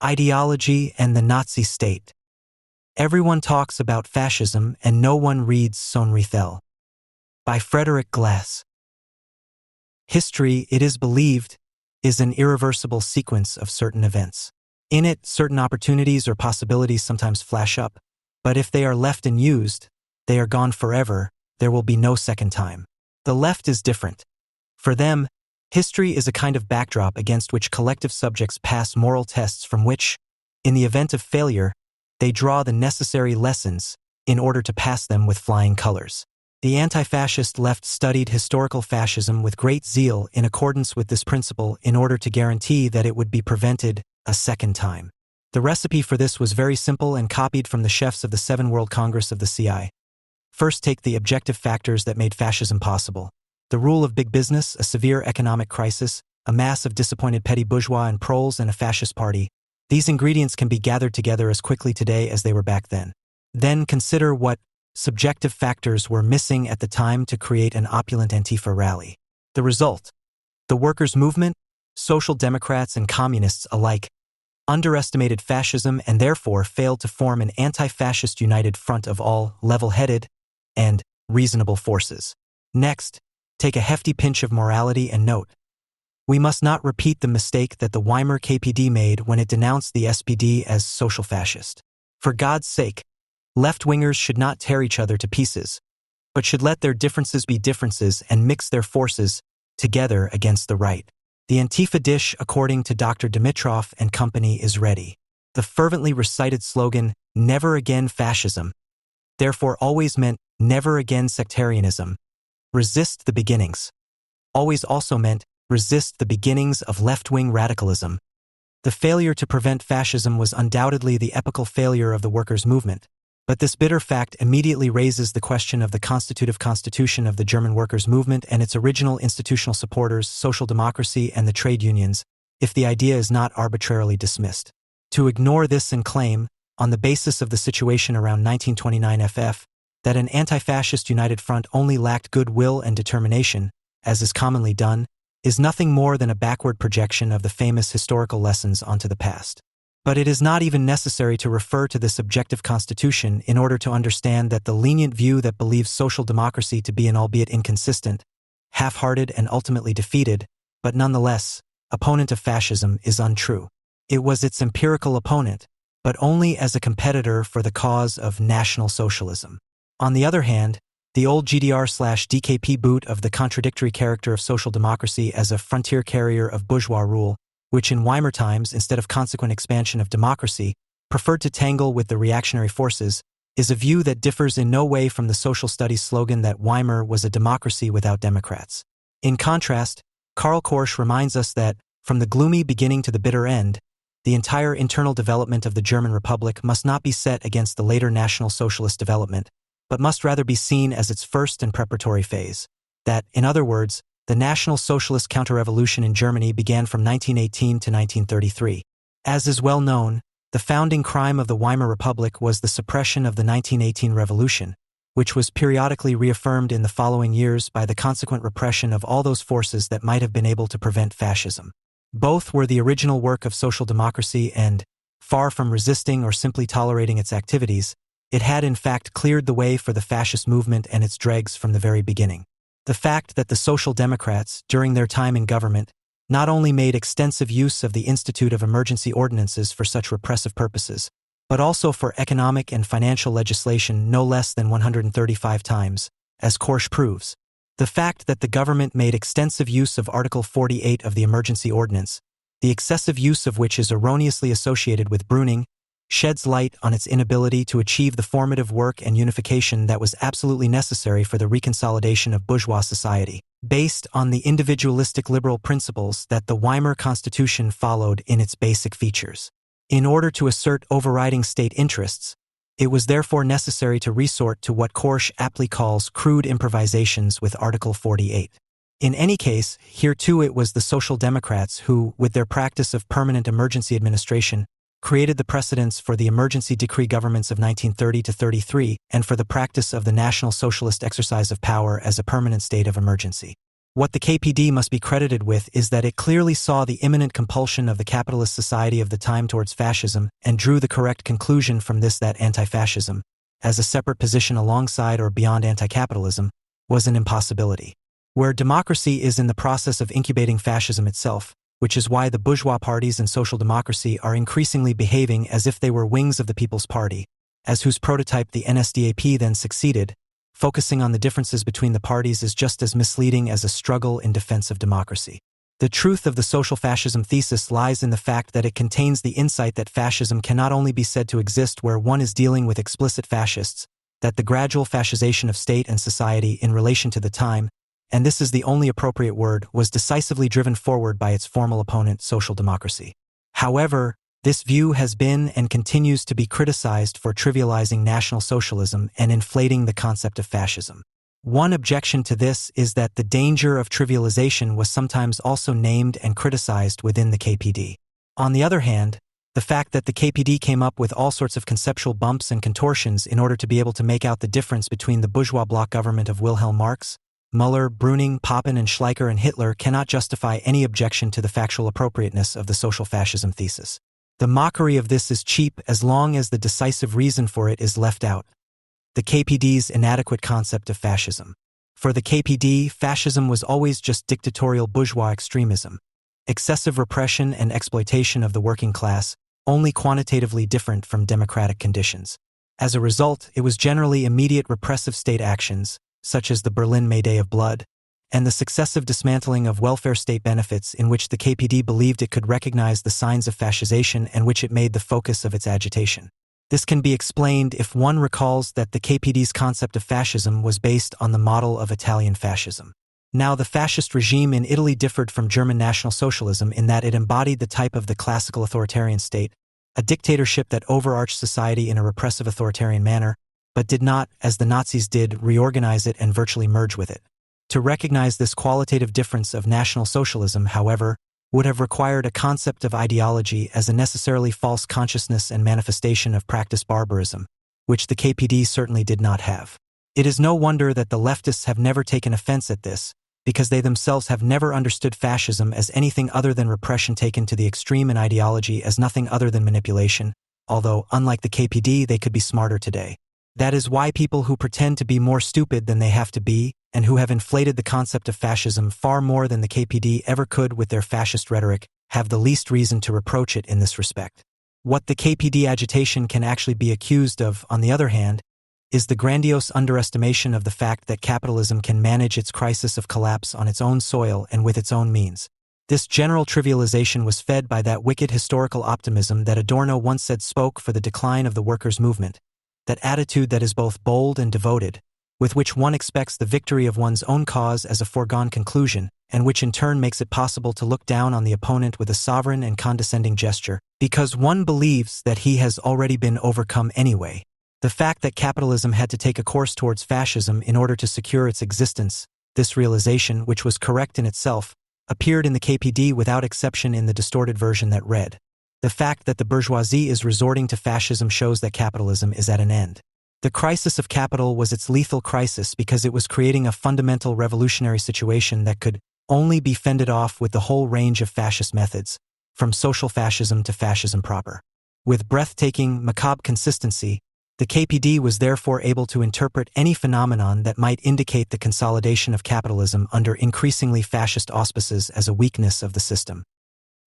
Ideology and the Nazi State. Everyone talks about fascism and no one reads Sohn-Rethel. By Frederik Glas. History, it is believed, is an irreversible sequence of certain events. In it, certain opportunities or possibilities sometimes flash up, but if they are left unused, they are gone forever, there will be no second time. The left is different. For them, history is a kind of backdrop against which collective subjects pass moral tests from which, in the event of failure, they draw the necessary lessons in order to pass them with flying colors. The anti-fascist left studied historical fascism with great zeal in accordance with this principle in order to guarantee that it would be prevented a second time. The recipe for this was very simple and copied from the chefs of the Seven World Congress of the CI. First, take the objective factors that made fascism possible. The rule of big business, a severe economic crisis, a mass of disappointed petty bourgeois and proles, and a fascist party. These ingredients can be gathered together as quickly today as they were back then. Then consider what subjective factors were missing at the time to create an opulent Antifa rally. The result: the workers' movement, social democrats and communists alike, underestimated fascism and therefore failed to form an anti-fascist united front of all level-headed and reasonable forces. Next, take a hefty pinch of morality and note: we must not repeat the mistake that the Weimar KPD made when it denounced the SPD as social fascist. For God's sake, left-wingers should not tear each other to pieces, but should let their differences be differences and mix their forces together against the right. The Antifa dish, according to Dr. Dimitrov and company, is ready. The fervently recited slogan, "Never again fascism," therefore always meant never again sectarianism. Resist the beginnings. Always also meant resist the beginnings of left-wing radicalism. The failure to prevent fascism was undoubtedly the epical failure of the workers' movement. But this bitter fact immediately raises the question of the constitutive constitution of the German workers' movement and its original institutional supporters, social democracy and the trade unions, if the idea is not arbitrarily dismissed. To ignore this and claim, on the basis of the situation around 1929 FF, that an anti-fascist united front only lacked goodwill and determination, as is commonly done, is nothing more than a backward projection of the famous historical lessons onto the past. But it is not even necessary to refer to this objective constitution in order to understand that the lenient view that believes social democracy to be an albeit inconsistent, half-hearted and ultimately defeated, but nonetheless, opponent of fascism is untrue. It was its empirical opponent, but only as a competitor for the cause of National Socialism. On the other hand, the old GDR/DKP boot of the contradictory character of social democracy as a frontier carrier of bourgeois rule, which in Weimar times, instead of consequent expansion of democracy, preferred to tangle with the reactionary forces, is a view that differs in no way from the social studies slogan that Weimar was a democracy without democrats. In contrast, Karl Korsch reminds us that, from the gloomy beginning to the bitter end, the entire internal development of the German Republic must not be set against the later National Socialist development, but must rather be seen as its first and preparatory phase. That, in other words, the National Socialist counter-revolution in Germany began from 1918 to 1933. As is well known, the founding crime of the Weimar Republic was the suppression of the 1918 revolution, which was periodically reaffirmed in the following years by the consequent repression of all those forces that might have been able to prevent fascism. Both were the original work of social democracy and, far from resisting or simply tolerating its activities, it had in fact cleared the way for the fascist movement and its dregs from the very beginning. The fact that the Social Democrats, during their time in government, not only made extensive use of the Institute of Emergency Ordinances for such repressive purposes, but also for economic and financial legislation no less than 135 times, as Korsch proves. The fact that the government made extensive use of Article 48 of the Emergency Ordinance, the excessive use of which is erroneously associated with Brüning, sheds light on its inability to achieve the formative work and unification that was absolutely necessary for the reconsolidation of bourgeois society, based on the individualistic liberal principles that the Weimar Constitution followed in its basic features. In order to assert overriding state interests, it was therefore necessary to resort to what Korsch aptly calls crude improvisations with Article 48. In any case, here too it was the Social Democrats who, with their practice of permanent emergency administration, created the precedents for the emergency decree governments of 1930 to 33 and for the practice of the National Socialist exercise of power as a permanent state of emergency. What the KPD must be credited with is that it clearly saw the imminent compulsion of the capitalist society of the time towards fascism and drew the correct conclusion from this that anti-fascism, as a separate position alongside or beyond anti-capitalism, was an impossibility. Where democracy is in the process of incubating fascism itself, which is why the bourgeois parties and social democracy are increasingly behaving as if they were wings of the People's Party, as whose prototype the NSDAP then succeeded. Focusing on the differences between the parties is just as misleading as a struggle in defense of democracy. The truth of the social fascism thesis lies in the fact that it contains the insight that fascism cannot only be said to exist where one is dealing with explicit fascists, that the gradual fascisation of state and society in relation to the time, and this is the only appropriate word, was decisively driven forward by its formal opponent, social democracy. However, this view has been and continues to be criticized for trivializing National Socialism and inflating the concept of fascism. One objection to this is that the danger of trivialization was sometimes also named and criticized within the KPD. On the other hand, the fact that the KPD came up with all sorts of conceptual bumps and contortions in order to be able to make out the difference between the bourgeois bloc government of Wilhelm Marx, Müller, Brüning, Papen, and Schleicher and Hitler cannot justify any objection to the factual appropriateness of the social fascism thesis. The mockery of this is cheap as long as the decisive reason for it is left out: the KPD's inadequate concept of fascism. For the KPD, fascism was always just dictatorial bourgeois extremism, excessive repression and exploitation of the working class, only quantitatively different from democratic conditions. As a result, it was generally immediate repressive state actions, such as the Berlin May Day of Blood, and the successive dismantling of welfare state benefits in which the KPD believed it could recognize the signs of fascisation and which it made the focus of its agitation. This can be explained if one recalls that the KPD's concept of fascism was based on the model of Italian fascism. Now, the fascist regime in Italy differed from German National Socialism in that it embodied the type of the classical authoritarian state, a dictatorship that overarched society in a repressive authoritarian manner, but did not, as the Nazis did, reorganize it and virtually merge with it. To recognize this qualitative difference of National Socialism, however, would have required a concept of ideology as a necessarily false consciousness and manifestation of practiced barbarism, which the KPD certainly did not have. It is no wonder that the leftists have never taken offense at this, because they themselves have never understood fascism as anything other than repression taken to the extreme and ideology as nothing other than manipulation, although, unlike the KPD, they could be smarter today. That is why people who pretend to be more stupid than they have to be, and who have inflated the concept of fascism far more than the KPD ever could with their fascist rhetoric, have the least reason to reproach it in this respect. What the KPD agitation can actually be accused of, on the other hand, is the grandiose underestimation of the fact that capitalism can manage its crisis of collapse on its own soil and with its own means. This general trivialization was fed by that wicked historical optimism that Adorno once said spoke for the decline of the workers' movement, that attitude that is both bold and devoted, with which one expects the victory of one's own cause as a foregone conclusion, and which in turn makes it possible to look down on the opponent with a sovereign and condescending gesture, because one believes that he has already been overcome anyway. The fact that capitalism had to take a course towards fascism in order to secure its existence, this realization, which was correct in itself, appeared in the KPD without exception in the distorted version that read: the fact that the bourgeoisie is resorting to fascism shows that capitalism is at an end. The crisis of capital was its lethal crisis because it was creating a fundamental revolutionary situation that could only be fended off with the whole range of fascist methods, from social fascism to fascism proper. With breathtaking, macabre consistency, the KPD was therefore able to interpret any phenomenon that might indicate the consolidation of capitalism under increasingly fascist auspices as a weakness of the system.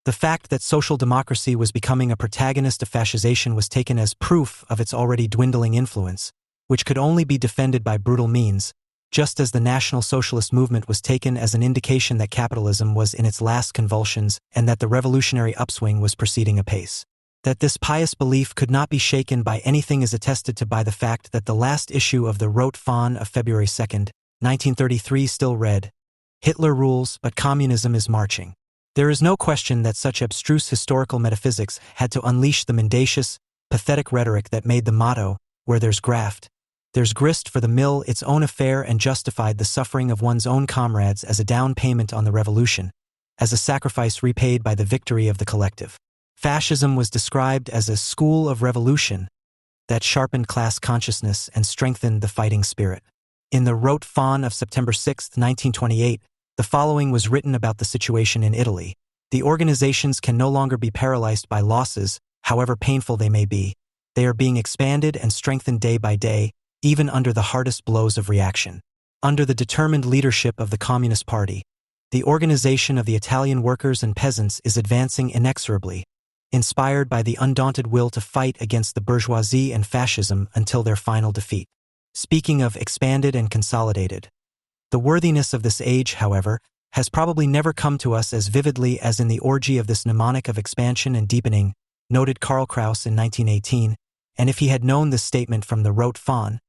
The fact that social democracy was becoming a protagonist of fascisation was taken as proof of its already dwindling influence, which could only be defended by brutal means, just as the National Socialist movement was taken as an indication that capitalism was in its last convulsions and that the revolutionary upswing was proceeding apace. That this pious belief could not be shaken by anything is attested to by the fact that the last issue of the Rote Fahne of February 2, 1933 still read, "Hitler rules, but communism is marching." There is no question that such abstruse historical metaphysics had to unleash the mendacious, pathetic rhetoric that made the motto, "Where there's graft, there's grist for the mill," its own affair and justified the suffering of one's own comrades as a down payment on the revolution, as a sacrifice repaid by the victory of the collective. Fascism was described as a school of revolution that sharpened class consciousness and strengthened the fighting spirit. In the Rote Fahne of September 6, 1928, The following was written about the situation in Italy. The organizations can no longer be paralyzed by losses, however painful they may be. They are being expanded and strengthened day by day, even under the hardest blows of reaction. Under the determined leadership of the Communist Party, the organization of the Italian workers and peasants is advancing inexorably, inspired by the undaunted will to fight against the bourgeoisie and fascism until their final defeat. Speaking of expanded and consolidated, the worthiness of this age, however, has probably never come to us as vividly as in the orgy of this mnemonic of expansion and deepening, noted Karl Kraus in 1918, and if he had known this statement from the rote fawn,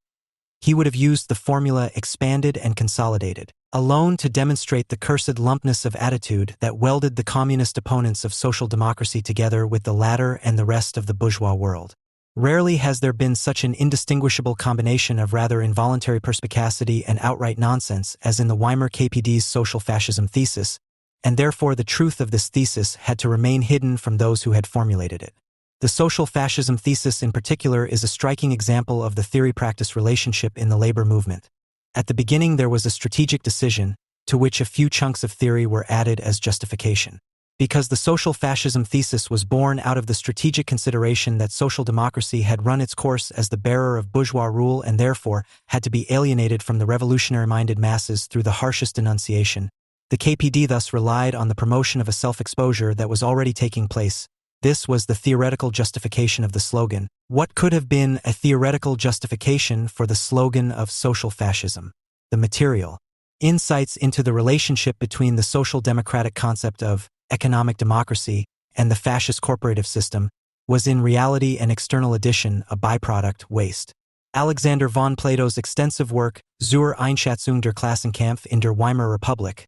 he would have used the formula expanded and consolidated, alone to demonstrate the cursed lumpness of attitude that welded the communist opponents of social democracy together with the latter and the rest of the bourgeois world. Rarely has there been such an indistinguishable combination of rather involuntary perspicacity and outright nonsense as in the Weimar KPD's social fascism thesis, and therefore the truth of this thesis had to remain hidden from those who had formulated it. The social fascism thesis in particular is a striking example of the theory-practice relationship in the labor movement. At the beginning there was a strategic decision, to which a few chunks of theory were added as justification. Because the social fascism thesis was born out of the strategic consideration that social democracy had run its course as the bearer of bourgeois rule and therefore had to be alienated from the revolutionary-minded masses through the harshest denunciation, the KPD thus relied on the promotion of a self-exposure that was already taking place. This was the theoretical justification of the slogan. What could have been a theoretical justification for the slogan of social fascism? The material insights into the relationship between the social democratic concept of economic democracy and the fascist corporative system was in reality an external addition, a byproduct, waste. Alexander von Plato's extensive work, Zur Einschätzung der Klassenkampf in der Weimar Republik,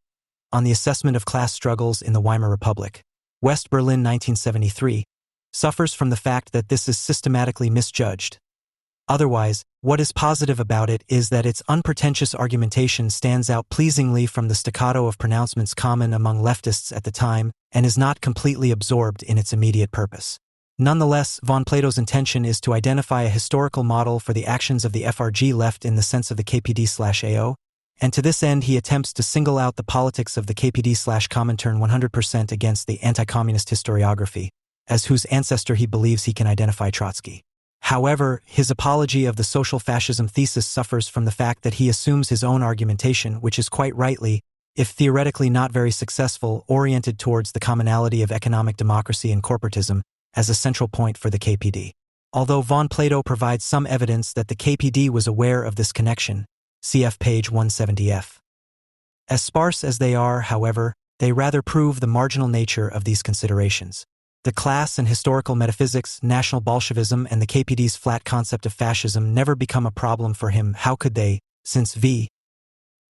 on the assessment of class struggles in the Weimar Republic, West Berlin 1973, suffers from the fact that this is systematically misjudged. Otherwise, what is positive about it is that its unpretentious argumentation stands out pleasingly from the staccato of pronouncements common among leftists at the time and is not completely absorbed in its immediate purpose. Nonetheless, von Plato's intention is to identify a historical model for the actions of the FRG left in the sense of the KPD/AO, and to this end he attempts to single out the politics of the KPD/Comintern 100% against the anti-communist historiography, as whose ancestor he believes he can identify Trotsky. However, his apology of the social fascism thesis suffers from the fact that he assumes his own argumentation, which is quite rightly, if theoretically not very successful, oriented towards the commonality of economic democracy and corporatism as a central point for the KPD. Although von Plato provides some evidence that the KPD was aware of this connection, cf. page 170f. As sparse as they are, however, they rather prove the marginal nature of these considerations. The class and historical metaphysics, National Bolshevism, and the KPD's flat concept of fascism never become a problem for him. How could they, since v.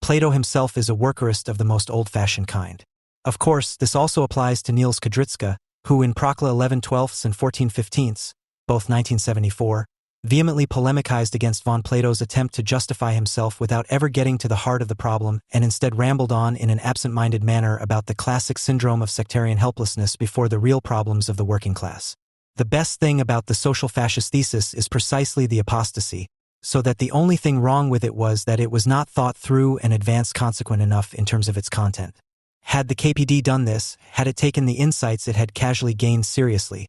Plato himself is a workerist of the most old-fashioned kind? Of course, this also applies to Niels Kudrytska, who in Procla 11/12 and 14/15, both 1974, vehemently polemicized against von Plato's attempt to justify himself without ever getting to the heart of the problem and instead rambled on in an absent-minded manner about the classic syndrome of sectarian helplessness before the real problems of the working class. The best thing about the social fascist thesis is precisely the apostasy, so that the only thing wrong with it was that it was not thought through and advanced consequent enough in terms of its content. Had the KPD done this, had it taken the insights it had casually gained seriously,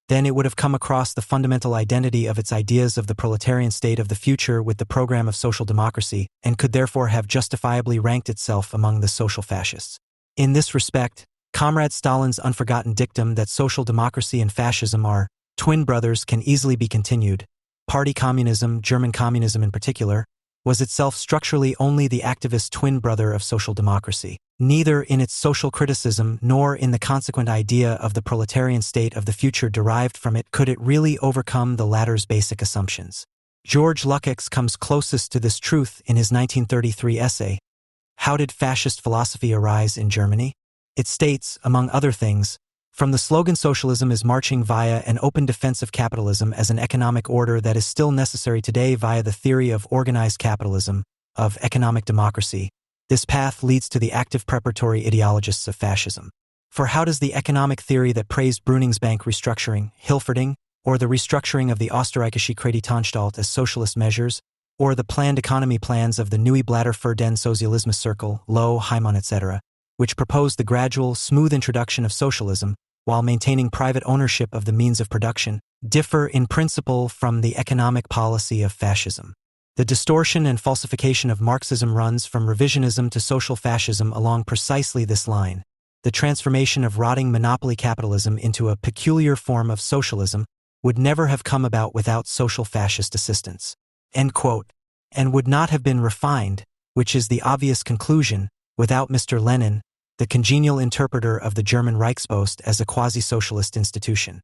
then it would have come across the fundamental identity of its ideas of the proletarian state of the future with the program of social democracy, and could therefore have justifiably ranked itself among the social fascists. In this respect, Comrade Stalin's unforgotten dictum that social democracy and fascism are twin brothers can easily be continued. Party communism, German communism in particular, was itself structurally only the activist twin brother of social democracy. Neither in its social criticism nor in the consequent idea of the proletarian state of the future derived from it could it really overcome the latter's basic assumptions. George Lukács comes closest to this truth in his 1933 essay, How Did Fascist Philosophy Arise in Germany? It states, among other things, from the slogan socialism is marching via an open defense of capitalism as an economic order that is still necessary today via the theory of organized capitalism, of economic democracy. This path leads to the active preparatory ideologists of fascism. For how does the economic theory that praised Bruning's bank restructuring, Hilferding, or the restructuring of the Österreichische Kreditanstalt as socialist measures, or the planned economy plans of the Neue Blatter für den Sozialismus Circle, Loh, Heimann, etc., which proposed the gradual, smooth introduction of socialism, while maintaining private ownership of the means of production, differ in principle from the economic policy of fascism. The distortion and falsification of Marxism runs from revisionism to social fascism along precisely this line. The transformation of rotting monopoly capitalism into a peculiar form of socialism would never have come about without social fascist assistance. End quote. And would not have been refined, which is the obvious conclusion, without Mr. Lenin, the congenial interpreter of the German Reichspost as a quasi-socialist institution.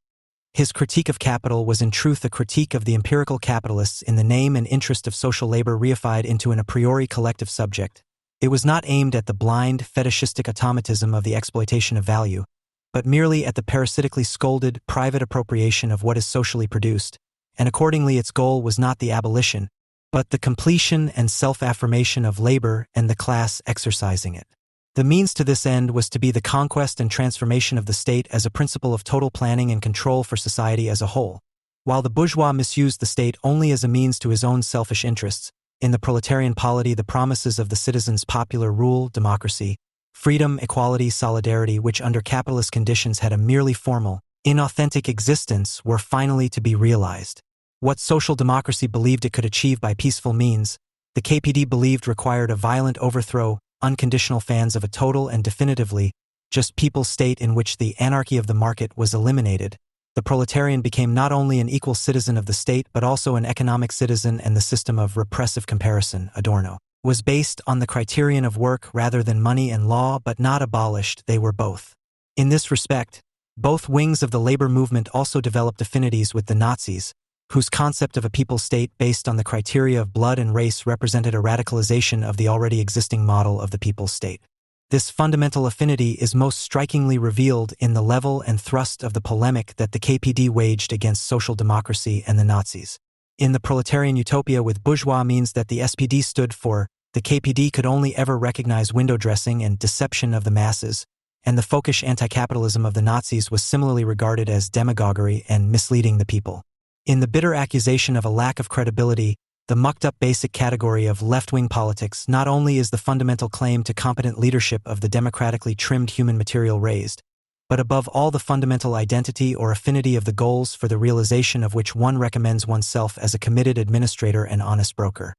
His critique of capital was in truth a critique of the empirical capitalists in the name and interest of social labor reified into an a priori collective subject. It was not aimed at the blind, fetishistic automatism of the exploitation of value, but merely at the parasitically scolded, private appropriation of what is socially produced, and accordingly its goal was not the abolition, but the completion and self-affirmation of labor and the class exercising it. The means to this end was to be the conquest and transformation of the state as a principle of total planning and control for society as a whole. While the bourgeois misused the state only as a means to his own selfish interests, in the proletarian polity the promises of the citizens' popular rule, democracy, freedom, equality, solidarity, which under capitalist conditions had a merely formal, inauthentic existence, were finally to be realized. What social democracy believed it could achieve by peaceful means, the KPD believed required a violent overthrow, unconditional fans of a total and definitively just people's state in which the anarchy of the market was eliminated. The proletarian became not only an equal citizen of the state but also an economic citizen, and the system of repressive comparison, Adorno, was based on the criterion of work rather than money and law, but not abolished, they were both. In this respect, both wings of the labor movement also developed affinities with the Nazis, whose concept of a people's state based on the criteria of blood and race represented a radicalization of the already existing model of the people's state. This fundamental affinity is most strikingly revealed in the level and thrust of the polemic that the KPD waged against social democracy and the Nazis. In the proletarian utopia with bourgeois means that the SPD stood for, the KPD could only ever recognize window dressing and deception of the masses, and the folkish anti-capitalism of the Nazis was similarly regarded as demagoguery and misleading the people. In the bitter accusation of a lack of credibility, the mucked-up basic category of left-wing politics not only is the fundamental claim to competent leadership of the democratically trimmed human material raised, but above all the fundamental identity or affinity of the goals for the realization of which one recommends oneself as a committed administrator and honest broker.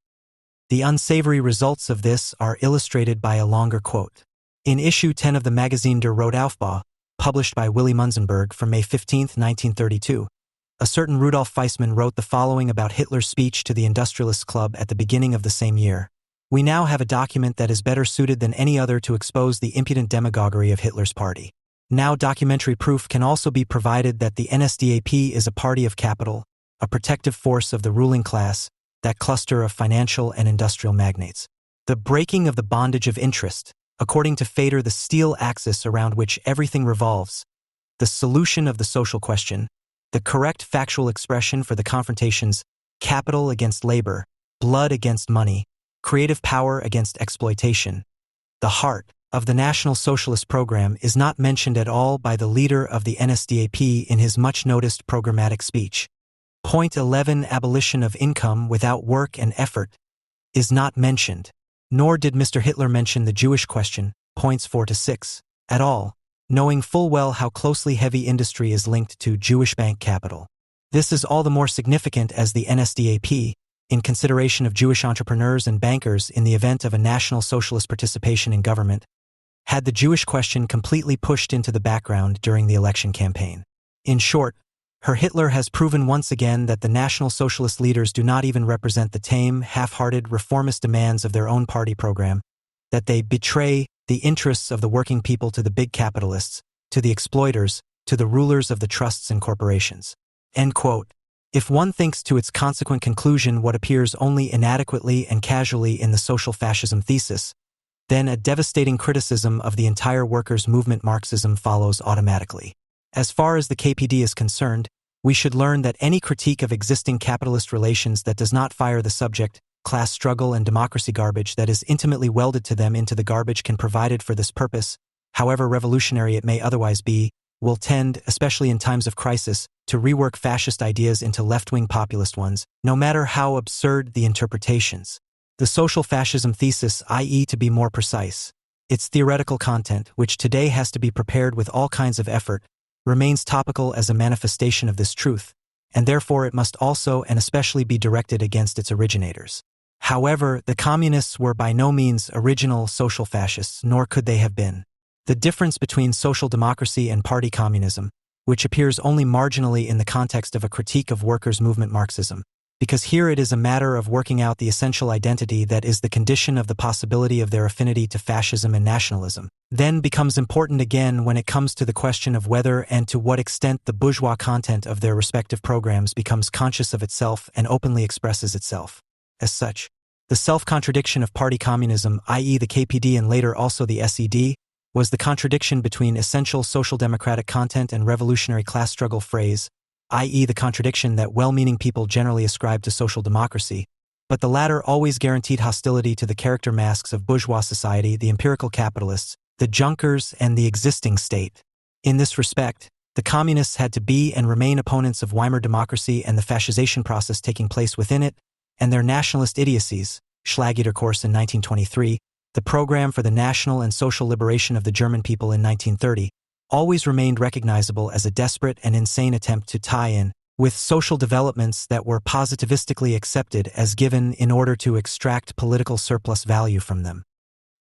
The unsavory results of this are illustrated by a longer quote. In issue 10 of the magazine Der Rote Aufbau, published by Willy Munzenberg from May 15, 1932, a certain Rudolf Feissmann wrote the following about Hitler's speech to the Industrialists Club at the beginning of the same year. We now have a document that is better suited than any other to expose the impudent demagoguery of Hitler's party. Now documentary proof can also be provided that the NSDAP is a party of capital, a protective force of the ruling class, that cluster of financial and industrial magnates. The breaking of the bondage of interest, according to Fader, the steel axis around which everything revolves, the solution of the social question, the correct factual expression for the confrontations, capital against labor, blood against money, creative power against exploitation. The heart of the National Socialist program is not mentioned at all by the leader of the NSDAP in his much-noticed programmatic speech. Point 11, abolition of income without work and effort, is not mentioned, nor did Mr. Hitler mention the Jewish question, points 4 to 6, at all, knowing full well how closely heavy industry is linked to Jewish bank capital. This is all the more significant as the NSDAP, in consideration of Jewish entrepreneurs and bankers in the event of a National Socialist participation in government, had the Jewish question completely pushed into the background during the election campaign. In short, Herr Hitler has proven once again that the National Socialist leaders do not even represent the tame, half-hearted, reformist demands of their own party program, that they betray the interests of the working people to the big capitalists, to the exploiters, to the rulers of the trusts and corporations. End quote. If one thinks to its consequent conclusion what appears only inadequately and casually in the social fascism thesis, then a devastating criticism of the entire workers' movement Marxism follows automatically. As far as the KPD is concerned, we should learn that any critique of existing capitalist relations that does not fire the subject, class struggle and democracy garbage that is intimately welded to them into the garbage can provided for this purpose, however revolutionary it may otherwise be, will tend, especially in times of crisis, to rework fascist ideas into left-wing populist ones, no matter how absurd the interpretations. The social fascism thesis, i.e., to be more precise, Its theoretical content, which today has to be prepared with all kinds of effort, remains topical as a manifestation of this truth, and therefore it must also and especially be directed against its originators. However, the communists were by no means original social fascists, nor could they have been. The difference between social democracy and party communism, which appears only marginally in the context of a critique of workers' movement Marxism, because here it is a matter of working out the essential identity that is the condition of the possibility of their affinity to fascism and nationalism, then becomes important again when it comes to the question of whether and to what extent the bourgeois content of their respective programs becomes conscious of itself and openly expresses itself. As such, the self-contradiction of party communism, i.e. the KPD and later also the SED, was the contradiction between essential social democratic content and revolutionary class struggle phrase, i.e. the contradiction that well-meaning people generally ascribe to social democracy, but the latter always guaranteed hostility to the character masks of bourgeois society, the empirical capitalists, the Junkers, and the existing state. In this respect, the communists had to be and remain opponents of Weimar democracy and the fascization process taking place within it, and their nationalist idiocies, Schlagerkurs in 1923, the program for the national and social liberation of the German people in 1930, always remained recognizable as a desperate and insane attempt to tie in with social developments that were positivistically accepted as given in order to extract political surplus value from them.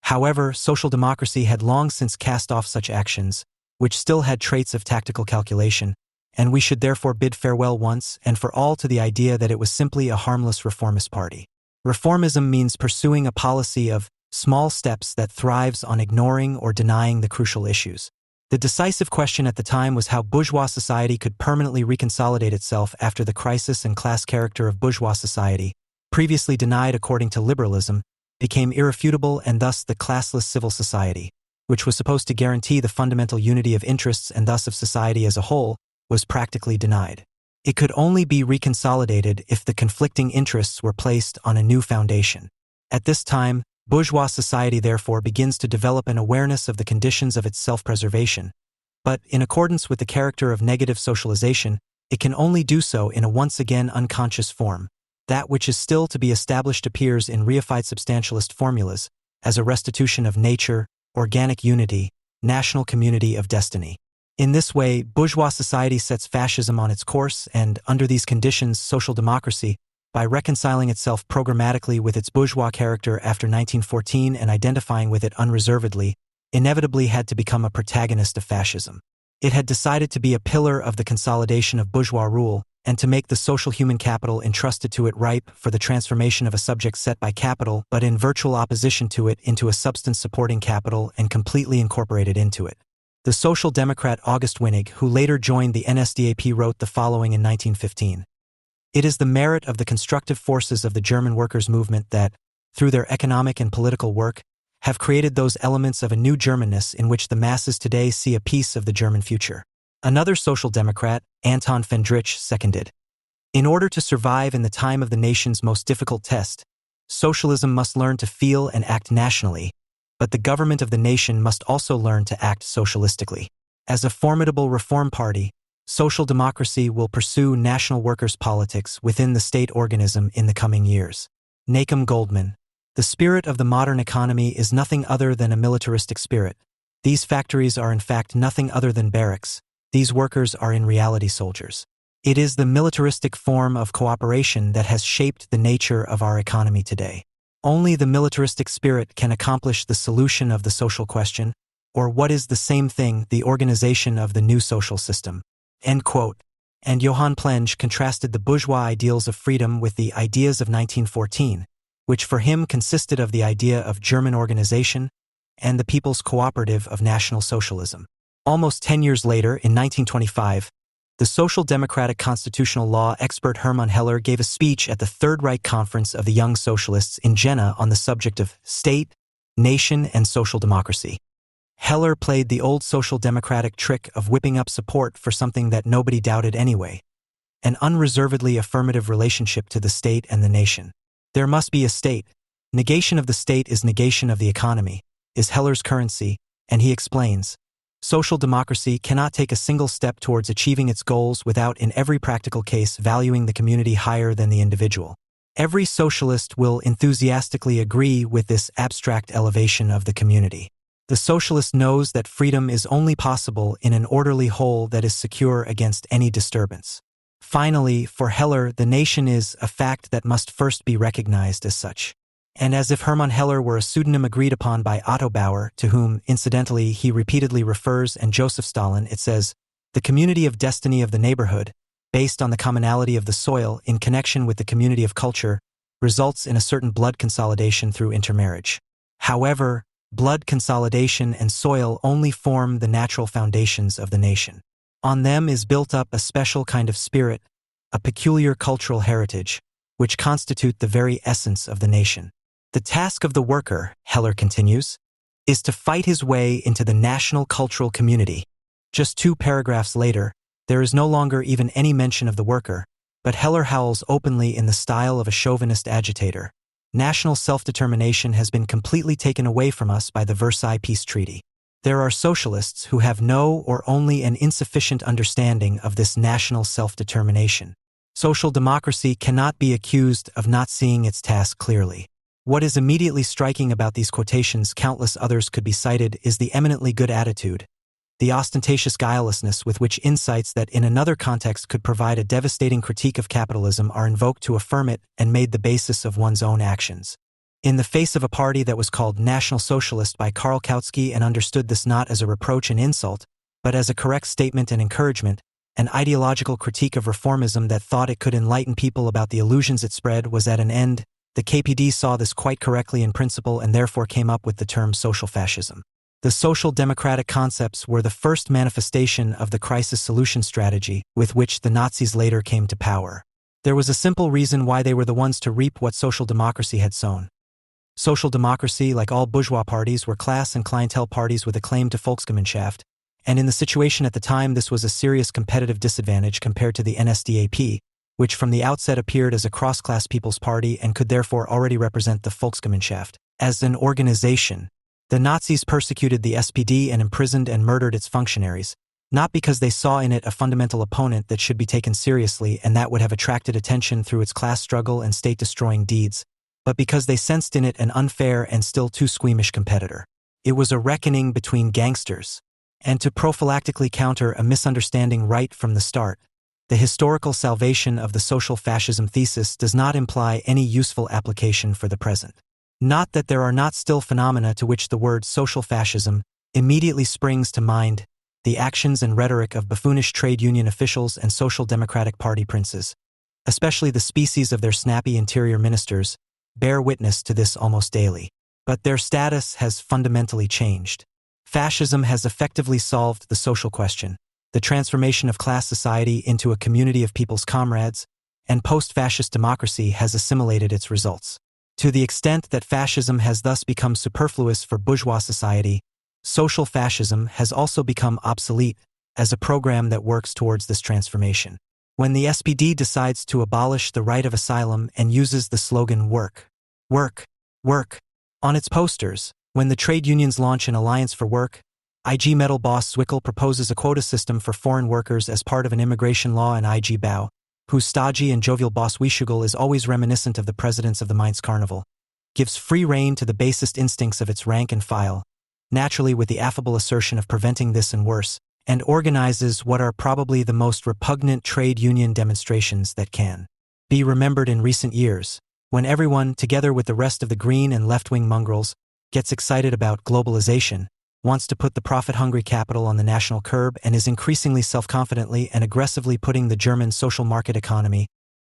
However, social democracy had long since cast off such actions, which still had traits of tactical calculation, and we should therefore bid farewell once and for all to the idea that it was simply a harmless reformist party. Reformism means pursuing a policy of small steps that thrives on ignoring or denying the crucial issues. The decisive question at the time was how bourgeois society could permanently reconsolidate itself after the crisis and class character of bourgeois society, previously denied according to liberalism, became irrefutable, and thus the classless civil society, which was supposed to guarantee the fundamental unity of interests and thus of society as a whole, was practically denied. It could only be reconsolidated if the conflicting interests were placed on a new foundation. At this time, bourgeois society therefore begins to develop an awareness of the conditions of its self-preservation, but in accordance with the character of negative socialization, it can only do so in a once again unconscious form. That which is still to be established appears in reified substantialist formulas as a restitution of nature, organic unity, national community of destiny. In this way, bourgeois society sets fascism on its course and, under these conditions, social democracy, by reconciling itself programmatically with its bourgeois character after 1914 and identifying with it unreservedly, inevitably had to become a protagonist of fascism. It had decided to be a pillar of the consolidation of bourgeois rule and to make the social human capital entrusted to it ripe for the transformation of a subject set by capital but in virtual opposition to it into a substance supporting capital and completely incorporated into it. The social democrat August Winnig, who later joined the NSDAP, wrote the following in 1915. It is the merit of the constructive forces of the German workers' movement that, through their economic and political work, have created those elements of a new Germanness in which the masses today see a piece of the German future. Another social democrat, Anton Fendrich, seconded. In order to survive in the time of the nation's most difficult test, socialism must learn to feel and act nationally, but the government of the nation must also learn to act socialistically. As a formidable reform party, social democracy will pursue national workers' politics within the state organism in the coming years. Nahum Goldman. The spirit of the modern economy is nothing other than a militaristic spirit. These factories are in fact nothing other than barracks. These workers are in reality soldiers. It is the militaristic form of cooperation that has shaped the nature of our economy today. Only the militaristic spirit can accomplish the solution of the social question, or what is the same thing, the organization of the new social system. End quote. And Johann Plenge contrasted the bourgeois ideals of freedom with the ideas of 1914, which for him consisted of the idea of German organization and the People's Cooperative of National Socialism. Almost 10 years later, in 1925, the social democratic constitutional law expert Hermann Heller gave a speech at the Third Reich Conference of the Young Socialists in Jena on the subject of state, nation, and social democracy. Heller played the old social democratic trick of whipping up support for something that nobody doubted anyway, an unreservedly affirmative relationship to the state and the nation. There must be a state. Negation of the state is negation of the economy, is Heller's currency, and he explains, social democracy cannot take a single step towards achieving its goals without in every practical case valuing the community higher than the individual. Every socialist will enthusiastically agree with this abstract elevation of the community. The socialist knows that freedom is only possible in an orderly whole that is secure against any disturbance. Finally, for Heller, the nation is a fact that must first be recognized as such. And as if Hermann Heller were a pseudonym agreed upon by Otto Bauer, to whom, incidentally, he repeatedly refers, and Joseph Stalin, it says, "The community of destiny of the neighborhood, based on the commonality of the soil in connection with the community of culture, results in a certain blood consolidation through intermarriage. However, blood consolidation and soil only form the natural foundations of the nation. On them is built up a special kind of spirit, a peculiar cultural heritage, which constitute the very essence of the nation. The task of the worker," Heller continues, "is to fight his way into the national cultural community." Just 2 paragraphs later, there is no longer even any mention of the worker, but Heller howls openly in the style of a chauvinist agitator. National self-determination has been completely taken away from us by the Versailles Peace Treaty. There are socialists who have no or only an insufficient understanding of this national self-determination. Social democracy cannot be accused of not seeing its task clearly. What is immediately striking about these quotations, countless others could be cited, is the eminently good attitude, the ostentatious guilelessness with which insights that in another context could provide a devastating critique of capitalism are invoked to affirm it and made the basis of one's own actions. In the face of a party that was called National Socialist by Karl Kautsky and understood this not as a reproach and insult, but as a correct statement and encouragement, an ideological critique of reformism that thought it could enlighten people about the illusions it spread was at an end, the KPD saw this quite correctly in principle and therefore came up with the term social fascism. The social democratic concepts were the first manifestation of the crisis solution strategy with which the Nazis later came to power. There was a simple reason why they were the ones to reap what social democracy had sown. Social democracy, like all bourgeois parties, were class and clientele parties with a claim to Volksgemeinschaft, and in the situation at the time this was a serious competitive disadvantage compared to the NSDAP, which from the outset appeared as a cross-class people's party and could therefore already represent the Volksgemeinschaft. As an organization, the Nazis persecuted the SPD and imprisoned and murdered its functionaries, not because they saw in it a fundamental opponent that should be taken seriously and that would have attracted attention through its class struggle and state-destroying deeds, but because they sensed in it an unfair and still too squeamish competitor. It was a reckoning between gangsters, and to prophylactically counter a misunderstanding right from the start, the historical salvation of the social fascism thesis does not imply any useful application for the present. Not that there are not still phenomena to which the word social fascism immediately springs to mind, the actions and rhetoric of buffoonish trade union officials and social democratic party princes, especially the species of their snappy interior ministers, bear witness to this almost daily. But their status has fundamentally changed. Fascism has effectively solved the social question, the transformation of class society into a community of people's comrades, and post-fascist democracy has assimilated its results. To the extent that fascism has thus become superfluous for bourgeois society, social fascism has also become obsolete as a program that works towards this transformation. When the SPD decides to abolish the right of asylum and uses the slogan "Work, Work, Work" on its posters, when the trade unions launch an Alliance for Work, IG Metall boss Zwickel proposes a quota system for foreign workers as part of an immigration law, and IG Bau, whose stodgy and jovial boss Wiesugel is always reminiscent of the presidents of the Mainz Carnival, gives free rein to the basest instincts of its rank and file, naturally with the affable assertion of preventing this and worse, and organizes what are probably the most repugnant trade union demonstrations that can be remembered in recent years, when everyone, together with the rest of the green and left-wing mongrels, gets excited about globalization, wants to put the profit-hungry capital on the national curb, and is increasingly self-confidently and aggressively putting the German social market economy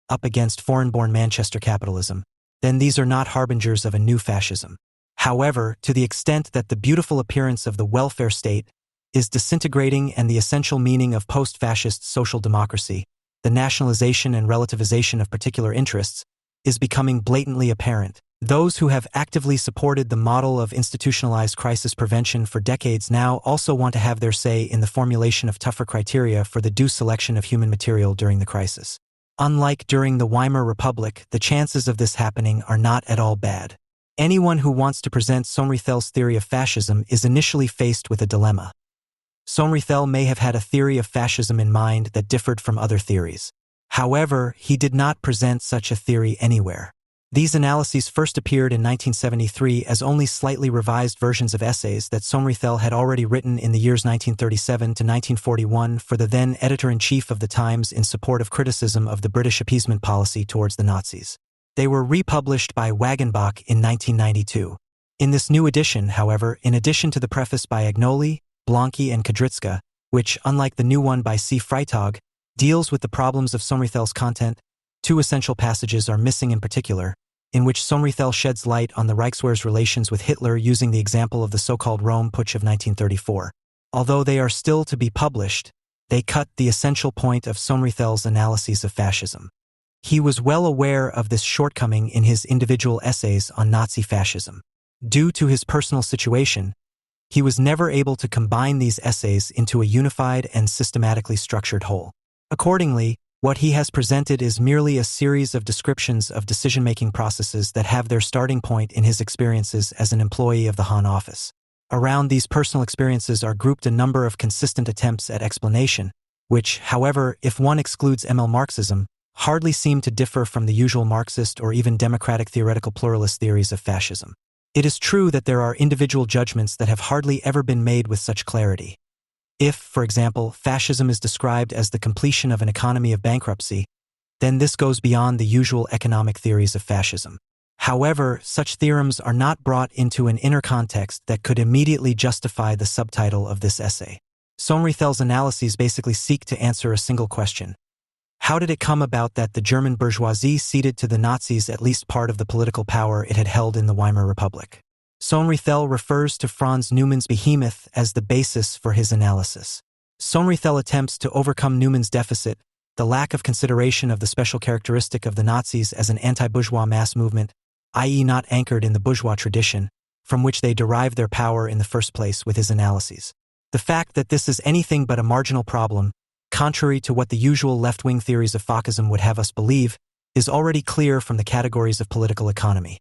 up against foreign-born Manchester capitalism, then these are not harbingers of a new fascism. However, to the extent that the beautiful appearance of the welfare state is disintegrating and the essential meaning of post-fascist social democracy, the nationalization and relativization of particular interests, is becoming blatantly apparent. Those who have actively supported the model of institutionalized crisis prevention for decades now also want to have their say in the formulation of tougher criteria for the due selection of human material during the crisis. Unlike during the Weimar Republic, the chances of this happening are not at all bad. Anyone who wants to present Sohn-Rethel's theory of fascism is initially faced with a dilemma. Sohn-Rethel may have had a theory of fascism in mind that differed from other theories. However, he did not present such a theory anywhere. These analyses first appeared in 1973 as only slightly revised versions of essays that Sohn-Rethel had already written in the years 1937 to 1941 for the then editor-in-chief of the Times in support of criticism of the British appeasement policy towards the Nazis. They were republished by Wagenbach in 1992. In this new edition, however, in addition to the preface by Agnoli, Blanqui and Kudrytska, which, unlike the new one by C. Freytag, deals with the problems of Sohn-Rethel's content, two essential passages are missing in particular, in which Sohn-Rethel sheds light on the Reichswehr's relations with Hitler using the example of the so-called Rome Putsch of 1934. Although they are still to be published, they cut the essential point of Sohn-Rethel's analyses of fascism. He was well aware of this shortcoming in his individual essays on Nazi fascism. Due to his personal situation, he was never able to combine these essays into a unified and systematically structured whole. Accordingly, what he has presented is merely a series of descriptions of decision-making processes that have their starting point in his experiences as an employee of the Hahn office. Around these personal experiences are grouped a number of consistent attempts at explanation, which, however, if one excludes ML Marxism, hardly seem to differ from the usual Marxist or even democratic theoretical pluralist theories of fascism. It is true that there are individual judgments that have hardly ever been made with such clarity. If, for example, fascism is described as the completion of an economy of bankruptcy, then this goes beyond the usual economic theories of fascism. However, such theorems are not brought into an inner context that could immediately justify the subtitle of this essay. Sohn-Rethel's analyses basically seek to answer a single question. How did it come about that the German bourgeoisie ceded to the Nazis at least part of the political power it had held in the Weimar Republic? Sohn-Rethel refers to Franz Neumann's behemoth as the basis for his analysis. Sohn-Rethel attempts to overcome Neumann's deficit, the lack of consideration of the special characteristic of the Nazis as an anti-bourgeois mass movement, i.e. not anchored in the bourgeois tradition, from which they derived their power in the first place with his analyses. The fact that this is anything but a marginal problem, contrary to what the usual left-wing theories of Fascism would have us believe, is already clear from the categories of political economy.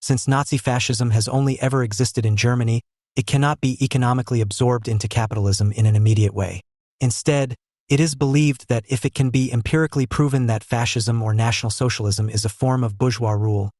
Since Nazi fascism has only ever existed in Germany, it cannot be economically absorbed into capitalism in an immediate way. Instead, it is believed that if it can be empirically proven that fascism or National Socialism is a form of bourgeois rule,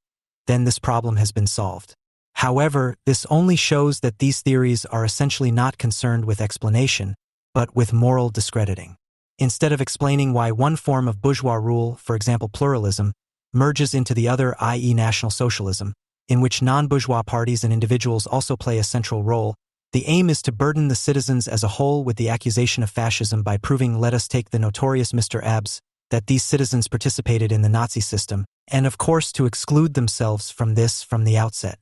then this problem has been solved. However, this only shows that these theories are essentially not concerned with explanation, but with moral discrediting. Instead of explaining why one form of bourgeois rule, for example pluralism, merges into the other, i.e. National Socialism, in which non-bourgeois parties and individuals also play a central role, the aim is to burden the citizens as a whole with the accusation of fascism by proving, let us take the notorious Mr. Abs, that these citizens participated in the Nazi system, and of course to exclude themselves from this from the outset.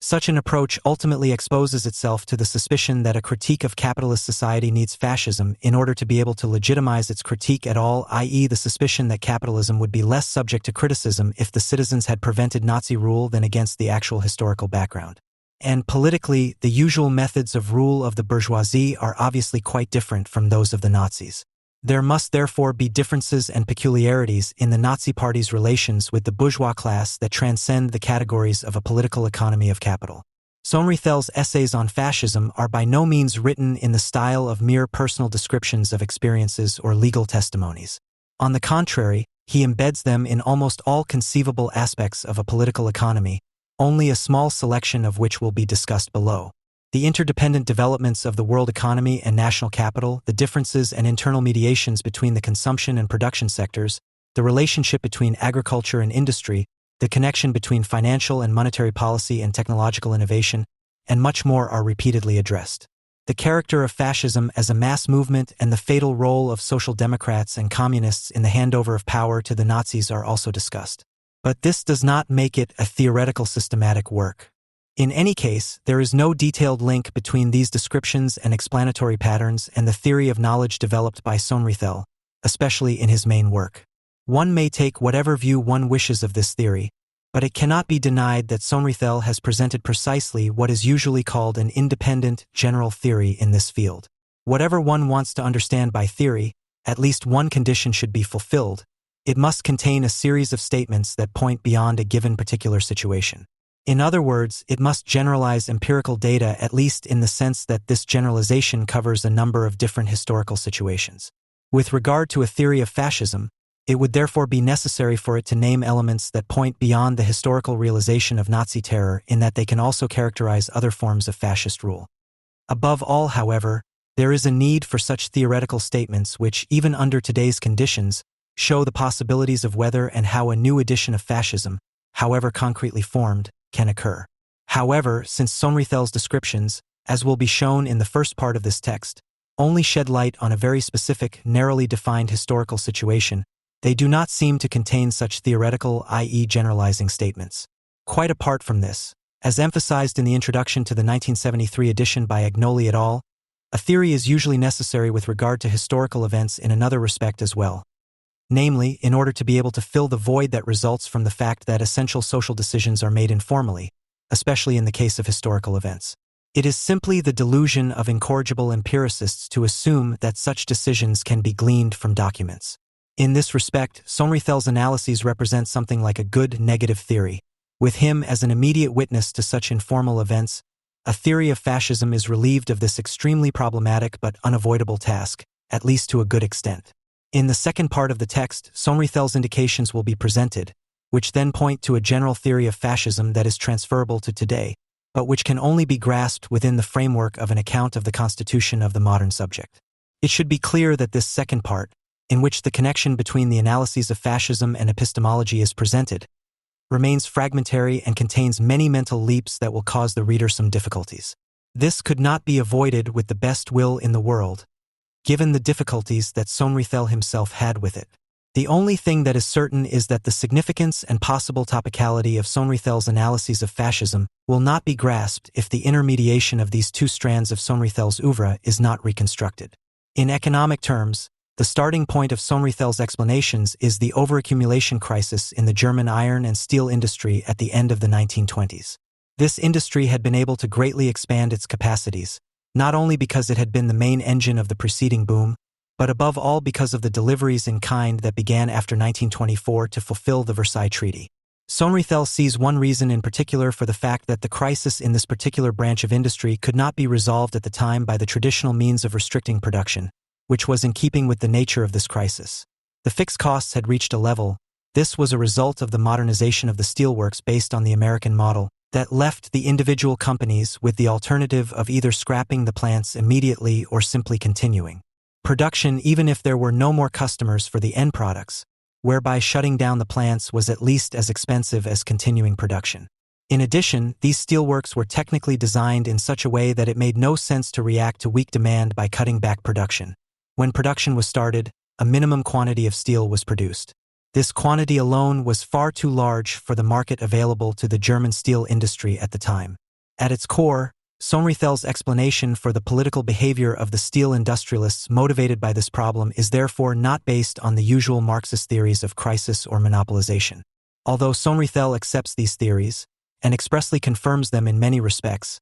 Such an approach ultimately exposes itself to the suspicion that a critique of capitalist society needs fascism in order to be able to legitimize its critique at all, i.e. the suspicion that capitalism would be less subject to criticism if the citizens had prevented Nazi rule than against the actual historical background. And politically, the usual methods of rule of the bourgeoisie are obviously quite different from those of the Nazis. There must therefore be differences and peculiarities in the Nazi Party's relations with the bourgeois class that transcend the categories of a political economy of capital. Sohn-Rethel's essays on fascism are by no means written in the style of mere personal descriptions of experiences or legal testimonies. On the contrary, he embeds them in almost all conceivable aspects of a political economy, only a small selection of which will be discussed below. The interdependent developments of the world economy and national capital, the differences and internal mediations between the consumption and production sectors, the relationship between agriculture and industry, the connection between financial and monetary policy and technological innovation, and much more are repeatedly addressed. The character of fascism as a mass movement and the fatal role of social democrats and communists in the handover of power to the Nazis are also discussed. But this does not make it a theoretical systematic work. In any case, there is no detailed link between these descriptions and explanatory patterns and the theory of knowledge developed by Sohn-Rethel, especially in his main work. One may take whatever view one wishes of this theory, but it cannot be denied that Sohn-Rethel has presented precisely what is usually called an independent, general theory in this field. Whatever one wants to understand by theory, at least one condition should be fulfilled. It must contain a series of statements that point beyond a given particular situation. In other words, it must generalize empirical data at least in the sense that this generalization covers a number of different historical situations. With regard to a theory of fascism, It would therefore be necessary for it to name elements that point beyond the historical realization of Nazi terror in that they can also characterize other forms of fascist rule. Above all, however, there is a need for such theoretical statements which, even under today's conditions, show the possibilities of whether and how a new edition of fascism, however concretely formed, can occur. However, since Sohn-Rethel's descriptions, as will be shown in the first part of this text, only shed light on a very specific, narrowly defined historical situation, they do not seem to contain such theoretical, i.e. generalizing statements. Quite apart from this, as emphasized in the introduction to the 1973 edition by Agnoli et al., a theory is usually necessary with regard to historical events in another respect as well. Namely, in order to be able to fill the void that results from the fact that essential social decisions are made informally, especially in the case of historical events. It is simply the delusion of incorrigible empiricists to assume that such decisions can be gleaned from documents. In this respect, Sohn-Rethel's analyses represent something like a good negative theory. With him as an immediate witness to such informal events, a theory of fascism is relieved of this extremely problematic but unavoidable task, at least to a good extent. In the second part of the text, Sohn-Rethel's indications will be presented, which then point to a general theory of fascism that is transferable to today, but which can only be grasped within the framework of an account of the constitution of the modern subject. It should be clear that this second part, in which the connection between the analyses of fascism and epistemology is presented, remains fragmentary and contains many mental leaps that will cause the reader some difficulties. This could not be avoided with the best will in the world, given the difficulties that Sohn-Rethel himself had with it. The only thing that is certain is that the significance and possible topicality of Sohn-Rethel's analyses of fascism will not be grasped if the intermediation of these two strands of Sohn-Rethel's oeuvre is not reconstructed. In economic terms, the starting point of Sohn-Rethel's explanations is the overaccumulation crisis in the German iron and steel industry at the end of the 1920s. This industry had been able to greatly expand its capacities, not only because it had been the main engine of the preceding boom, but above all because of the deliveries in kind that began after 1924 to fulfill the Versailles Treaty. Sohn-Rethel sees one reason in particular for the fact that the crisis in this particular branch of industry could not be resolved at the time by the traditional means of restricting production, which was in keeping with the nature of this crisis. The fixed costs had reached a level. This was a result of the modernization of the steelworks based on the American model that left the individual companies with the alternative of either scrapping the plants immediately or simply continuing production even if there were no more customers for the end products, whereby shutting down the plants was at least as expensive as continuing production. In addition, these steelworks were technically designed in such a way that it made no sense to react to weak demand by cutting back production. When production was started, a minimum quantity of steel was produced. This quantity alone was far too large for the market available to the German steel industry at the time. At its core, Sohn-Rethel's explanation for the political behavior of the steel industrialists motivated by this problem is therefore not based on the usual Marxist theories of crisis or monopolization. Although Sohn-Rethel accepts these theories, and expressly confirms them in many respects,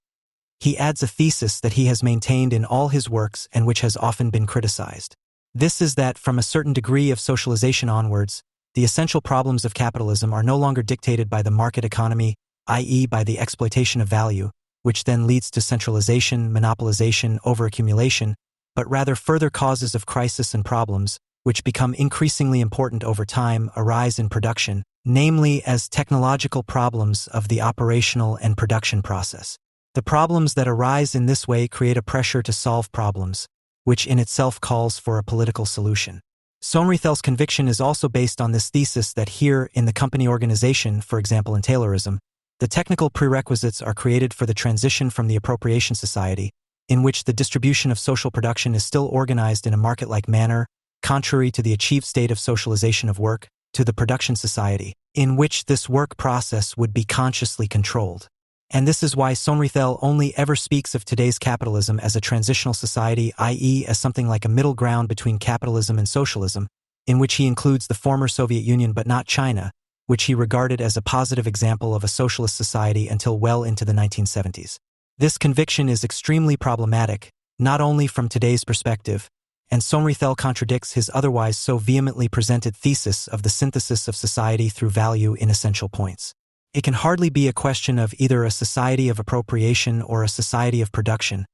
he adds a thesis that he has maintained in all his works and which has often been criticized. This is that from a certain degree of socialization onwards, the essential problems of capitalism are no longer dictated by the market economy, i.e. by the exploitation of value, which then leads to centralization, monopolization, overaccumulation, but rather further causes of crisis and problems, which become increasingly important over time, arise in production, namely as technological problems of the operational and production process. The problems that arise in this way create a pressure to solve problems, which in itself calls for a political solution. Sohn-Rethel's conviction is also based on this thesis that here, in the company organization, for example in Taylorism, the technical prerequisites are created for the transition from the appropriation society, in which the distribution of social production is still organized in a market-like manner, contrary to the achieved state of socialization of work, to the production society, in which this work process would be consciously controlled. And this is why Sohn-Rethel only ever speaks of today's capitalism as a transitional society, i.e. as something like a middle ground between capitalism and socialism, in which he includes the former Soviet Union but not China, which he regarded as a positive example of a socialist society until well into the 1970s. This conviction is extremely problematic, not only from today's perspective, and Sohn-Rethel contradicts his otherwise so vehemently presented thesis of the synthesis of society through value in essential points. It can hardly be a question of either a society of appropriation or a society of production,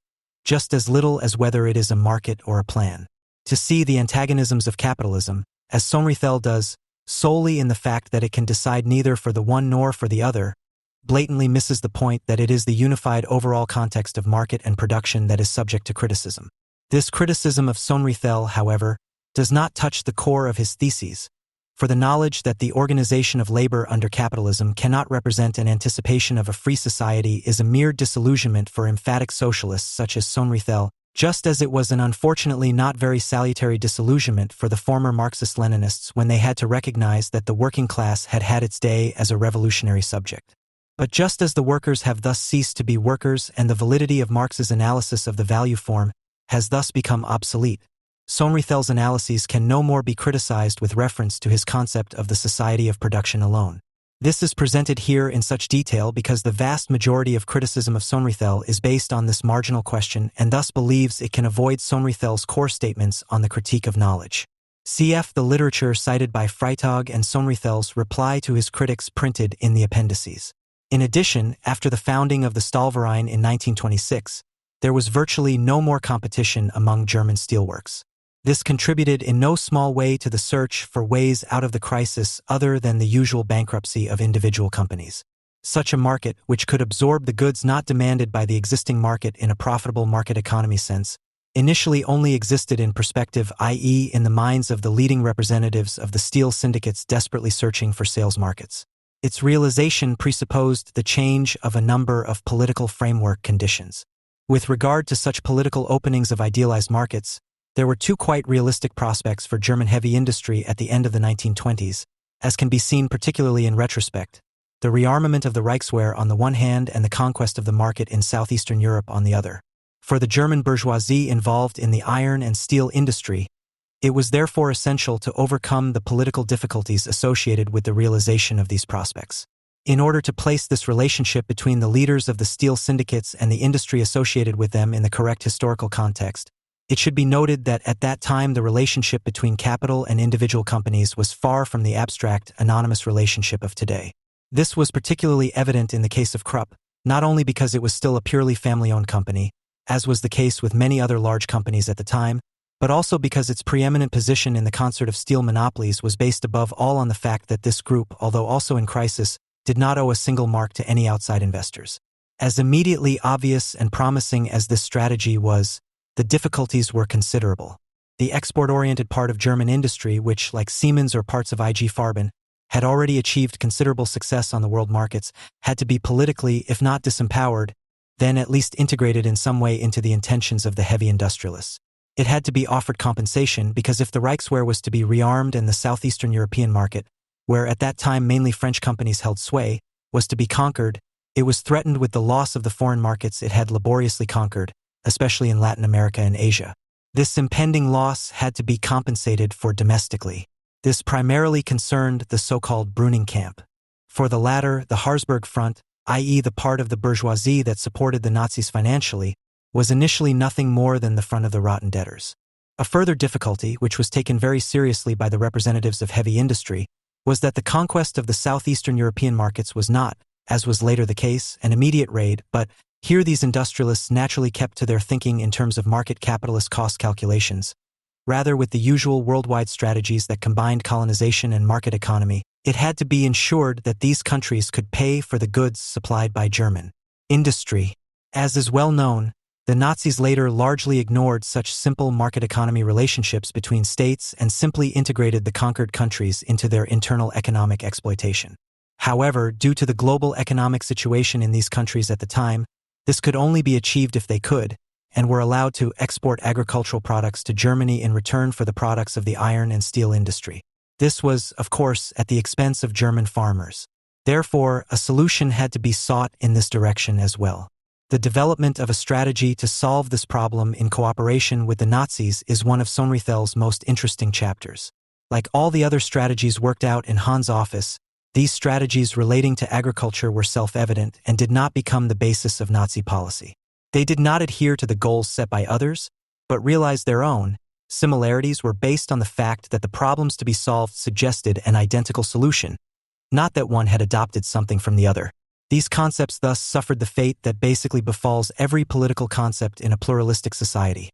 just as little as whether it is a market or a plan. To see the antagonisms of capitalism, as Sohn-Rethel does, solely in the fact that it can decide neither for the one nor for the other, blatantly misses the point that it is the unified overall context of market and production that is subject to criticism. This criticism of Sohn-Rethel, however, does not touch the core of his theses, for the knowledge that the organization of labor under capitalism cannot represent an anticipation of a free society is a mere disillusionment for emphatic socialists such as Sohn-Rethel, just as it was an unfortunately not very salutary disillusionment for the former Marxist-Leninists when they had to recognize that the working class had had its day as a revolutionary subject. But just as the workers have thus ceased to be workers and the validity of Marx's analysis of the value form has thus become obsolete, Sohn-Rethel's analyses can no more be criticized with reference to his concept of the society of production alone. This is presented here in such detail because the vast majority of criticism of Sohn-Rethel is based on this marginal question and thus believes it can avoid Sohn-Rethel's core statements on the critique of knowledge. Cf. the literature cited by Freytag and Sohn-Rethel's reply to his critics printed in the appendices. In addition, after the founding of the Stahlverein in 1926, there was virtually no more competition among German steelworks. This contributed in no small way to the search for ways out of the crisis other than the usual bankruptcy of individual companies. Such a market, which could absorb the goods not demanded by the existing market in a profitable market economy sense, initially only existed in perspective, i.e. in the minds of the leading representatives of the steel syndicates desperately searching for sales markets. Its realization presupposed the change of a number of political framework conditions. With regard to such political openings of idealized markets, there were two quite realistic prospects for German heavy industry at the end of the 1920s, as can be seen particularly in retrospect: the rearmament of the Reichswehr on the one hand and the conquest of the market in southeastern Europe on the other. For the German bourgeoisie involved in the iron and steel industry, it was therefore essential to overcome the political difficulties associated with the realization of these prospects. In order to place this relationship between the leaders of the steel syndicates and the industry associated with them in the correct historical context, it should be noted that at that time the relationship between capital and individual companies was far from the abstract, anonymous relationship of today. This was particularly evident in the case of Krupp, not only because it was still a purely family-owned company, as was the case with many other large companies at the time, but also because its preeminent position in the concert of steel monopolies was based above all on the fact that this group, although also in crisis, did not owe a single mark to any outside investors. As immediately obvious and promising as this strategy was, the difficulties were considerable. The export-oriented part of German industry, which, like Siemens or parts of IG Farben, had already achieved considerable success on the world markets, had to be politically, if not disempowered, then at least integrated in some way into the intentions of the heavy industrialists. It had to be offered compensation because if the Reichswehr was to be rearmed and the southeastern European market, where at that time mainly French companies held sway, was to be conquered, it was threatened with the loss of the foreign markets it had laboriously conquered, especially in Latin America and Asia. This impending loss had to be compensated for domestically. This primarily concerned the so-called Brüning camp. For the latter, the Harzburg Front, i.e. the part of the bourgeoisie that supported the Nazis financially, was initially nothing more than the front of the rotten debtors. A further difficulty, which was taken very seriously by the representatives of heavy industry, was that the conquest of the southeastern European markets was not, as was later the case, an immediate raid, but here these industrialists naturally kept to their thinking in terms of market capitalist cost calculations. Rather, with the usual worldwide strategies that combined colonization and market economy, it had to be ensured that these countries could pay for the goods supplied by German industry. As is well known, the Nazis later largely ignored such simple market economy relationships between states and simply integrated the conquered countries into their internal economic exploitation. However, due to the global economic situation in these countries at the time, this could only be achieved if they could, and were allowed to export agricultural products to Germany in return for the products of the iron and steel industry. This was, of course, at the expense of German farmers. Therefore, a solution had to be sought in this direction as well. The development of a strategy to solve this problem in cooperation with the Nazis is one of Sohn-Rethel's most interesting chapters. Like all the other strategies worked out in Hahn's office, these strategies relating to agriculture were self-evident and did not become the basis of Nazi policy. They did not adhere to the goals set by others, but realized their own. Similarities were based on the fact that the problems to be solved suggested an identical solution, not that one had adopted something from the other. These concepts thus suffered the fate that basically befalls every political concept in a pluralistic society.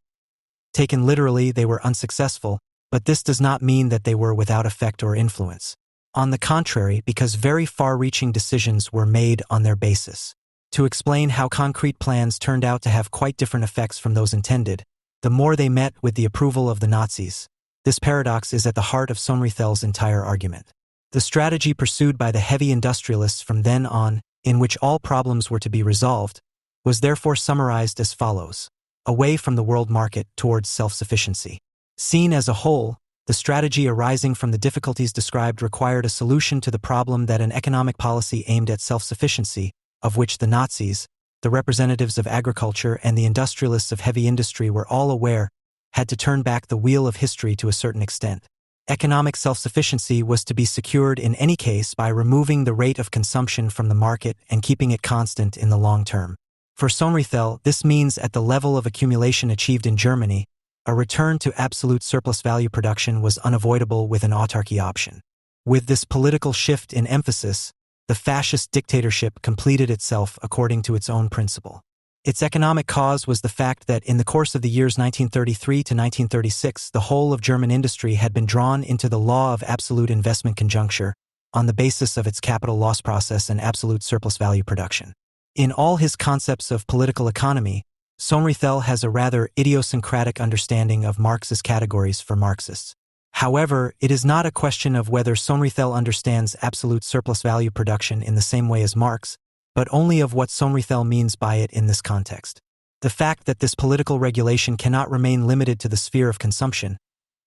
Taken literally, they were unsuccessful, But this does not mean that they were without effect or influence. On the contrary, because very far-reaching decisions were made on their basis. To explain how concrete plans turned out to have quite different effects from those intended, the more they met with the approval of the Nazis. This paradox is at the heart of Sohn-Rethel's entire argument. The strategy pursued by the heavy industrialists from then on, in which all problems were to be resolved, was therefore summarized as follows: away from the world market towards self-sufficiency. Seen as a whole, the strategy arising from the difficulties described required a solution to the problem that an economic policy aimed at self-sufficiency, of which the Nazis, the representatives of agriculture and the industrialists of heavy industry were all aware, had to turn back the wheel of history to a certain extent. Economic self-sufficiency was to be secured in any case by removing the rate of consumption from the market and keeping it constant in the long term. For Sohn-Rethel, this means at the level of accumulation achieved in Germany, a return to absolute surplus value production was unavoidable with an autarky option. With this political shift in emphasis, the fascist dictatorship completed itself according to its own principle. Its economic cause was the fact that in the course of the years 1933 to 1936, the whole of German industry had been drawn into the law of absolute investment conjuncture on the basis of its capital loss process and absolute surplus value production. In all his concepts of political economy, Sohn-Rethel has a rather idiosyncratic understanding of Marx's categories for Marxists. However, it is not a question of whether Sohn-Rethel understands absolute surplus value production in the same way as Marx, but only of what Sohn-Rethel means by it in this context. The fact that this political regulation cannot remain limited to the sphere of consumption,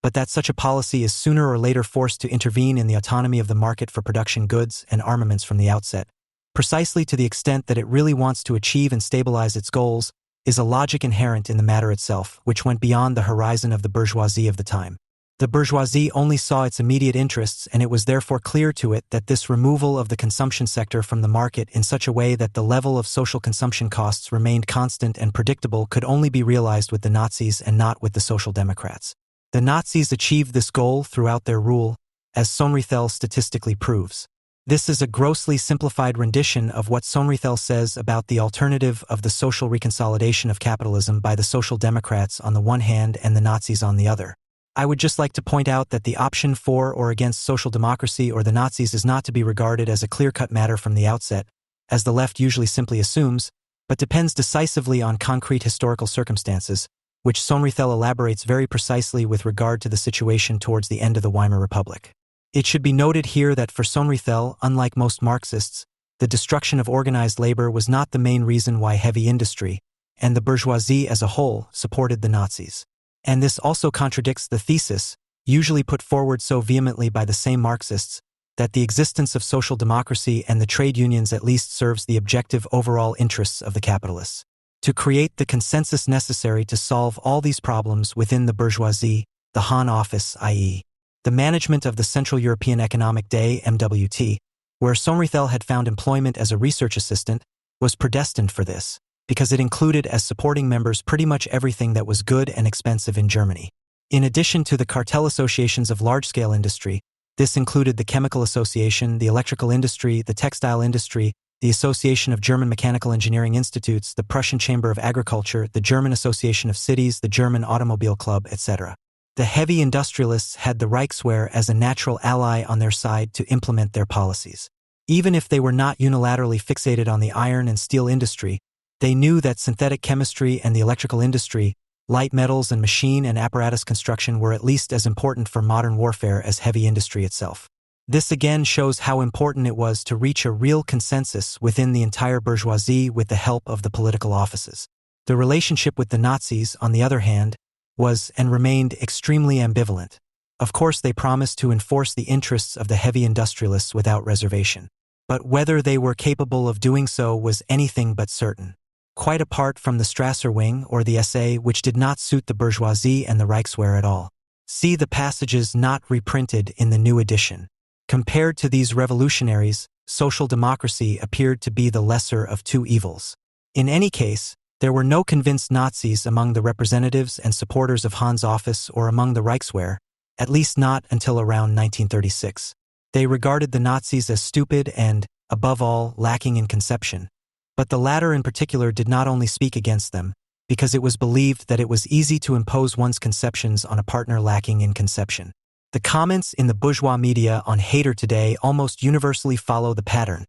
but that such a policy is sooner or later forced to intervene in the autonomy of the market for production goods and armaments from the outset, precisely to the extent that it really wants to achieve and stabilize its goals, is a logic inherent in the matter itself, which went beyond the horizon of the bourgeoisie of the time. The bourgeoisie only saw its immediate interests, and it was therefore clear to it that this removal of the consumption sector from the market in such a way that the level of social consumption costs remained constant and predictable could only be realized with the Nazis and not with the Social Democrats. The Nazis achieved this goal throughout their rule, as Sohn-Rethel statistically proves. This is a grossly simplified rendition of what Sohn-Rethel says about the alternative of the social reconsolidation of capitalism by the Social Democrats on the one hand and the Nazis on the other. I would just like to point out that the option for or against social democracy or the Nazis is not to be regarded as a clear-cut matter from the outset, as the left usually simply assumes, but depends decisively on concrete historical circumstances, which Sohn-Rethel elaborates very precisely with regard to the situation towards the end of the Weimar Republic. It should be noted here that for Sohn-Rethel, unlike most Marxists, the destruction of organized labor was not the main reason why heavy industry, and the bourgeoisie as a whole, supported the Nazis. And this also contradicts the thesis, usually put forward so vehemently by the same Marxists, that the existence of social democracy and the trade unions at least serves the objective overall interests of the capitalists. To create the consensus necessary to solve all these problems within the bourgeoisie, the Hahn Office, i.e., the management of the Central European Economic Day (MWT), where Sohn-Rethel had found employment as a research assistant, was predestined for this, because it included as supporting members pretty much everything that was good and expensive in Germany. In addition to the cartel associations of large-scale industry, this included the Chemical Association, the electrical industry, the textile industry, the Association of German Mechanical Engineering Institutes, the Prussian Chamber of Agriculture, the German Association of Cities, the German Automobile Club, etc. The heavy industrialists had the Reichswehr as a natural ally on their side to implement their policies. Even if they were not unilaterally fixated on the iron and steel industry, they knew that synthetic chemistry and the electrical industry, light metals and machine and apparatus construction were at least as important for modern warfare as heavy industry itself. This again shows how important it was to reach a real consensus within the entire bourgeoisie with the help of the political offices. The relationship with the Nazis, on the other hand, was and remained extremely ambivalent. Of course, they promised to enforce the interests of the heavy industrialists without reservation. But whether they were capable of doing so was anything but certain. Quite apart from the Strasser wing or the SA, which did not suit the bourgeoisie and the Reichswehr at all. See the passages not reprinted in the new edition. Compared to these revolutionaries, social democracy appeared to be the lesser of two evils. In any case, there were no convinced Nazis among the representatives and supporters of Hahn's office or among the Reichswehr, at least not until around 1936. They regarded the Nazis as stupid and, above all, lacking in conception. But the latter in particular did not only speak against them, because it was believed that it was easy to impose one's conceptions on a partner lacking in conception. The comments in the bourgeois media on Haider today almost universally follow the pattern.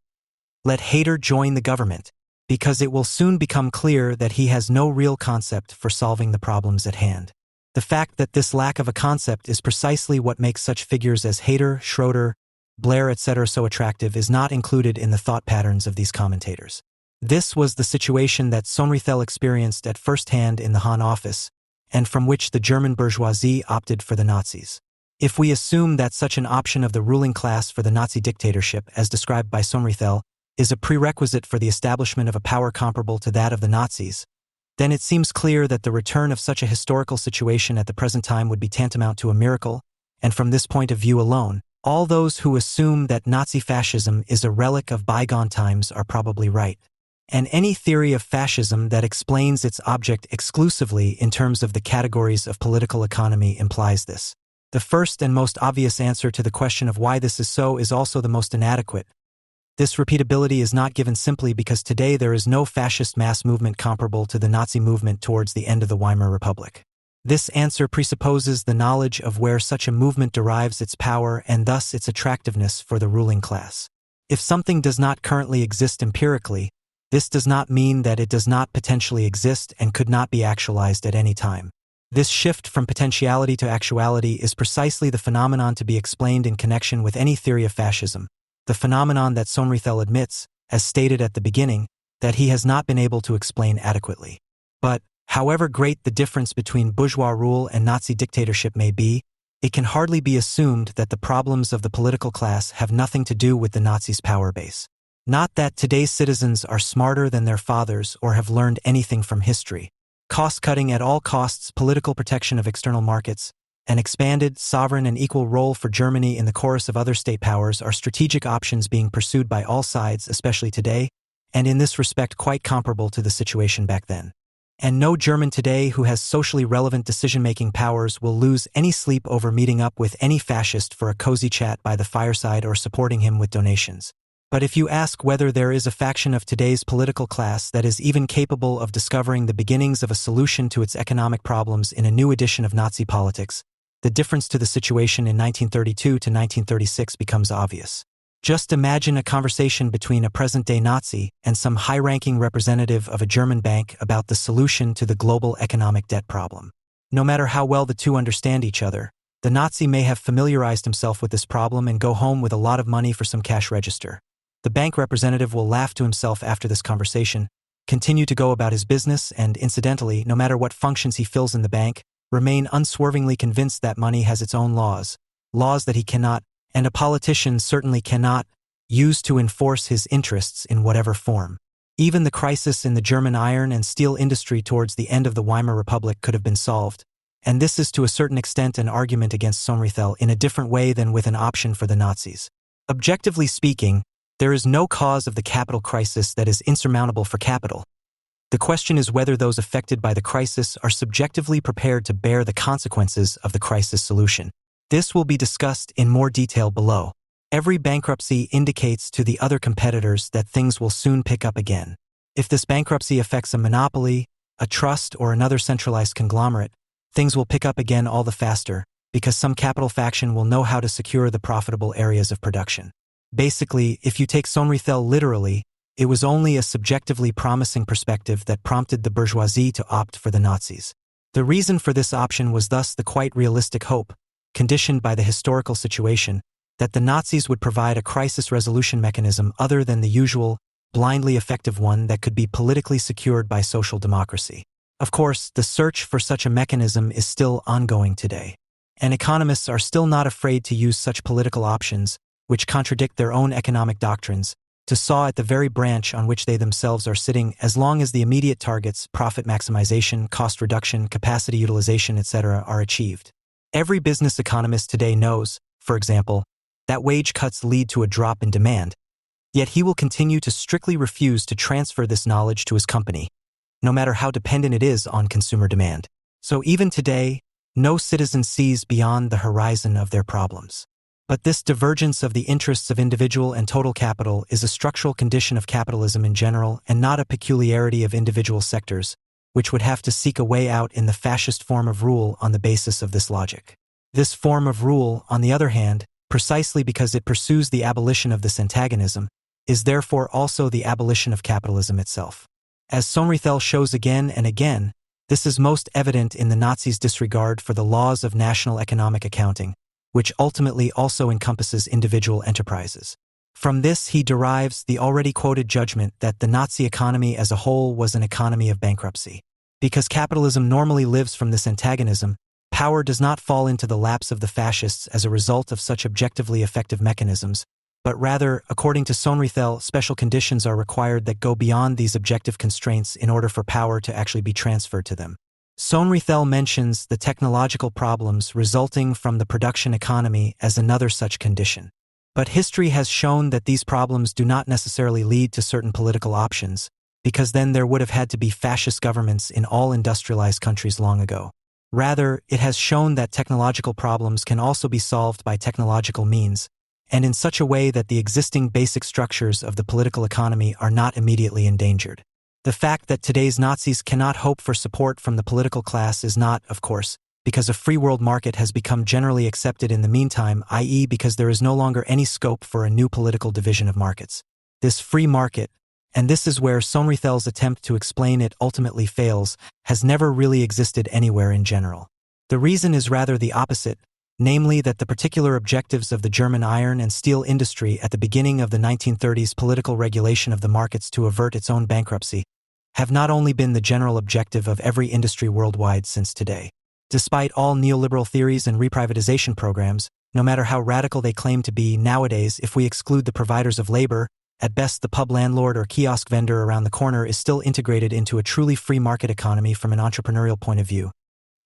Let Haider join the government, because it will soon become clear that he has no real concept for solving the problems at hand. The fact that this lack of a concept is precisely what makes such figures as Haider, Schroeder, Blair, etc. so attractive is not included in the thought patterns of these commentators. This was the situation that Sohn-Rethel experienced at first hand in the Hahn office, and from which the German bourgeoisie opted for the Nazis. If we assume that such an option of the ruling class for the Nazi dictatorship, as described by Sohn-Rethel, is a prerequisite for the establishment of a power comparable to that of the Nazis, then it seems clear that the return of such a historical situation at the present time would be tantamount to a miracle, and from this point of view alone, all those who assume that Nazi fascism is a relic of bygone times are probably right. And any theory of fascism that explains its object exclusively in terms of the categories of political economy implies this. The first and most obvious answer to the question of why this is so is also the most inadequate. This repeatability is not given simply because today there is no fascist mass movement comparable to the Nazi movement towards the end of the Weimar Republic. This answer presupposes the knowledge of where such a movement derives its power and thus its attractiveness for the ruling class. If something does not currently exist empirically, this does not mean that it does not potentially exist and could not be actualized at any time. This shift from potentiality to actuality is precisely the phenomenon to be explained in connection with any theory of fascism, the phenomenon that Sohn-Rethel admits, as stated at the beginning, that he has not been able to explain adequately. But, however great the difference between bourgeois rule and Nazi dictatorship may be, it can hardly be assumed that the problems of the political class have nothing to do with the Nazis' power base. Not that today's citizens are smarter than their fathers or have learned anything from history. Cost-cutting at all costs, political protection of external markets, an expanded, sovereign and equal role for Germany in the chorus of other state powers are strategic options being pursued by all sides, especially today, and in this respect quite comparable to the situation back then. And no German today who has socially relevant decision-making powers will lose any sleep over meeting up with any fascist for a cozy chat by the fireside or supporting him with donations. But if you ask whether there is a faction of today's political class that is even capable of discovering the beginnings of a solution to its economic problems in a new edition of Nazi politics, the difference to the situation in 1932 to 1936 becomes obvious. Just imagine a conversation between a present-day Nazi and some high-ranking representative of a German bank about the solution to the global economic debt problem. No matter how well the two understand each other, the Nazi may have familiarized himself with this problem and go home with a lot of money for some cash register. The bank representative will laugh to himself after this conversation, continue to go about his business, and incidentally, no matter what functions he fills in the bank, remain unswervingly convinced that money has its own laws that he cannot, and a politician certainly cannot, use to enforce his interests in whatever form. Even the crisis in the German iron and steel industry towards the end of the Weimar Republic could have been solved, and this is to a certain extent an argument against Sohn-Rethel in a different way than with an option for the Nazis. Objectively speaking, there is no cause of the capital crisis that is insurmountable for capital. The question is whether those affected by the crisis are subjectively prepared to bear the consequences of the crisis solution. This will be discussed in more detail below. Every bankruptcy indicates to the other competitors that things will soon pick up again. If this bankruptcy affects a monopoly, a trust, or another centralized conglomerate, things will pick up again all the faster, because some capital faction will know how to secure the profitable areas of production. Basically, if you take Sohn-Rethel literally, it was only a subjectively promising perspective that prompted the bourgeoisie to opt for the Nazis. The reason for this option was thus the quite realistic hope, conditioned by the historical situation, that the Nazis would provide a crisis resolution mechanism other than the usual, blindly effective one that could be politically secured by social democracy. Of course, the search for such a mechanism is still ongoing today, and economists are still not afraid to use such political options, which contradict their own economic doctrines, to saw at the very branch on which they themselves are sitting as long as the immediate targets, profit maximization, cost reduction, capacity utilization, etc., are achieved. Every business economist today knows, for example, that wage cuts lead to a drop in demand, yet he will continue to strictly refuse to transfer this knowledge to his company, no matter how dependent it is on consumer demand. So even today, no citizen sees beyond the horizon of their problems. But this divergence of the interests of individual and total capital is a structural condition of capitalism in general and not a peculiarity of individual sectors, which would have to seek a way out in the fascist form of rule on the basis of this logic. This form of rule, on the other hand, precisely because it pursues the abolition of this antagonism, is therefore also the abolition of capitalism itself. As Sohn-Rethel shows again and again, this is most evident in the Nazis' disregard for the laws of national economic accounting, which ultimately also encompasses individual enterprises. From this he derives the already quoted judgment that the Nazi economy as a whole was an economy of bankruptcy. Because capitalism normally lives from this antagonism, power does not fall into the laps of the fascists as a result of such objectively effective mechanisms, but rather, according to Sohn-Rethel, special conditions are required that go beyond these objective constraints in order for power to actually be transferred to them. Sohn-Rethel mentions the technological problems resulting from the production economy as another such condition. But history has shown that these problems do not necessarily lead to certain political options, because then there would have had to be fascist governments in all industrialized countries long ago. Rather, it has shown that technological problems can also be solved by technological means, and in such a way that the existing basic structures of the political economy are not immediately endangered. The fact that today's Nazis cannot hope for support from the political class is not, of course, because a free world market has become generally accepted in the meantime, i.e. because there is no longer any scope for a new political division of markets. This free market, and this is where Sohn-Rethel's attempt to explain it ultimately fails, has never really existed anywhere in general. The reason is rather the opposite, namely that the particular objectives of the German iron and steel industry at the beginning of the 1930s political regulation of the markets to avert its own bankruptcy have not only been the general objective of every industry worldwide since today. Despite all neoliberal theories and reprivatization programs, no matter how radical they claim to be nowadays, if we exclude the providers of labor, at best the pub landlord or kiosk vendor around the corner is still integrated into a truly free market economy from an entrepreneurial point of view.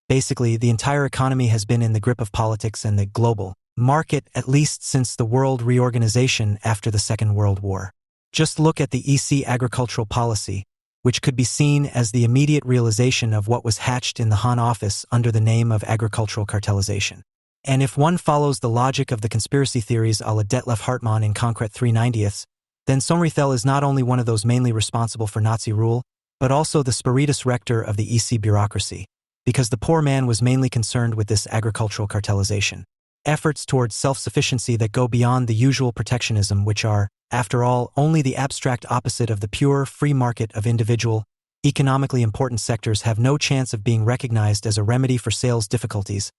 Basically, the entire economy has been in the grip of politics and the global market at least since the world reorganization after the Second World War. Just look at the EC agricultural policy, which could be seen as the immediate realization of what was hatched in the Hahn office under the name of agricultural cartelization. And if one follows the logic of the conspiracy theories a la Detlef Hartmann in Concrete 3/90, then Sohn-Rethel is not only one of those mainly responsible for Nazi rule, but also the Spiritus Rector of the EC bureaucracy, because the poor man was mainly concerned with this agricultural cartelization. Efforts towards self-sufficiency that go beyond the usual protectionism, which are, after all, only the abstract opposite of the pure free market of individual, economically important sectors, have no chance of being recognized as a remedy for sales difficulties,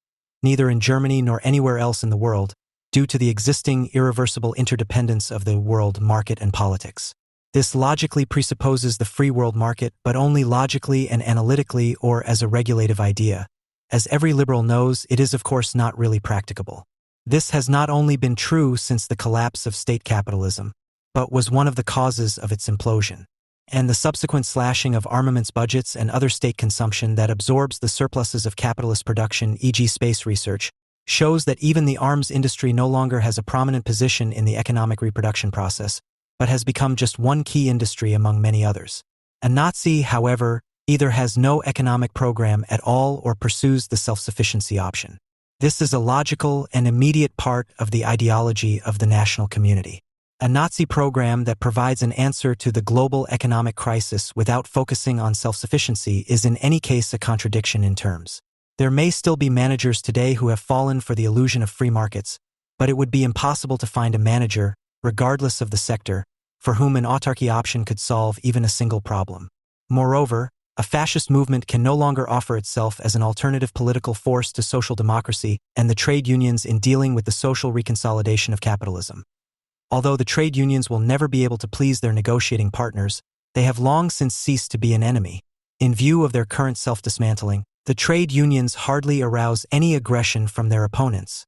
neither in Germany nor anywhere else in the world, due to the existing irreversible interdependence of the world market and politics. This logically presupposes the free world market, but only logically and analytically or as a regulative idea. As every liberal knows, it is of course not really practicable. This has not only been true since the collapse of state capitalism, but was one of the causes of its implosion. And the subsequent slashing of armaments budgets and other state consumption that absorbs the surpluses of capitalist production, e.g. space research, shows that even the arms industry no longer has a prominent position in the economic reproduction process, but has become just one key industry among many others. A Nazi, however, either has no economic program at all or pursues the self-sufficiency option. This is a logical and immediate part of the ideology of the national community. A Nazi program that provides an answer to the global economic crisis without focusing on self-sufficiency is in any case a contradiction in terms. There may still be managers today who have fallen for the illusion of free markets, but it would be impossible to find a manager, regardless of the sector, for whom an autarky option could solve even a single problem. Moreover, a fascist movement can no longer offer itself as an alternative political force to social democracy and the trade unions in dealing with the social reconsolidation of capitalism. Although the trade unions will never be able to please their negotiating partners, they have long since ceased to be an enemy. In view of their current self-dismantling, the trade unions hardly arouse any aggression from their opponents,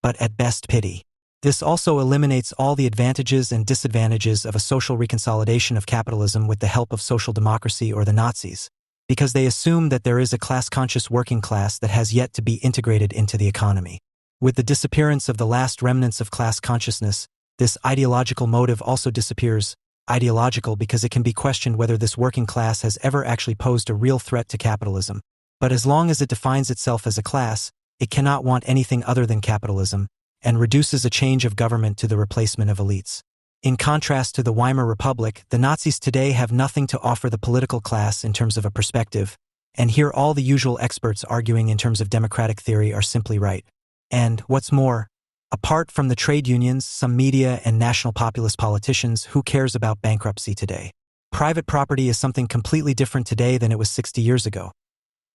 but at best pity. This also eliminates all the advantages and disadvantages of a social reconsolidation of capitalism with the help of social democracy or the Nazis, because they assume that there is a class-conscious working class that has yet to be integrated into the economy. With the disappearance of the last remnants of class consciousness, this ideological motive also disappears. Ideological because it can be questioned whether this working class has ever actually posed a real threat to capitalism. But as long as it defines itself as a class, it cannot want anything other than capitalism, and reduces a change of government to the replacement of elites. In contrast to the Weimar Republic, the Nazis today have nothing to offer the political class in terms of a perspective, And here all the usual experts arguing in terms of democratic theory are simply right. And, what's more, apart from the trade unions, some media, and national populist politicians, who cares about bankruptcy today? Private property is something completely different today than it was 60 years ago.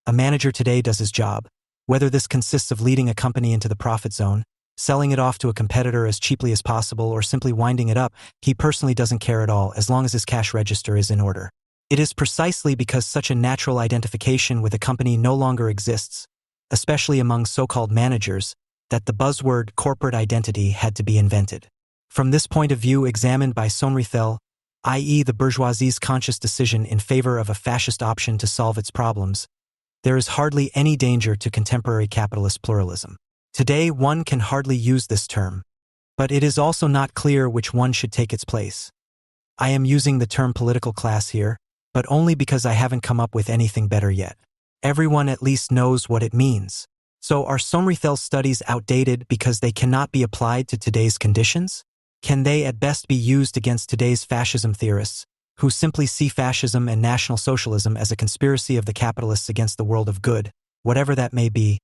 A manager today does his job, whether this consists of leading a company into the profit zone, selling it off to a competitor as cheaply as possible, or simply winding it up. He personally doesn't care at all as long as his cash register is in order. It is precisely because such a natural identification with a company no longer exists, especially among so-called managers, that the buzzword corporate identity had to be invented. From this point of view examined by Sohn-Rethel, i.e. the bourgeoisie's conscious decision in favor of a fascist option to solve its problems, there is hardly any danger to contemporary capitalist pluralism. Today one can hardly use this term, but it is also not clear which one should take its place. I am using the term political class here, but only because I haven't come up with anything better yet. Everyone at least knows what it means. So are Sohn-Rethel's studies outdated because they cannot be applied to today's conditions? Can they at best be used against today's fascism theorists, who simply see fascism and National Socialism as a conspiracy of the capitalists against the world of good, whatever that may be,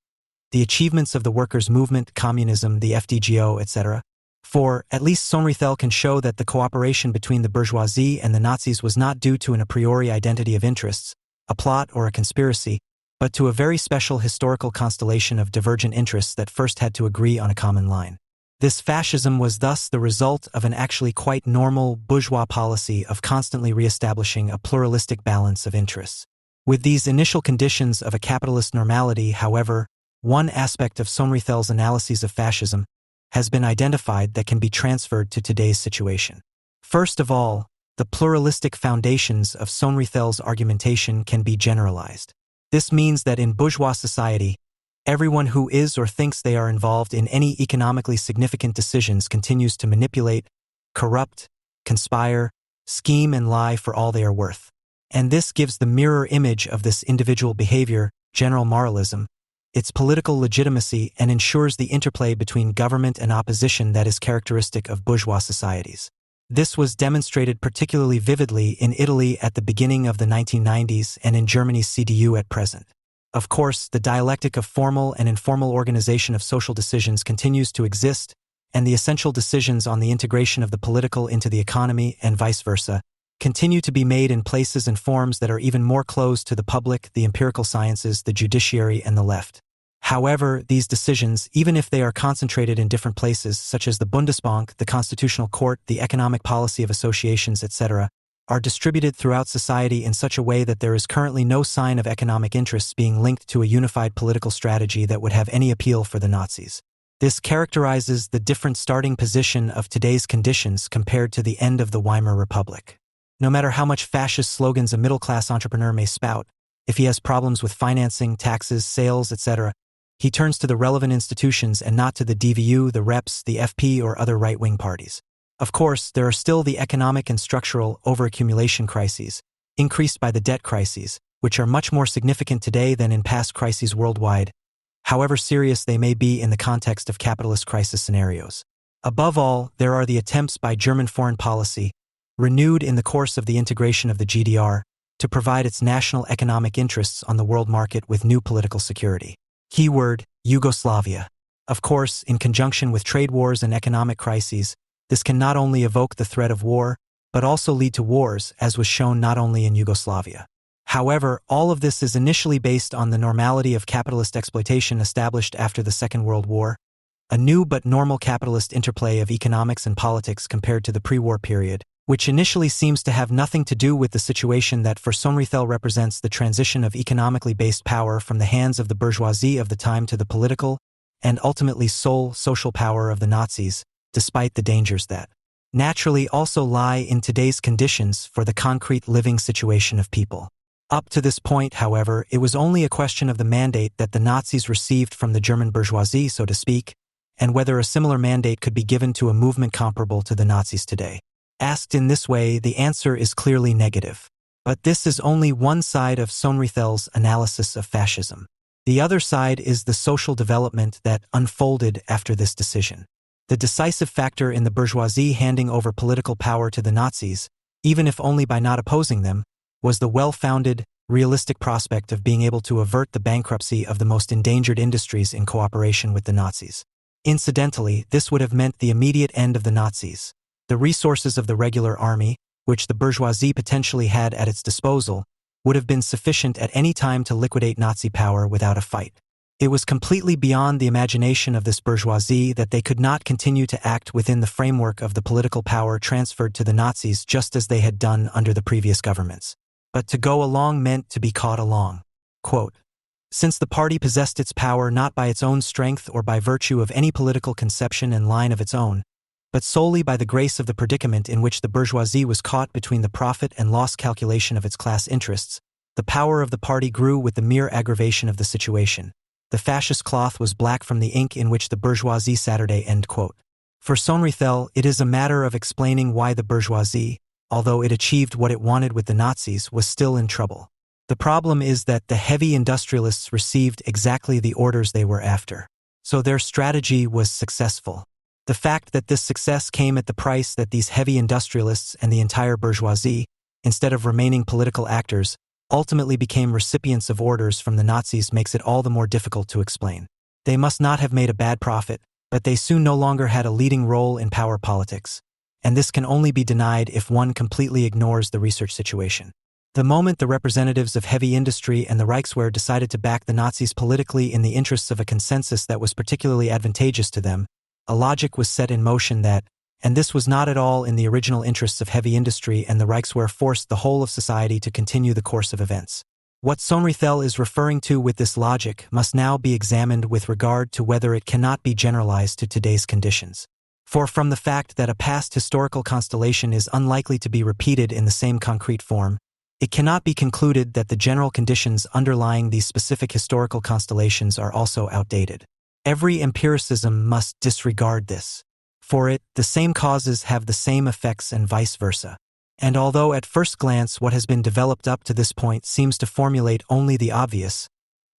the achievements of the workers' movement, communism, the FDGO, etc.? For, at least Sohn-Rethel can show that the cooperation between the bourgeoisie and the Nazis was not due to an a priori identity of interests, a plot or a conspiracy, but to a very special historical constellation of divergent interests that first had to agree on a common line. This fascism was thus the result of an actually quite normal bourgeois policy of constantly re-establishing a pluralistic balance of interests. With these initial conditions of a capitalist normality, however, one aspect of Sohn-Rethel's analyses of fascism has been identified that can be transferred to today's situation. First of all, the pluralistic foundations of Sohn-Rethel's argumentation can be generalized. This means that in bourgeois society, everyone who is or thinks they are involved in any economically significant decisions continues to manipulate, corrupt, conspire, scheme, and lie for all they are worth. And this gives the mirror image of this individual behavior, general moralism, its political legitimacy, and ensures the interplay between government and opposition that is characteristic of bourgeois societies. This was demonstrated particularly vividly in Italy at the beginning of the 1990s and in Germany's CDU at present. Of course, the dialectic of formal and informal organization of social decisions continues to exist, and the essential decisions on the integration of the political into the economy and vice versa continue to be made in places and forms that are even more closed to the public, the empirical sciences, the judiciary, and the left. However, these decisions, even if they are concentrated in different places, such as the Bundesbank, the Constitutional Court, the economic policy of associations, etc., are distributed throughout society in such a way that there is currently no sign of economic interests being linked to a unified political strategy that would have any appeal for the Nazis. This characterizes the different starting position of today's conditions compared to the end of the Weimar Republic. No matter how much fascist slogans a middle-class entrepreneur may spout, if he has problems with financing, taxes, sales, etc., he turns to the relevant institutions and not to the DVU, the Reps, the FP, or other right-wing parties. Of course, there are still the economic and structural overaccumulation crises, increased by the debt crises, which are much more significant today than in past crises worldwide, however serious they may be in the context of capitalist crisis scenarios. Above all, there are the attempts by German foreign policy, renewed in the course of the integration of the GDR, to provide its national economic interests on the world market with new political security. Keyword: Yugoslavia. Of course, in conjunction with trade wars and economic crises, this can not only evoke the threat of war, but also lead to wars, as was shown not only in Yugoslavia. However, all of this is initially based on the normality of capitalist exploitation established after the Second World War, a new but normal capitalist interplay of economics and politics compared to the pre-war period, which initially seems to have nothing to do with the situation that for Sohn-Rethel represents the transition of economically based power from the hands of the bourgeoisie of the time to the political, and ultimately sole social power of the Nazis, despite the dangers that naturally also lie in today's conditions for the concrete living situation of people. Up to this point, however, it was only a question of the mandate that the Nazis received from the German bourgeoisie, so to speak, and whether a similar mandate could be given to a movement comparable to the Nazis today. Asked in this way, the answer is clearly negative. But this is only one side of Sohn-Rethel's analysis of fascism. The other side is the social development that unfolded after this decision. The decisive factor in the bourgeoisie handing over political power to the Nazis, even if only by not opposing them, was the well-founded, realistic prospect of being able to avert the bankruptcy of the most endangered industries in cooperation with the Nazis. Incidentally, this would have meant the immediate end of the Nazis. The resources of the regular army, which the bourgeoisie potentially had at its disposal, would have been sufficient at any time to liquidate Nazi power without a fight. It was completely beyond the imagination of this bourgeoisie that they could not continue to act within the framework of the political power transferred to the Nazis just as they had done under the previous governments. But to go along meant to be caught along. Quote, "Since the party possessed its power not by its own strength or by virtue of any political conception and line of its own, but solely by the grace of the predicament in which the bourgeoisie was caught between the profit and loss calculation of its class interests, the power of the party grew with the mere aggravation of the situation. The fascist cloth was black from the ink in which the bourgeoisie Saturday." End quote. For Sohn-Rethel, it is a matter of explaining why the bourgeoisie, although it achieved what it wanted with the Nazis, was still in trouble. The problem is that the heavy industrialists received exactly the orders they were after. So their strategy was successful. The fact that this success came at the price that these heavy industrialists and the entire bourgeoisie, instead of remaining political actors, ultimately became recipients of orders from the Nazis makes it all the more difficult to explain. They must not have made a bad profit, but they soon no longer had a leading role in power politics. And this can only be denied if one completely ignores the research situation. The moment the representatives of heavy industry and the Reichswehr decided to back the Nazis politically in the interests of a consensus that was particularly advantageous to them, a logic was set in motion that, and this was not at all in the original interests of heavy industry, and the Reichswehr forced the whole of society to continue the course of events. What Sohn-Rethel is referring to with this logic must now be examined with regard to whether it cannot be generalized to today's conditions. For from the fact that a past historical constellation is unlikely to be repeated in the same concrete form, it cannot be concluded that the general conditions underlying these specific historical constellations are also outdated. Every empiricism must disregard this. For it, the same causes have the same effects and vice versa. And although at first glance what has been developed up to this point seems to formulate only the obvious,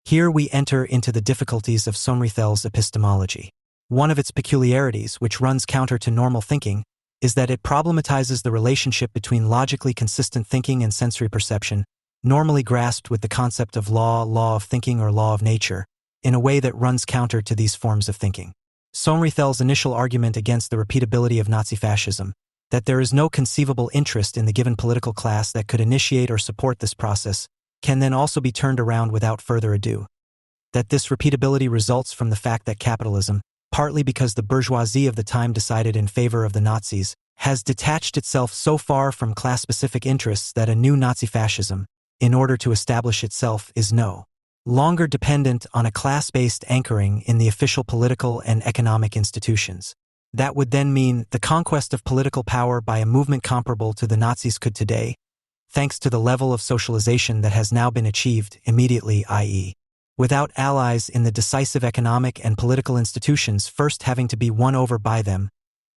here we enter into the difficulties of Sohn-Rethel's epistemology. One of its peculiarities, which runs counter to normal thinking, is that it problematizes the relationship between logically consistent thinking and sensory perception, normally grasped with the concept of law of thinking or law of nature, in a way that runs counter to these forms of thinking. Sohn-Rethel's initial argument against the repeatability of Nazi fascism, that there is no conceivable interest in the given political class that could initiate or support this process, can then also be turned around without further ado. That this repeatability results from the fact that capitalism, partly because the bourgeoisie of the time decided in favor of the Nazis, has detached itself so far from class-specific interests that a new Nazi fascism, in order to establish itself, is no longer dependent on a class-based anchoring in the official political and economic institutions. That would then mean the conquest of political power by a movement comparable to the Nazis could today, thanks to the level of socialization that has now been achieved immediately, i.e., without allies in the decisive economic and political institutions first having to be won over by them,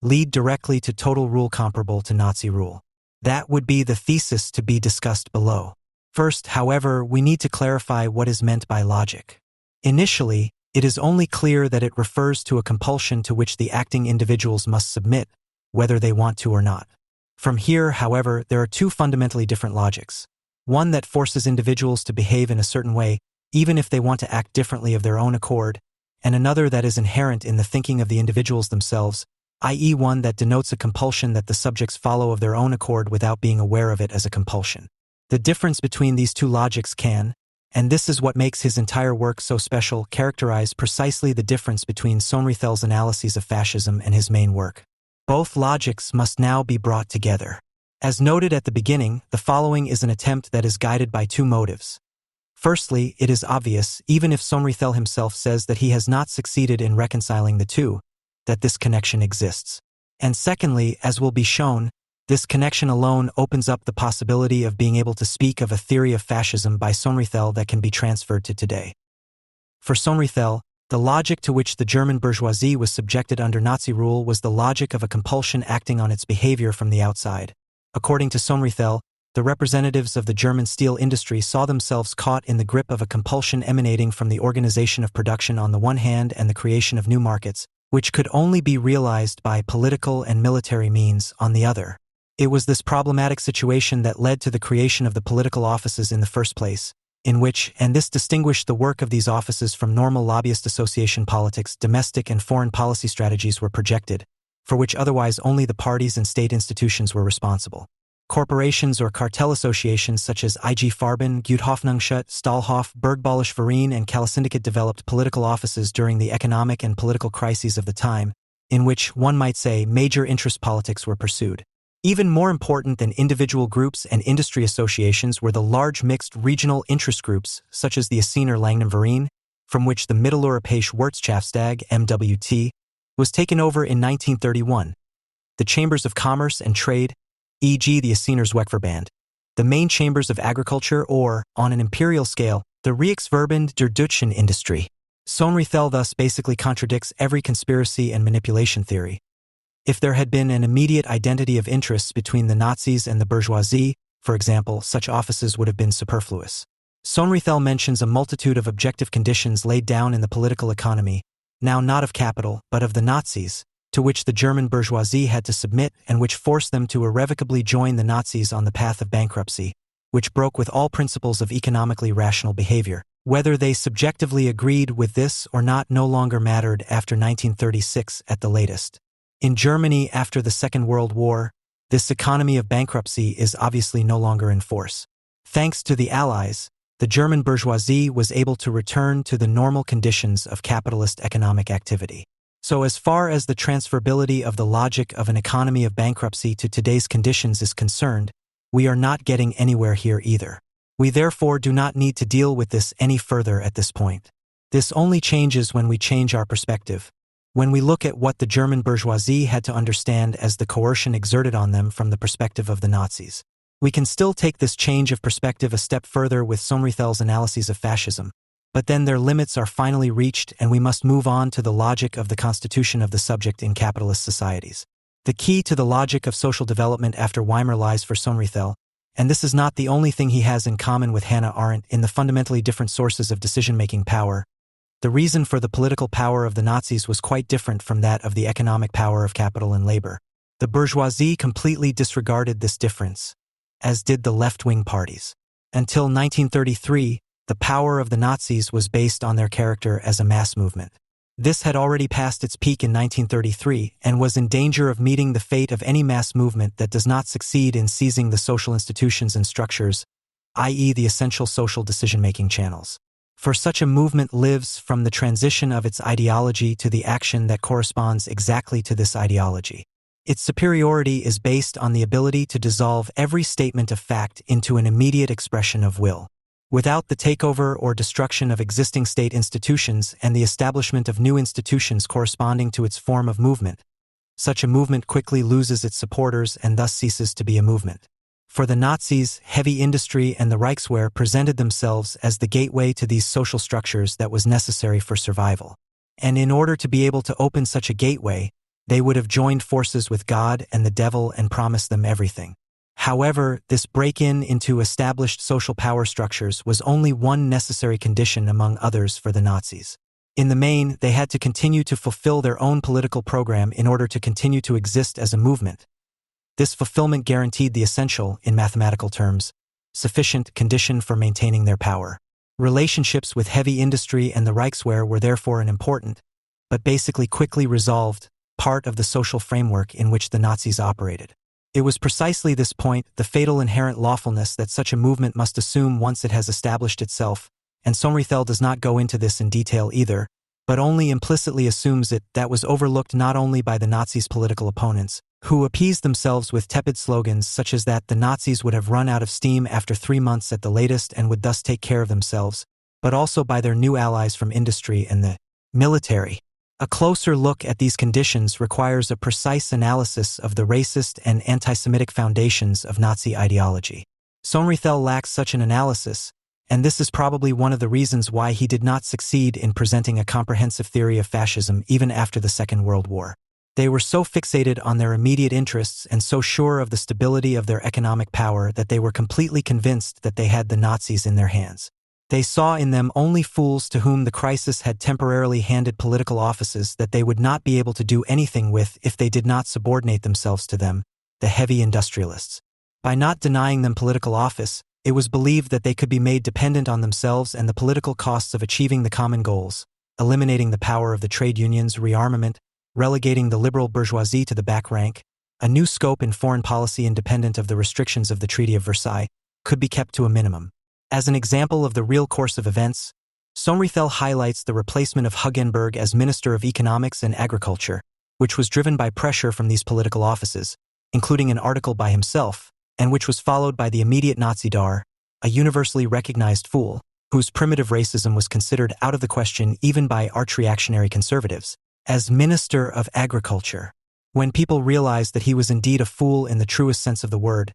lead directly to total rule comparable to Nazi rule. That would be the thesis to be discussed below. First, however, we need to clarify what is meant by logic. Initially, it is only clear that it refers to a compulsion to which the acting individuals must submit, whether they want to or not. From here, however, there are two fundamentally different logics. One that forces individuals to behave in a certain way, even if they want to act differently of their own accord, and another that is inherent in the thinking of the individuals themselves, i.e. one that denotes a compulsion that the subjects follow of their own accord without being aware of it as a compulsion. The difference between these two logics can, and this is what makes his entire work so special, characterize precisely the difference between Sohn-Rethel's analyses of fascism and his main work. Both logics must now be brought together. As noted at the beginning, the following is an attempt that is guided by two motives. Firstly, it is obvious, even if Sohn-Rethel himself says that he has not succeeded in reconciling the two, that this connection exists. And secondly, as will be shown, this connection alone opens up the possibility of being able to speak of a theory of fascism by Sohn-Rethel that can be transferred to today. For Sohn-Rethel, the logic to which the German bourgeoisie was subjected under Nazi rule was the logic of a compulsion acting on its behavior from the outside. According to Sohn-Rethel, the representatives of the German steel industry saw themselves caught in the grip of a compulsion emanating from the organization of production on the one hand and the creation of new markets, which could only be realized by political and military means on the other. It was this problematic situation that led to the creation of the political offices in the first place, in which, and this distinguished the work of these offices from normal lobbyist association politics, domestic and foreign policy strategies were projected, for which otherwise only the parties and state institutions were responsible. Corporations or cartel associations such as IG Farben, Guthoffnungschaft, Stahlhof, Bergbauliche Verein, and Kalasyndicate developed political offices during the economic and political crises of the time, in which, one might say, major interest politics were pursued. Even more important than individual groups and industry associations were the large mixed regional interest groups, such as the Essener Langenverein, from which the Mitteleuropäische Wirtschaftsdag (MWT) was taken over in 1931, the Chambers of Commerce and Trade, e.g. the Essener Zweckverband, the main chambers of agriculture or, on an imperial scale, the Reichsverband der deutschen Industrie. Sohn-Rethel thus basically contradicts every conspiracy and manipulation theory. If there had been an immediate identity of interests between the Nazis and the bourgeoisie, for example, such offices would have been superfluous. Sohn-Rethel mentions a multitude of objective conditions laid down in the political economy, now not of capital, but of the Nazis, to which the German bourgeoisie had to submit and which forced them to irrevocably join the Nazis on the path of bankruptcy, which broke with all principles of economically rational behavior. Whether they subjectively agreed with this or not no longer mattered after 1936 at the latest. In Germany after the Second World War, this economy of bankruptcy is obviously no longer in force. Thanks to the Allies, the German bourgeoisie was able to return to the normal conditions of capitalist economic activity. So as far as the transferability of the logic of an economy of bankruptcy to today's conditions is concerned, we are not getting anywhere here either. We therefore do not need to deal with this any further at this point. This only changes when we change our perspective. When we look at what the German bourgeoisie had to understand as the coercion exerted on them from the perspective of the Nazis. We can still take this change of perspective a step further with Sohn-Rethel's analyses of fascism, but then their limits are finally reached and we must move on to the logic of the constitution of the subject in capitalist societies. The key to the logic of social development after Weimar lies for Sohn-Rethel, and this is not the only thing he has in common with Hannah Arendt in the fundamentally different sources of decision-making power. The reason for the political power of the Nazis was quite different from that of the economic power of capital and labor. The bourgeoisie completely disregarded this difference, as did the left-wing parties. Until 1933, the power of the Nazis was based on their character as a mass movement. This had already passed its peak in 1933 and was in danger of meeting the fate of any mass movement that does not succeed in seizing the social institutions and structures, i.e. the essential social decision-making channels. For such a movement lives from the transition of its ideology to the action that corresponds exactly to this ideology. Its superiority is based on the ability to dissolve every statement of fact into an immediate expression of will. Without the takeover or destruction of existing state institutions and the establishment of new institutions corresponding to its form of movement, such a movement quickly loses its supporters and thus ceases to be a movement. For the Nazis, heavy industry and the Reichswehr presented themselves as the gateway to these social structures that was necessary for survival. And in order to be able to open such a gateway, they would have joined forces with God and the devil and promised them everything. However, this break-in into established social power structures was only one necessary condition among others for the Nazis. In the main, they had to continue to fulfill their own political program in order to continue to exist as a movement. This fulfillment guaranteed the essential, in mathematical terms, sufficient condition for maintaining their power. Relationships with heavy industry and the Reichswehr were therefore an important, but basically quickly resolved, part of the social framework in which the Nazis operated. It was precisely this point, the fatal inherent lawfulness that such a movement must assume once it has established itself, and Sohn-Rethel does not go into this in detail either, but only implicitly assumes it, that was overlooked not only by the Nazis' political opponents, who appeased themselves with tepid slogans such as that the Nazis would have run out of steam after 3 months at the latest and would thus take care of themselves, but also by their new allies from industry and the military. A closer look at these conditions requires a precise analysis of the racist and anti-Semitic foundations of Nazi ideology. Sohn-Rethel lacks such an analysis, and this is probably one of the reasons why he did not succeed in presenting a comprehensive theory of fascism even after the Second World War. They were so fixated on their immediate interests and so sure of the stability of their economic power that they were completely convinced that they had the Nazis in their hands. They saw in them only fools to whom the crisis had temporarily handed political offices that they would not be able to do anything with if they did not subordinate themselves to them. the heavy industrialists. By not denying them political office, it was believed that they could be made dependent on themselves and the political costs of achieving the common goals, eliminating the power of the trade unions, rearmament, relegating the liberal bourgeoisie to the back rank. A new scope in foreign policy independent of the restrictions of the Treaty of Versailles could be kept to a minimum. As an example of the real course of events, Sohn-Rethel highlights the replacement of Hugenberg as Minister of Economics and Agriculture, which was driven by pressure from these political offices, including an article by himself, and which was followed by the immediate Nazi Dar, a universally recognized fool, whose primitive racism was considered out of the question even by arch-reactionary conservatives, as Minister of Agriculture. When people realized that he was indeed a fool in the truest sense of the word,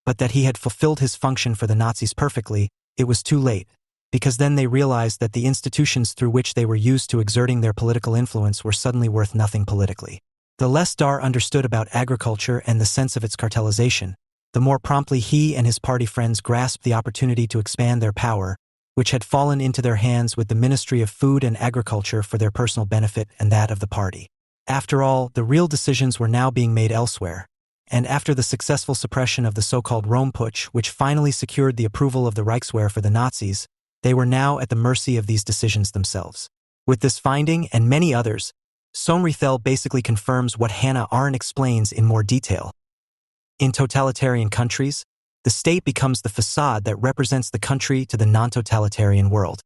but that he had fulfilled his function for the Nazis perfectly, it was too late, because then they realized that the institutions through which they were used to exerting their political influence were suddenly worth nothing politically. The less Dar understood about agriculture and the sense of its cartelization, the more promptly he and his party friends grasped the opportunity to expand their power, which had fallen into their hands with the Ministry of Food and Agriculture for their personal benefit and that of the party. After all, the real decisions were now being made elsewhere, and after the successful suppression of the so-called Rome Putsch, which finally secured the approval of the Reichswehr for the Nazis, they were now at the mercy of these decisions themselves. With this finding and many others, Sohn-Rethel basically confirms what Hannah Arendt explains in more detail. In totalitarian countries, the state becomes the facade that represents the country to the non-totalitarian world.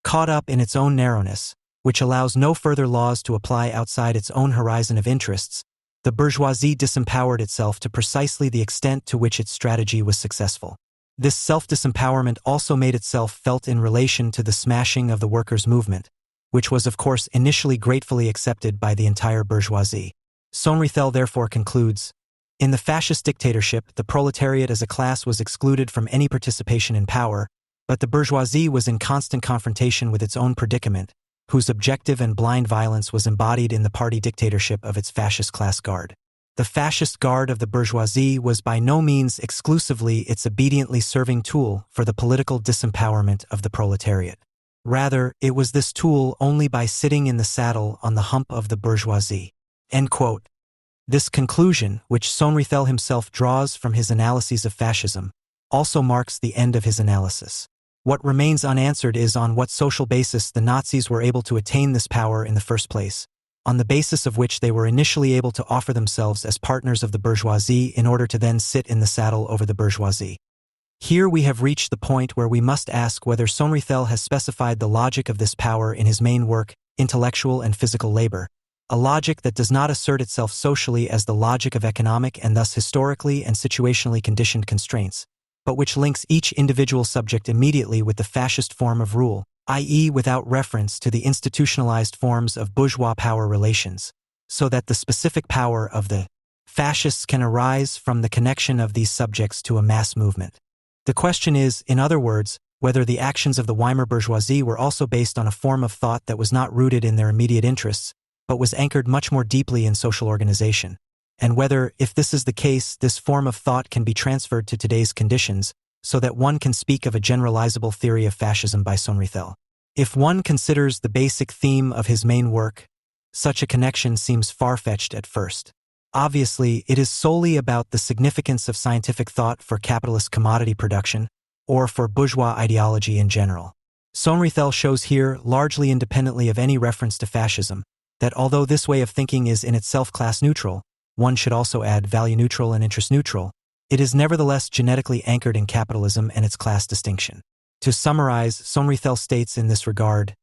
Caught up in its own narrowness, which allows no further laws to apply outside its own horizon of interests, the bourgeoisie disempowered itself to precisely the extent to which its strategy was successful. This self-disempowerment also made itself felt in relation to the smashing of the workers' movement, which was of course initially gratefully accepted by the entire bourgeoisie. Sohn-Rethel therefore concludes, in the fascist dictatorship, the proletariat as a class was excluded from any participation in power, but the bourgeoisie was in constant confrontation with its own predicament, whose objective and blind violence was embodied in the party dictatorship of its fascist class guard. The fascist guard of the bourgeoisie was by no means exclusively its obediently serving tool for the political disempowerment of the proletariat. Rather, it was this tool only by sitting in the saddle on the hump of the bourgeoisie. End quote. This conclusion, which Sohn-Rethel himself draws from his analyses of fascism, also marks the end of his analysis. What remains unanswered is on what social basis the Nazis were able to attain this power in the first place, on the basis of which they were initially able to offer themselves as partners of the bourgeoisie in order to then sit in the saddle over the bourgeoisie. Here we have reached the point where we must ask whether Sohn-Rethel has specified the logic of this power in his main work, Intellectual and Physical Labor, a logic that does not assert itself socially as the logic of economic and thus historically and situationally conditioned constraints, but which links each individual subject immediately with the fascist form of rule, i.e. without reference to the institutionalized forms of bourgeois power relations, so that the specific power of the fascists can arise from the connection of these subjects to a mass movement. The question is, in other words, whether the actions of the Weimar bourgeoisie were also based on a form of thought that was not rooted in their immediate interests, but was anchored much more deeply in social organization, and whether, if this is the case, this form of thought can be transferred to today's conditions, so that one can speak of a generalizable theory of fascism by Sohn-Rethel. If one considers the basic theme of his main work, such a connection seems far-fetched at first. Obviously, it is solely about the significance of scientific thought for capitalist commodity production, or for bourgeois ideology in general. Sohn-Rethel shows here, largely independently of any reference to fascism, that although this way of thinking is in itself class-neutral, one should also add value-neutral and interest-neutral, it is nevertheless genetically anchored in capitalism and its class distinction. To summarize, Sohn-Rethel states in this regard,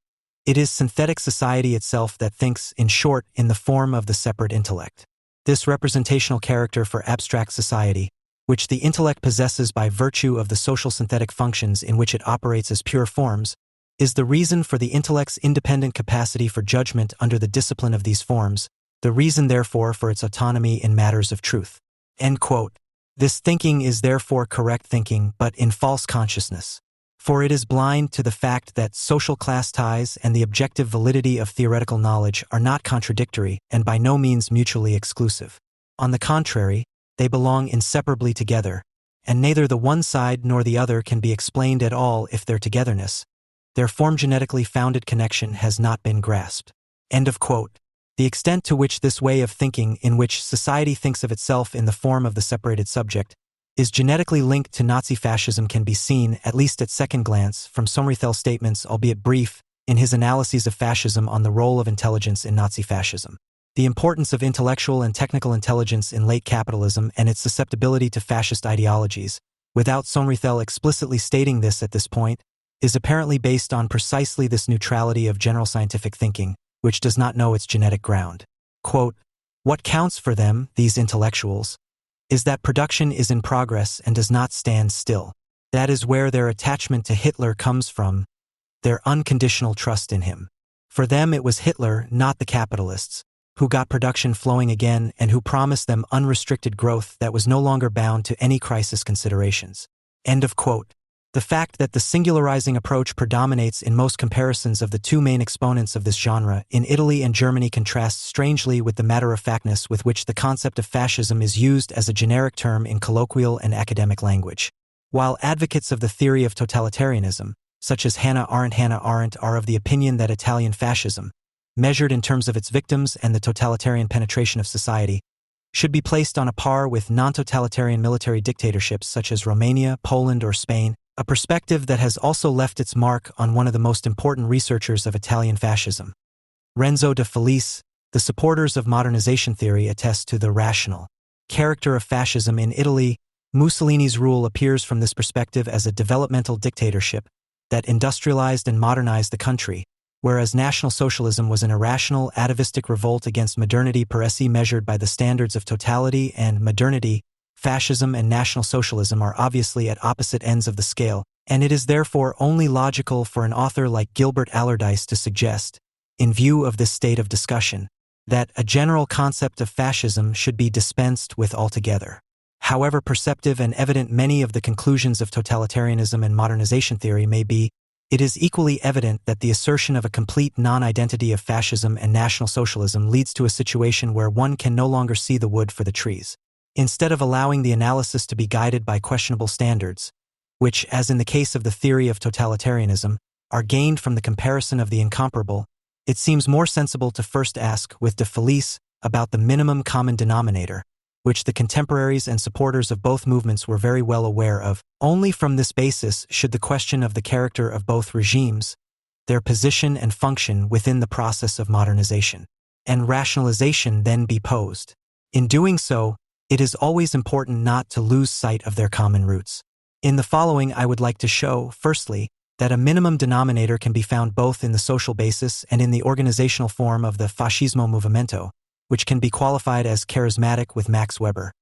it is synthetic society itself that thinks, in short, in the form of the separate intellect. This representational character for abstract society, which the intellect possesses by virtue of the social synthetic functions in which it operates as pure forms, is the reason for the intellect's independent capacity for judgment under the discipline of these forms, the reason therefore for its autonomy in matters of truth. End quote. This thinking is therefore correct thinking, but in false consciousness. For it is blind to the fact that social class ties and the objective validity of theoretical knowledge are not contradictory and by no means mutually exclusive. On the contrary, they belong inseparably together, and neither the one side nor the other can be explained at all if their togetherness, their form genetically founded connection has not been grasped. End of quote. The extent to which this way of thinking, in which society thinks of itself in the form of the separated subject, is genetically linked to Nazi fascism can be seen, at least at second glance, from Sohn-Rethel's statements, albeit brief, in his analyses of fascism on the role of intelligence in Nazi fascism. The importance of intellectual and technical intelligence in late capitalism and its susceptibility to fascist ideologies, without Sohn-Rethel explicitly stating this at this point, is apparently based on precisely this neutrality of general scientific thinking, which does not know its genetic ground. Quote, "What counts for them, these intellectuals, is that production is in progress and does not stand still. That is where their attachment to Hitler comes from, their unconditional trust in him. For them it was Hitler, not the capitalists, who got production flowing again and who promised them unrestricted growth that was no longer bound to any crisis considerations." End of quote. The fact that the singularizing approach predominates in most comparisons of the two main exponents of this genre in Italy and Germany contrasts strangely with the matter-of-factness with which the concept of fascism is used as a generic term in colloquial and academic language. While advocates of the theory of totalitarianism, such as Hannah Arendt, are of the opinion that Italian fascism, measured in terms of its victims and the totalitarian penetration of society, should be placed on a par with non-totalitarian military dictatorships such as Romania, Poland, or Spain, a perspective that has also left its mark on one of the most important researchers of Italian fascism, Renzo de Felice. The supporters of modernization theory attest to the rational character of fascism in Italy. Mussolini's rule appears from this perspective as a developmental dictatorship that industrialized and modernized the country, whereas National Socialism was an irrational, atavistic revolt against modernity per se measured by the standards of totality and modernity. Fascism and National Socialism are obviously at opposite ends of the scale, and it is therefore only logical for an author like Gilbert Allardyce to suggest, in view of this state of discussion, that a general concept of fascism should be dispensed with altogether. However perceptive and evident many of the conclusions of totalitarianism and modernization theory may be, it is equally evident that the assertion of a complete non-identity of fascism and National Socialism leads to a situation where one can no longer see the wood for the trees. Instead of allowing the analysis to be guided by questionable standards, which, as in the case of the theory of totalitarianism, are gained from the comparison of the incomparable, it seems more sensible to first ask, with de Felice, about the minimum common denominator, which the contemporaries and supporters of both movements were very well aware of. Only from this basis should the question of the character of both regimes, their position and function within the process of modernization and rationalization then be posed. In doing so, it is always important not to lose sight of their common roots. In the following I would like to show, firstly, that a minimum denominator can be found both in the social basis and in the organizational form of the Fascismo Movimento, which can be qualified as charismatic with Max Weber.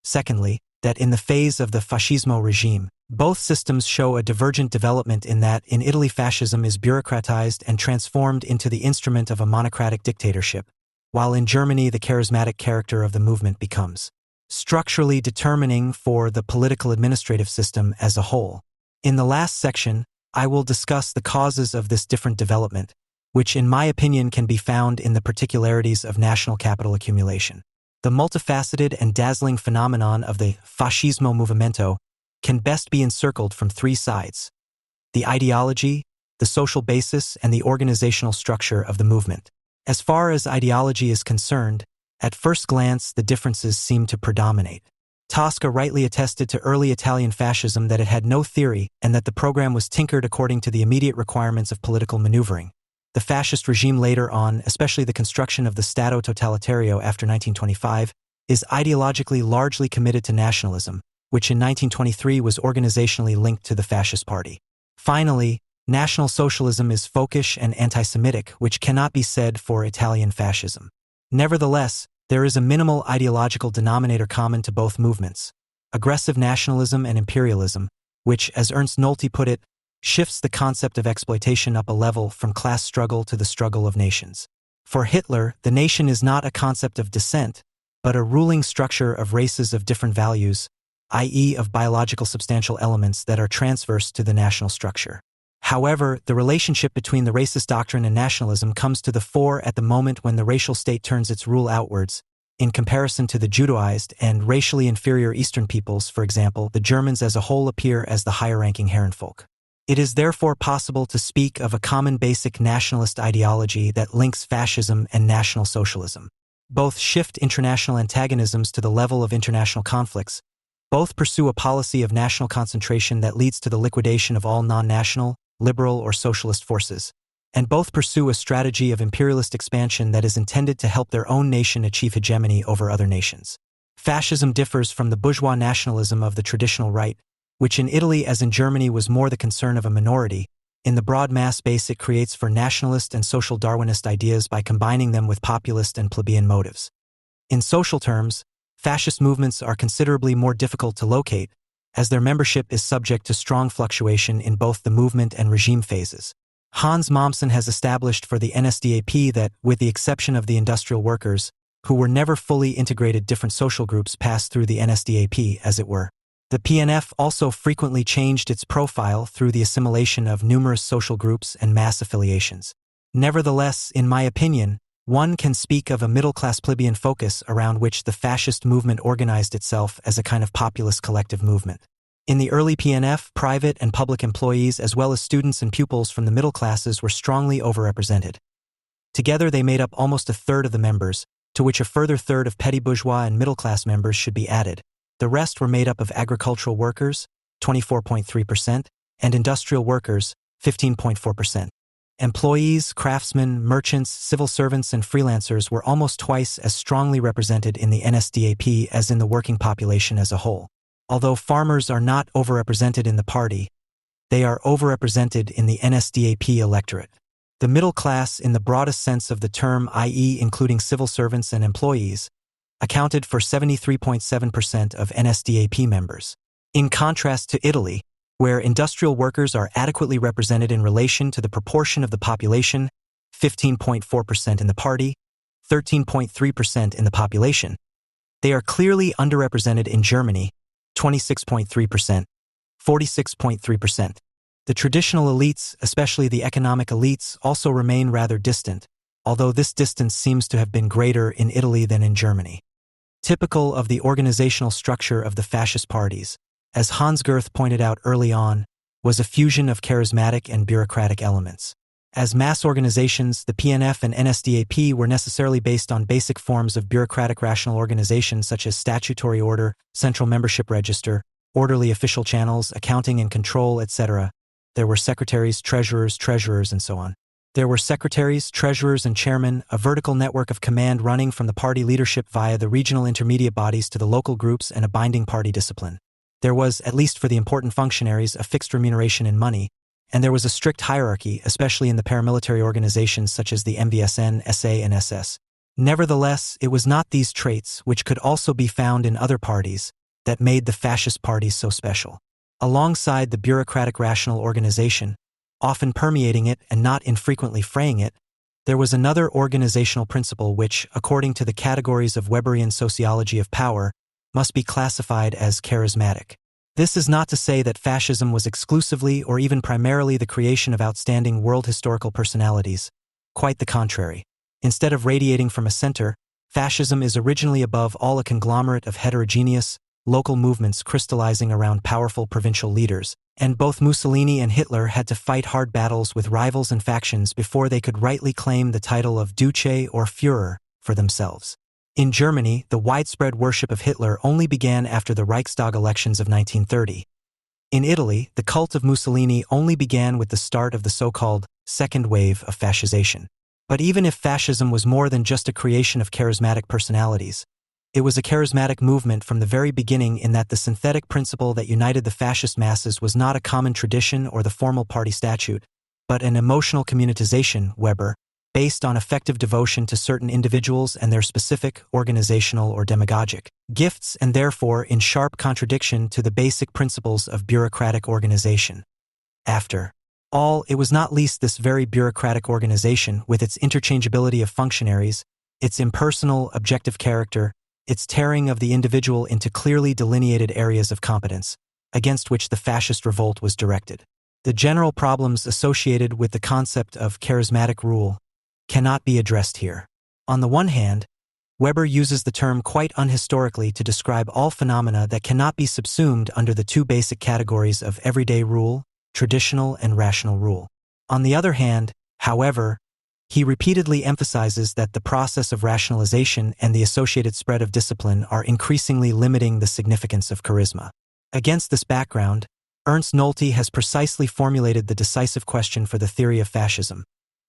Secondly, that in the phase of the Fascismo regime, both systems show a divergent development in that in Italy fascism is bureaucratized and transformed into the instrument of a monocratic dictatorship, while in Germany the charismatic character of the movement becomes structurally determining for the political administrative system as a whole. In the last section, I will discuss the causes of this different development, which in my opinion can be found in the particularities of national capital accumulation. The multifaceted and dazzling phenomenon of the Fascismo Movimento can best be encircled from three sides: the ideology, the social basis, and the organizational structure of the movement. As far as ideology is concerned, at first glance the differences seem to predominate. Tosca rightly attested to early Italian fascism that it had no theory and that the program was tinkered according to the immediate requirements of political maneuvering. The fascist regime later on, especially the construction of the Stato Totalitario after 1925, is ideologically largely committed to nationalism, which in 1923 was organizationally linked to the Fascist Party. Finally, National Socialism is folkish and anti-Semitic, which cannot be said for Italian fascism. Nevertheless, there is a minimal ideological denominator common to both movements: aggressive nationalism and imperialism, which, as Ernst Nolte put it, shifts the concept of exploitation up a level from class struggle to the struggle of nations. For Hitler, the nation is not a concept of descent, but a ruling structure of races of different values, i.e. of biological substantial elements that are transverse to the national structure. However, the relationship between the racist doctrine and nationalism comes to the fore at the moment when the racial state turns its rule outwards. In comparison to the Judaized and racially inferior Eastern peoples, for example, the Germans as a whole appear as the higher-ranking Herrenvolk. It is therefore possible to speak of a common basic nationalist ideology that links fascism and National Socialism. Both shift international antagonisms to the level of international conflicts. Both pursue a policy of national concentration that leads to the liquidation of all non-national, liberal, or socialist forces. And both pursue a strategy of imperialist expansion that is intended to help their own nation achieve hegemony over other nations. Fascism differs from the bourgeois nationalism of the traditional right, which in Italy as in Germany was more the concern of a minority. In the broad mass base it creates for nationalist and social Darwinist ideas by combining them with populist and plebeian motives. In social terms, fascist movements are considerably more difficult to locate, as their membership is subject to strong fluctuation in both the movement and regime phases. Hans Mommsen has established for the NSDAP that, with the exception of the industrial workers, who were never fully integrated, different social groups passed through the NSDAP, as it were. The PNF also frequently changed its profile through the assimilation of numerous social groups and mass affiliations. Nevertheless, in my opinion, one can speak of a middle-class plebeian focus around which the fascist movement organized itself as a kind of populist collective movement. In the early PNF, private and public employees as well as students and pupils from the middle classes were strongly overrepresented. Together they made up almost a third of the members, to which a further third of petty bourgeois and middle-class members should be added. The rest were made up of agricultural workers, 24.3%, and industrial workers, 15.4%. Employees, craftsmen, merchants, civil servants, and freelancers were almost twice as strongly represented in the NSDAP as in the working population as a whole. Although farmers are not overrepresented in the party, they are overrepresented in the NSDAP electorate. The middle class, in the broadest sense of the term, i.e. including civil servants and employees, accounted for 73.7% of NSDAP members. In contrast to Italy, where industrial workers are adequately represented in relation to the proportion of the population, 15.4% in the party, 13.3% in the population, they are clearly underrepresented in Germany, 26.3%, 46.3%. The traditional elites, especially the economic elites, also remain rather distant, although this distance seems to have been greater in Italy than in Germany. Typical of the organizational structure of the fascist parties, as Hans Goethe pointed out early on, was a fusion of charismatic and bureaucratic elements. As mass organizations, the PNF and NSDAP were necessarily based on basic forms of bureaucratic rational organization such as statutory order, central membership register, orderly official channels, accounting and control, etc. There were secretaries, treasurers, and so on. There were secretaries, treasurers, and chairmen, a vertical network of command running from the party leadership via the regional intermediate bodies to the local groups, and a binding party discipline. There was, at least for the important functionaries, a fixed remuneration in money, and there was a strict hierarchy, especially in the paramilitary organizations such as the MVSN, SA, and SS. Nevertheless, it was not these traits, which could also be found in other parties, that made the fascist parties so special. Alongside the bureaucratic rational organization, often permeating it and not infrequently fraying it, there was another organizational principle which, according to the categories of Weberian sociology of power, must be classified as charismatic. This is not to say that fascism was exclusively or even primarily the creation of outstanding world historical personalities. Quite the contrary. Instead of radiating from a center, fascism is originally above all a conglomerate of heterogeneous, local movements crystallizing around powerful provincial leaders, and both Mussolini and Hitler had to fight hard battles with rivals and factions before they could rightly claim the title of Duce or Führer for themselves. In Germany, the widespread worship of Hitler only began after the Reichstag elections of 1930. In Italy, the cult of Mussolini only began with the start of the so-called second wave of fascisation. But even if fascism was more than just a creation of charismatic personalities, it was a charismatic movement from the very beginning in that the synthetic principle that united the fascist masses was not a common tradition or the formal party statute, but an emotional communitization, Weber, based on effective devotion to certain individuals and their specific organizational or demagogic gifts, and therefore in sharp contradiction to the basic principles of bureaucratic organization. After all, it was not least this very bureaucratic organization, with its interchangeability of functionaries, its impersonal, objective character, its tearing of the individual into clearly delineated areas of competence, against which the fascist revolt was directed. The general problems associated with the concept of charismatic rule cannot be addressed here. On the one hand, Weber uses the term quite unhistorically to describe all phenomena that cannot be subsumed under the two basic categories of everyday rule traditional and rational rule. On the other hand, however, he repeatedly emphasizes that the process of rationalization and the associated spread of discipline are increasingly limiting the significance of charisma. Against this background, Ernst Nolte has precisely formulated the decisive question for the theory of fascism.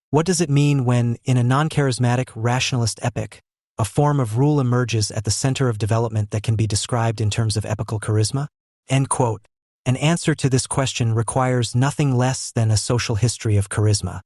What does it mean when, in a non-charismatic rationalist epoch, a form of rule emerges at the center of development that can be described in terms of epochal charisma? End quote. An answer to this question requires nothing less than a social history of charisma.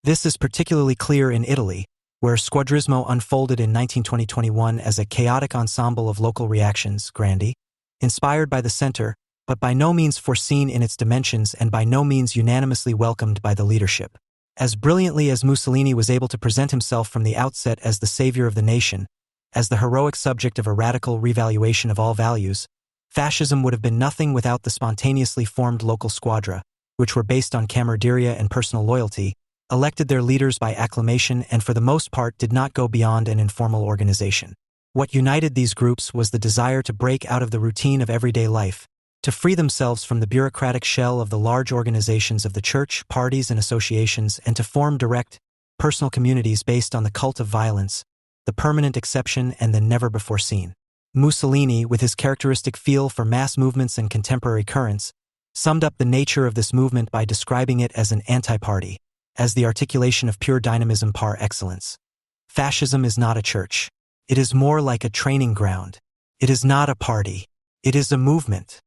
This is particularly clear in Italy, where Squadrismo unfolded in 1920-21 as a chaotic ensemble of local reactions, grandi, inspired by the center, but by no means foreseen in its dimensions and by no means unanimously welcomed by the leadership. As brilliantly as Mussolini was able to present himself from the outset as the savior of the nation, as the heroic subject of a radical revaluation of all values, fascism would have been nothing without the spontaneously formed local squadra, which were based on camaraderia and personal loyalty, elected their leaders by acclamation and for the most part did not go beyond an informal organization. What united these groups was the desire to break out of the routine of everyday life, to free themselves from the bureaucratic shell of the large organizations of the church, parties, and associations, and to form direct, personal communities based on the cult of violence, the permanent exception and the never-before-seen. Mussolini, with his characteristic feel for mass movements and contemporary currents, summed up the nature of this movement by describing it as an anti-party, as the articulation of pure dynamism par excellence. Fascism is not a church. It is more like a training ground. It is not a party. It is a movement.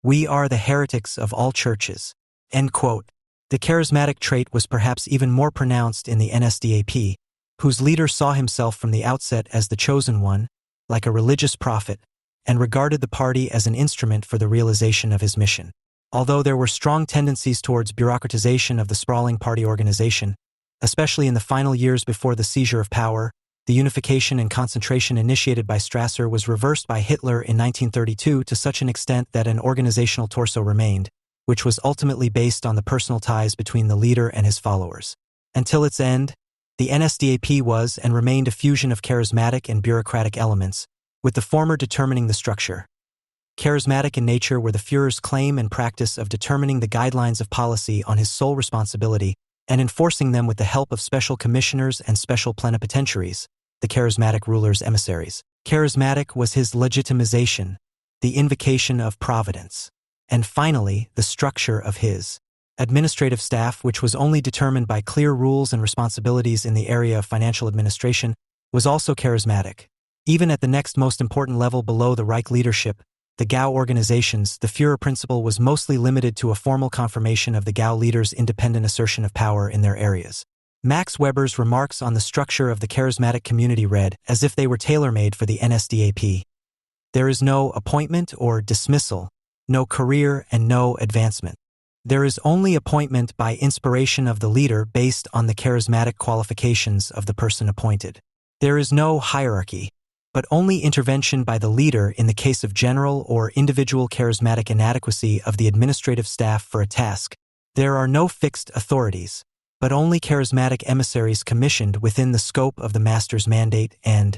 We are the heretics of all churches. End quote. The charismatic trait was perhaps even more pronounced in the NSDAP, whose leader saw himself from the outset as the chosen one, like a religious prophet, and regarded the party as an instrument for the realization of his mission. Although there were strong tendencies towards bureaucratization of the sprawling party organization, especially in the final years before the seizure of power, the unification and concentration initiated by Strasser was reversed by Hitler in 1932 to such an extent that an organizational torso remained, which was ultimately based on the personal ties between the leader and his followers. Until its end, the NSDAP was and remained a fusion of charismatic and bureaucratic elements, with the former determining the structure. Charismatic in nature were the Führer's claim and practice of determining the guidelines of policy on his sole responsibility and enforcing them with the help of special commissioners and special plenipotentiaries, the charismatic ruler's emissaries. Charismatic was his legitimization, the invocation of providence, and finally, the structure of his administrative staff, which was only determined by clear rules and responsibilities in the area of financial administration, was also charismatic. Even at the next most important level below the Reich leadership, the Gau organizations, the Führer principle was mostly limited to a formal confirmation of the Gau leaders' independent assertion of power in their areas. Max Weber's remarks on the structure of the charismatic community read as if they were tailor-made for the NSDAP. There is no appointment or dismissal, no career and no advancement. There is only appointment by inspiration of the leader based on the charismatic qualifications of the person appointed. There is no hierarchy, but only intervention by the leader in the case of general or individual charismatic inadequacy of the administrative staff for a task. There are no fixed authorities, but only charismatic emissaries commissioned within the scope of the master's mandate and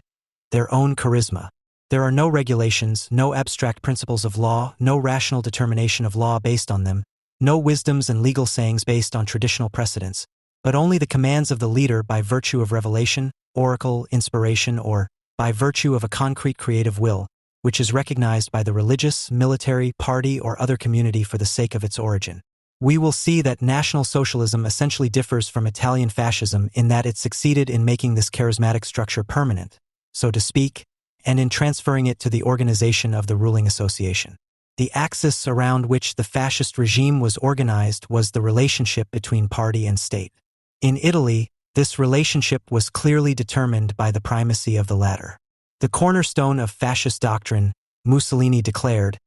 their own charisma. There are no regulations, no abstract principles of law, no rational determination of law based on them, no wisdoms and legal sayings based on traditional precedents, but only the commands of the leader by virtue of revelation, oracle, inspiration, or by virtue of a concrete creative will, which is recognized by the religious, military, party, or other community for the sake of its origin. We will see that National Socialism essentially differs from Italian fascism in that it succeeded in making this charismatic structure permanent, so to speak, and in transferring it to the organization of the ruling association. The axis around which the fascist regime was organized was the relationship between party and state. In Italy, this relationship was clearly determined by the primacy of the latter. The cornerstone of fascist doctrine, Mussolini declared,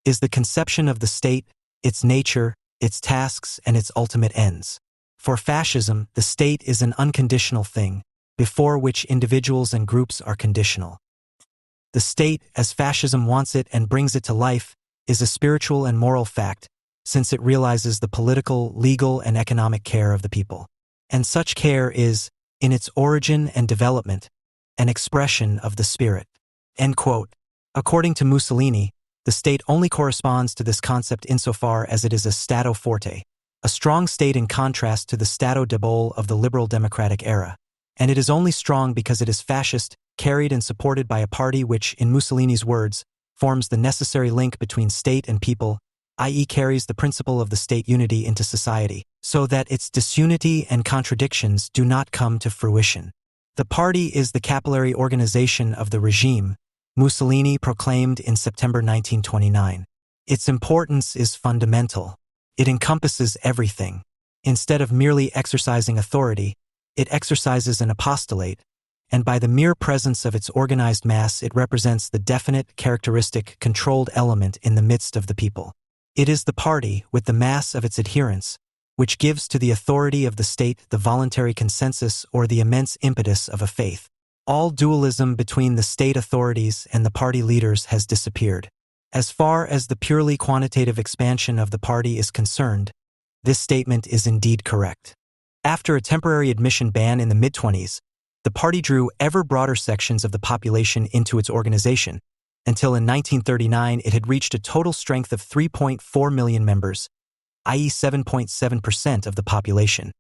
is the conception of the state, its nature, its tasks, and its ultimate ends. For fascism, the state is an unconditional thing, before which individuals and groups are conditional. The state, as fascism wants it and brings it to life, is a spiritual and moral fact, since it realizes the political, legal, and economic care of the people. And such care is, in its origin and development, an expression of the spirit. End quote. According to Mussolini, The state only corresponds to this concept insofar as it is a stato forte, a strong state in contrast to the stato debole of the liberal democratic era. And it is only strong because it is fascist, carried and supported by a party which, in Mussolini's words, forms the necessary link between state and people, i.e. carries the principle of the state unity into society, so that its disunity and contradictions do not come to fruition. The party is the capillary organization of the regime, Mussolini proclaimed in September 1929. Its importance is fundamental. It encompasses everything. Instead of merely exercising authority, it exercises an apostolate, and by the mere presence of its organized mass it represents the definite, characteristic, controlled element in the midst of the people. It is the party, with the mass of its adherents, which gives to the authority of the state the voluntary consensus or the immense impetus of a faith. All dualism between the state authorities and the party leaders has disappeared. As far as the purely quantitative expansion of the party is concerned, this statement is indeed correct. After a temporary admission ban in the mid-20s, the party drew ever broader sections of the population into its organization, until in 1939 it had reached a total strength of 3.4 million members, i.e. 7.7% of the population.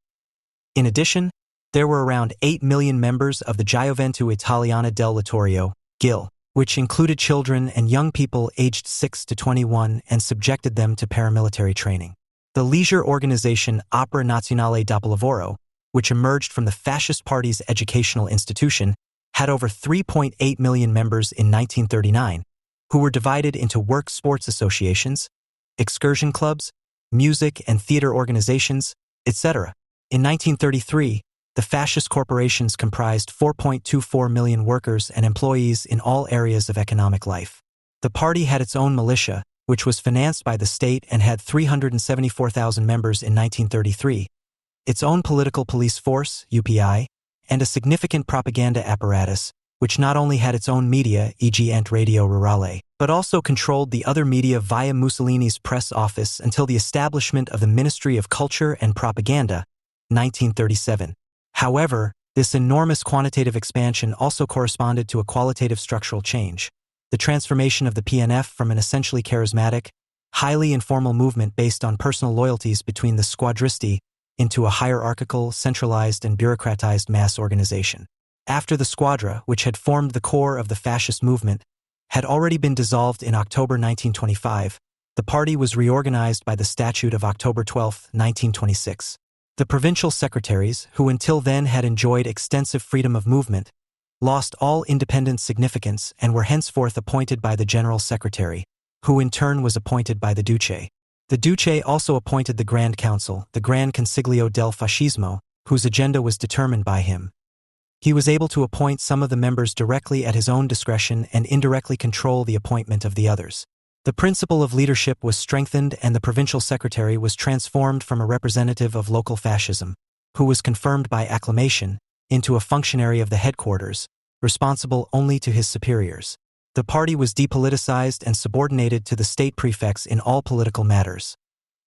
In addition, there were around 8 million members of the Gioventù Italiana del Littorio, GIL, which included children and young people aged 6 to 21 and subjected them to paramilitary training. The leisure organization Opera Nazionale Dopolavoro, which emerged from the fascist party's educational institution, had over 3.8 million members in 1939, who were divided into work sports associations, excursion clubs, music and theater organizations, etc. In 1933, the fascist corporations comprised 4.24 million workers and employees in all areas of economic life. The party had its own militia, which was financed by the state and had 374,000 members in 1933, its own political police force, UPI, and a significant propaganda apparatus, which not only had its own media, e.g. Ente Radio Rurale, but also controlled the other media via Mussolini's press office until the establishment of the Ministry of Culture and Propaganda, 1937. However, this enormous quantitative expansion also corresponded to a qualitative structural change, the transformation of the PNF from an essentially charismatic, highly informal movement based on personal loyalties between the squadristi into a hierarchical, centralized, and bureaucratized mass organization. After the squadra, which had formed the core of the fascist movement, had already been dissolved in October 1925, the party was reorganized by the Statute of October 12, 1926. The provincial secretaries, who until then had enjoyed extensive freedom of movement, lost all independent significance and were henceforth appointed by the General Secretary, who in turn was appointed by the Duce. The Duce also appointed the Grand Council, the Gran Consiglio del Fascismo, whose agenda was determined by him. He was able to appoint some of the members directly at his own discretion and indirectly control the appointment of the others. The principle of leadership was strengthened and the provincial secretary was transformed from a representative of local fascism, who was confirmed by acclamation, into a functionary of the headquarters, responsible only to his superiors. The party was depoliticized and subordinated to the state prefects in all political matters.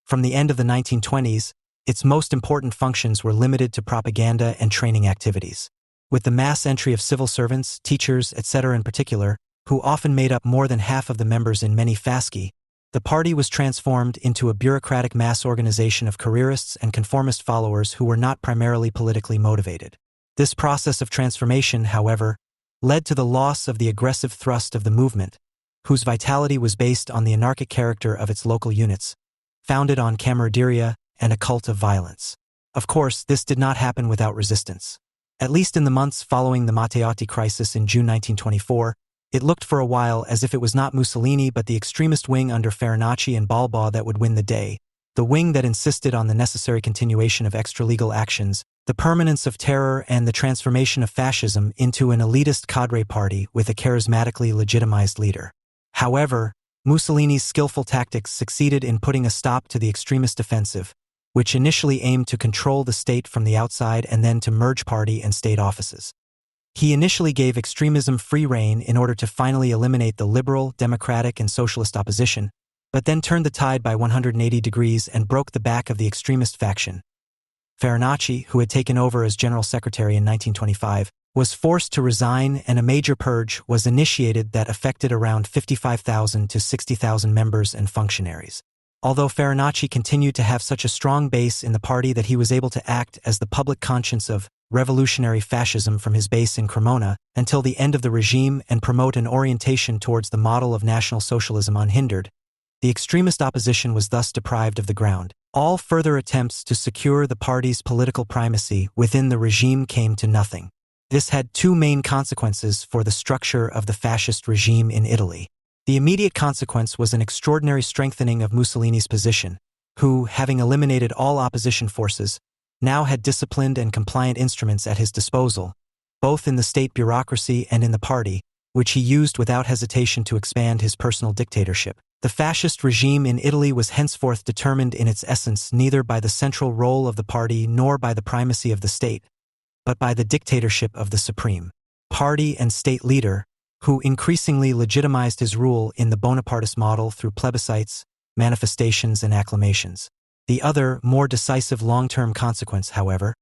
From the end of the 1920s, its most important functions were limited to propaganda and training activities. With the mass entry of civil servants, teachers, etc. in particular, who often made up more than half of the members in many fasci, the party was transformed into a bureaucratic mass organization of careerists and conformist followers who were not primarily politically motivated. This process of transformation, however, led to the loss of the aggressive thrust of the movement, whose vitality was based on the anarchic character of its local units, founded on camaraderia and a cult of violence. Of course, this did not happen without resistance. At least in the months following the Matteotti crisis in June 1924, it looked for a while as if it was not Mussolini but the extremist wing under Farinacci and Balbo that would win the day, the wing that insisted on the necessary continuation of extralegal actions, the permanence of terror and the transformation of fascism into an elitist cadre party with a charismatically legitimized leader. However, Mussolini's skillful tactics succeeded in putting a stop to the extremist offensive, which initially aimed to control the state from the outside and then to merge party and state offices. He initially gave extremism free rein in order to finally eliminate the liberal, democratic, and socialist opposition, but then turned the tide by 180 degrees and broke the back of the extremist faction. Farinacci, who had taken over as General Secretary in 1925, was forced to resign, and a major purge was initiated that affected around 55,000 to 60,000 members and functionaries. Although Farinacci continued to have such a strong base in the party that he was able to act as the public conscience of revolutionary fascism from his base in Cremona until the end of the regime and promote an orientation towards the model of National Socialism unhindered, the extremist opposition was thus deprived of the ground. All further attempts to secure the party's political primacy within the regime came to nothing. This had two main consequences for the structure of the fascist regime in Italy. The immediate consequence was an extraordinary strengthening of Mussolini's position, who, having eliminated all opposition forces, now had disciplined and compliant instruments at his disposal, both in the state bureaucracy and in the party, which he used without hesitation to expand his personal dictatorship. The fascist regime in Italy was henceforth determined in its essence neither by the central role of the party nor by the primacy of the state, but by the dictatorship of the supreme party and state leader, who increasingly legitimized his rule in the Bonapartist model through plebiscites, manifestations, and acclamations. The other, more decisive long-term consequence, however,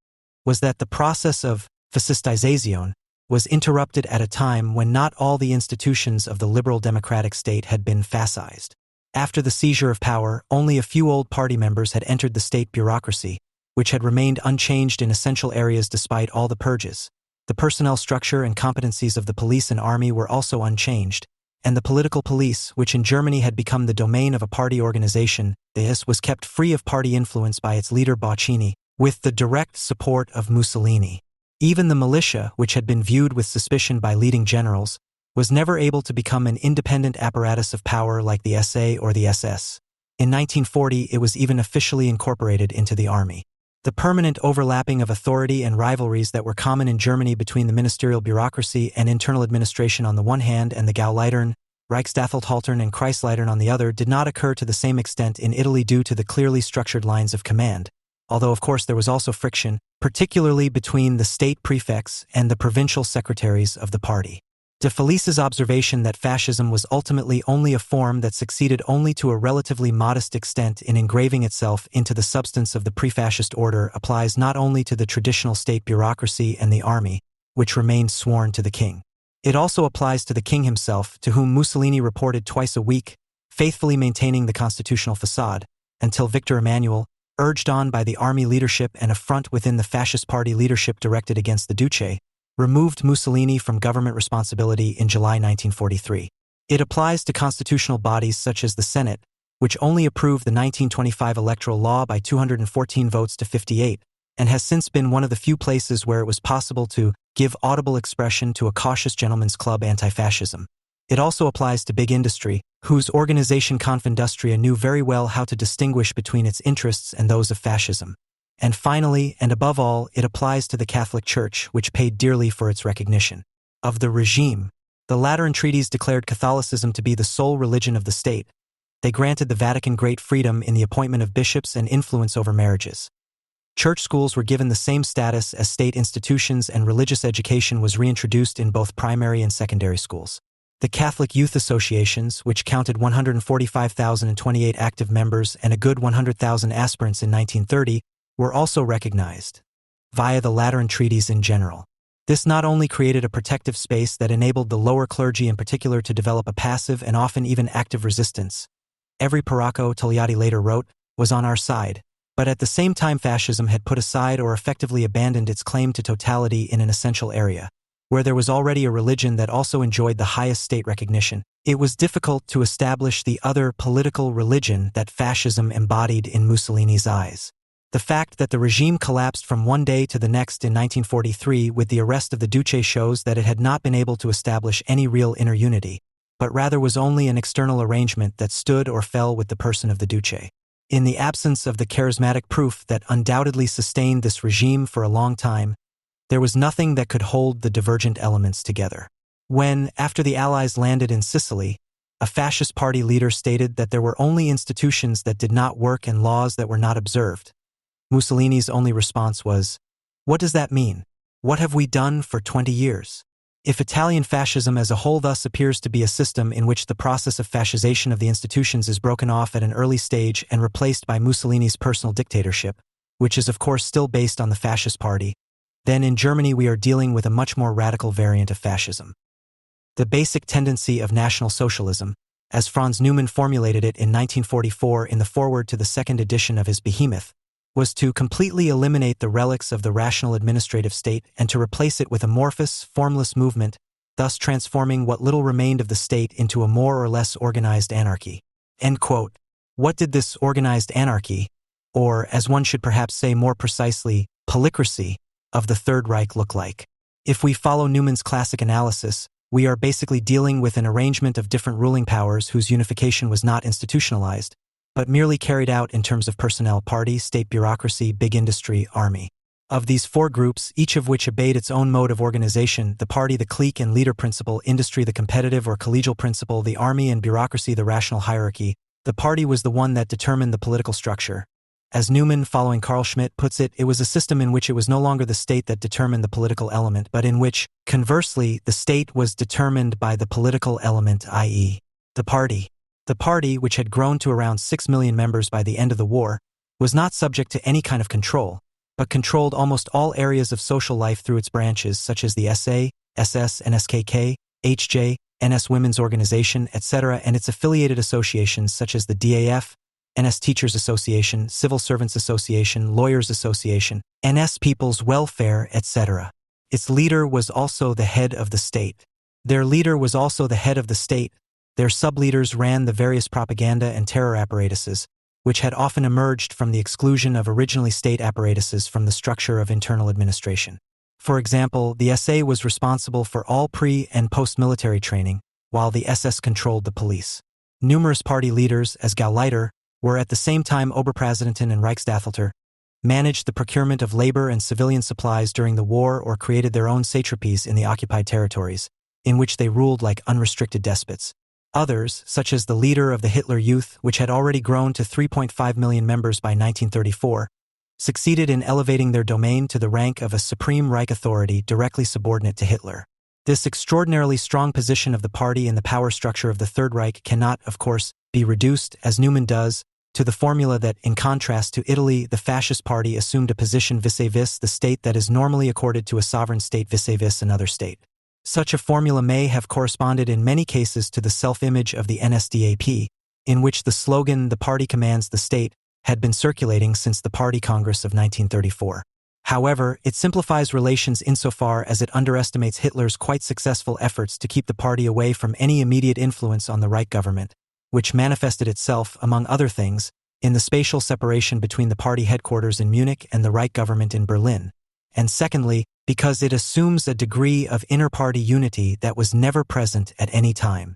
was that the process of fascistization was interrupted at a time when not all the institutions of the liberal democratic state had been fascised. After the seizure of power, only a few old party members had entered the state bureaucracy, which had remained unchanged in essential areas despite all the purges. The personnel structure and competencies of the police and army were also unchanged, and the political police, which in Germany had become the domain of a party organization, was kept free of party influence by its leader Boccini, with the direct support of Mussolini. Even the militia, which had been viewed with suspicion by leading generals, was never able to become an independent apparatus of power like the SA or the SS. In 1940, it was even officially incorporated into the army. The permanent overlapping of authority and rivalries that were common in Germany between the ministerial bureaucracy and internal administration on the one hand and the Gauleitern, Reichsstatthaltern and Kreisleitern on the other did not occur to the same extent in Italy due to the clearly structured lines of command, although of course there was also friction, particularly between the state prefects and the provincial secretaries of the party. De Felice's observation that fascism was ultimately only a form that succeeded only to a relatively modest extent in engraving itself into the substance of the pre-fascist order applies not only to the traditional state bureaucracy and the army, which remained sworn to the king. It also applies to the king himself, to whom Mussolini reported twice a week, faithfully maintaining the constitutional facade, until Victor Emmanuel, urged on by the army leadership and a front within the fascist party leadership directed against the Duce, removed Mussolini from government responsibility in July 1943. It applies to constitutional bodies such as the Senate, which only approved the 1925 electoral law by 214 votes to 58, and has since been one of the few places where it was possible to give audible expression to a cautious gentleman's club anti-fascism. It also applies to big industry, whose organization Confindustria knew very well how to distinguish between its interests and those of fascism. And finally, and above all, it applies to the Catholic Church, which paid dearly for its recognition of the regime. The Lateran treaties declared Catholicism to be the sole religion of the state. They granted the Vatican great freedom in the appointment of bishops and influence over marriages. Church schools were given the same status as state institutions, and religious education was reintroduced in both primary and secondary schools. The Catholic Youth Associations, which counted 145,028 active members and a good 100,000 aspirants in 1930, were also recognized via the Lateran treaties in general. This not only created a protective space that enabled the lower clergy in particular to develop a passive and often even active resistance. Every Paracco, Togliatti later wrote, was on our side, but at the same time fascism had put aside or effectively abandoned its claim to totality in an essential area, where there was already a religion that also enjoyed the highest state recognition. It was difficult to establish the other political religion that fascism embodied in Mussolini's eyes. The fact that the regime collapsed from one day to the next in 1943 with the arrest of the Duce shows that it had not been able to establish any real inner unity, but rather was only an external arrangement that stood or fell with the person of the Duce. In the absence of the charismatic proof that undoubtedly sustained this regime for a long time, there was nothing that could hold the divergent elements together. When, after the Allies landed in Sicily, a fascist party leader stated that there were only institutions that did not work and laws that were not observed, Mussolini's only response was, "What does that mean? What have we done for 20 years? If Italian fascism as a whole thus appears to be a system in which the process of fascisation of the institutions is broken off at an early stage and replaced by Mussolini's personal dictatorship, which is of course still based on the fascist party, then in Germany we are dealing with a much more radical variant of fascism. The basic tendency of National Socialism, as Franz Neumann formulated it in 1944 in the foreword to the second edition of his Behemoth, was to completely eliminate the relics of the rational administrative state and to replace it with amorphous, formless movement, thus transforming what little remained of the state into a more or less organized anarchy. End quote. What did this organized anarchy, or as one should perhaps say more precisely, polycracy, of the Third Reich look like? If we follow Neumann's classic analysis, we are basically dealing with an arrangement of different ruling powers whose unification was not institutionalized, but merely carried out in terms of personnel: party, state bureaucracy, big industry, army. Of these four groups, each of which obeyed its own mode of organization: the party, the clique and leader principle; industry, the competitive or collegial principle; the army and bureaucracy, the rational hierarchy. The party was the one that determined the political structure. As Neumann, following Carl Schmitt, puts it, it was a system in which it was no longer the state that determined the political element, but in which, conversely, the state was determined by the political element, i.e., the party. The party, which had grown to around 6 million members by the end of the war, was not subject to any kind of control, but controlled almost all areas of social life through its branches such as the SA, SS, NSKK, HJ, NS Women's Organization, etc., and its affiliated associations such as the DAF, NS Teachers Association, Civil Servants Association, Lawyers Association, NS People's Welfare, etc. Its leader was also the head of the state. Their leader was also the head of the state. Their sub-leaders ran the various propaganda and terror apparatuses, which had often emerged from the exclusion of originally state apparatuses from the structure of internal administration. For example, the SA was responsible for all pre- and post-military training, while the SS controlled the police. Numerous party leaders, as Gauleiter, were at the same time Oberpräsidenten and Reichsstatthalter, managed the procurement of labor and civilian supplies during the war or created their own satrapies in the occupied territories, in which they ruled like unrestricted despots. Others, such as the leader of the Hitler Youth, which had already grown to 3.5 million members by 1934, succeeded in elevating their domain to the rank of a supreme Reich authority directly subordinate to Hitler. This extraordinarily strong position of the party in the power structure of the Third Reich cannot, of course, be reduced, as Neumann does, to the formula that, in contrast to Italy, the fascist party assumed a position vis-a-vis the state that is normally accorded to a sovereign state vis-a-vis another state. Such a formula may have corresponded in many cases to the self-image of the NSDAP, in which the slogan "the party commands the state" had been circulating since the Party Congress of 1934. However, it simplifies relations insofar as it underestimates Hitler's quite successful efforts to keep the party away from any immediate influence on the Reich government, which manifested itself, among other things, in the spatial separation between the party headquarters in Munich and the Reich government in Berlin, and secondly, because it assumes a degree of inter-party unity that was never present at any time.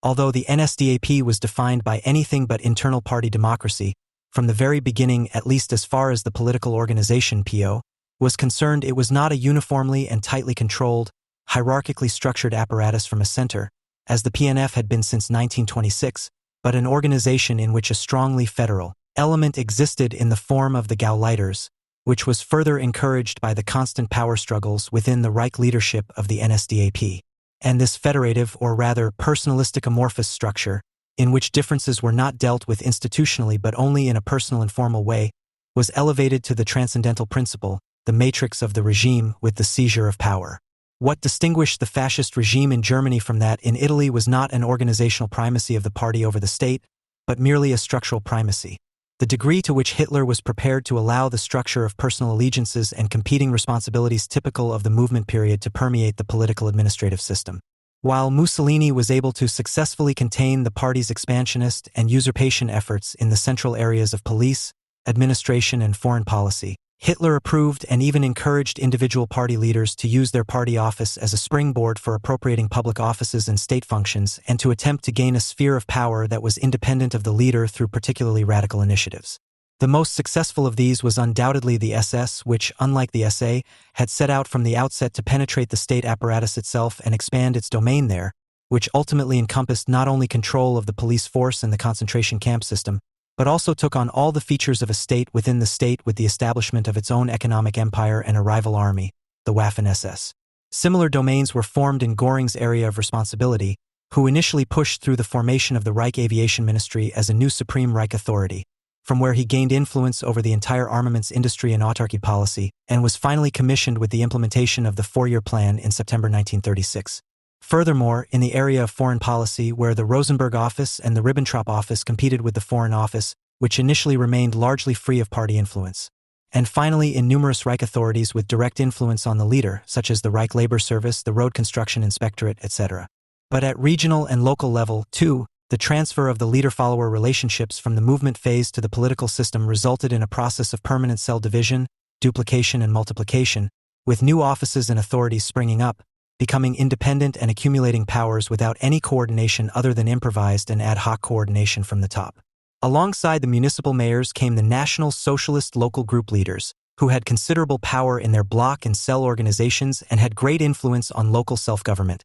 Although the NSDAP was defined by anything but internal party democracy, from the very beginning, at least as far as the political organization PO was concerned, it was not a uniformly and tightly controlled, hierarchically structured apparatus from a center, as the PNF had been since 1926, but an organization in which a strongly federal element existed in the form of the Gauleiters, which was further encouraged by the constant power struggles within the Reich leadership of the NSDAP. And this federative, or rather personalistic amorphous structure, in which differences were not dealt with institutionally but only in a personal and formal way, was elevated to the transcendental principle, the matrix of the regime with the seizure of power. What distinguished the fascist regime in Germany from that in Italy was not an organizational primacy of the party over the state, but merely a structural primacy. The degree to which Hitler was prepared to allow the structure of personal allegiances and competing responsibilities typical of the movement period to permeate the political administrative system. While Mussolini was able to successfully contain the party's expansionist and usurpation efforts in the central areas of police, administration, and foreign policy, Hitler approved and even encouraged individual party leaders to use their party office as a springboard for appropriating public offices and state functions and to attempt to gain a sphere of power that was independent of the leader through particularly radical initiatives. The most successful of these was undoubtedly the SS, which, unlike the SA, had set out from the outset to penetrate the state apparatus itself and expand its domain there, which ultimately encompassed not only control of the police force and the concentration camp system, but also took on all the features of a state within the state with the establishment of its own economic empire and a rival army, the Waffen-SS. Similar domains were formed in Göring's area of responsibility, who initially pushed through the formation of the Reich Aviation Ministry as a new supreme Reich authority, from where he gained influence over the entire armaments industry and autarky policy, and was finally commissioned with the implementation of the four-year plan in September 1936. Furthermore, in the area of foreign policy, where the Rosenberg office and the Ribbentrop office competed with the Foreign Office, which initially remained largely free of party influence. And finally, in numerous Reich authorities with direct influence on the leader, such as the Reich Labor Service, the Road Construction Inspectorate, etc. But at regional and local level, too, the transfer of the leader-follower relationships from the movement phase to the political system resulted in a process of permanent cell division, duplication and multiplication, with new offices and authorities springing up, becoming independent and accumulating powers without any coordination other than improvised and ad hoc coordination from the top. Alongside the municipal mayors came the National Socialist local group leaders, who had considerable power in their block and cell organizations and had great influence on local self-government,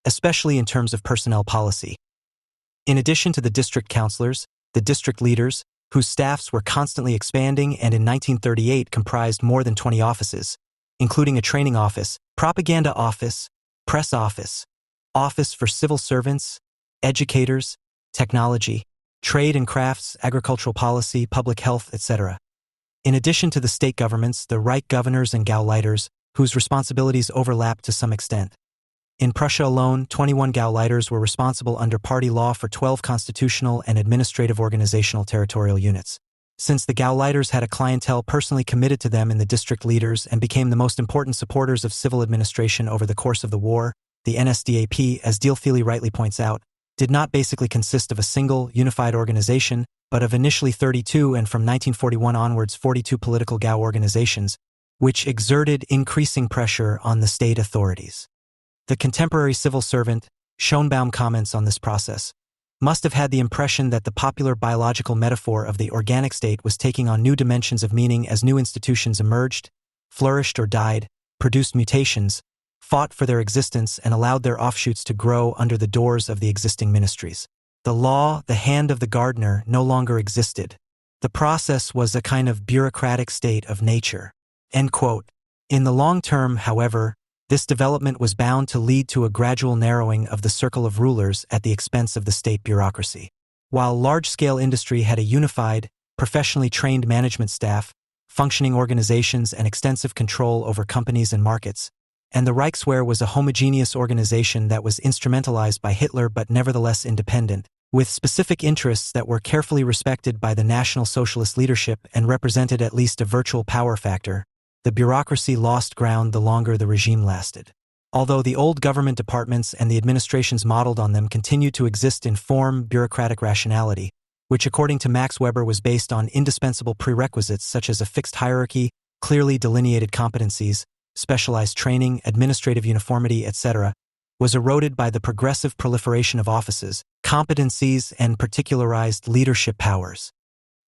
especially in terms of personnel policy. In addition to the district councillors, the district leaders, whose staffs were constantly expanding and in 1938 comprised more than 20 offices, including a training office, propaganda office, press office, office for civil servants, educators, technology, trade and crafts, agricultural policy, public health, etc. In addition to the state governments, the Reich governors and Gauleiters, whose responsibilities overlapped to some extent. In Prussia alone, 21 Gauleiters were responsible under party law for 12 constitutional and administrative organizational territorial units. Since the Gauleiters had a clientele personally committed to them in the district leaders and became the most important supporters of civil administration over the course of the war, the NSDAP, as Dielfili rightly points out, did not basically consist of a single, unified organization, but of initially 32 and from 1941 onwards 42 political Gau organizations, which exerted increasing pressure on the state authorities. The contemporary civil servant, Schonbaum comments on this process, must have had the impression that the popular biological metaphor of the organic state was taking on new dimensions of meaning as new institutions emerged, flourished or died, produced mutations, fought for their existence and allowed their offshoots to grow under the doors of the existing ministries. The law, the hand of the gardener, no longer existed. The process was a kind of bureaucratic state of nature. End quote. In the long term, however, this development was bound to lead to a gradual narrowing of the circle of rulers at the expense of the state bureaucracy. While large-scale industry had a unified, professionally trained management staff, functioning organizations and extensive control over companies and markets, and the Reichswehr was a homogeneous organization that was instrumentalized by Hitler but nevertheless independent, with specific interests that were carefully respected by the National Socialist leadership and represented at least a virtual power factor. The bureaucracy lost ground the longer the regime lasted. Although the old government departments and the administrations modeled on them continued to exist in form, bureaucratic rationality, which according to Max Weber was based on indispensable prerequisites such as a fixed hierarchy, clearly delineated competencies, specialized training, administrative uniformity, etc., was eroded by the progressive proliferation of offices, competencies, and particularized leadership powers.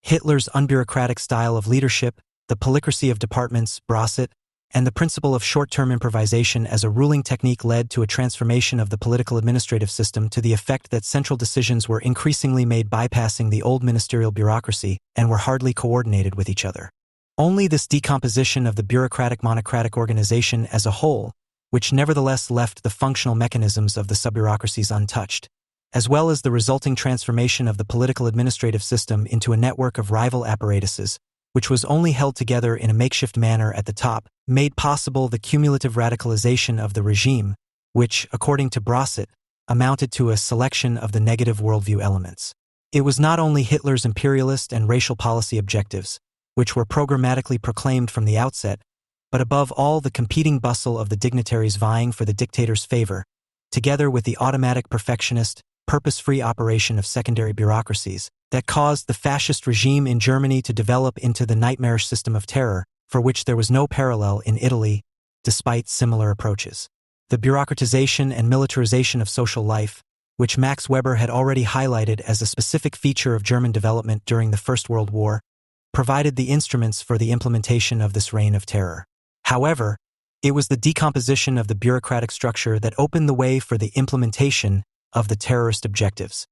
Hitler's unbureaucratic style of leadership, the polycracy of departments, Brosset, and the principle of short-term improvisation as a ruling technique led to a transformation of the political administrative system to the effect that central decisions were increasingly made bypassing the old ministerial bureaucracy and were hardly coordinated with each other. Only this decomposition of the bureaucratic-monocratic organization as a whole, which nevertheless left the functional mechanisms of the sub-bureaucracies untouched, as well as the resulting transformation of the political administrative system into a network of rival apparatuses, which was only held together in a makeshift manner at the top, made possible the cumulative radicalization of the regime, which, according to Brosset, amounted to a selection of the negative worldview elements. It was not only Hitler's imperialist and racial policy objectives, which were programmatically proclaimed from the outset, but above all the competing bustle of the dignitaries vying for the dictator's favor, together with the automatic perfectionist, purpose-free operation of secondary bureaucracies, that caused the fascist regime in Germany to develop into the nightmarish system of terror, for which there was no parallel in Italy, despite similar approaches. The bureaucratization and militarization of social life, which Max Weber had already highlighted as a specific feature of German development during the First World War, provided the instruments for the implementation of this reign of terror. However, it was the decomposition of the bureaucratic structure that opened the way for the implementation of the terrorist objectives,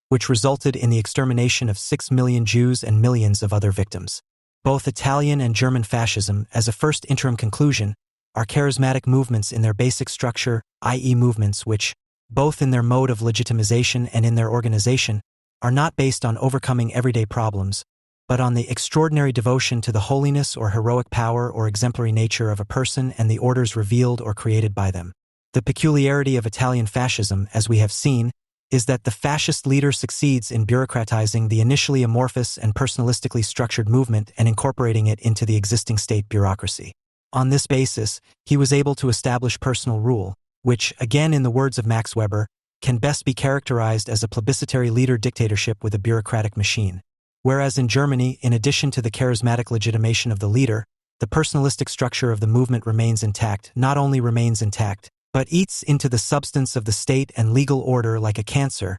which resulted in the extermination of 6 million Jews and millions of other victims. Both Italian and German fascism, as a first interim conclusion, are charismatic movements in their basic structure, i.e. movements which, both in their mode of legitimization and in their organization, are not based on overcoming everyday problems, but on the extraordinary devotion to the holiness or heroic power or exemplary nature of a person and the orders revealed or created by them. The peculiarity of Italian fascism, as we have seen, is that the fascist leader succeeds in bureaucratizing the initially amorphous and personalistically structured movement and incorporating it into the existing state bureaucracy. On this basis, he was able to establish personal rule, which, again in the words of Max Weber, can best be characterized as a plebiscitary leader dictatorship with a bureaucratic machine. Whereas in Germany, in addition to the charismatic legitimation of the leader, the personalistic structure of the movement remains intact, not only remains intact, but eats into the substance of the state and legal order like a cancer,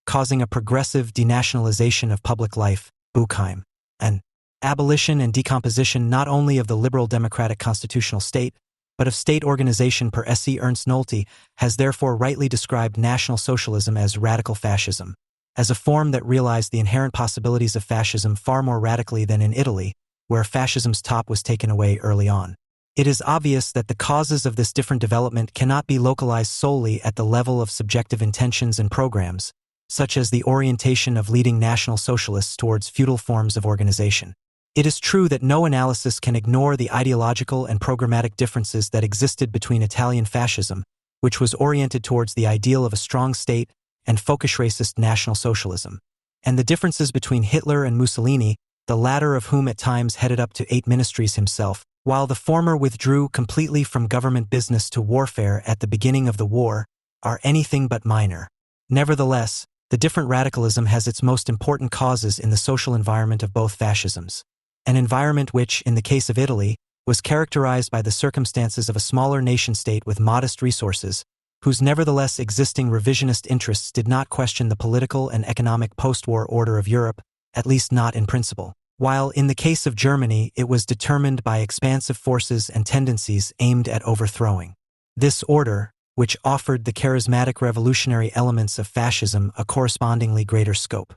causing a progressive denationalization of public life, Buchheim, an abolition and decomposition not only of the liberal democratic constitutional state, but of state organization per S.E. Ernst Nolte has therefore rightly described National Socialism as radical fascism, as a form that realized the inherent possibilities of fascism far more radically than in Italy, where fascism's top was taken away early on. It is obvious that the causes of this different development cannot be localized solely at the level of subjective intentions and programs, such as the orientation of leading National Socialists towards feudal forms of organization. It is true that no analysis can ignore the ideological and programmatic differences that existed between Italian fascism, which was oriented towards the ideal of a strong state, and folkish racist National Socialism, and the differences between Hitler and Mussolini, the latter of whom at times headed up to 8 ministries himself, while the former withdrew completely from government business to warfare at the beginning of the war, are anything but minor. Nevertheless, the different radicalism has its most important causes in the social environment of both fascisms. An environment which, in the case of Italy, was characterized by the circumstances of a smaller nation-state with modest resources, whose nevertheless existing revisionist interests did not question the political and economic post-war order of Europe, at least not in principle, while in the case of Germany it was determined by expansive forces and tendencies aimed at overthrowing this order, which offered the charismatic revolutionary elements of fascism a correspondingly greater scope.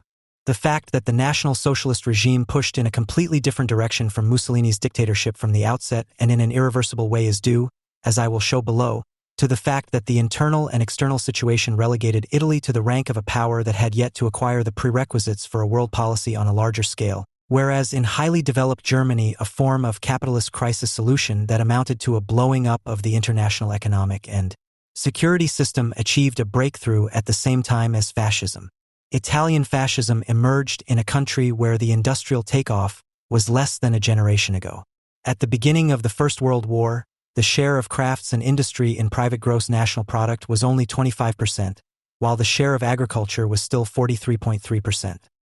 The fact that the National Socialist regime pushed in a completely different direction from Mussolini's dictatorship from the outset and in an irreversible way is due, as I will show below, to the fact that the internal and external situation relegated Italy to the rank of a power that had yet to acquire the prerequisites for a world policy on a larger scale, whereas in highly developed Germany a form of capitalist crisis solution that amounted to a blowing up of the international economic and security system achieved a breakthrough at the same time as fascism. Italian fascism emerged in a country where the industrial takeoff was less than a generation ago. At the beginning of the First World War, the share of crafts and industry in private gross national product was only 25%, while the share of agriculture was still 43.3%.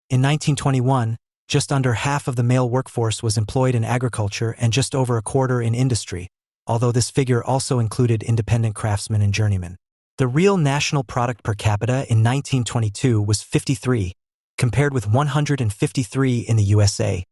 In 1921, just under half of the male workforce was employed in agriculture and just over a quarter in industry, although this figure also included independent craftsmen and journeymen. The real national product per capita in 1922 was 53, compared with 153 in the USA,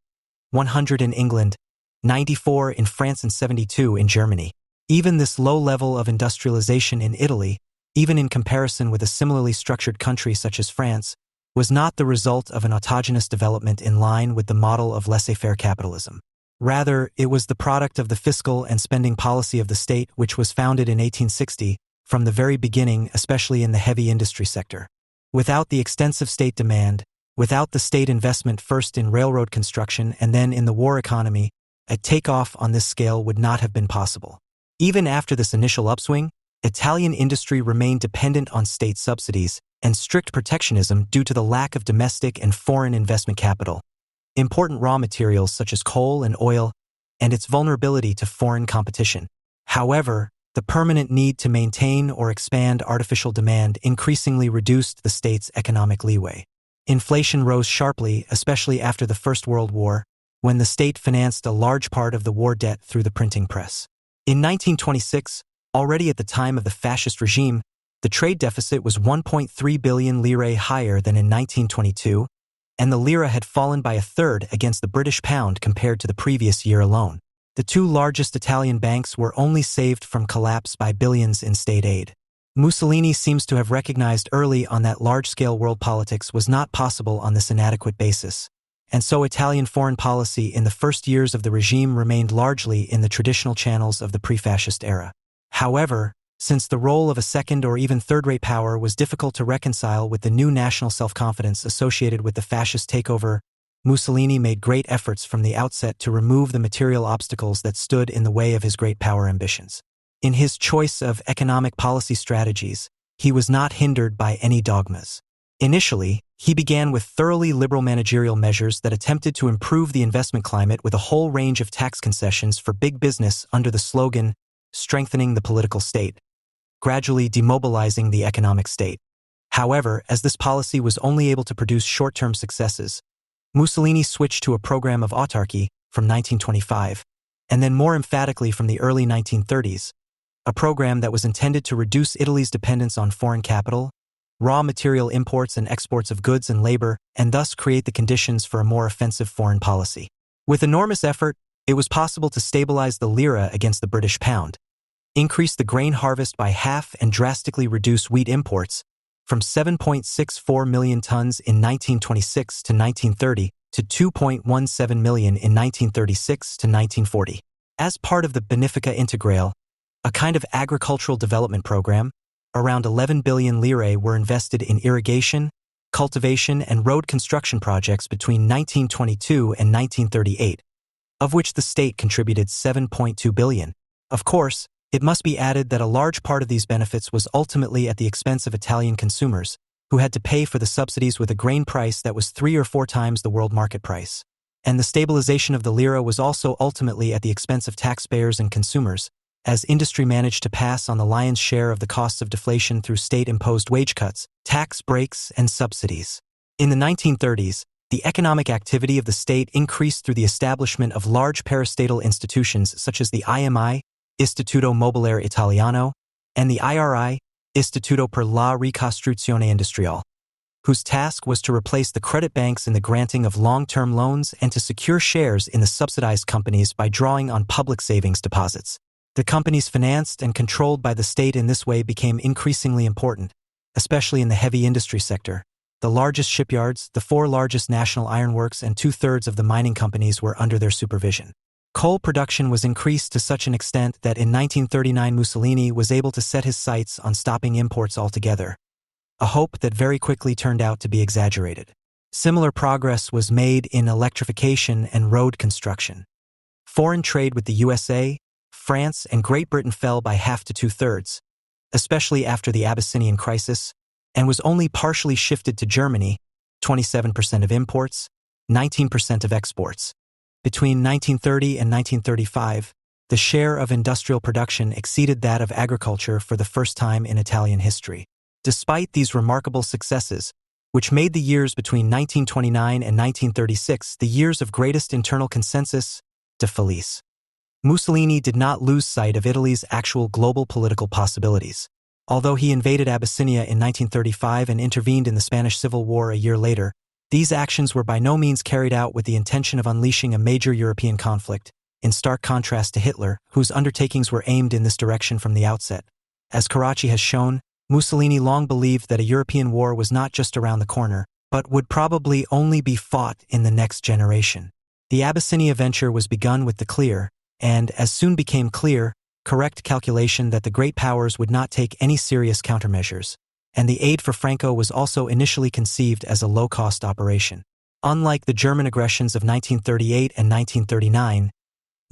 100 in England, 94 in France and 72 in Germany. Even this low level of industrialization in Italy, even in comparison with a similarly structured country such as France, was not the result of an autogenous development in line with the model of laissez-faire capitalism. Rather, it was the product of the fiscal and spending policy of the state, which was founded in 1860, from the very beginning, especially in the heavy industry sector. Without the extensive state demand, without the state investment first in railroad construction and then in the war economy, a takeoff on this scale would not have been possible. Even after this initial upswing, Italian industry remained dependent on state subsidies and strict protectionism due to the lack of domestic and foreign investment capital, important raw materials such as coal and oil, and its vulnerability to foreign competition. However, the permanent need to maintain or expand artificial demand increasingly reduced the state's economic leeway. Inflation rose sharply, especially after the First World War, when the state financed a large part of the war debt through the printing press. In 1926, already at the time of the fascist regime, the trade deficit was 1.3 billion lire higher than in 1922, and the lira had fallen by a third against the British pound compared to the previous year alone. The two largest Italian banks were only saved from collapse by billions in state aid. Mussolini seems to have recognized early on that large-scale world politics was not possible on this inadequate basis, and so Italian foreign policy in the first years of the regime remained largely in the traditional channels of the pre-fascist era. However, since the role of a second or even third-rate power was difficult to reconcile with the new national self-confidence associated with the fascist takeover, Mussolini made great efforts from the outset to remove the material obstacles that stood in the way of his great power ambitions. In his choice of economic policy strategies, he was not hindered by any dogmas. Initially, he began with thoroughly liberal managerial measures that attempted to improve the investment climate with a whole range of tax concessions for big business under the slogan, strengthening the political state, gradually demobilizing the economic state. However, as this policy was only able to produce short-term successes, Mussolini switched to a program of autarky from 1925, and then more emphatically from the early 1930s, a program that was intended to reduce Italy's dependence on foreign capital, raw material imports and exports of goods and labor, and thus create the conditions for a more offensive foreign policy. With enormous effort, it was possible to stabilize the lira against the British pound, increase the grain harvest by half and drastically reduce wheat imports from 7.64 million tons in 1926 to 1930 to 2.17 million in 1936 to 1940. As part of the Bonifica Integrale, a kind of agricultural development program, around 11 billion lire were invested in irrigation, cultivation, and road construction projects between 1922 and 1938, of which the state contributed 7.2 billion. Of course, it must be added that a large part of these benefits was ultimately at the expense of Italian consumers, who had to pay for the subsidies with a grain price that was 3 or 4 times the world market price. And the stabilization of the lira was also ultimately at the expense of taxpayers and consumers, as industry managed to pass on the lion's share of the costs of deflation through state-imposed wage cuts, tax breaks, and subsidies. In the 1930s, the economic activity of the state increased through the establishment of large parastatal institutions such as the IMI, Istituto Mobiliare Italiano, and the IRI, Istituto per la Ricostruzione Industriale, whose task was to replace the credit banks in the granting of long-term loans and to secure shares in the subsidized companies by drawing on public savings deposits. The companies financed and controlled by the state in this way became increasingly important, especially in the heavy industry sector. The largest shipyards, the 4 largest national ironworks, and 2/3 of the mining companies were under their supervision. Coal production was increased to such an extent that in 1939 Mussolini was able to set his sights on stopping imports altogether, a hope that very quickly turned out to be exaggerated. Similar progress was made in electrification and road construction. Foreign trade with the USA, France, and Great Britain fell by half to 2/3, especially after the Abyssinian crisis, and was only partially shifted to Germany, 27% of imports, 19% of exports. Between 1930 and 1935, the share of industrial production exceeded that of agriculture for the first time in Italian history. Despite these remarkable successes, which made the years between 1929 and 1936 the years of greatest internal consensus, de Felice, Mussolini did not lose sight of Italy's actual global political possibilities. Although he invaded Abyssinia in 1935 and intervened in the Spanish Civil War a year later, these actions were by no means carried out with the intention of unleashing a major European conflict, in stark contrast to Hitler, whose undertakings were aimed in this direction from the outset. As Karachi has shown, Mussolini long believed that a European war was not just around the corner, but would probably only be fought in the next generation. The Abyssinia venture was begun with the clear, and, as soon became clear, correct calculation that the great powers would not take any serious countermeasures, and the aid for Franco was also initially conceived as a low-cost operation. Unlike the German aggressions of 1938 and 1939,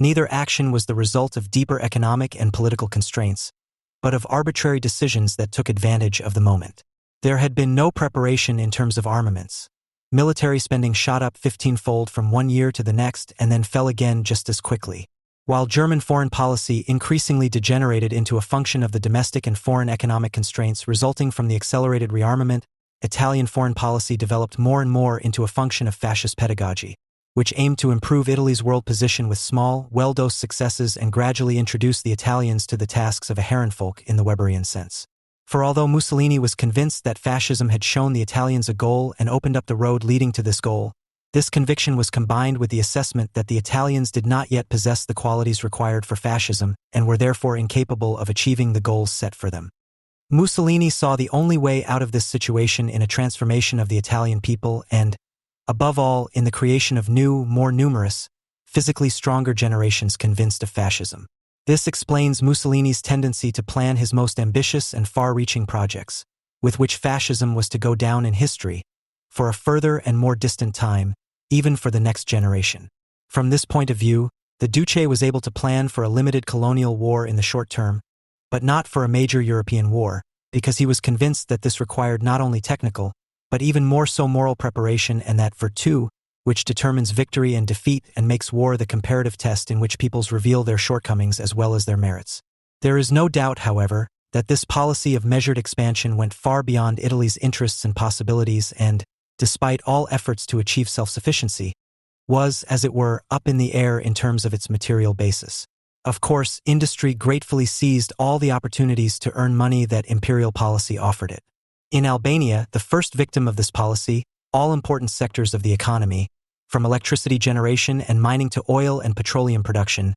neither action was the result of deeper economic and political constraints, but of arbitrary decisions that took advantage of the moment. There had been no preparation in terms of armaments. Military spending shot up 15-fold from one year to the next and then fell again just as quickly. While German foreign policy increasingly degenerated into a function of the domestic and foreign economic constraints resulting from the accelerated rearmament, Italian foreign policy developed more and more into a function of fascist pedagogy, which aimed to improve Italy's world position with small, well-dosed successes and gradually introduce the Italians to the tasks of a Herrenvolk in the Weberian sense. For although Mussolini was convinced that fascism had shown the Italians a goal and opened up the road leading to this goal, this conviction was combined with the assessment that the Italians did not yet possess the qualities required for fascism and were therefore incapable of achieving the goals set for them. Mussolini saw the only way out of this situation in a transformation of the Italian people and, above all, in the creation of new, more numerous, physically stronger generations convinced of fascism. This explains Mussolini's tendency to plan his most ambitious and far-reaching projects, with which fascism was to go down in history, for a further and more distant time, even for the next generation. From this point of view, the Duce was able to plan for a limited colonial war in the short term, but not for a major European war, because he was convinced that this required not only technical, but even more so moral preparation, and that virtue, which determines victory and defeat and makes war the comparative test in which peoples reveal their shortcomings as well as their merits. There is no doubt, however, that this policy of measured expansion went far beyond Italy's interests and possibilities and, despite all efforts to achieve self-sufficiency, was, as it were, up in the air in terms of its material basis. Of course, industry gratefully seized all the opportunities to earn money that imperial policy offered it. In Albania, the first victim of this policy, all important sectors of the economy, from electricity generation and mining to oil and petroleum production,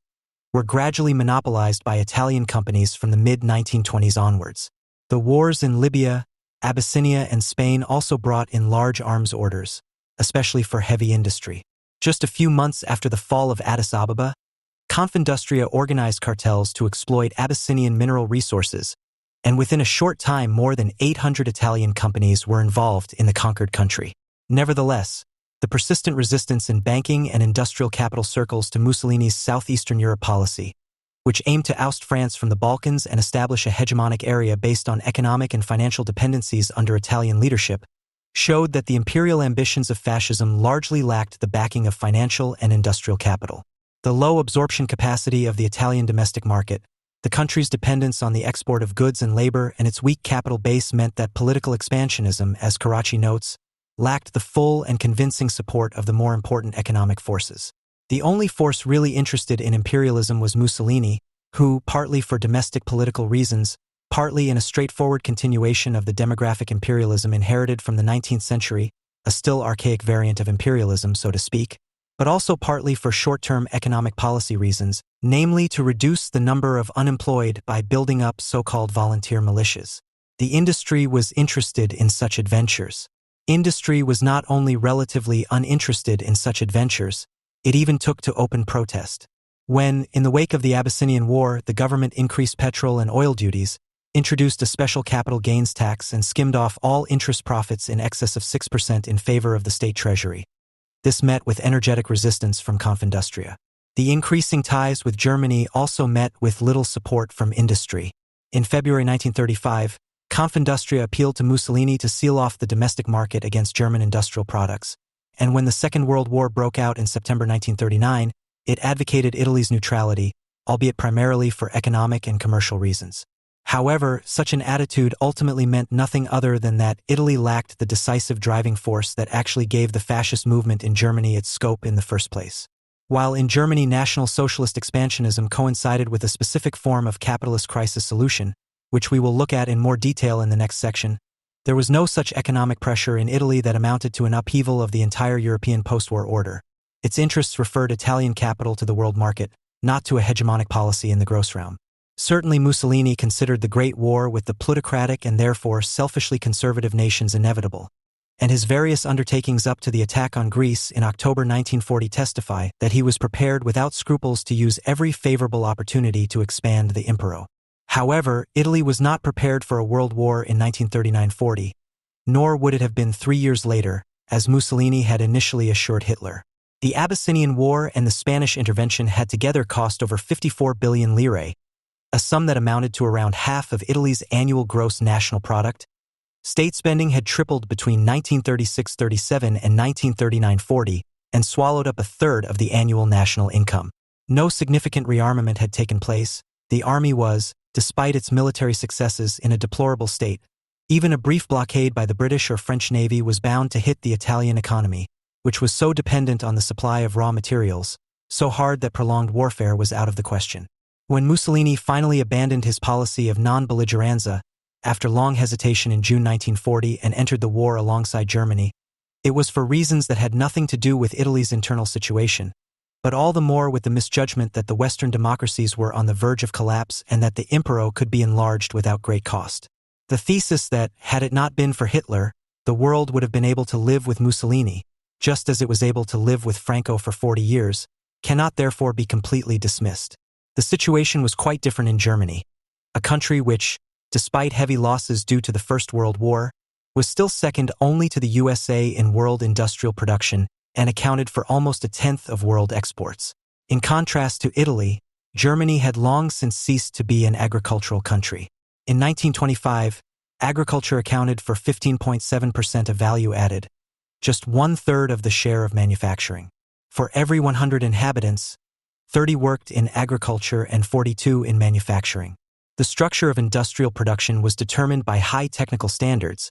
were gradually monopolized by Italian companies from the mid-1920s onwards. The wars in Libya, Abyssinia, and Spain also brought in large arms orders, especially for heavy industry. Just a few months after the fall of Addis Ababa, Confindustria organized cartels to exploit Abyssinian mineral resources, and within a short time more than 800 Italian companies were involved in the conquered country. Nevertheless, the persistent resistance in banking and industrial capital circles to Mussolini's Southeastern Europe policy, which aimed to oust France from the Balkans and establish a hegemonic area based on economic and financial dependencies under Italian leadership, showed that the imperial ambitions of fascism largely lacked the backing of financial and industrial capital. The low absorption capacity of the Italian domestic market, the country's dependence on the export of goods and labor, and its weak capital base meant that political expansionism, as Carracci notes, lacked the full and convincing support of the more important economic forces. The only force really interested in imperialism was Mussolini, who, partly for domestic political reasons, partly in a straightforward continuation of the demographic imperialism inherited from the 19th century, a still archaic variant of imperialism, so to speak, but also partly for short-term economic policy reasons, namely to reduce the number of unemployed by building up so-called volunteer militias. The industry was interested in such adventures. Industry was not only relatively uninterested in such adventures, it even took to open protest. When, in the wake of the Abyssinian War, the government increased petrol and oil duties, introduced a special capital gains tax, and skimmed off all interest profits in excess of 6% in favor of the state treasury. This met with energetic resistance from Confindustria. The increasing ties with Germany also met with little support from industry. In February 1935, Confindustria appealed to Mussolini to seal off the domestic market against German industrial products, and when the Second World War broke out in September 1939, it advocated Italy's neutrality, albeit primarily for economic and commercial reasons. However, such an attitude ultimately meant nothing other than that Italy lacked the decisive driving force that actually gave the fascist movement in Germany its scope in the first place. While in Germany National Socialist expansionism coincided with a specific form of capitalist crisis solution, which we will look at in more detail in the next section, there was no such economic pressure in Italy that amounted to an upheaval of the entire European post-war order. Its interests referred Italian capital to the world market, not to a hegemonic policy in the gross realm. Certainly Mussolini considered the Great War with the plutocratic and therefore selfishly conservative nations inevitable, and his various undertakings up to the attack on Greece in October 1940 testify that he was prepared without scruples to use every favorable opportunity to expand the impero. However, Italy was not prepared for a world war in 1939-40, nor would it have been 3 years later, as Mussolini had initially assured Hitler. The Abyssinian War and the Spanish intervention had together cost over 54 billion lire, a sum that amounted to around half of Italy's annual gross national product. State spending had tripled between 1936-37 and 1939-40 and swallowed up a third of the annual national income. No significant rearmament had taken place. The army was, despite its military successes, in a deplorable state. Even a brief blockade by the British or French Navy was bound to hit the Italian economy, which was so dependent on the supply of raw materials, so hard that prolonged warfare was out of the question. When Mussolini finally abandoned his policy of non-belligeranza, after long hesitation in June 1940 and entered the war alongside Germany, it was for reasons that had nothing to do with Italy's internal situation, but all the more with the misjudgment that the Western democracies were on the verge of collapse and that the impero could be enlarged without great cost. The thesis that, had it not been for Hitler, the world would have been able to live with Mussolini, just as it was able to live with Franco for 40 years, cannot therefore be completely dismissed. The situation was quite different in Germany, a country which, despite heavy losses due to the First World War, was still second only to the USA in world industrial production and accounted for almost a tenth of world exports. In contrast to Italy, Germany had long since ceased to be an agricultural country. In 1925, agriculture accounted for 15.7% of value added, just one-third of the share of manufacturing. For every 100 inhabitants, 30 worked in agriculture and 42 in manufacturing. The structure of industrial production was determined by high technical standards,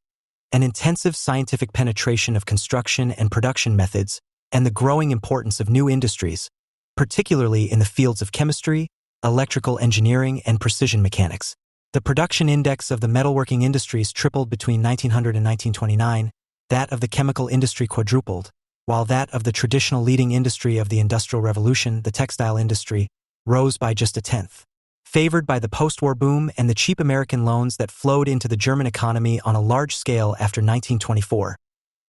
an intensive scientific penetration of construction and production methods, and the growing importance of new industries, particularly in the fields of chemistry, electrical engineering, and precision mechanics. The production index of the metalworking industries tripled between 1900 and 1929, that of the chemical industry quadrupled, while that of the traditional leading industry of the Industrial Revolution, the textile industry, rose by just a tenth. Favored by the post-war boom and the cheap American loans that flowed into the German economy on a large scale after 1924,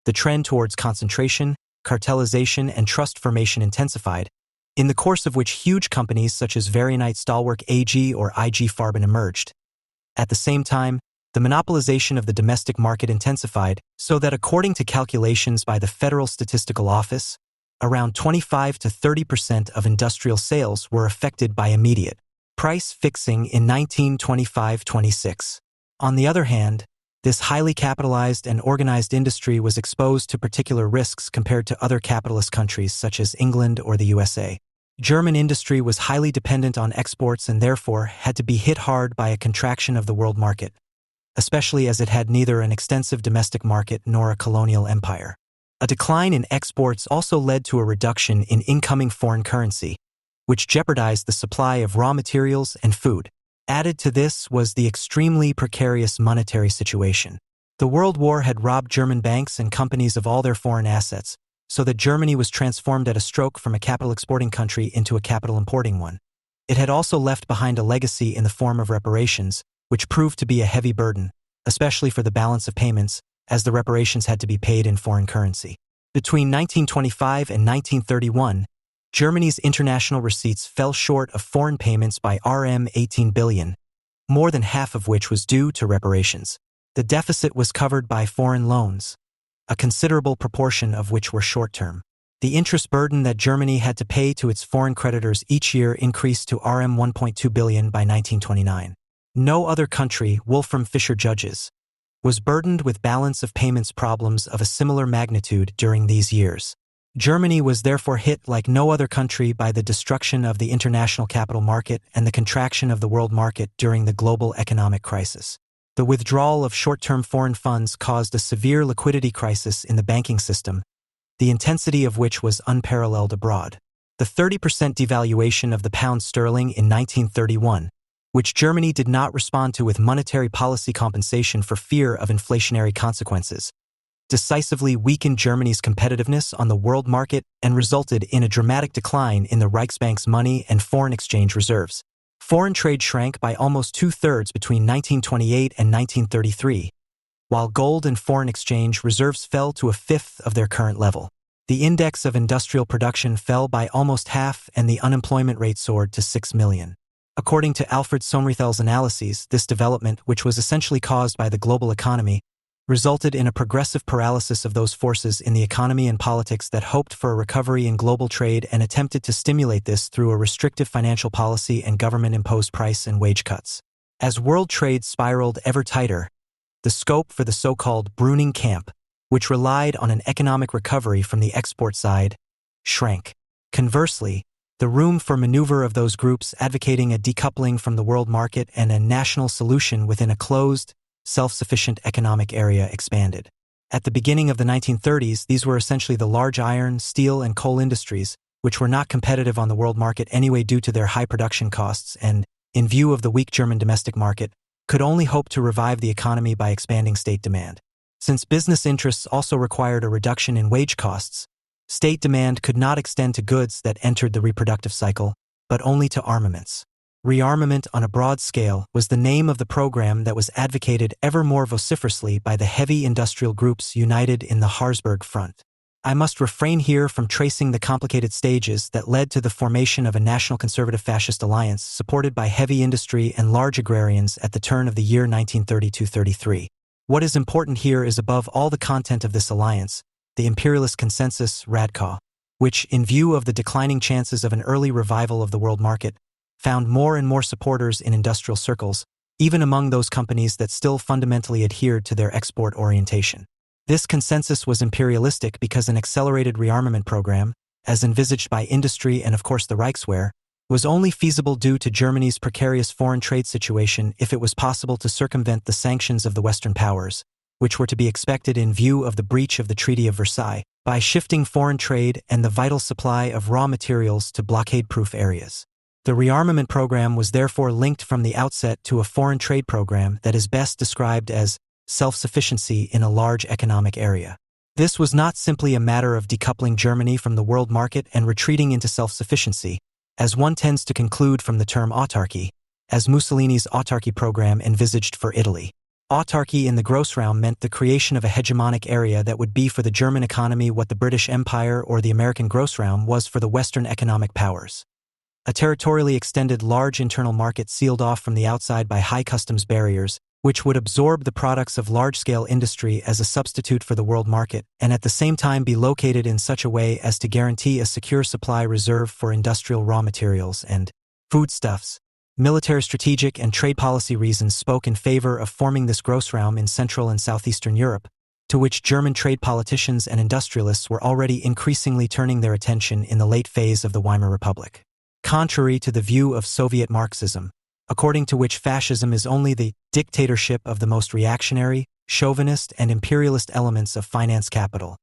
the trend towards concentration, cartelization, and trust formation intensified, in the course of which huge companies such as Varianite Stahlwerk AG or IG Farben emerged. At the same time, the monopolization of the domestic market intensified, so that according to calculations by the Federal Statistical Office, around 25 to 30% of industrial sales were affected by immediate price fixing in 1925-26. On the other hand, this highly capitalized and organized industry was exposed to particular risks compared to other capitalist countries such as England or the USA. German industry was highly dependent on exports and therefore had to be hit hard by a contraction of the world market, especially as it had neither an extensive domestic market nor a colonial empire. A decline in exports also led to a reduction in incoming foreign currency, which jeopardized the supply of raw materials and food. Added to this was the extremely precarious monetary situation. The World War had robbed German banks and companies of all their foreign assets, so that Germany was transformed at a stroke from a capital exporting country into a capital importing one. It had also left behind a legacy in the form of reparations, which proved to be a heavy burden, especially for the balance of payments, as the reparations had to be paid in foreign currency. Between 1925 and 1931, Germany's international receipts fell short of foreign payments by Rm 18 billion, more than half of which was due to reparations. The deficit was covered by foreign loans, a considerable proportion of which were short-term. The interest burden that Germany had to pay to its foreign creditors each year increased to Rm 1.2 billion by 1929. No other country, Wolfram Fischer judges, was burdened with balance of payments problems of a similar magnitude during these years. Germany was therefore hit like no other country by the destruction of the international capital market and the contraction of the world market during the global economic crisis. The withdrawal of short-term foreign funds caused a severe liquidity crisis in the banking system, the intensity of which was unparalleled abroad. The 30% devaluation of the pound sterling in 1931, which Germany did not respond to with monetary policy compensation for fear of inflationary consequences, decisively weakened Germany's competitiveness on the world market and resulted in a dramatic decline in the Reichsbank's money and foreign exchange reserves. Foreign trade shrank by almost two-thirds between 1928 and 1933, while gold and foreign exchange reserves fell to a fifth of their current level. The index of industrial production fell by almost half and the unemployment rate soared to 6 million. According to Alfred Sohn-Rethel's analyses, this development, which was essentially caused by the global economy, resulted in a progressive paralysis of those forces in the economy and politics that hoped for a recovery in global trade and attempted to stimulate this through a restrictive financial policy and government-imposed price and wage cuts. As world trade spiraled ever tighter, the scope for the so-called Brüning camp, which relied on an economic recovery from the export side, shrank. Conversely, the room for maneuver of those groups advocating a decoupling from the world market and a national solution within a closed, self-sufficient economic area expanded. At the beginning of the 1930s, these were essentially the large iron, steel, and coal industries, which were not competitive on the world market anyway due to their high production costs and, in view of the weak German domestic market, could only hope to revive the economy by expanding state demand. Since business interests also required a reduction in wage costs, state demand could not extend to goods that entered the reproductive cycle, but only to armaments. Rearmament on a broad scale was the name of the program that was advocated ever more vociferously by the heavy industrial groups united in the Harzburg Front. I must refrain here from tracing the complicated stages that led to the formation of a national conservative fascist alliance supported by heavy industry and large agrarians at the turn of the year 1932-33. What is important here is above all the content of this alliance, the imperialist consensus Radka, which, in view of the declining chances of an early revival of the world market, found more and more supporters in industrial circles, even among those companies that still fundamentally adhered to their export orientation. This consensus was imperialistic because an accelerated rearmament program, as envisaged by industry and of course the Reichswehr, was only feasible due to Germany's precarious foreign trade situation if it was possible to circumvent the sanctions of the Western powers, which were to be expected in view of the breach of the Treaty of Versailles, by shifting foreign trade and the vital supply of raw materials to blockade-proof areas. The rearmament program was therefore linked from the outset to a foreign trade program that is best described as self-sufficiency in a large economic area. This was not simply a matter of decoupling Germany from the world market and retreating into self-sufficiency, as one tends to conclude from the term autarky, as Mussolini's autarky program envisaged for Italy. Autarky in the Grossraum meant the creation of a hegemonic area that would be for the German economy what the British Empire or the American Grossraum was for the Western economic powers. A territorially extended large internal market sealed off from the outside by high customs barriers, which would absorb the products of large-scale industry as a substitute for the world market, and at the same time be located in such a way as to guarantee a secure supply reserve for industrial raw materials and foodstuffs. Military strategic and trade policy reasons spoke in favor of forming this Grossraum in Central and Southeastern Europe, to which German trade politicians and industrialists were already increasingly turning their attention in the late phase of the Weimar Republic. Contrary to the view of Soviet Marxism, according to which fascism is only the dictatorship of the most reactionary, chauvinist, and imperialist elements of finance capital.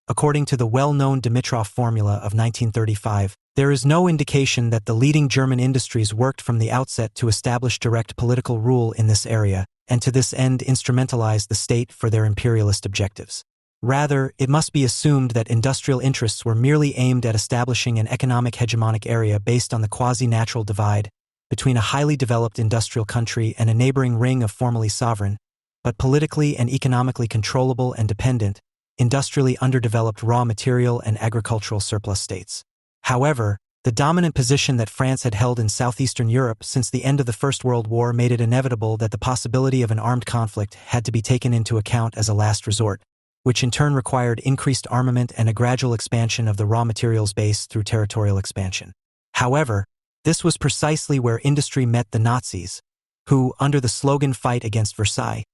According to the well-known Dimitrov formula of 1935, there is no indication that the leading German industries worked from the outset to establish direct political rule in this area, and to this end instrumentalized the state for their imperialist objectives. Rather, it must be assumed that industrial interests were merely aimed at establishing an economic hegemonic area based on the quasi-natural divide between a highly developed industrial country and a neighboring ring of formerly sovereign, but politically and economically controllable and dependent, industrially underdeveloped raw material and agricultural surplus states. However, the dominant position that France had held in southeastern Europe since the end of the First World War made it inevitable that the possibility of an armed conflict had to be taken into account as a last resort, which in turn required increased armament and a gradual expansion of the raw materials base through territorial expansion. However, this was precisely where industry met the Nazis, who, under the slogan "Fight against Versailles,"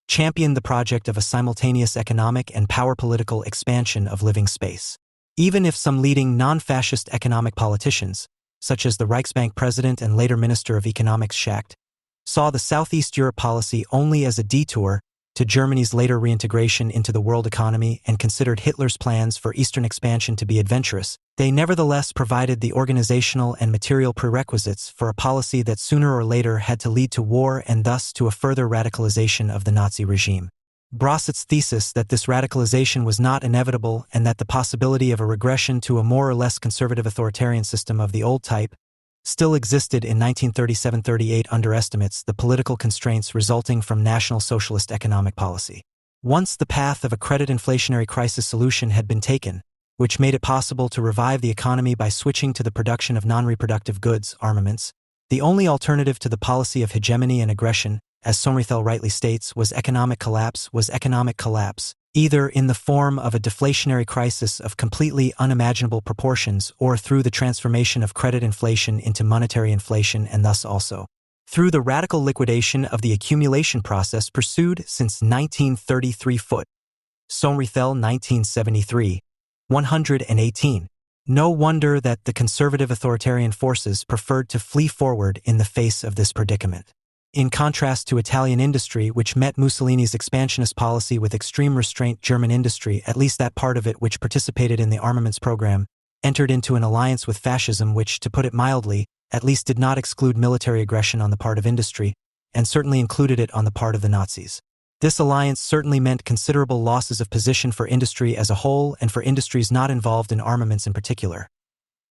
championed the project of a simultaneous economic and power political expansion of living space. Even if some leading non-fascist economic politicians, such as the Reichsbank president and later Minister of Economics Schacht, saw the Southeast Europe policy only as a detour to Germany's later reintegration into the world economy and considered Hitler's plans for Eastern expansion to be adventurous, they nevertheless provided the organizational and material prerequisites for a policy that sooner or later had to lead to war and thus to a further radicalization of the Nazi regime. Brosset's thesis that this radicalization was not inevitable and that the possibility of a regression to a more or less conservative authoritarian system of the old type still existed in 1937-38 underestimates the political constraints resulting from National Socialist economic policy. Once the path of a credit inflationary crisis solution had been taken, which made it possible to revive the economy by switching to the production of non-reproductive goods, armaments, the only alternative to the policy of hegemony and aggression, as Sohn-Rethel rightly states, was economic collapse, either in the form of a deflationary crisis of completely unimaginable proportions or through the transformation of credit inflation into monetary inflation and thus also through the radical liquidation of the accumulation process pursued since 1933 foot. Sohn-Rethel 1973, 118. No wonder that the conservative authoritarian forces preferred to flee forward in the face of this predicament. In contrast to Italian industry, which met Mussolini's expansionist policy with extreme restraint, German industry, at least that part of it which participated in the armaments program, entered into an alliance with fascism which, to put it mildly, at least did not exclude military aggression on the part of industry, and certainly included it on the part of the Nazis. This alliance certainly meant considerable losses of position for industry as a whole and for industries not involved in armaments in particular.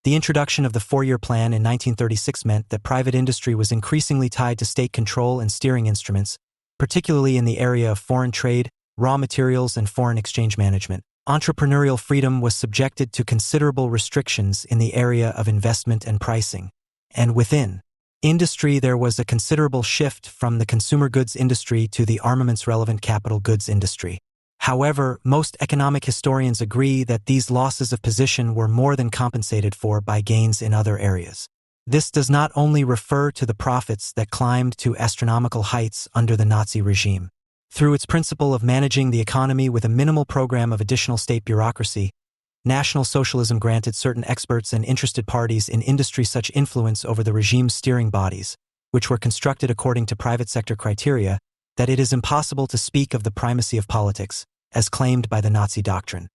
The introduction of the four-year plan in 1936 meant that private industry was increasingly tied to state control and steering instruments, particularly in the area of foreign trade, raw materials, and foreign exchange management. Entrepreneurial freedom was subjected to considerable restrictions in the area of investment and pricing. And within industry, there was a considerable shift from the consumer goods industry to the armaments-relevant capital goods industry. However, most economic historians agree that these losses of position were more than compensated for by gains in other areas. This does not only refer to the profits that climbed to astronomical heights under the Nazi regime. Through its principle of managing the economy with a minimal program of additional state bureaucracy, National Socialism granted certain experts and interested parties in industry such influence over the regime's steering bodies, which were constructed according to private sector criteria, that it is impossible to speak of the primacy of politics, as claimed by the Nazi doctrine.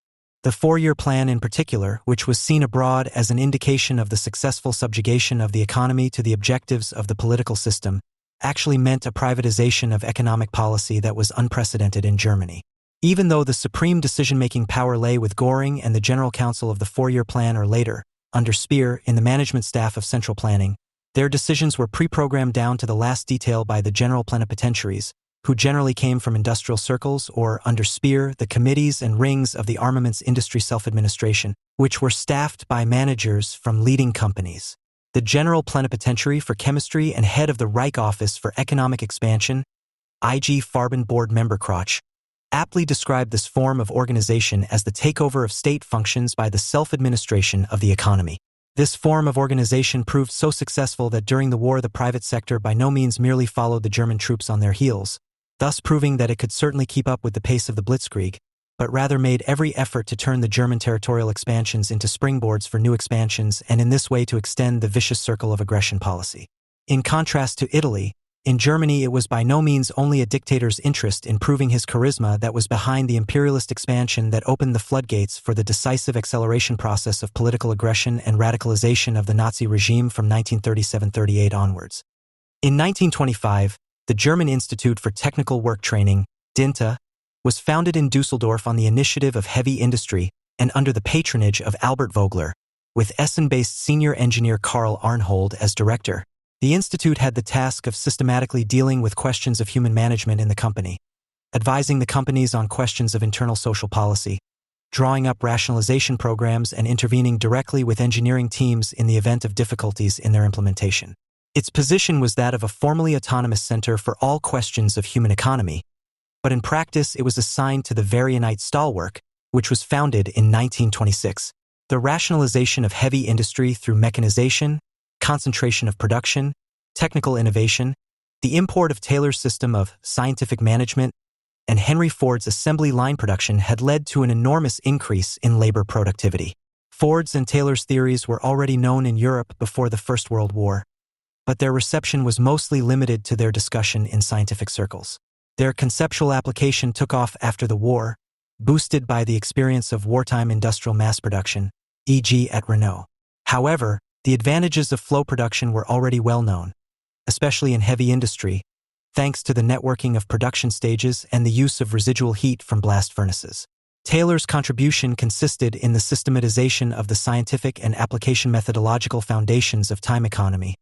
The four-year plan in particular, which was seen abroad as an indication of the successful subjugation of the economy to the objectives of the political system, actually meant a privatization of economic policy that was unprecedented in Germany. Even though the supreme decision-making power lay with Göring and the General Council of the four-year plan, or later, under Speer, in the management staff of central planning, their decisions were pre-programmed down to the last detail by the general plenipotentiaries, who generally came from industrial circles, or, under Speer, the committees and rings of the armaments industry self-administration, which were staffed by managers from leading companies. The general plenipotentiary for chemistry and head of the Reich Office for Economic Expansion, IG Farben board member Kroch, aptly described this form of organization as the takeover of state functions by the self-administration of the economy. This form of organization proved so successful that during the war the private sector by no means merely followed the German troops on their heels, thus proving that it could certainly keep up with the pace of the Blitzkrieg, but rather made every effort to turn the German territorial expansions into springboards for new expansions and in this way to extend the vicious circle of aggression policy. In contrast to Italy, in Germany it was by no means only a dictator's interest in proving his charisma that was behind the imperialist expansion that opened the floodgates for the decisive acceleration process of political aggression and radicalization of the Nazi regime from 1937-38 onwards. In 1925, the German Institute for Technical Work Training, DINTA, was founded in Dusseldorf on the initiative of heavy industry and under the patronage of Albert Vogler, with Essen-based senior engineer Karl Arnhold as director. The institute had the task of systematically dealing with questions of human management in the company, advising the companies on questions of internal social policy, drawing up rationalization programs and intervening directly with engineering teams in the event of difficulties in their implementation. Its position was that of a formally autonomous center for all questions of human economy, but in practice it was assigned to the Vereinigung Stahlwerk, which was founded in 1926. The rationalization of heavy industry through mechanization, concentration of production, technical innovation, the import of Taylor's system of scientific management, and Henry Ford's assembly line production had led to an enormous increase in labor productivity. Ford's and Taylor's theories were already known in Europe before the First World War, but their reception was mostly limited to their discussion in scientific circles. Their conceptual application took off after the war, boosted by the experience of wartime industrial mass production, e.g. at Renault. However, the advantages of flow production were already well known, especially in heavy industry, thanks to the networking of production stages and the use of residual heat from blast furnaces. Taylor's contribution consisted in the systematization of the scientific and application methodological foundations of time economy.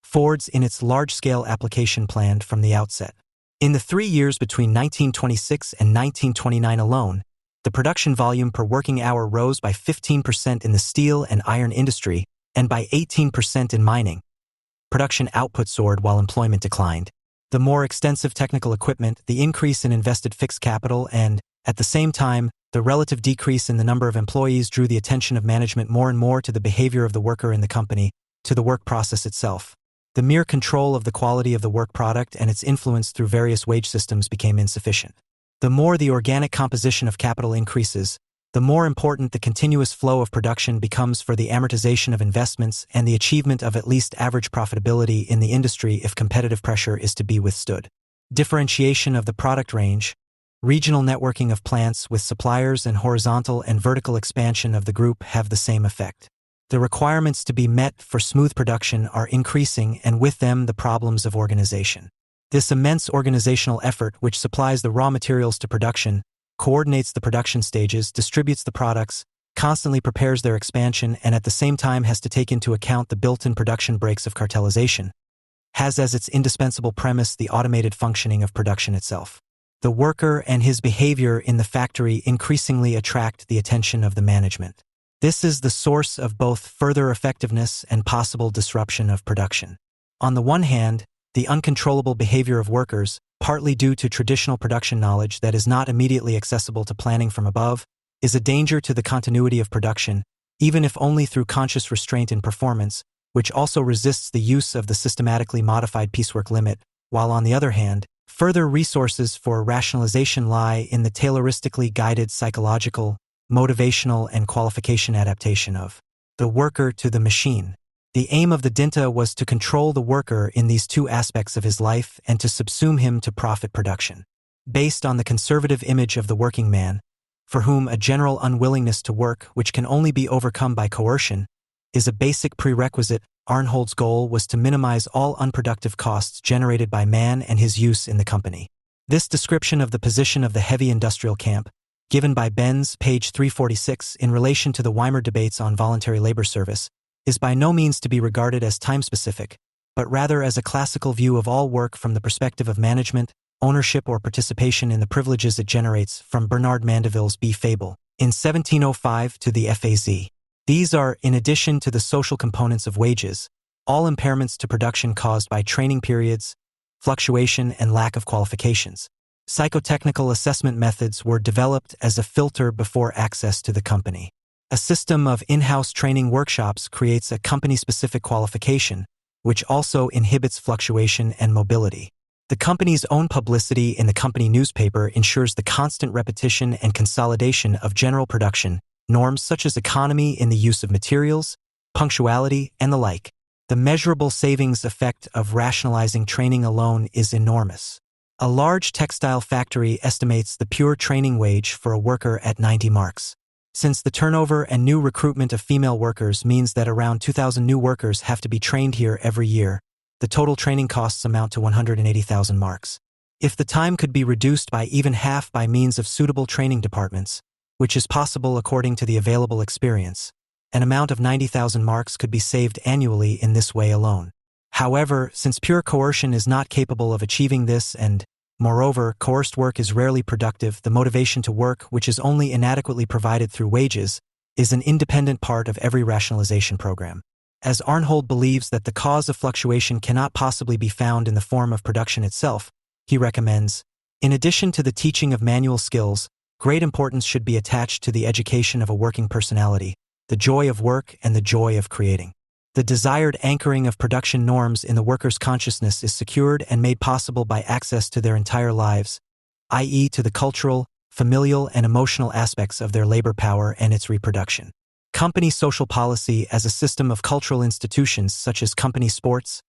Ford's in its large-scale application planned from the outset. In the 3 years between 1926 and 1929 alone, the production volume per working hour rose by 15% in the steel and iron industry and by 18% in mining. Production output soared while employment declined. The more extensive technical equipment, the increase in invested fixed capital, and, at the same time, the relative decrease in the number of employees drew the attention of management more and more to the behavior of the worker in the company, to the work process itself. The mere control of the quality of the work product and its influence through various wage systems became insufficient. The more the organic composition of capital increases, the more important the continuous flow of production becomes for the amortization of investments and the achievement of at least average profitability in the industry if competitive pressure is to be withstood. Differentiation of the product range, regional networking of plants with suppliers, and horizontal and vertical expansion of the group have the same effect. The requirements to be met for smooth production are increasing, and with them the problems of organization. This immense organizational effort, which supplies the raw materials to production, coordinates the production stages, distributes the products, constantly prepares their expansion, and at the same time has to take into account the built-in production breaks of cartelization, has as its indispensable premise the automated functioning of production itself. The worker and his behavior in the factory increasingly attract the attention of the management. This is the source of both further effectiveness and possible disruption of production. On the one hand, the uncontrollable behavior of workers, partly due to traditional production knowledge that is not immediately accessible to planning from above, is a danger to the continuity of production, even if only through conscious restraint in performance, which also resists the use of the systematically modified piecework limit, while on the other hand, further resources for rationalization lie in the tayloristically guided psychological, motivational, and qualification adaptation of the worker to the machine. The aim of the Dinta was to control the worker in these two aspects of his life and to subsume him to profit production. Based on the conservative image of the working man, for whom a general unwillingness to work, which can only be overcome by coercion, is a basic prerequisite, Arnhold's goal was to minimize all unproductive costs generated by man and his use in the company. This description of the position of the heavy industrial camp, given by Benz, page 346, in relation to the Weimar debates on voluntary labor service, is by no means to be regarded as time-specific, but rather as a classical view of all work from the perspective of management, ownership or participation in the privileges it generates, from Bernard Mandeville's B. Fable, in 1705 to the FAZ. These are, in addition to the social components of wages, all impairments to production caused by training periods, fluctuation, and lack of qualifications. Psychotechnical assessment methods were developed as a filter before access to the company. A system of in-house training workshops creates a company-specific qualification, which also inhibits fluctuation and mobility. The company's own publicity in the company newspaper ensures the constant repetition and consolidation of general production norms such as economy in the use of materials, punctuality, and the like. The measurable savings effect of rationalizing training alone is enormous. A large textile factory estimates the pure training wage for a worker at 90 marks. Since the turnover and new recruitment of female workers means that around 2,000 new workers have to be trained here every year, the total training costs amount to 180,000 marks. If the time could be reduced by even half by means of suitable training departments, which is possible according to the available experience, an amount of 90,000 marks could be saved annually in this way alone. However, since pure coercion is not capable of achieving this and, moreover, coerced work is rarely productive, the motivation to work, which is only inadequately provided through wages, is an independent part of every rationalization program. As Arnhold believes that the cause of fluctuation cannot possibly be found in the form of production itself, he recommends, in addition to the teaching of manual skills, great importance should be attached to the education of a working personality, the joy of work and the joy of creating. The desired anchoring of production norms in the worker's consciousness is secured and made possible by access to their entire lives, i.e. to the cultural, familial, and emotional aspects of their labor power and its reproduction. Company social policy as a system of cultural institutions such as company sports,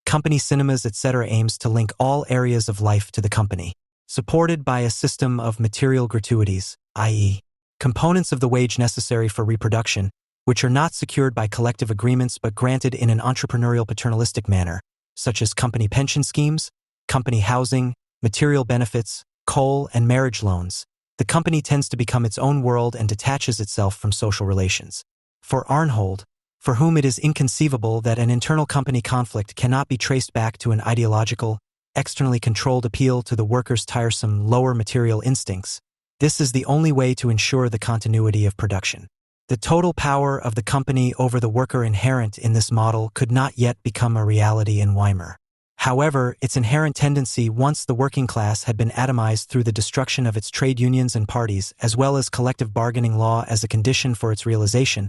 company cinemas, etc. aims to link all areas of life to the company, supported by a system of material gratuities, i.e. components of the wage necessary for reproduction, which are not secured by collective agreements but granted in an entrepreneurial paternalistic manner, such as company pension schemes, company housing, material benefits, coal, and marriage loans. The company tends to become its own world and detaches itself from social relations. For Arnhold, for whom it is inconceivable that an internal company conflict cannot be traced back to an ideological, externally controlled appeal to the worker's tiresome lower material instincts, this is the only way to ensure the continuity of production. The total power of the company over the worker inherent in this model could not yet become a reality in Weimar. However, its inherent tendency once the working class had been atomized through the destruction of its trade unions and parties, as well as collective bargaining law as a condition for its realization,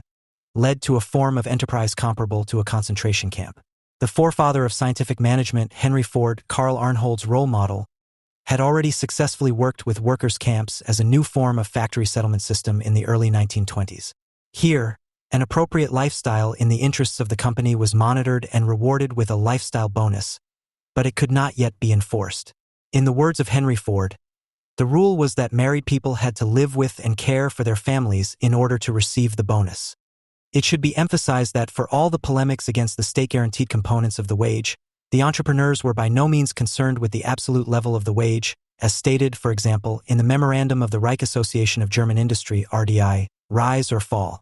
led to a form of enterprise comparable to a concentration camp. The forefather of scientific management, Henry Ford, Karl Arnhold's role model, had already successfully worked with workers' camps as a new form of factory settlement system in the early 1920s. Here, an appropriate lifestyle in the interests of the company was monitored and rewarded with a lifestyle bonus, but it could not yet be enforced. In the words of Henry Ford, the rule was that married people had to live with and care for their families in order to receive the bonus. It should be emphasized that for all the polemics against the state-guaranteed components of the wage, the entrepreneurs were by no means concerned with the absolute level of the wage, as stated, for example, in the Memorandum of the Reich Association of German Industry, RDI, Rise or Fall,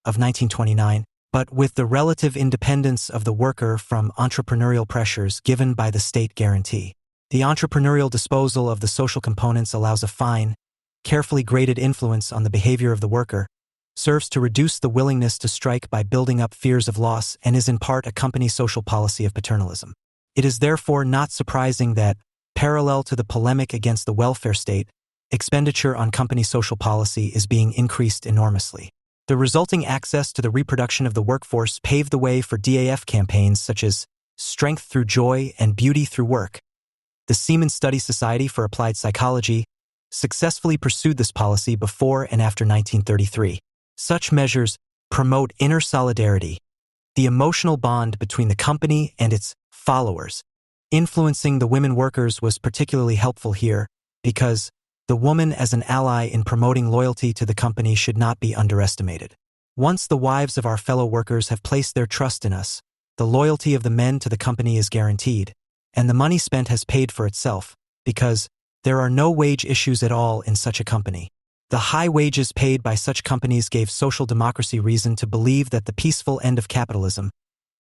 of 1929, but with the relative independence of the worker from entrepreneurial pressures given by the state guarantee. The entrepreneurial disposal of the social components allows a fine, carefully graded influence on the behavior of the worker, serves to reduce the willingness to strike by building up fears of loss, and is in part a company social policy of paternalism. It is therefore not surprising that, Parallel to the polemic against the welfare state, expenditure on company social policy is being increased enormously. The resulting access to the reproduction of the workforce paved the way for DAF campaigns such as Strength Through Joy and Beauty Through Work. The Seaman Study Society for Applied Psychology successfully pursued this policy before and after 1933. Such measures promote inner solidarity, the emotional bond between the company and its followers. Influencing the women workers was particularly helpful here because the woman as an ally in promoting loyalty to the company should not be underestimated. Once the wives of our fellow workers have placed their trust in us, the loyalty of the men to the company is guaranteed, and the money spent has paid for itself, because there are no wage issues at all in such a company. The high wages paid by such companies gave social democracy reason to believe that the peaceful end of capitalism,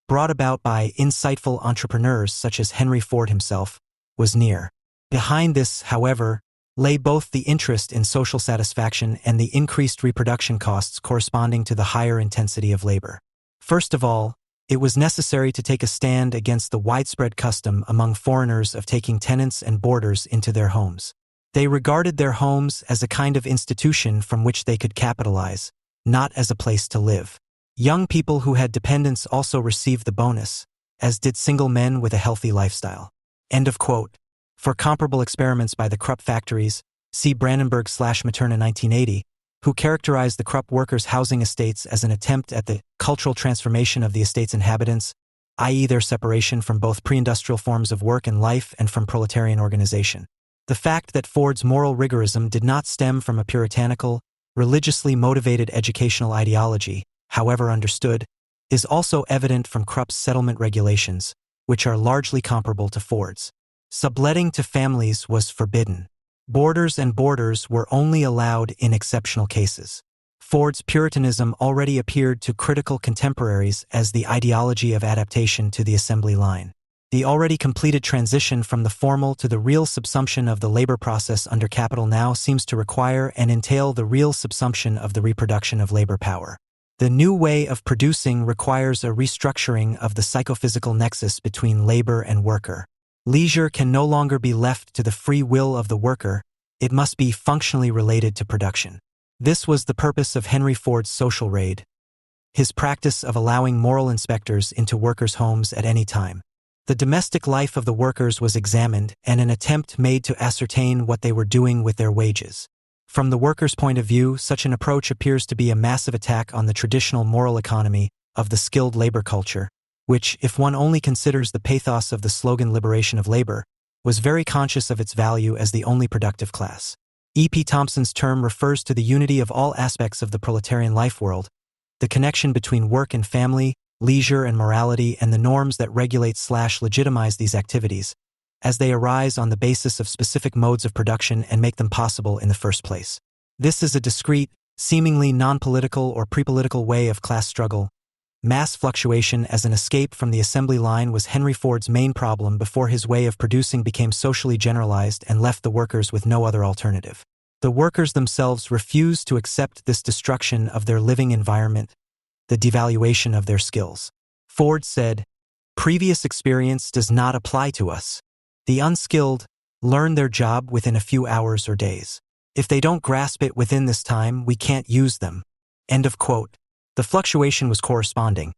brought about by insightful entrepreneurs such as Henry Ford himself, was near. Behind this, however, lay both the interest in social satisfaction and the increased reproduction costs corresponding to the higher intensity of labor. First of all, it was necessary to take a stand against the widespread custom among foreigners of taking tenants and boarders into their homes. They regarded their homes as a kind of institution from which they could capitalize, not as a place to live. Young people who had dependents also received the bonus, as did single men with a healthy lifestyle. End of quote. For comparable experiments by the Krupp factories, see Brandenburg/Materna 1980, who characterized the Krupp workers' housing estates as an attempt at the cultural transformation of the estate's inhabitants, i.e. their separation from both pre-industrial forms of work and life and from proletarian organization. The fact that Ford's moral rigorism did not stem from a puritanical, religiously motivated educational ideology, however understood, is also evident from Krupp's settlement regulations, which are largely comparable to Ford's. Subletting to families was forbidden. Boarders and boarders were only allowed in exceptional cases. Ford's Puritanism already appeared to critical contemporaries as the ideology of adaptation to the assembly line. The already completed transition from the formal to the real subsumption of the labor process under capital now seems to require and entail the real subsumption of the reproduction of labor power. The new way of producing requires a restructuring of the psychophysical nexus between labor and worker. Leisure can no longer be left to the free will of the worker, it must be functionally related to production. This was the purpose of Henry Ford's social raid, his practice of allowing moral inspectors into workers' homes at any time. The domestic life of the workers was examined and an attempt made to ascertain what they were doing with their wages. From the workers' point of view, such an approach appears to be a massive attack on the traditional moral economy of the skilled labor culture, which, if one only considers the pathos of the slogan liberation of labor, was very conscious of its value as the only productive class. E.P. Thompson's term refers to the unity of all aspects of the proletarian life world, the connection between work and family, leisure and morality, and the norms that regulate/legitimize these activities, as they arise on the basis of specific modes of production and make them possible in the first place. This is a discrete, seemingly non-political or pre-political way of class struggle. Mass fluctuation as an escape from the assembly line was Henry Ford's main problem before his way of producing became socially generalized and left the workers with no other alternative. The workers themselves refused to accept this destruction of their living environment, the devaluation of their skills. Ford said, "Previous experience does not apply to us. The unskilled learn their job within a few hours or days. If they don't grasp it within this time, we can't use them." End of quote. The fluctuation was corresponding.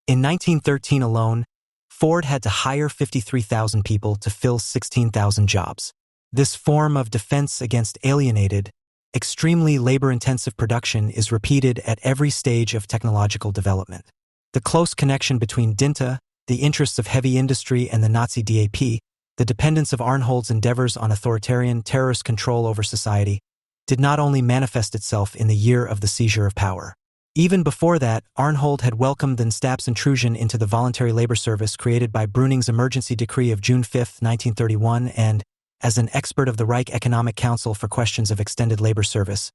In 1913 alone, Ford had to hire 53,000 people to fill 16,000 jobs. This form of defense against alienated, extremely labor-intensive production is repeated at every stage of technological development. The close connection between Dinta, the interests of heavy industry, and the Nazi DAP, the dependence of Arnhold's endeavors on authoritarian, terrorist control over society, did not only manifest itself in the year of the seizure of power. Even before that, Arnhold had welcomed the Gestapo's intrusion into the voluntary labor service created by Bruning's emergency decree of June 5, 1931, and, as an expert of the Reich Economic Council for questions of extended labor service,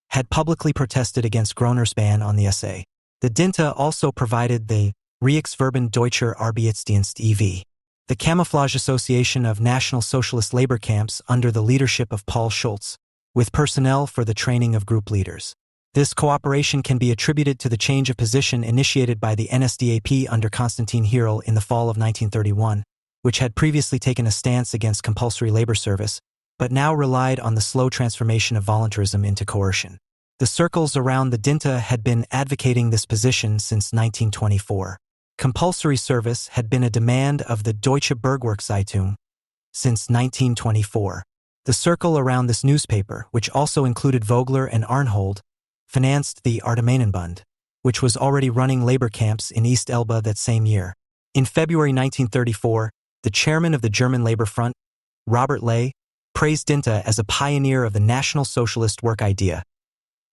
had publicly protested against Groner's ban on the SA. The Dinta also provided the Reichsverband Deutscher Arbeitsdienst e.V., the camouflage association of National Socialist labor camps under the leadership of Paul Schulz, with personnel for the training of group leaders. This cooperation can be attributed to the change of position initiated by the NSDAP under Konstantin Hirel in the fall of 1931, which had previously taken a stance against compulsory labor service, but now relied on the slow transformation of voluntarism into coercion. The circles around the Dinta had been advocating this position since 1924. Compulsory service had been a demand of the Deutsche Bergwerkszeitung since 1924. The circle around this newspaper, which also included Vogler and Arnhold, financed the Arbeitermannenbund, which was already running labor camps in East Elba that same year. In February 1934, the chairman of the German Labor Front, Robert Ley, praised Dinta as a pioneer of the National Socialist work idea.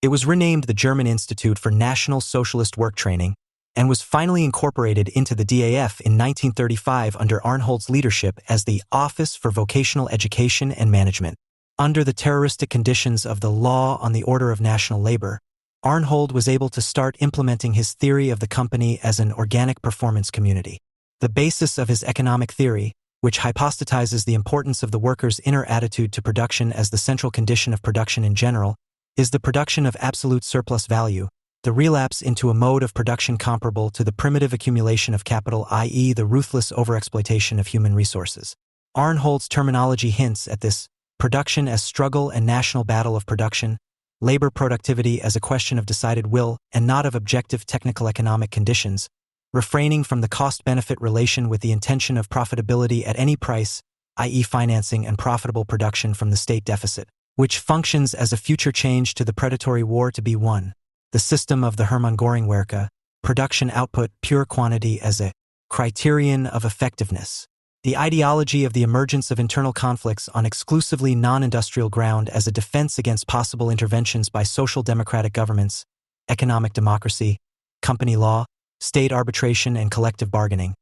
It was renamed the German Institute for National Socialist Work Training and was finally incorporated into the DAF in 1935 under Arnhold's leadership as the Office for Vocational Education and Management. Under the terroristic conditions of the Law on the Order of National Labor, Arnhold was able to start implementing his theory of the company as an organic performance community. The basis of his economic theory, which hypostatizes the importance of the worker's inner attitude to production as the central condition of production in general, is the production of absolute surplus value, the relapse into a mode of production comparable to the primitive accumulation of capital, i.e. the ruthless overexploitation of human resources. Arnhold's terminology hints at this: production as struggle and national battle of production, labor productivity as a question of decided will and not of objective technical economic conditions, refraining from the cost-benefit relation with the intention of profitability at any price, i.e. financing and profitable production from the state deficit, which functions as a future change to the predatory war to be won. The system of the Hermann Göring-Werke, production output pure quantity as a criterion of effectiveness. The ideology of the emergence of internal conflicts on exclusively non-industrial ground as a defense against possible interventions by social democratic governments, economic democracy, company law, state arbitration and collective bargaining,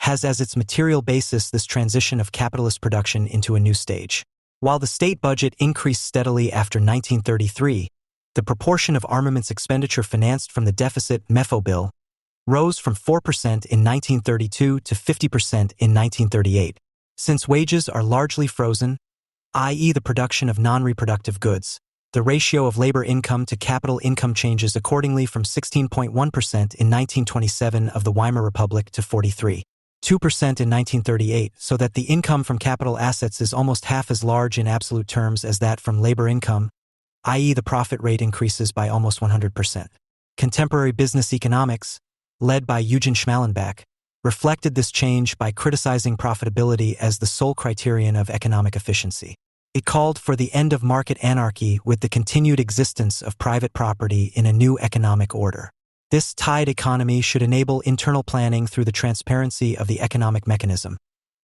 has as its material basis this transition of capitalist production into a new stage. While the state budget increased steadily after 1933, the proportion of armaments expenditure financed from the deficit MEFO bill rose from 4% in 1932 to 50% in 1938. Since wages are largely frozen, i.e. the production of non-reproductive goods, the ratio of labor income to capital income changes accordingly from 16.1% in 1927 of the Weimar Republic to 43.2% in 1938, so that the income from capital assets is almost half as large in absolute terms as that from labor income, i.e. the profit rate increases by almost 100%. Contemporary business economics, led by Eugen Schmallenbach, reflected this change by criticizing profitability as the sole criterion of economic efficiency. It called for the end of market anarchy with the continued existence of private property in a new economic order. This tied economy should enable internal planning through the transparency of the economic mechanism,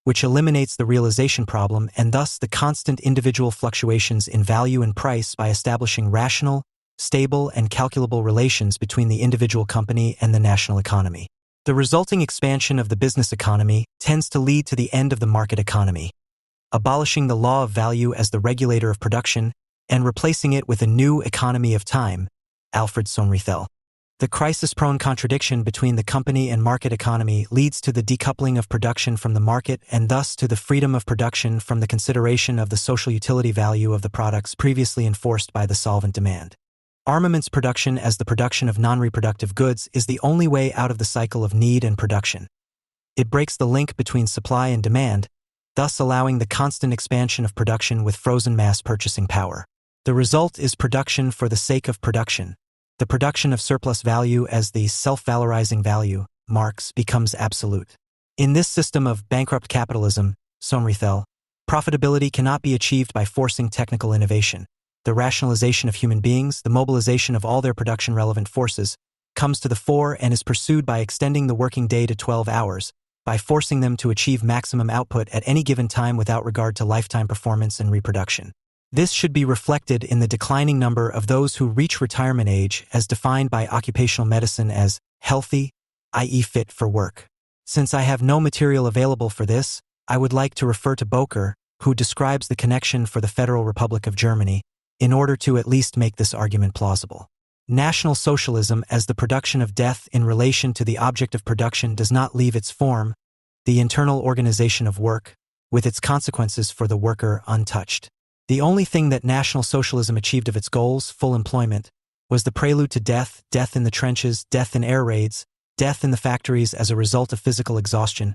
which eliminates the realization problem and thus the constant individual fluctuations in value and price by establishing rational, stable, and calculable relations between the individual company and the national economy. The resulting expansion of the business economy tends to lead to the end of the market economy, abolishing the law of value as the regulator of production and replacing it with a new economy of time, Alfred Sohn-Rethel. The crisis-prone contradiction between the company and market economy leads to the decoupling of production from the market and thus to the freedom of production from the consideration of the social utility value of the products previously enforced by the solvent demand. Armaments production as the production of non-reproductive goods is the only way out of the cycle of need and production. It breaks the link between supply and demand, thus allowing the constant expansion of production with frozen mass purchasing power. The result is production for the sake of production. The production of surplus value as the self-valorizing value, Marx, becomes absolute. In this system of bankrupt capitalism, Sohn-Rethel, profitability cannot be achieved by forcing technical innovation. The rationalization of human beings, the mobilization of all their production-relevant forces, comes to the fore and is pursued by extending the working day to 12 hours, by forcing them to achieve maximum output at any given time without regard to lifetime performance and reproduction. This should be reflected in the declining number of those who reach retirement age as defined by occupational medicine as healthy, i.e. fit for work. Since I have no material available for this, I would like to refer to Boker, who describes the connection for the Federal Republic of Germany, in order to at least make this argument plausible. National Socialism as the production of death in relation to the object of production does not leave its form, the internal organization of work, with its consequences for the worker untouched. The only thing that National Socialism achieved of its goals, full employment, was the prelude to death, death in the trenches, death in air raids, death in the factories as a result of physical exhaustion,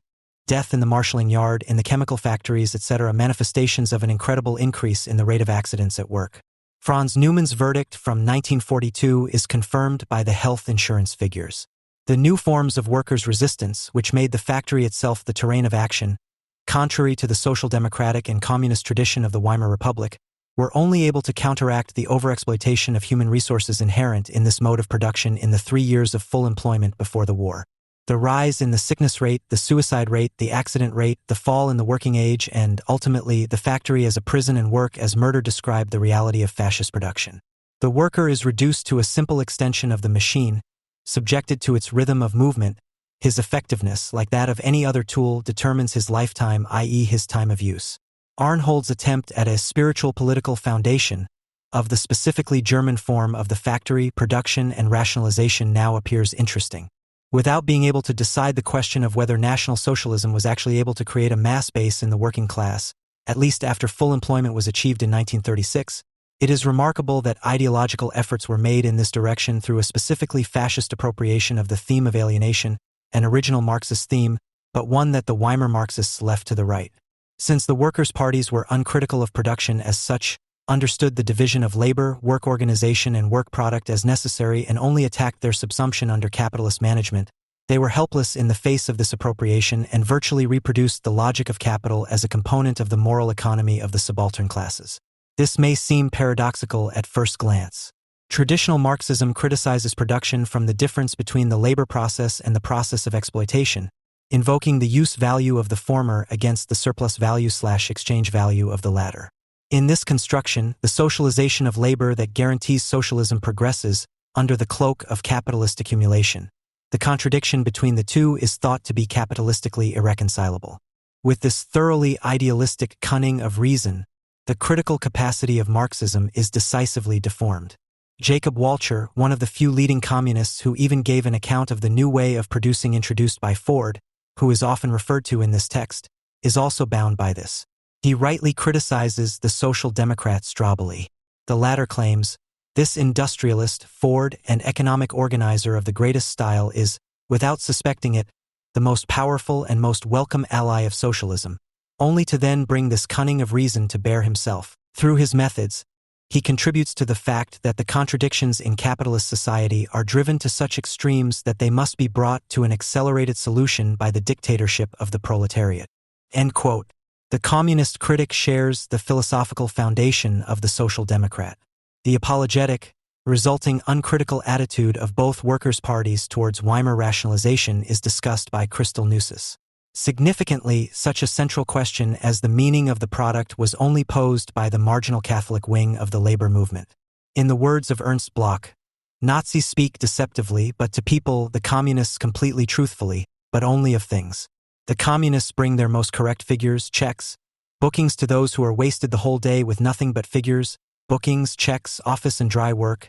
death in the marshalling yard, in the chemical factories, etc., manifestations of an incredible increase in the rate of accidents at work. Franz Neumann's verdict from 1942 is confirmed by the health insurance figures. The new forms of workers' resistance, which made the factory itself the terrain of action, contrary to the social democratic and communist tradition of the Weimar Republic, were only able to counteract the overexploitation of human resources inherent in this mode of production in the 3 years of full employment before the war. The rise in the sickness rate, the suicide rate, the accident rate, the fall in the working age, and, ultimately, the factory as a prison and work as murder described the reality of fascist production. The worker is reduced to a simple extension of the machine, subjected to its rhythm of movement. His effectiveness, like that of any other tool, determines his lifetime, i.e. his time of use. Arnhold's attempt at a spiritual political foundation of the specifically German form of the factory, production, and rationalization now appears interesting. Without being able to decide the question of whether National Socialism was actually able to create a mass base in the working class, at least after full employment was achieved in 1936, it is remarkable that ideological efforts were made in this direction through a specifically fascist appropriation of the theme of alienation, an original Marxist theme, but one that the Weimar Marxists left to the right. Since the workers' parties were uncritical of production as such, understood the division of labor, work organization, and work product as necessary, and only attacked their subsumption under capitalist management, they were helpless in the face of this appropriation and virtually reproduced the logic of capital as a component of the moral economy of the subaltern classes. This may seem paradoxical at first glance. Traditional Marxism criticizes production from the difference between the labor process and the process of exploitation, invoking the use value of the former against the surplus value/exchange value of the latter. In this construction, the socialization of labor that guarantees socialism progresses under the cloak of capitalist accumulation. The contradiction between the two is thought to be capitalistically irreconcilable. With this thoroughly idealistic cunning of reason, the critical capacity of Marxism is decisively deformed. Jacob Walcher, one of the few leading communists who even gave an account of the new way of producing introduced by Ford, who is often referred to in this text, is also bound by this. He rightly criticizes the social democrat Strobeli. The latter claims, this industrialist, Ford, and economic organizer of the greatest style is, without suspecting it, the most powerful and most welcome ally of socialism, only to then bring this cunning of reason to bear himself. Through his methods, he contributes to the fact that the contradictions in capitalist society are driven to such extremes that they must be brought to an accelerated solution by the dictatorship of the proletariat. End quote. The communist critic shares the philosophical foundation of the social democrat. The apologetic, resulting uncritical attitude of both workers' parties towards Weimar rationalization is discussed by Christel Nusis. Significantly, such a central question as the meaning of the product was only posed by the marginal Catholic wing of the labor movement. In the words of Ernst Bloch, Nazis speak deceptively, but to people, the communists completely truthfully, but only of things. The communists bring their most correct figures, checks, bookings to those who are wasted the whole day with nothing but figures, bookings, checks, office and dry work,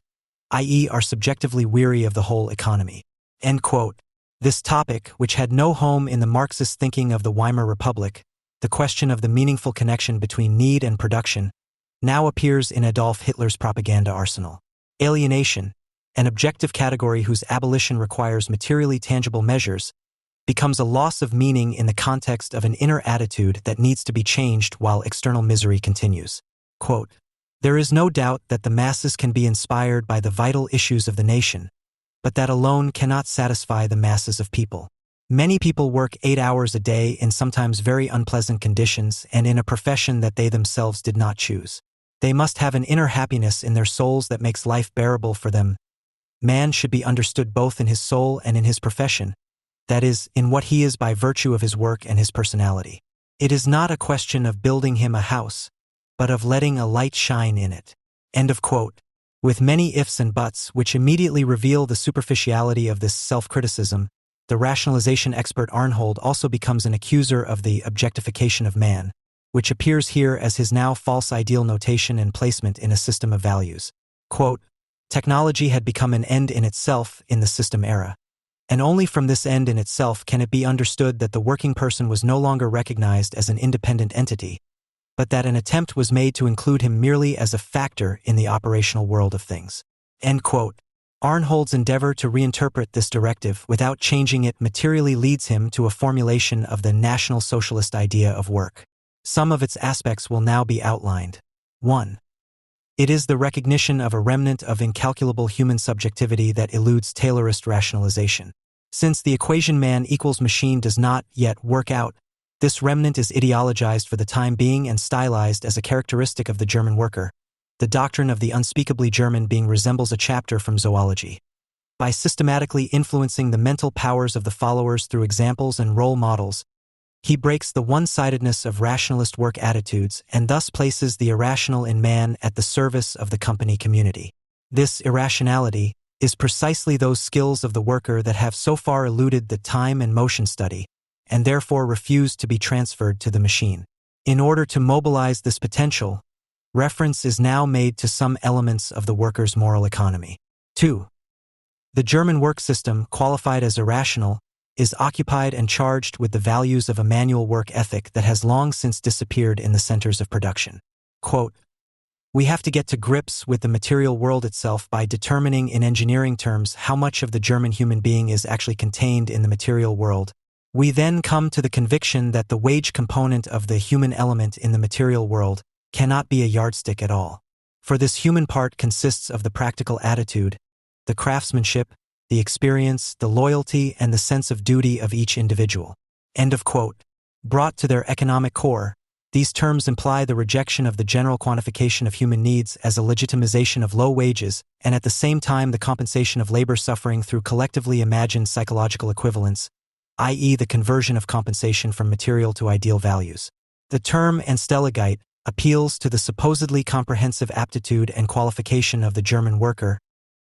i.e. are subjectively weary of the whole economy. End quote. This topic, which had no home in the Marxist thinking of the Weimar Republic, the question of the meaningful connection between need and production, now appears in Adolf Hitler's propaganda arsenal. Alienation, an objective category whose abolition requires materially tangible measures, becomes a loss of meaning in the context of an inner attitude that needs to be changed while external misery continues. Quote, there is no doubt that the masses can be inspired by the vital issues of the nation, but that alone cannot satisfy the masses of people. Many people work 8 hours a day in sometimes very unpleasant conditions and in a profession that they themselves did not choose. They must have an inner happiness in their souls that makes life bearable for them. Man should be understood both in his soul and in his profession, that is, in what he is by virtue of his work and his personality. It is not a question of building him a house, but of letting a light shine in it. End of quote. With many ifs and buts which immediately reveal the superficiality of this self-criticism, the rationalization expert Arnhold also becomes an accuser of the objectification of man, which appears here as his now false ideal notation and placement in a system of values. Quote, technology had become an end in itself in the system era, and only from this end in itself can it be understood that the working person was no longer recognized as an independent entity, but that an attempt was made to include him merely as a factor in the operational world of things. End quote. Arnhold's endeavor to reinterpret this directive without changing it materially leads him to a formulation of the National Socialist idea of work. Some of its aspects will now be outlined. 1. It is the recognition of a remnant of incalculable human subjectivity that eludes Taylorist rationalization. Since the equation man equals machine does not yet work out, this remnant is ideologized for the time being and stylized as a characteristic of the German worker. The doctrine of the unspeakably German being resembles a chapter from zoology. By systematically influencing the mental powers of the followers through examples and role models, he breaks the one-sidedness of rationalist work attitudes and thus places the irrational in man at the service of the company community. This irrationality is precisely those skills of the worker that have so far eluded the time and motion study, and therefore refused to be transferred to the machine. In order to mobilize this potential, reference is now made to some elements of the worker's moral economy. 2. The German work system, qualified as irrational, is occupied and charged with the values of a manual work ethic that has long since disappeared in the centers of production. Quote, "We have to get to grips with the material world itself by determining in engineering terms how much of the German human being is actually contained in the material world. We then come to the conviction that the wage component of the human element in the material world cannot be a yardstick at all. For this human part consists of the practical attitude, the craftsmanship, the experience, the loyalty, and the sense of duty of each individual." End of quote. Brought to their economic core, these terms imply the rejection of the general quantification of human needs as a legitimization of low wages, and at the same time the compensation of labor suffering through collectively imagined psychological equivalence, i.e. the conversion of compensation from material to ideal values. The term Anstelligkeit appeals to the supposedly comprehensive aptitude and qualification of the German worker,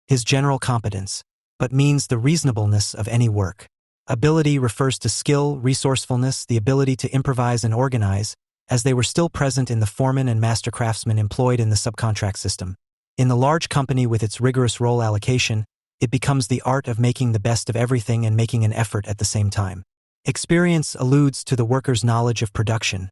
his general competence, but means the reasonableness of any work. Ability refers to skill, resourcefulness, the ability to improvise and organize, as they were still present in the foreman and master craftsmen employed in the subcontract system. In the large company with its rigorous role allocation, it becomes the art of making the best of everything and making an effort at the same time. Experience alludes to the worker's knowledge of production,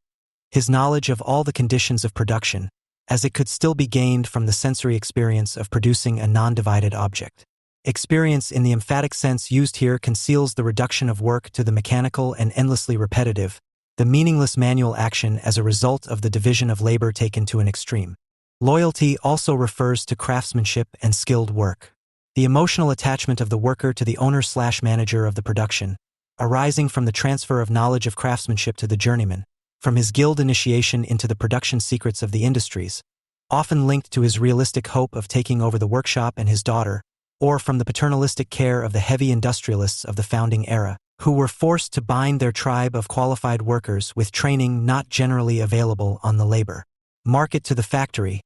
his knowledge of all the conditions of production, as it could still be gained from the sensory experience of producing a non-divided object. Experience in the emphatic sense used here conceals the reduction of work to the mechanical and endlessly repetitive, the meaningless manual action as a result of the division of labor taken to an extreme. Loyalty also refers to craftsmanship and skilled work. The emotional attachment of the worker to the owner/manager of the production, arising from the transfer of knowledge of craftsmanship to the journeyman, from his guild initiation into the production secrets of the industries, often linked to his realistic hope of taking over the workshop and his daughter, or from the paternalistic care of the heavy industrialists of the founding era, who were forced to bind their tribe of qualified workers with training not generally available on the labor market to the factory,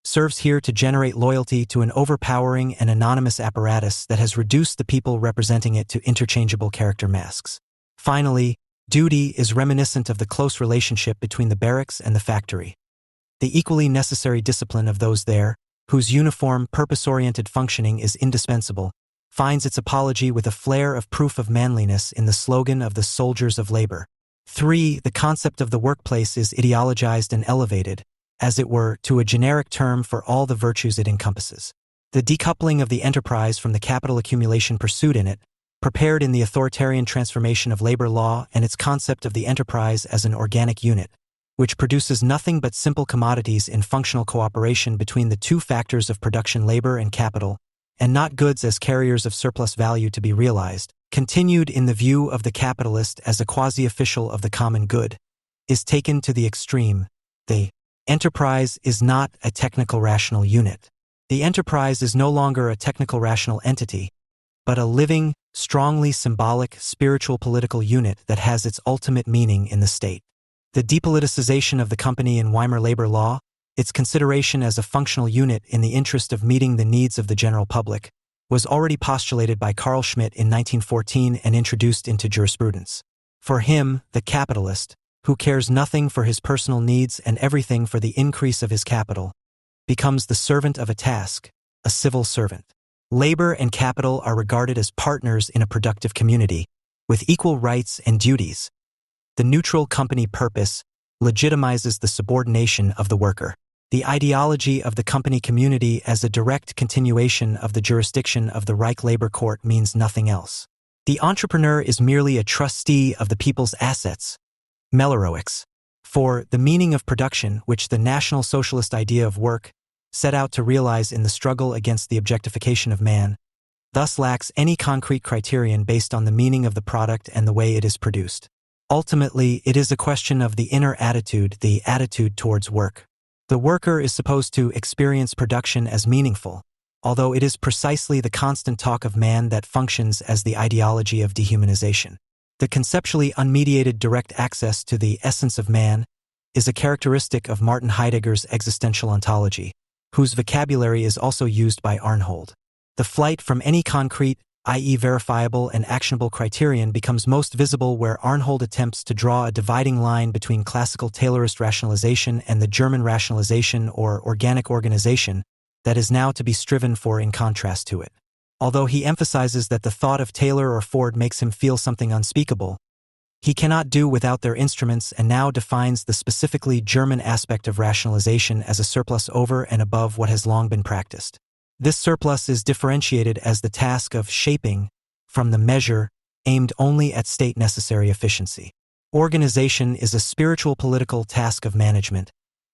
serves here to generate loyalty to an overpowering and anonymous apparatus that has reduced the people representing it to interchangeable character masks. Finally, duty is reminiscent of the close relationship between the barracks and the factory. The equally necessary discipline of those there, whose uniform, purpose-oriented functioning is indispensable, finds its apology with a flare of proof of manliness in the slogan of the soldiers of labor. 3. The concept of the workplace is ideologized and elevated, as it were, to a generic term for all the virtues it encompasses. The decoupling of the enterprise from the capital accumulation pursued in it, prepared in the authoritarian transformation of labor law and its concept of the enterprise as an organic unit, which produces nothing but simple commodities in functional cooperation between the two factors of production, labor and capital, and not goods as carriers of surplus value to be realized, continued in the view of the capitalist as a quasi-official of the common good, is taken to the extreme. The enterprise is not a technical rational unit. The enterprise is no longer a technical rational entity, but a living, strongly symbolic, spiritual political unit that has its ultimate meaning in the state. The depoliticization of the company in Weimar labor law, its consideration as a functional unit in the interest of meeting the needs of the general public, was already postulated by Carl Schmitt in 1914 and introduced into jurisprudence. For him, the capitalist, who cares nothing for his personal needs and everything for the increase of his capital, becomes the servant of a task, a civil servant. Labor and capital are regarded as partners in a productive community, with equal rights and duties. The neutral company purpose legitimizes the subordination of the worker. The ideology of the company community as a direct continuation of the jurisdiction of the Reich Labor Court means nothing else. The entrepreneur is merely a trustee of the people's assets, Melleroics, for the meaning of production which the National Socialist idea of work set out to realize in the struggle against the objectification of man, thus lacks any concrete criterion based on the meaning of the product and the way it is produced. Ultimately, it is a question of the inner attitude, the attitude towards work. The worker is supposed to experience production as meaningful, although it is precisely the constant talk of man that functions as the ideology of dehumanization. The conceptually unmediated direct access to the essence of man is a characteristic of Martin Heidegger's existential ontology, whose vocabulary is also used by Arnhold. The flight from any concrete, i.e. verifiable and actionable criterion becomes most visible where Arnhold attempts to draw a dividing line between classical Taylorist rationalization and the German rationalization or organic organization that is now to be striven for in contrast to it. Although he emphasizes that the thought of Taylor or Ford makes him feel something unspeakable, he cannot do without their instruments and now defines the specifically German aspect of rationalization as a surplus over and above what has long been practiced. This surplus is differentiated as the task of shaping from the measure aimed only at state-necessary efficiency. Organization is a spiritual political task of management,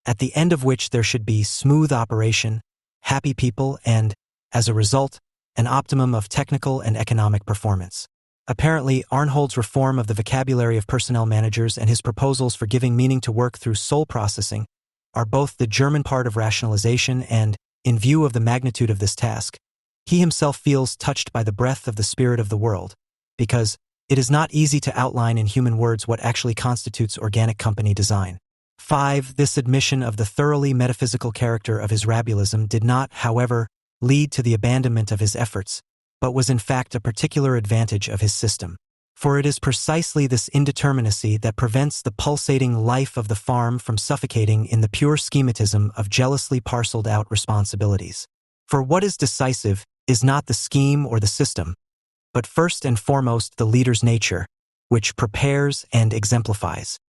at the end of which there should be smooth operation, happy people, and, as a result, an optimum of technical and economic performance. Apparently, Arnhold's reform of the vocabulary of personnel managers and his proposals for giving meaning to work through soul processing are both the German part of rationalization and, in view of the magnitude of this task, he himself feels touched by the breath of the spirit of the world, because it is not easy to outline in human words what actually constitutes organic company design. 5. This admission of the thoroughly metaphysical character of his rabulism did not, however, lead to the abandonment of his efforts, but was in fact a particular advantage of his system. For it is precisely this indeterminacy that prevents the pulsating life of the farm from suffocating in the pure schematism of jealously parceled out responsibilities. For what is decisive is not the scheme or the system, but first and foremost the leader's nature, which prepares and exemplifies.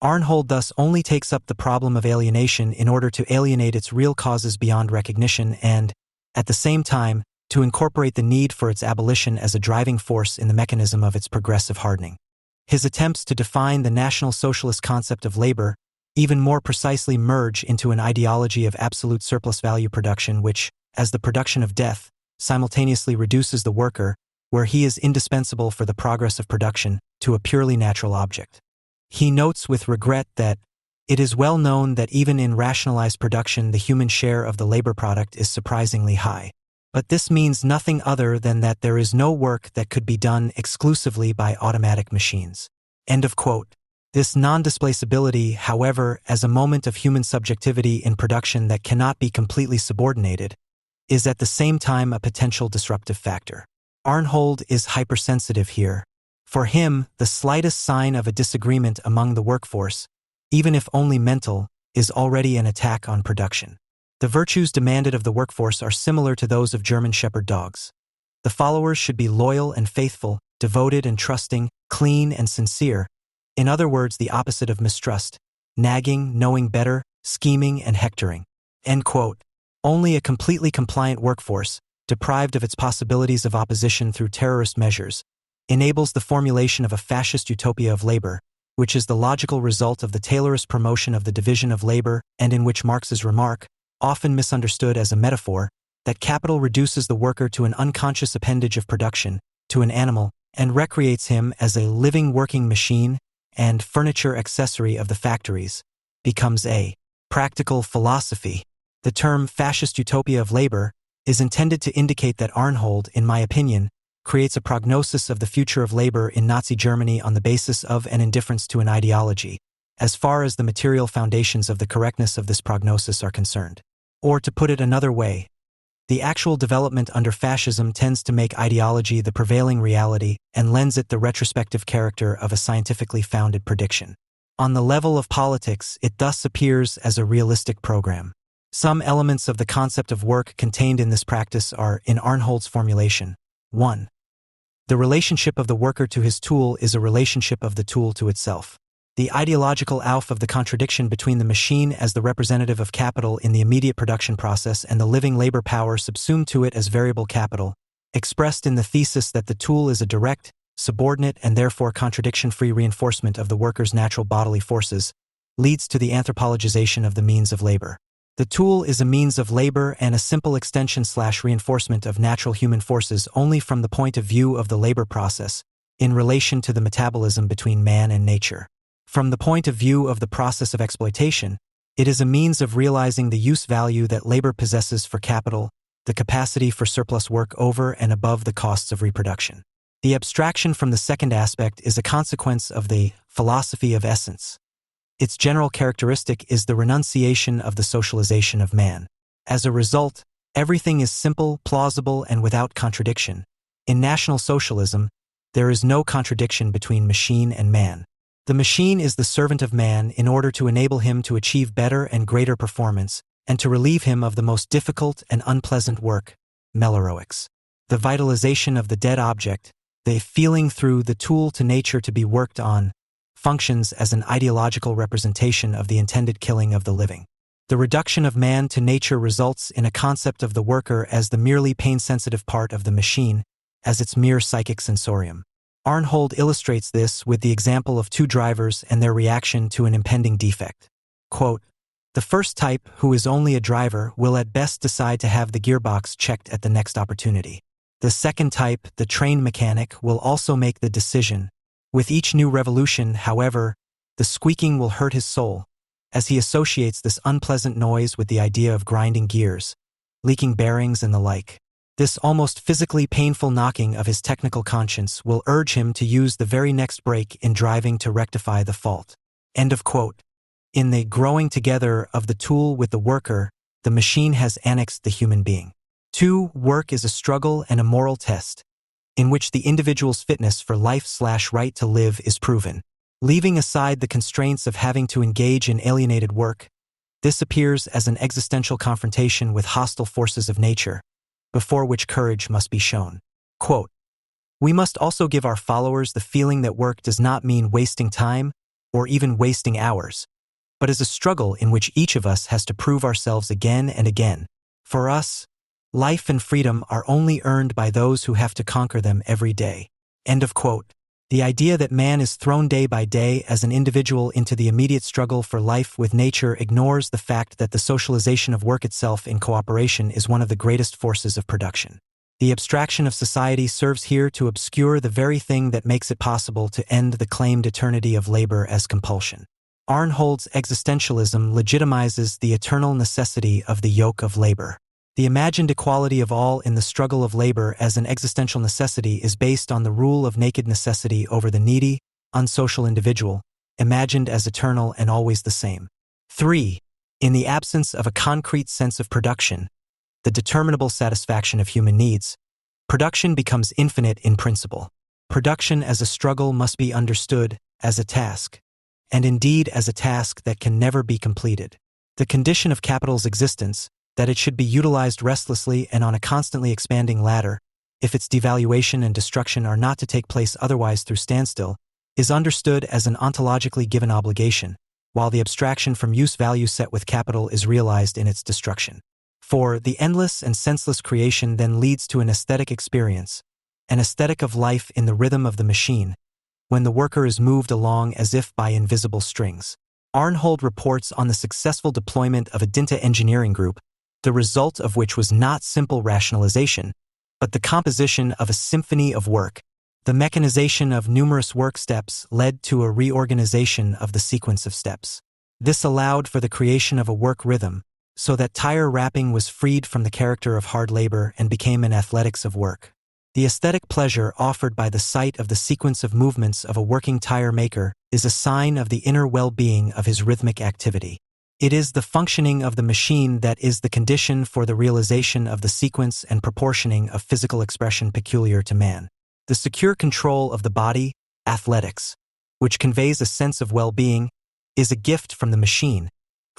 Arnhold thus only takes up the problem of alienation in order to alienate its real causes beyond recognition and, at the same time, to incorporate the need for its abolition as a driving force in the mechanism of its progressive hardening. His attempts to define the National Socialist concept of labor even more precisely merge into an ideology of absolute surplus value production which, as the production of death, simultaneously reduces the worker, where he is indispensable for the progress of production, to a purely natural object. He notes with regret that it is well known that even in rationalized production the human share of the labor product is surprisingly high. But this means nothing other than that there is no work that could be done exclusively by automatic machines. End of quote. This non-displaceability, however, as a moment of human subjectivity in production that cannot be completely subordinated, is at the same time a potential disruptive factor. Arnhold is hypersensitive here. For him, the slightest sign of a disagreement among the workforce, even if only mental, is already an attack on production. The virtues demanded of the workforce are similar to those of German shepherd dogs. The followers should be loyal and faithful, devoted and trusting, clean and sincere. In other words, the opposite of mistrust, nagging, knowing better, scheming, and hectoring. End quote. Only a completely compliant workforce, deprived of its possibilities of opposition through terrorist measures, enables the formulation of a fascist utopia of labor, which is the logical result of the Taylorist promotion of the division of labor and in which Marx's remark, often misunderstood as a metaphor, that capital reduces the worker to an unconscious appendage of production, to an animal, and recreates him as a living working machine and furniture accessory of the factories, becomes a practical philosophy. The term fascist utopia of labor is intended to indicate that Arnhold, in my opinion, creates a prognosis of the future of labor in Nazi Germany on the basis of an indifference to an ideology, as far as the material foundations of the correctness of this prognosis are concerned. Or to put it another way, the actual development under fascism tends to make ideology the prevailing reality and lends it the retrospective character of a scientifically founded prediction. On the level of politics, it thus appears as a realistic program. Some elements of the concept of work contained in this practice are, in Arnhold's formulation, 1. The relationship of the worker to his tool is a relationship of the tool to itself. the ideological ouf of the contradiction between the machine as the representative of capital in the immediate production process and the living labor power subsumed to it as variable capital, expressed in the thesis that the tool is a direct, subordinate and therefore contradiction-free reinforcement of the worker's natural bodily forces, leads to the anthropologization of the means of labor. The tool is a means of labor and a simple extension/reinforcement of natural human forces only from the point of view of the labor process, in relation to the metabolism between man and nature. From the point of view of the process of exploitation, it is a means of realizing the use value that labor possesses for capital, the capacity for surplus work over and above the costs of reproduction. The abstraction from the second aspect is a consequence of the philosophy of essence. Its general characteristic is the renunciation of the socialization of man. As a result, everything is simple, plausible, and without contradiction. In National Socialism, there is no contradiction between machine and man. The machine is the servant of man in order to enable him to achieve better and greater performance, and to relieve him of the most difficult and unpleasant work, meloroics. The vitalization of the dead object, the feeling through the tool to nature to be worked on, functions as an ideological representation of the intended killing of the living. The reduction of man to nature results in a concept of the worker as the merely pain-sensitive part of the machine, as its mere psychic sensorium. Arnhold illustrates this with the example of two drivers and their reaction to an impending defect. Quote, "The first type, who is only a driver, will at best decide to have the gearbox checked at the next opportunity. The second type, the trained mechanic, will also make the decision. With each new revolution, however, the squeaking will hurt his soul, as he associates this unpleasant noise with the idea of grinding gears, leaking bearings and the like. This almost physically painful knocking of his technical conscience will urge him to use the very next brake in driving to rectify the fault." End of quote. In the growing together of the tool with the worker, the machine has annexed the human being. 2. Work is a struggle and a moral test, in which the individual's fitness for life/right to live is proven. Leaving aside the constraints of having to engage in alienated work, this appears as an existential confrontation with hostile forces of nature, before which courage must be shown. Quote, "We must also give our followers the feeling that work does not mean wasting time, or even wasting hours, but is a struggle in which each of us has to prove ourselves again and again. For us, life and freedom are only earned by those who have to conquer them every day." End of quote. The idea that man is thrown day by day as an individual into the immediate struggle for life with nature ignores the fact that the socialization of work itself in cooperation is one of the greatest forces of production. The abstraction of society serves here to obscure the very thing that makes it possible to end the claimed eternity of labor as compulsion. Arnhold's existentialism legitimizes the eternal necessity of the yoke of labor. The imagined equality of all in the struggle of labor as an existential necessity is based on the rule of naked necessity over the needy, unsocial individual, imagined as eternal and always the same. 3. In the absence of a concrete sense of production, the determinable satisfaction of human needs, production becomes infinite in principle. Production as a struggle must be understood as a task, and indeed as a task that can never be completed. The condition of capital's existence, that it should be utilized restlessly and on a constantly expanding ladder, if its devaluation and destruction are not to take place otherwise through standstill, is understood as an ontologically given obligation, while the abstraction from use value set with capital is realized in its destruction. For the endless and senseless creation then leads to an aesthetic experience, an aesthetic of life in the rhythm of the machine, when the worker is moved along as if by invisible strings. Arnhold reports on the successful deployment of a Dinta engineering group, the result of which was not simple rationalization, but the composition of a symphony of work. The mechanization of numerous work steps led to a reorganization of the sequence of steps. This allowed for the creation of a work rhythm, so that tire wrapping was freed from the character of hard labor and became an athletics of work. The aesthetic pleasure offered by the sight of the sequence of movements of a working tire maker is a sign of the inner well-being of his rhythmic activity. It is the functioning of the machine that is the condition for the realization of the sequence and proportioning of physical expression peculiar to man. The secure control of the body, athletics, which conveys a sense of well-being, is a gift from the machine,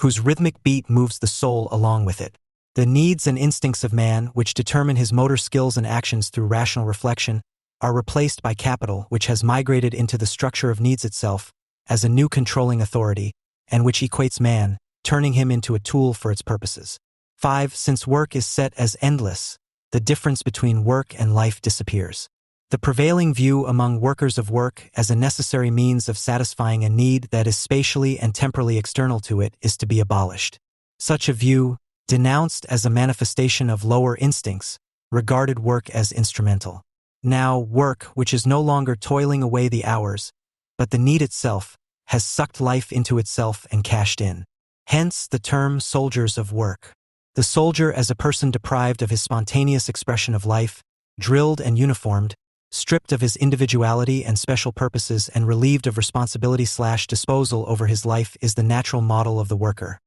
whose rhythmic beat moves the soul along with it. The needs and instincts of man, which determine his motor skills and actions through rational reflection, are replaced by capital, which has migrated into the structure of needs itself, as a new controlling authority, and which equates man, turning him into a tool for its purposes. 5. Since work is set as endless, the difference between work and life disappears. The prevailing view among workers of work as a necessary means of satisfying a need that is spatially and temporally external to it is to be abolished. Such a view, denounced as a manifestation of lower instincts, regarded work as instrumental. Now, work, which is no longer toiling away the hours, but the need itself, has sucked life into itself and cashed in. Hence the term soldiers of work. The soldier as a person deprived of his spontaneous expression of life, drilled and uniformed, stripped of his individuality and special purposes and relieved of responsibility/disposal over his life is the natural model of the worker.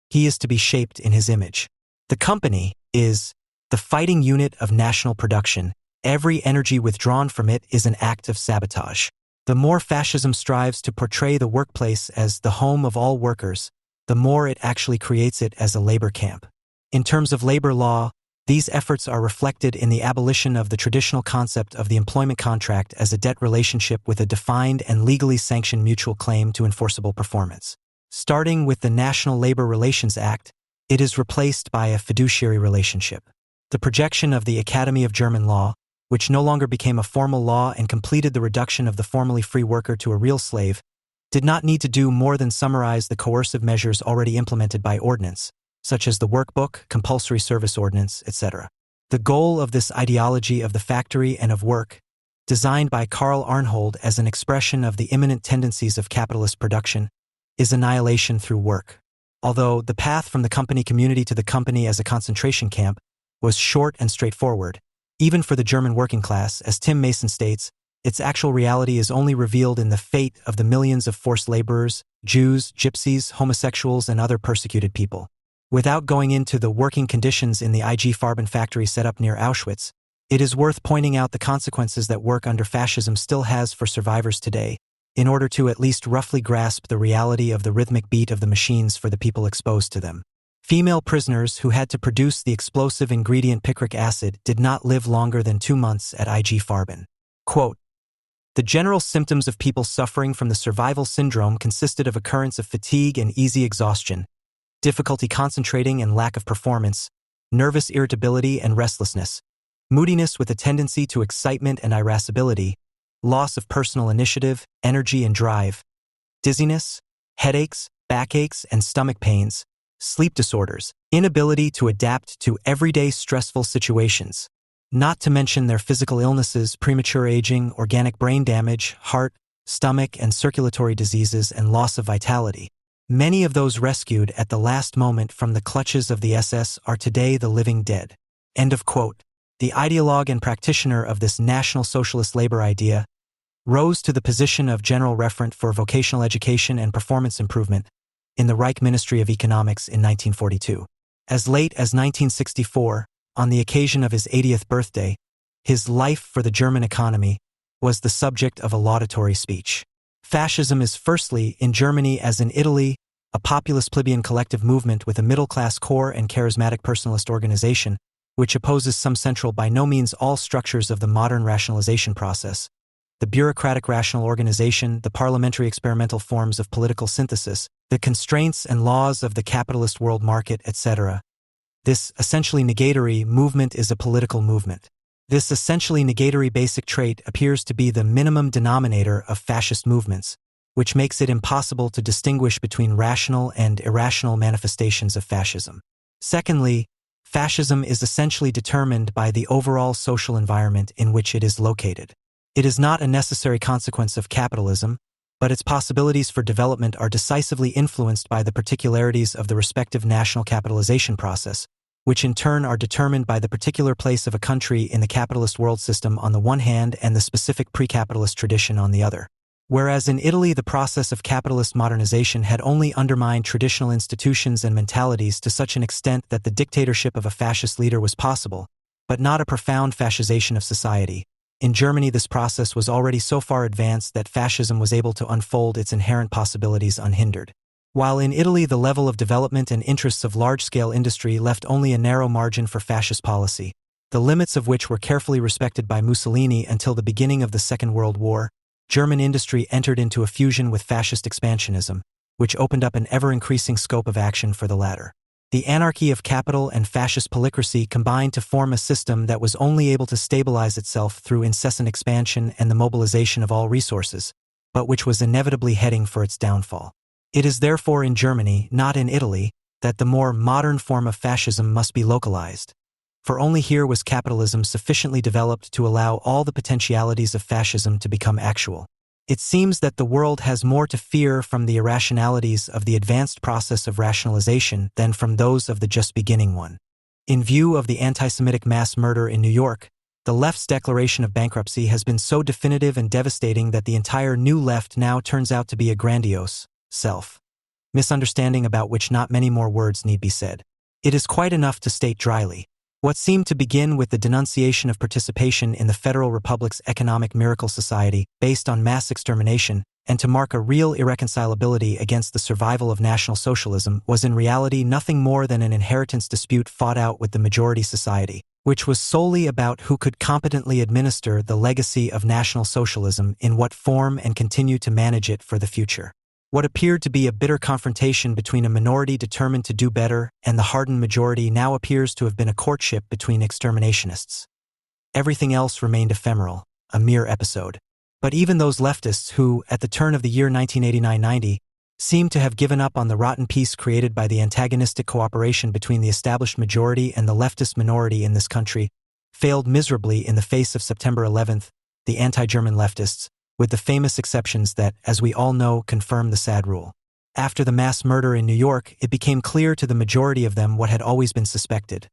He is to be shaped in his image. The company is the fighting unit of national production. Every energy withdrawn from it is an act of sabotage. The more fascism strives to portray the workplace as the home of all workers, the more it actually creates it as a labor camp. In terms of labor law, these efforts are reflected in the abolition of the traditional concept of the employment contract as a debt relationship with a defined and legally sanctioned mutual claim to enforceable performance. Starting with the National Labor Relations Act, it is replaced by a fiduciary relationship. The projection of the Academy of German Law, which no longer became a formal law and completed the reduction of the formerly free worker to a real slave, did not need to do more than summarize the coercive measures already implemented by ordinance, such as the workbook, compulsory service ordinance, etc. The goal of this ideology of the factory and of work, designed by Karl Arnhold as an expression of the imminent tendencies of capitalist production, is annihilation through work. Although the path from the company community to the company as a concentration camp was short and straightforward, even for the German working class, as Tim Mason states, its actual reality is only revealed in the fate of the millions of forced laborers, Jews, gypsies, homosexuals, and other persecuted people. Without going into the working conditions in the IG Farben factory set up near Auschwitz, it is worth pointing out the consequences that work under fascism still has for survivors today, in order to at least roughly grasp the reality of the rhythmic beat of the machines for the people exposed to them. Female prisoners who had to produce the explosive ingredient picric acid did not live longer than 2 months at IG Farben. Quote, "The general symptoms of people suffering from the survival syndrome consisted of occurrence of fatigue and easy exhaustion, difficulty concentrating and lack of performance, nervous irritability and restlessness, moodiness with a tendency to excitement and irascibility, loss of personal initiative, energy and drive, dizziness, headaches, backaches and stomach pains, sleep disorders, inability to adapt to everyday stressful situations, not to mention their physical illnesses, premature aging, organic brain damage, heart, stomach and circulatory diseases, and loss of vitality. Many of those rescued at the last moment from the clutches of the SS are today the living dead." End of quote. The ideologue and practitioner of this National Socialist labor idea rose to the position of General Referent for Vocational Education and Performance Improvement in the Reich Ministry of Economics in 1942. As late as 1964, on the occasion of his 80th birthday, his Life for the German Economy was the subject of a laudatory speech. Fascism is firstly, in Germany as in Italy, a populist plebeian collective movement with a middle-class core and charismatic personalist organization, which opposes some central by no means all structures of the modern rationalization process, the bureaucratic rational organization, the parliamentary experimental forms of political synthesis, the constraints and laws of the capitalist world market, etc. This essentially negatory movement is a political movement. This essentially negatory basic trait appears to be the minimum denominator of fascist movements, which makes it impossible to distinguish between rational and irrational manifestations of fascism. Secondly, fascism is essentially determined by the overall social environment in which it is located. It is not a necessary consequence of capitalism, but its possibilities for development are decisively influenced by the particularities of the respective national capitalization process, which in turn are determined by the particular place of a country in the capitalist world system on the one hand and the specific pre-capitalist tradition on the other. Whereas in Italy the process of capitalist modernization had only undermined traditional institutions and mentalities to such an extent that the dictatorship of a fascist leader was possible, but not a profound fascization of society. In Germany this process was already so far advanced that fascism was able to unfold its inherent possibilities unhindered. While in Italy the level of development and interests of large-scale industry left only a narrow margin for fascist policy, the limits of which were carefully respected by Mussolini until the beginning of the Second World War, German industry entered into a fusion with fascist expansionism, which opened up an ever-increasing scope of action for the latter. The anarchy of capital and fascist polycracy combined to form a system that was only able to stabilize itself through incessant expansion and the mobilization of all resources, but which was inevitably heading for its downfall. It is therefore in Germany, not in Italy, that the more modern form of fascism must be localized. For only here was capitalism sufficiently developed to allow all the potentialities of fascism to become actual. It seems that the world has more to fear from the irrationalities of the advanced process of rationalization than from those of the just beginning one. In view of the anti-Semitic mass murder in New York, the left's declaration of bankruptcy has been so definitive and devastating that the entire new left now turns out to be a grandiose misunderstanding about which not many more words need be said. It is quite enough to state dryly. What seemed to begin with the denunciation of participation in the Federal Republic's economic miracle society based on mass extermination and to mark a real irreconcilability against the survival of National Socialism was in reality nothing more than an inheritance dispute fought out with the majority society, which was solely about who could competently administer the legacy of National Socialism in what form and continue to manage it for the future. What appeared to be a bitter confrontation between a minority determined to do better and the hardened majority now appears to have been a courtship between exterminationists. Everything else remained ephemeral, a mere episode. But even those leftists who, at the turn of the year 1989-90, seemed to have given up on the rotten peace created by the antagonistic cooperation between the established majority and the leftist minority in this country, failed miserably in the face of September 11th, the anti-German leftists, with the famous exceptions that, as we all know, confirm the sad rule. After the mass murder in New York, it became clear to the majority of them what had always been suspected,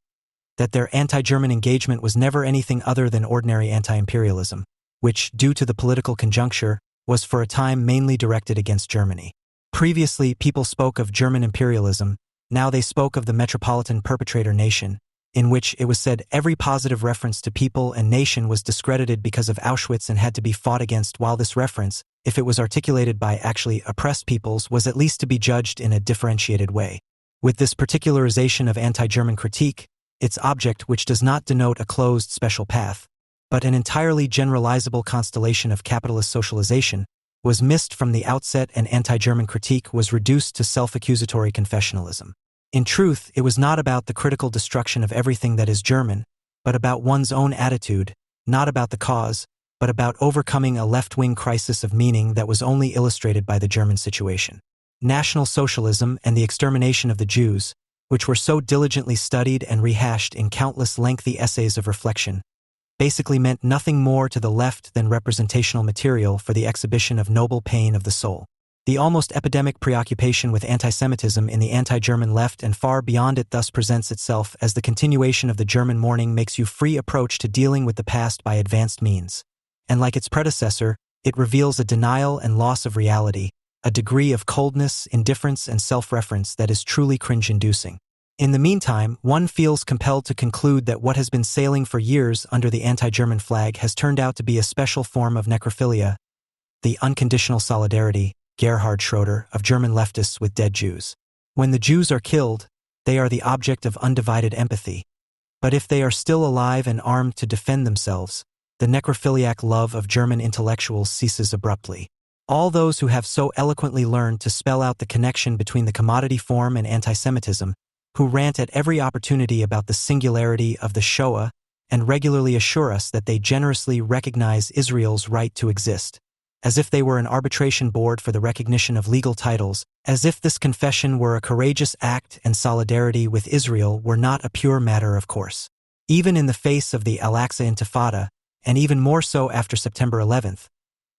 that their anti-German engagement was never anything other than ordinary anti-imperialism, which, due to the political conjuncture, was for a time mainly directed against Germany. Previously, people spoke of German imperialism, now they spoke of the metropolitan perpetrator nation, in which it was said every positive reference to people and nation was discredited because of Auschwitz and had to be fought against, while this reference, if it was articulated by actually oppressed peoples, was at least to be judged in a differentiated way. With this particularization of anti-German critique, its object, which does not denote a closed special path, but an entirely generalizable constellation of capitalist socialization, was missed from the outset, and anti-German critique was reduced to self-accusatory confessionalism. In truth, it was not about the critical destruction of everything that is German, but about one's own attitude, not about the cause, but about overcoming a left-wing crisis of meaning that was only illustrated by the German situation. National Socialism and the extermination of the Jews, which were so diligently studied and rehashed in countless lengthy essays of reflection, basically meant nothing more to the left than representational material for the exhibition of noble pain of the soul. The almost epidemic preoccupation with anti-Semitism in the anti-German left and far beyond it thus presents itself as the continuation of the German mourning makes you free approach to dealing with the past by advanced means. And like its predecessor, it reveals a denial and loss of reality, a degree of coldness, indifference, and self-reference that is truly cringe-inducing. In the meantime, one feels compelled to conclude that what has been sailing for years under the anti-German flag has turned out to be a special form of necrophilia, the unconditional solidarity, Gerhard Schroeder, of German leftists with dead Jews. When the Jews are killed, they are the object of undivided empathy. But if they are still alive and armed to defend themselves, the necrophiliac love of German intellectuals ceases abruptly. All those who have so eloquently learned to spell out the connection between the commodity form and anti-Semitism, who rant at every opportunity about the singularity of the Shoah and regularly assure us that they generously recognize Israel's right to exist, as if they were an arbitration board for the recognition of legal titles, as if this confession were a courageous act and solidarity with Israel were not a pure matter of course. Even in the face of the Al-Aqsa Intifada, and even more so after September 11th,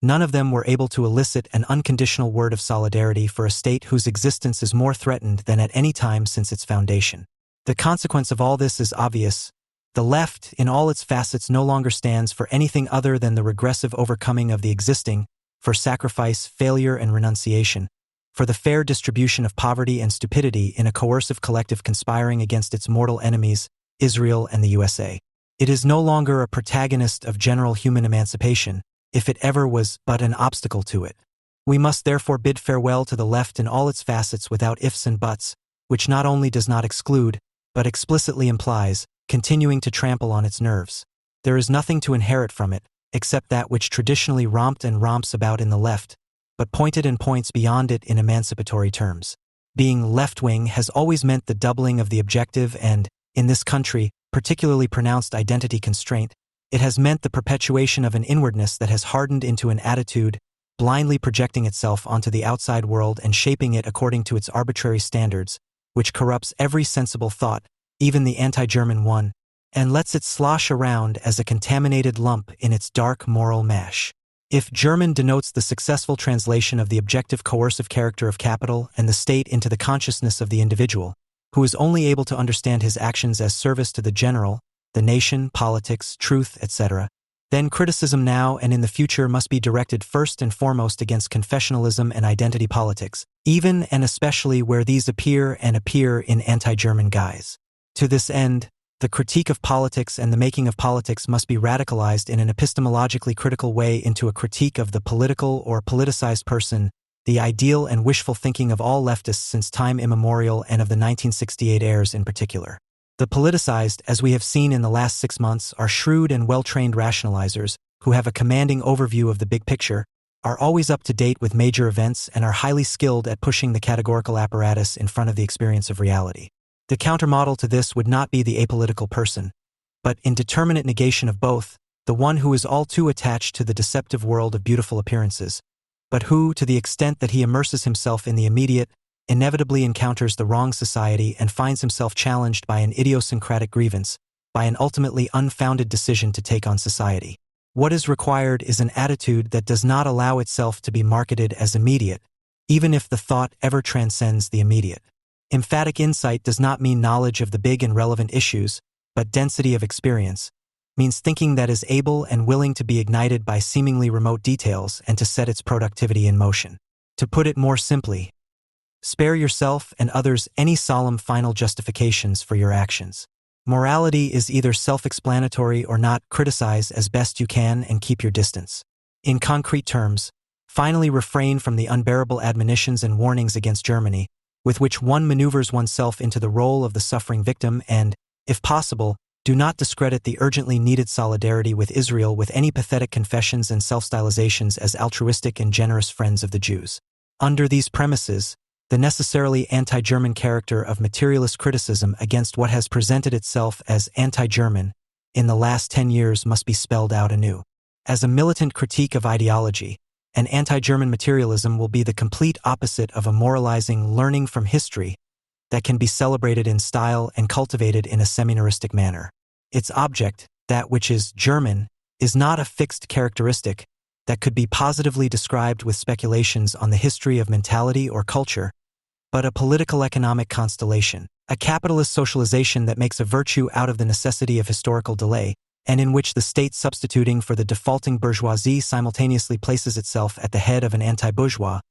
none of them were able to elicit an unconditional word of solidarity for a state whose existence is more threatened than at any time since its foundation. The consequence of all this is obvious. The left, in all its facets, no longer stands for anything other than the regressive overcoming of the existing, for sacrifice, failure, and renunciation, for the fair distribution of poverty and stupidity in a coercive collective conspiring against its mortal enemies, Israel and the USA. It is no longer a protagonist of general human emancipation, if it ever was, but an obstacle to it. We must therefore bid farewell to the left in all its facets without ifs and buts, which not only does not exclude, but explicitly implies, continuing to trample on its nerves. There is nothing to inherit from it, except that which traditionally romped and romps about in the left, but pointed and points beyond it in emancipatory terms. Being left-wing has always meant the doubling of the objective and, in this country, particularly pronounced identity constraint, it has meant the perpetuation of an inwardness that has hardened into an attitude, blindly projecting itself onto the outside world and shaping it according to its arbitrary standards, which corrupts every sensible thought, even the anti-German one, and lets it slosh around as a contaminated lump in its dark moral mash. If German denotes the successful translation of the objective coercive character of capital and the state into the consciousness of the individual, who is only able to understand his actions as service to the general, the nation, politics, truth, etc., then criticism now and in the future must be directed first and foremost against confessionalism and identity politics, even and especially where these appear in anti-German guise. To this end, the critique of politics and the making of politics must be radicalized in an epistemologically critical way into a critique of the political or politicized person, the ideal and wishful thinking of all leftists since time immemorial and of the 1968 heirs in particular. The politicized, as we have seen in the last 6 months, are shrewd and well-trained rationalizers who have a commanding overview of the big picture, are always up to date with major events, and are highly skilled at pushing the categorical apparatus in front of the experience of reality. The countermodel to this would not be the apolitical person, but in determinate negation of both, the one who is all too attached to the deceptive world of beautiful appearances, but who, to the extent that he immerses himself in the immediate, inevitably encounters the wrong society and finds himself challenged by an idiosyncratic grievance, by an ultimately unfounded decision to take on society. What is required is an attitude that does not allow itself to be marketed as immediate, even if the thought ever transcends the immediate. Emphatic insight does not mean knowledge of the big and relevant issues, but density of experience, means thinking that is able and willing to be ignited by seemingly remote details and to set its productivity in motion. To put it more simply, spare yourself and others any solemn final justifications for your actions. Morality is either self-explanatory or not. Criticize as best you can and keep your distance. In concrete terms, finally refrain from the unbearable admonitions and warnings against Germany, with which one maneuvers oneself into the role of the suffering victim and, if possible, do not discredit the urgently needed solidarity with Israel with any pathetic confessions and self-stylizations as altruistic and generous friends of the Jews. Under these premises, the necessarily anti-German character of materialist criticism against what has presented itself as anti-German in the last 10 years must be spelled out anew. As a militant critique of ideology, an anti-German materialism will be the complete opposite of a moralizing learning from history that can be celebrated in style and cultivated in a seminaristic manner. Its object, that which is German, is not a fixed characteristic that could be positively described with speculations on the history of mentality or culture, but a political economic constellation, a capitalist socialization that makes a virtue out of the necessity of historical delay, and in which the state substituting for the defaulting bourgeoisie simultaneously places itself at the head of an anti-bourgeois,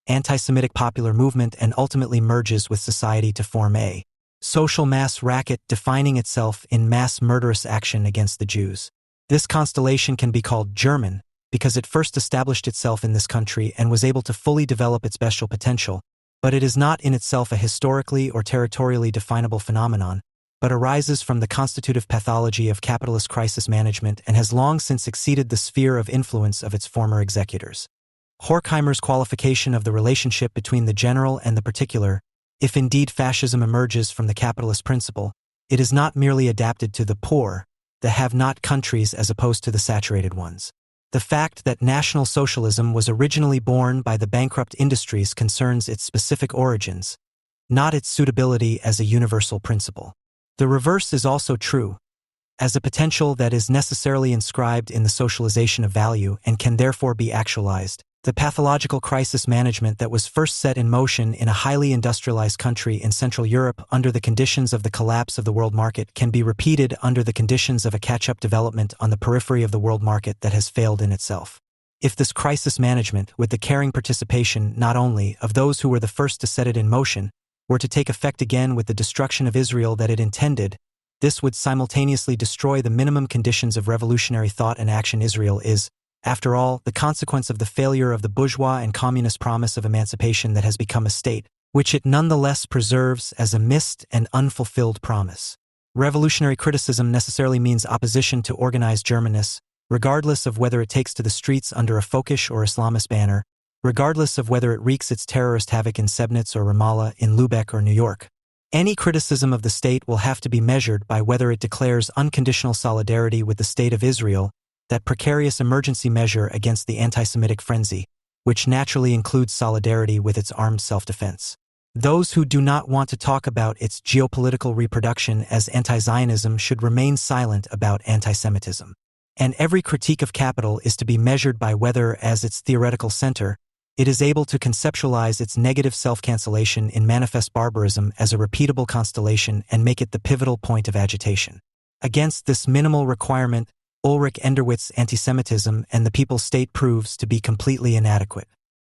anti-Semitic popular movement and ultimately merges with society to form a social mass racket defining itself in mass murderous action against the Jews. This constellation can be called German because it first established itself in this country and was able to fully develop its bestial potential, but it is not in itself a historically or territorially definable phenomenon, but arises from the constitutive pathology of capitalist crisis management and has long since exceeded the sphere of influence of its former executors. Horkheimer's qualification of the relationship between the general and the particular, if indeed fascism emerges from the capitalist principle, it is not merely adapted to the poor, the have-not countries as opposed to the saturated ones. The fact that National Socialism was originally born by the bankrupt industries concerns its specific origins, not its suitability as a universal principle. The reverse is also true, as a potential that is necessarily inscribed in the socialization of value and can therefore be actualized. The pathological crisis management that was first set in motion in a highly industrialized country in Central Europe under the conditions of the collapse of the world market can be repeated under the conditions of a catch-up development on the periphery of the world market that has failed in itself. If this crisis management, with the caring participation not only of those who were the first to set it in motion, were to take effect again with the destruction of Israel that it intended, this would simultaneously destroy the minimum conditions of revolutionary thought and action. Israel is, after all, the consequence of the failure of the bourgeois and communist promise of emancipation that has become a state, which it nonetheless preserves as a missed and unfulfilled promise. Revolutionary criticism necessarily means opposition to organized Germanness, regardless of whether it takes to the streets under a folkish or Islamist banner, regardless of whether it wreaks its terrorist havoc in Sebnitz or Ramallah, in Lubeck or New York. Any criticism of the state will have to be measured by whether it declares unconditional solidarity with the State of Israel, that precarious emergency measure against the anti-Semitic frenzy, which naturally includes solidarity with its armed self-defense. Those who do not want to talk about its geopolitical reproduction as anti-Zionism should remain silent about anti-Semitism. And every critique of capital is to be measured by whether, as its theoretical center, it is able to conceptualize its negative self-cancellation in manifest barbarism as a repeatable constellation and make it the pivotal point of agitation. Against this minimal requirement, Ulrich Enderwitz's anti-Semitism and the People's State proves to be completely inadequate.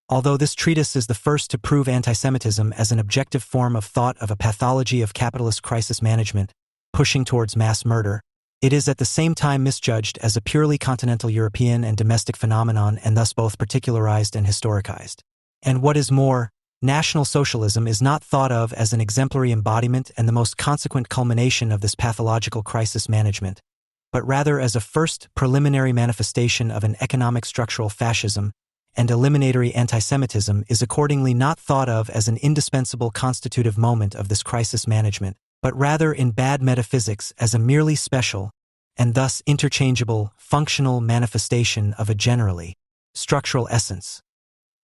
Although this treatise is the first to prove anti-Semitism as an objective form of thought of a pathology of capitalist crisis management, pushing towards mass murder, it is at the same time misjudged as a purely continental European and domestic phenomenon and thus both particularized and historicized. And what is more, National Socialism is not thought of as an exemplary embodiment and the most consequent culmination of this pathological crisis management, but rather as a first preliminary manifestation of an economic structural fascism, and eliminatory anti-Semitism is accordingly not thought of as an indispensable constitutive moment of this crisis management, but rather in bad metaphysics as a merely special, and thus interchangeable, functional manifestation of a generally structural essence,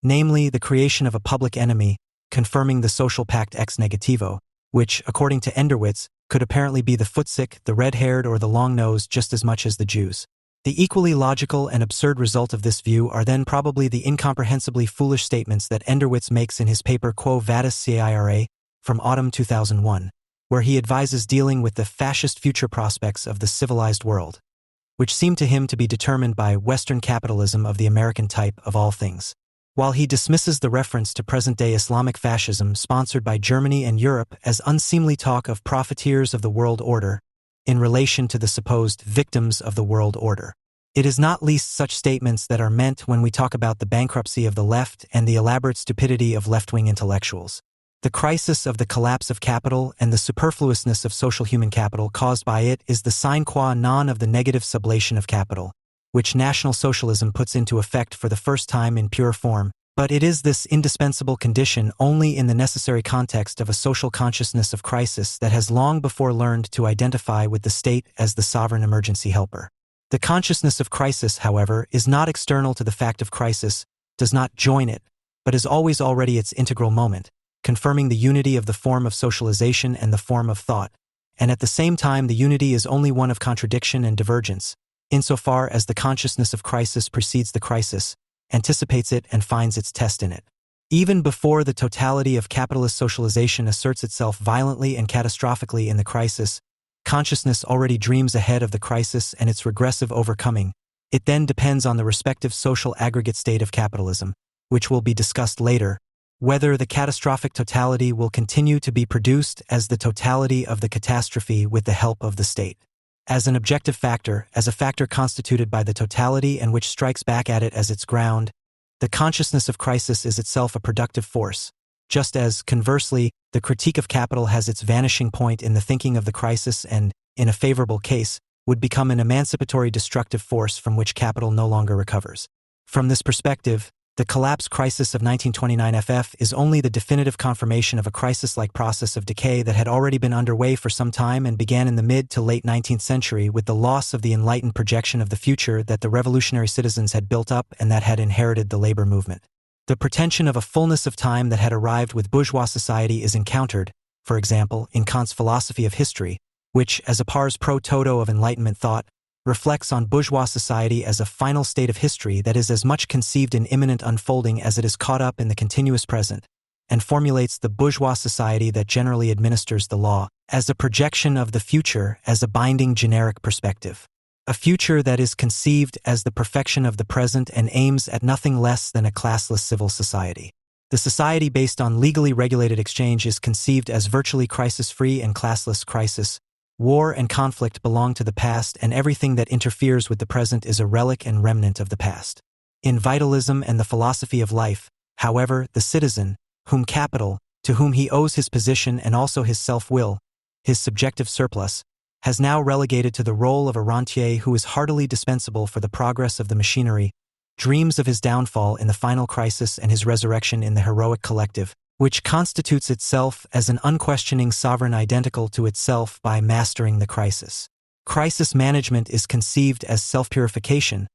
namely the creation of a public enemy, confirming the social pact ex negativo, which, according to Enderwitz, could apparently be the footsick, the red-haired, or the long-nosed just as much as the Jews. The equally logical and absurd result of this view are then probably the incomprehensibly foolish statements that Enderwitz makes in his paper Quo Vadis Caira from autumn 2001, where he advises dealing with the fascist future prospects of the civilized world, which seem to him to be determined by Western capitalism of the American type of all things. While he dismisses the reference to present-day Islamic fascism sponsored by Germany and Europe as unseemly talk of profiteers of the world order, in relation to the supposed victims of the world order. It is not least such statements that are meant when we talk about the bankruptcy of the left and the elaborate stupidity of left-wing intellectuals. The crisis of the collapse of capital and the superfluousness of social human capital caused by it is the sine qua non of the negative sublation of capital, which National Socialism puts into effect for the first time in pure form, but it is this indispensable condition only in the necessary context of a social consciousness of crisis that has long before learned to identify with the state as the sovereign emergency helper. The consciousness of crisis, however, is not external to the fact of crisis, does not join it, but is always already its integral moment, confirming the unity of the form of socialization and the form of thought, and at the same time the unity is only one of contradiction and divergence, insofar as the consciousness of crisis precedes the crisis, anticipates it and finds its test in it. Even before the totality of capitalist socialization asserts itself violently and catastrophically in the crisis, consciousness already dreams ahead of the crisis and its regressive overcoming. It then depends on the respective social aggregate state of capitalism, which will be discussed later, whether the catastrophic totality will continue to be produced as the totality of the catastrophe with the help of the state. As an objective factor, as a factor constituted by the totality and which strikes back at it as its ground, the consciousness of crisis is itself a productive force, just as, conversely, the critique of capital has its vanishing point in the thinking of the crisis and, in a favorable case, would become an emancipatory destructive force from which capital no longer recovers. From this perspective, the collapse crisis of 1929 FF is only the definitive confirmation of a crisis-like process of decay that had already been underway for some time and began in the mid to late 19th century with the loss of the enlightened projection of the future that the revolutionary citizens had built up and that had inherited the labor movement. The pretension of a fullness of time that had arrived with bourgeois society is encountered, for example, in Kant's philosophy of history, which, as a pars pro toto of Enlightenment thought, reflects on bourgeois society as a final state of history that is as much conceived in imminent unfolding as it is caught up in the continuous present, and formulates the bourgeois society that generally administers the law as a projection of the future as a binding generic perspective. A future that is conceived as the perfection of the present and aims at nothing less than a classless civil society. The society based on legally regulated exchange is conceived as virtually crisis-free and classless. Crisis, war and conflict belong to the past, and everything that interferes with the present is a relic and remnant of the past. In vitalism and the philosophy of life, however, the citizen, whom capital, to whom he owes his position and also his self-will, his subjective surplus, has now relegated to the role of a rentier who is heartily dispensable for the progress of the machinery, dreams of his downfall in the final crisis and his resurrection in the heroic collective, which constitutes itself as an unquestioning sovereign identical to itself by mastering the crisis. Crisis management is conceived as self-purification,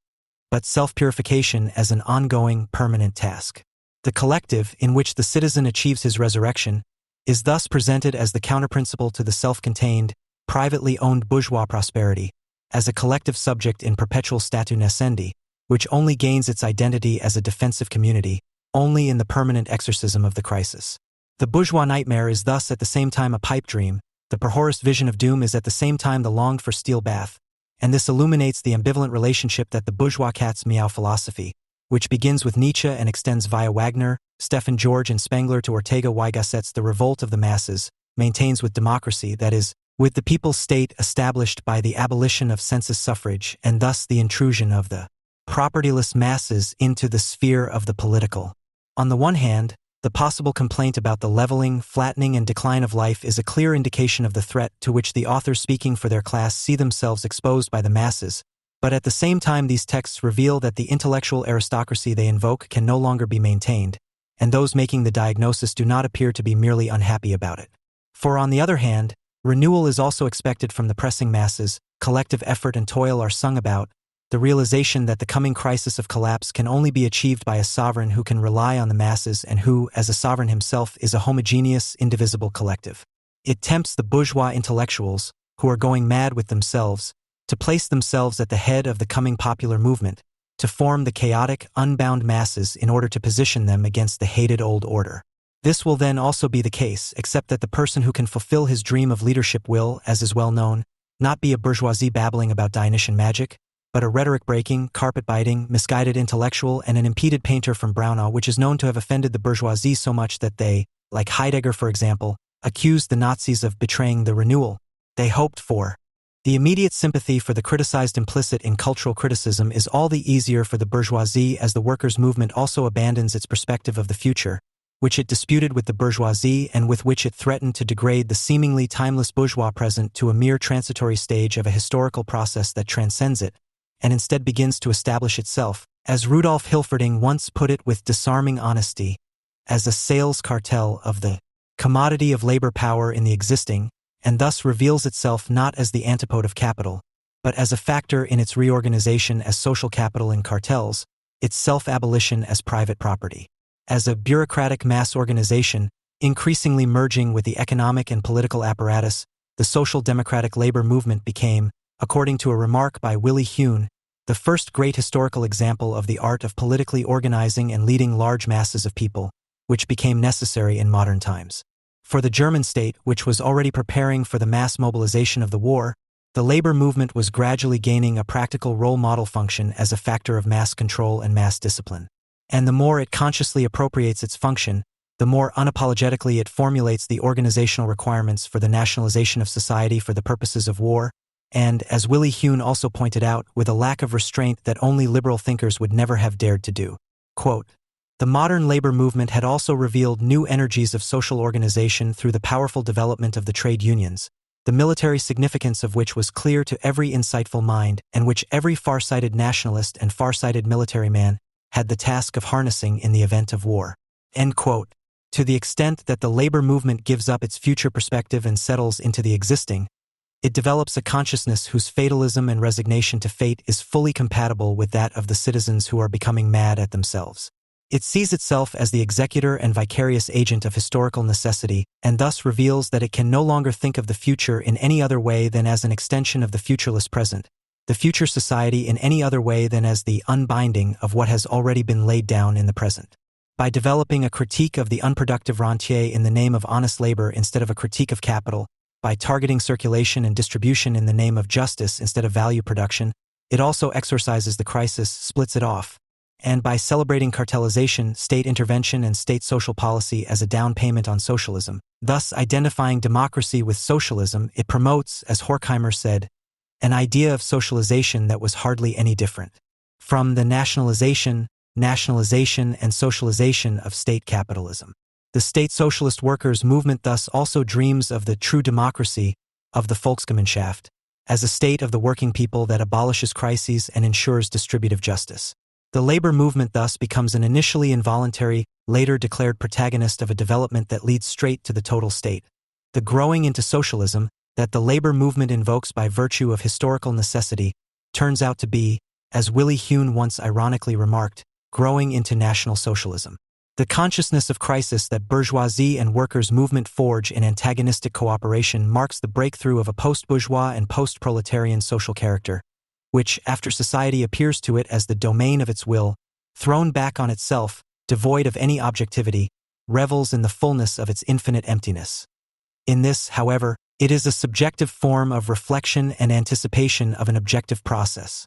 but self-purification as an ongoing, permanent task. The collective, in which the citizen achieves his resurrection, is thus presented as the counterprinciple to the self-contained, privately owned bourgeois prosperity, as a collective subject in perpetual statu nascendi, which only gains its identity as a defensive community, only in the permanent exorcism of the crisis. The bourgeois nightmare is thus at the same time a pipe dream, the perhorrous vision of doom is at the same time the longed-for steel bath, and this illuminates the ambivalent relationship that the bourgeois cat's meow philosophy, which begins with Nietzsche and extends via Wagner, Stefan George and Spengler to Ortega y Gasset's The Revolt of the Masses, maintains with democracy, that is, with the people's state established by the abolition of census suffrage and thus the intrusion of the propertyless masses into the sphere of the political. On the one hand, the possible complaint about the leveling, flattening, and decline of life is a clear indication of the threat to which the authors speaking for their class see themselves exposed by the masses, but at the same time these texts reveal that the intellectual aristocracy they invoke can no longer be maintained, and those making the diagnosis do not appear to be merely unhappy about it. For on the other hand, renewal is also expected from the pressing masses, collective effort and toil are sung about, the realization that the coming crisis of collapse can only be achieved by a sovereign who can rely on the masses and who, as a sovereign himself, is a homogeneous, indivisible collective. It tempts the bourgeois intellectuals, who are going mad with themselves, to place themselves at the head of the coming popular movement, to form the chaotic, unbound masses in order to position them against the hated old order. This will then also be the case, except that the person who can fulfill his dream of leadership will, as is well known, not be a bourgeoisie babbling about Dionysian magic, but a rhetoric-breaking, carpet-biting, misguided intellectual and an impeded painter from Braunau, which is known to have offended the bourgeoisie so much that they, like Heidegger for example, accused the Nazis of betraying the renewal they hoped for. The immediate sympathy for the criticized implicit in cultural criticism is all the easier for the bourgeoisie as the workers' movement also abandons its perspective of the future, which it disputed with the bourgeoisie and with which it threatened to degrade the seemingly timeless bourgeois present to a mere transitory stage of a historical process that transcends it, and instead begins to establish itself, as Rudolf Hilferding once put it with disarming honesty, as a sales cartel of the commodity of labor power in the existing, and thus reveals itself not as the antipode of capital, but as a factor in its reorganization as social capital in cartels, its self-abolition as private property. As a bureaucratic mass organization, increasingly merging with the economic and political apparatus, the social democratic labor movement became, according to a remark by Willy Hune, the first great historical example of the art of politically organizing and leading large masses of people, which became necessary in modern times. For the German state, which was already preparing for the mass mobilization of the war, the labor movement was gradually gaining a practical role model function as a factor of mass control and mass discipline. And the more it consciously appropriates its function, the more unapologetically it formulates the organizational requirements for the nationalization of society for the purposes of war, and, as Willy Hune also pointed out, with a lack of restraint that only liberal thinkers would never have dared to do. Quote, the modern labor movement had also revealed new energies of social organization through the powerful development of the trade unions, the military significance of which was clear to every insightful mind and which every far-sighted nationalist and far-sighted military man had the task of harnessing in the event of war. End quote. To the extent that the labor movement gives up its future perspective and settles into the existing, it develops a consciousness whose fatalism and resignation to fate is fully compatible with that of the citizens who are becoming mad at themselves. It sees itself as the executor and vicarious agent of historical necessity, and thus reveals that it can no longer think of the future in any other way than as an extension of the futureless present, the future society in any other way than as the unbinding of what has already been laid down in the present. By developing a critique of the unproductive rentier in the name of honest labor instead of a critique of capital, by targeting circulation and distribution in the name of justice instead of value production, it also exorcises the crisis, splits it off, and by celebrating cartelization, state intervention, and state social policy as a down payment on socialism, thus identifying democracy with socialism, it promotes, as Horkheimer said, an idea of socialization that was hardly any different from the nationalization, and socialization of state capitalism. The state socialist workers' movement thus also dreams of the true democracy of the Volksgemeinschaft, as a state of the working people that abolishes crises and ensures distributive justice. The labor movement thus becomes an initially involuntary, later declared protagonist of a development that leads straight to the total state. The growing into socialism that the labor movement invokes by virtue of historical necessity turns out to be, as Willie Hune once ironically remarked, growing into National Socialism. The consciousness of crisis that bourgeoisie and workers' movement forge in antagonistic cooperation marks the breakthrough of a post-bourgeois and post-proletarian social character, which, after society appears to it as the domain of its will, thrown back on itself, devoid of any objectivity, revels in the fullness of its infinite emptiness. In this, however, it is a subjective form of reflection and anticipation of an objective process,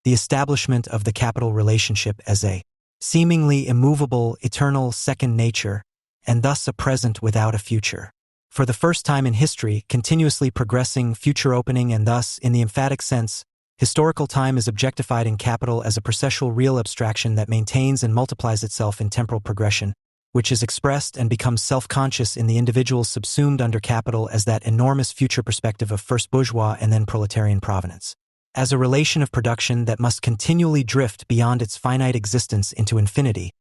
the establishment of the capital relationship as a seemingly immovable, eternal second nature, and thus a present without a future. For the first time in history, continuously progressing, future-opening, and thus, in the emphatic sense, historical time is objectified in capital as a processual real abstraction that maintains and multiplies itself in temporal progression, which is expressed and becomes self-conscious in the individual subsumed under capital as that enormous future perspective of first bourgeois and then proletarian provenance, as a relation of production that must continually drift beyond its finite existence into infinity,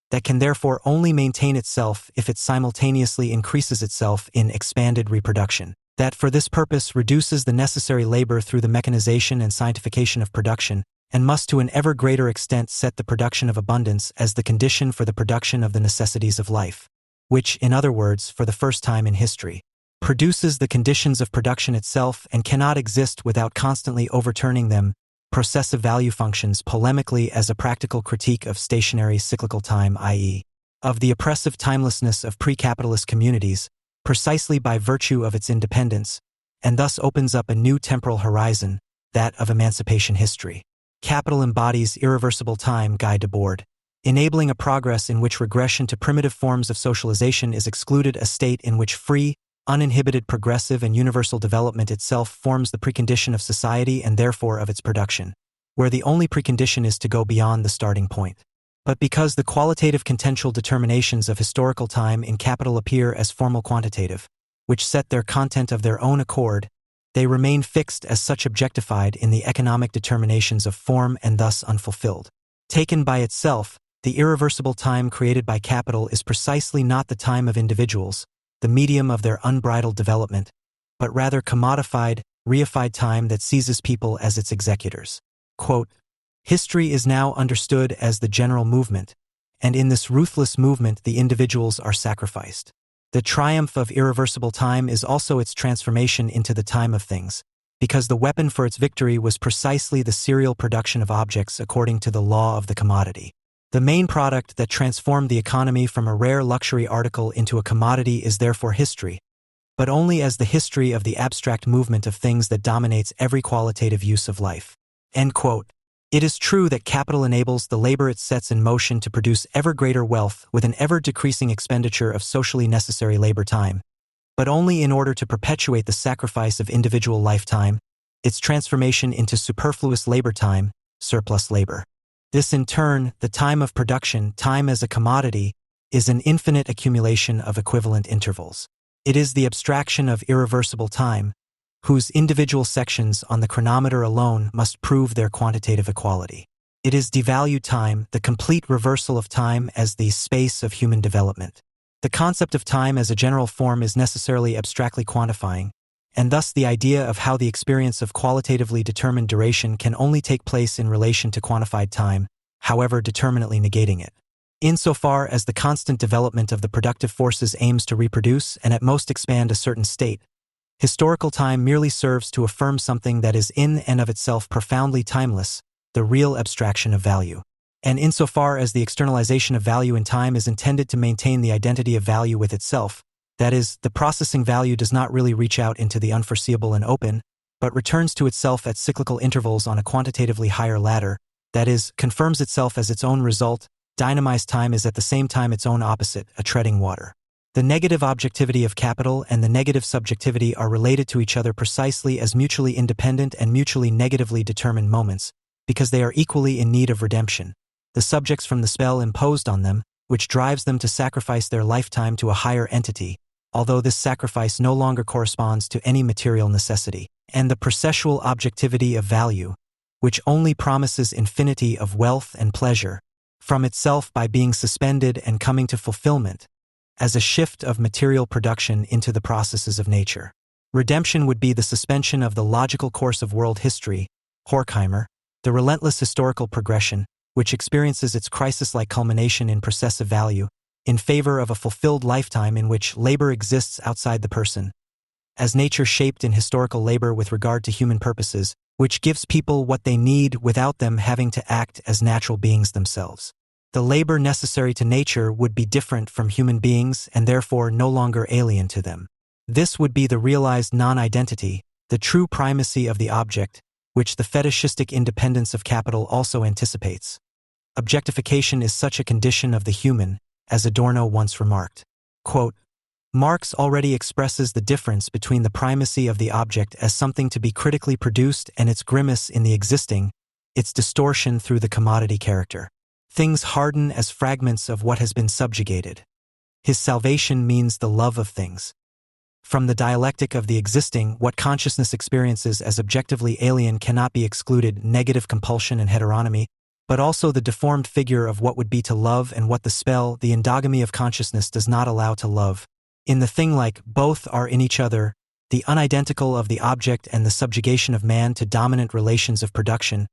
that can therefore only maintain itself if it simultaneously increases itself in expanded reproduction, that for this purpose reduces the necessary labor through the mechanization and scientification of production, and must to an ever greater extent set the production of abundance as the condition for the production of the necessities of life, which, in other words, for the first time in history, produces the conditions of production itself and cannot exist without constantly overturning them, processive value functions polemically as a practical critique of stationary cyclical time, i.e., of the oppressive timelessness of pre-capitalist communities, precisely by virtue of its independence, and thus opens up a new temporal horizon, that of emancipation history. Capital embodies irreversible time, Guy Debord, enabling a progress in which regression to primitive forms of socialization is excluded, a state in which free, uninhibited progressive and universal development itself forms the precondition of society and therefore of its production, where the only precondition is to go beyond the starting point. But because the qualitative contentious determinations of historical time in capital appear as formal quantitative, which set their content of their own accord, they remain fixed as such objectified in the economic determinations of form and thus unfulfilled. Taken by itself, the irreversible time created by capital is precisely not the time of individuals, the medium of their unbridled development, but rather commodified, reified time that seizes people as its executors. Quote, "History is now understood as the general movement, and in this ruthless movement the individuals are sacrificed. The triumph of irreversible time is also its transformation into the time of things, because the weapon for its victory was precisely the serial production of objects according to the law of the commodity. The main product that transformed the economy from a rare luxury article into a commodity is therefore history, but only as the history of the abstract movement of things that dominates every qualitative use of life." End quote. It is true that capital enables the labor it sets in motion to produce ever greater wealth with an ever-decreasing expenditure of socially necessary labor time, but only in order to perpetuate the sacrifice of individual lifetime, its transformation into superfluous labor time, surplus labor. This in turn, the time of production, time as a commodity, is an infinite accumulation of equivalent intervals. It is the abstraction of irreversible time, whose individual sections on the chronometer alone must prove their quantitative equality. It is devalued time, the complete reversal of time as the space of human development. The concept of time as a general form is necessarily abstractly quantifying, and thus the idea of how the experience of qualitatively determined duration can only take place in relation to quantified time, however determinately negating it. Insofar as the constant development of the productive forces aims to reproduce and at most expand a certain state, historical time merely serves to affirm something that is in and of itself profoundly timeless, the real abstraction of value. And insofar as the externalization of value in time is intended to maintain the identity of value with itself, that is, the processing value does not really reach out into the unforeseeable and open, but returns to itself at cyclical intervals on a quantitatively higher ladder, that is, confirms itself as its own result, dynamized time is at the same time its own opposite, a treading water. The negative objectivity of capital and the negative subjectivity are related to each other precisely as mutually independent and mutually negatively determined moments, because they are equally in need of redemption, the subjects from the spell imposed on them, which drives them to sacrifice their lifetime to a higher entity, although this sacrifice no longer corresponds to any material necessity. and the processual objectivity of value, which only promises infinity of wealth and pleasure, from itself by being suspended and coming to fulfillment, as a shift of material production into the processes of nature. Redemption would be the suspension of the logical course of world history, Horkheimer, the relentless historical progression, which experiences its crisis-like culmination in processive value, in favor of a fulfilled lifetime in which labor exists outside the person, as nature shaped in historical labor with regard to human purposes, which gives people what they need without them having to act as natural beings themselves. The labor necessary to nature would be different from human beings and therefore no longer alien to them. This would be the realized non-identity, the true primacy of the object, which the fetishistic independence of capital also anticipates. Objectification is such a condition of the human, as Adorno once remarked. Quote, Marx already expresses the difference between the primacy of the object as something to be critically produced and its grimace in the existing, its distortion through the commodity character. Things harden as fragments of what has been subjugated. His salvation means the love of things. From the dialectic of the existing, what consciousness experiences as objectively alien cannot be excluded negative compulsion and heteronomy, but also the deformed figure of what would be to love and what the spell, the endogamy of consciousness does not allow to love. In the thing like both are in each other, the unidentical of the object and the subjugation of man to dominant relations of production,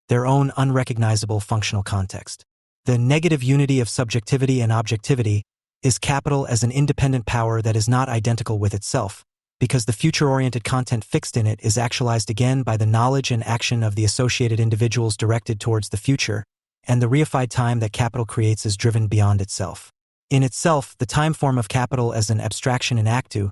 their own unrecognizable functional context. The negative unity of subjectivity and objectivity is capital as an independent power that is not identical with itself, because the future-oriented content fixed in it is actualized again by the knowledge and action of the associated individuals directed towards the future, and the reified time that capital creates is driven beyond itself. In itself, the time form of capital as an abstraction in actu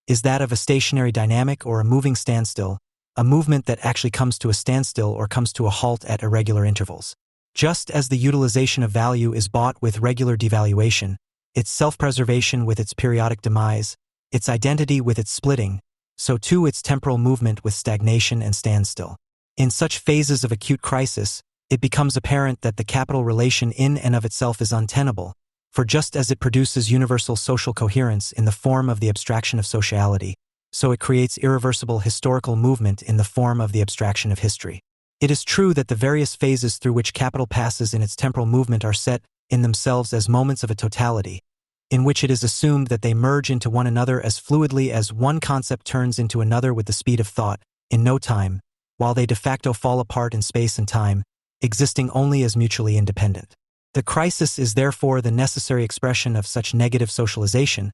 is that of a stationary dynamic or a moving standstill, a movement that actually comes to a standstill or comes to a halt at irregular intervals. Just as the utilization of value is bought with regular devaluation, its self-preservation with its periodic demise, its identity with its splitting, so too its temporal movement with stagnation and standstill. In such phases of acute crisis, it becomes apparent that the capital relation in and of itself is untenable, for just as it produces universal social coherence in the form of the abstraction of sociality, so it creates irreversible historical movement in the form of the abstraction of history. It is true that the various phases through which capital passes in its temporal movement are set in themselves as moments of a totality, in which it is assumed that they merge into one another as fluidly as one concept turns into another with the speed of thought, in no time, while they de facto fall apart in space and time, existing only as mutually independent. The crisis is therefore the necessary expression of such negative socialization,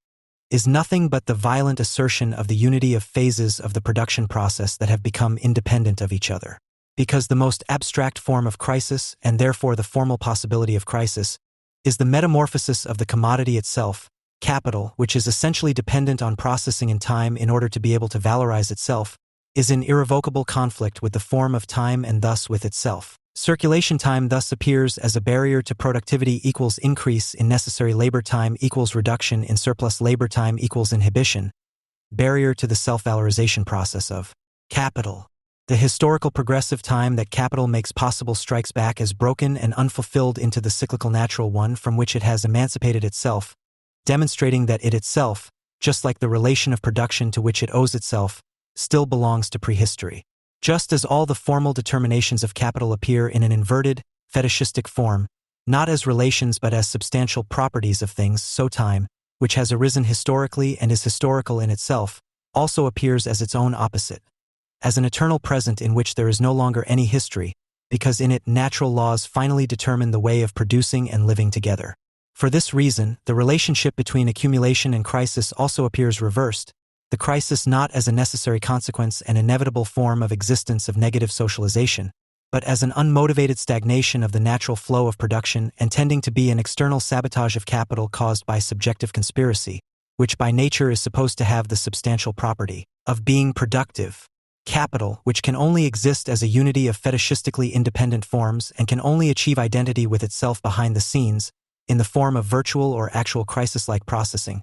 is nothing but the violent assertion of the unity of phases of the production process that have become independent of each other. Because the most abstract form of crisis, and therefore the formal possibility of crisis, is the metamorphosis of the commodity itself, capital, which is essentially dependent on processing in time in order to be able to valorize itself, is in irrevocable conflict with the form of time and thus with itself. Circulation time thus appears as a barrier to productivity equals increase in necessary labor time equals reduction in surplus labor time equals inhibition, barrier to the self-valorization process of capital. The historical progressive time that capital makes possible strikes back as broken and unfulfilled into the cyclical natural one from which it has emancipated itself, demonstrating that it itself, just like the relation of production to which it owes itself, still belongs to prehistory. Just as all the formal determinations of capital appear in an inverted, fetishistic form, not as relations but as substantial properties of things, so time, which has arisen historically and is historical in itself, also appears as its own opposite, as an eternal present in which there is no longer any history, because in it natural laws finally determine the way of producing and living together. For this reason, the relationship between accumulation and crisis also appears reversed, the crisis not as a necessary consequence and inevitable form of existence of negative socialization, but as an unmotivated stagnation of the natural flow of production and tending to be an external sabotage of capital caused by subjective conspiracy, which by nature is supposed to have the substantial property of being productive. Capital, which can only exist as a unity of fetishistically independent forms and can only achieve identity with itself behind the scenes, in the form of virtual or actual crisis-like processing,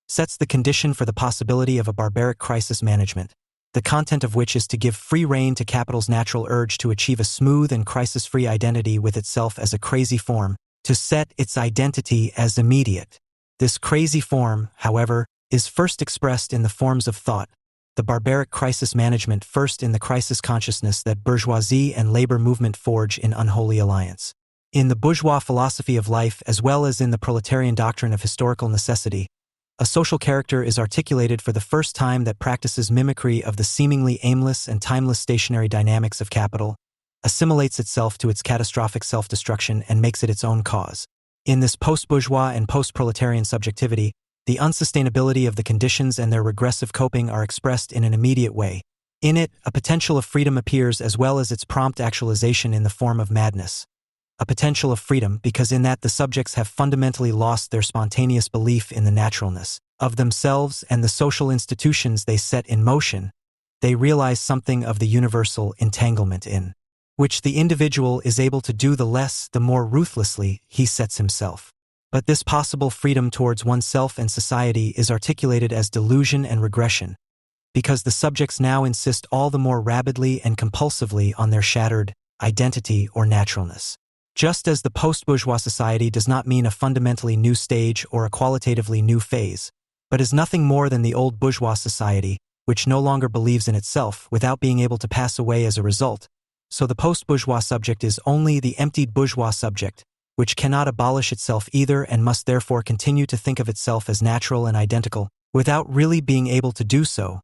sets the condition for the possibility of a barbaric crisis management, the content of which is to give free rein to capital's natural urge to achieve a smooth and crisis-free identity with itself as a crazy form, to set its identity as immediate. This crazy form, however, is first expressed in the forms of thought, the barbaric crisis management first in the crisis consciousness that bourgeoisie and labor movement forge in unholy alliance. In the bourgeois philosophy of life as well as in the proletarian doctrine of historical necessity, a social character is articulated for the first time that practices mimicry of the seemingly aimless and timeless stationary dynamics of capital, assimilates itself to its catastrophic self-destruction and makes it its own cause. In this post-bourgeois and post-proletarian subjectivity, the unsustainability of the conditions and their regressive coping are expressed in an immediate way. In it, a potential of freedom appears as well as its prompt actualization in the form of madness. A potential of freedom because in that the subjects have fundamentally lost their spontaneous belief in the naturalness of themselves and the social institutions they set in motion. They realize something of the universal entanglement in which the individual is able to do the less the more ruthlessly he sets himself. But this possible freedom towards oneself and society is articulated as delusion and regression, because the subjects now insist all the more rabidly and compulsively on their shattered identity or naturalness. Just as the post-bourgeois society does not mean a fundamentally new stage or a qualitatively new phase, but is nothing more than the old bourgeois society, which no longer believes in itself without being able to pass away as a result, so the post-bourgeois subject is only the emptied bourgeois subject, which cannot abolish itself either and must therefore continue to think of itself as natural and identical, without really being able to do so.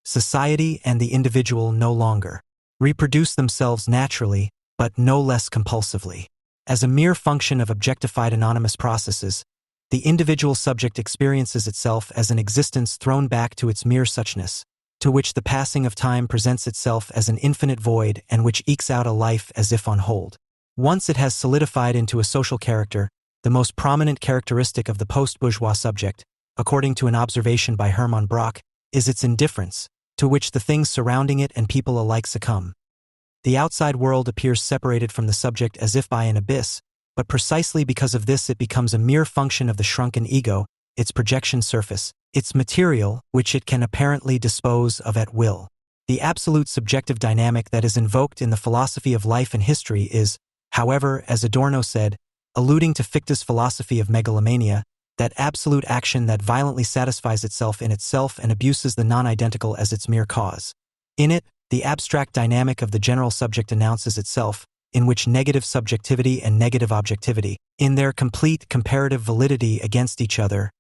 Society and the individual no longer reproduce themselves naturally, but no less compulsively. As a mere function of objectified anonymous processes, the individual subject experiences itself as an existence thrown back to its mere suchness, to which the passing of time presents itself as an infinite void and which ekes out a life as if on hold. Once it has solidified into a social character, the most prominent characteristic of the post-bourgeois subject, according to an observation by Hermann Brock, is its indifference, to which the things surrounding it and people alike succumb. The outside world appears separated from the subject as if by an abyss, but precisely because of this it becomes a mere function of the shrunken ego, its projection surface, its material, which it can apparently dispose of at will. The absolute subjective dynamic that is invoked in the philosophy of life and history is, however, as Adorno said, alluding to Fichte's philosophy of megalomania, that absolute action that violently satisfies itself in itself and abuses the non-identical as its mere cause. In it, the abstract dynamic of the general subject announces itself, in which negative subjectivity and negative objectivity, in their complete comparative validity against each other,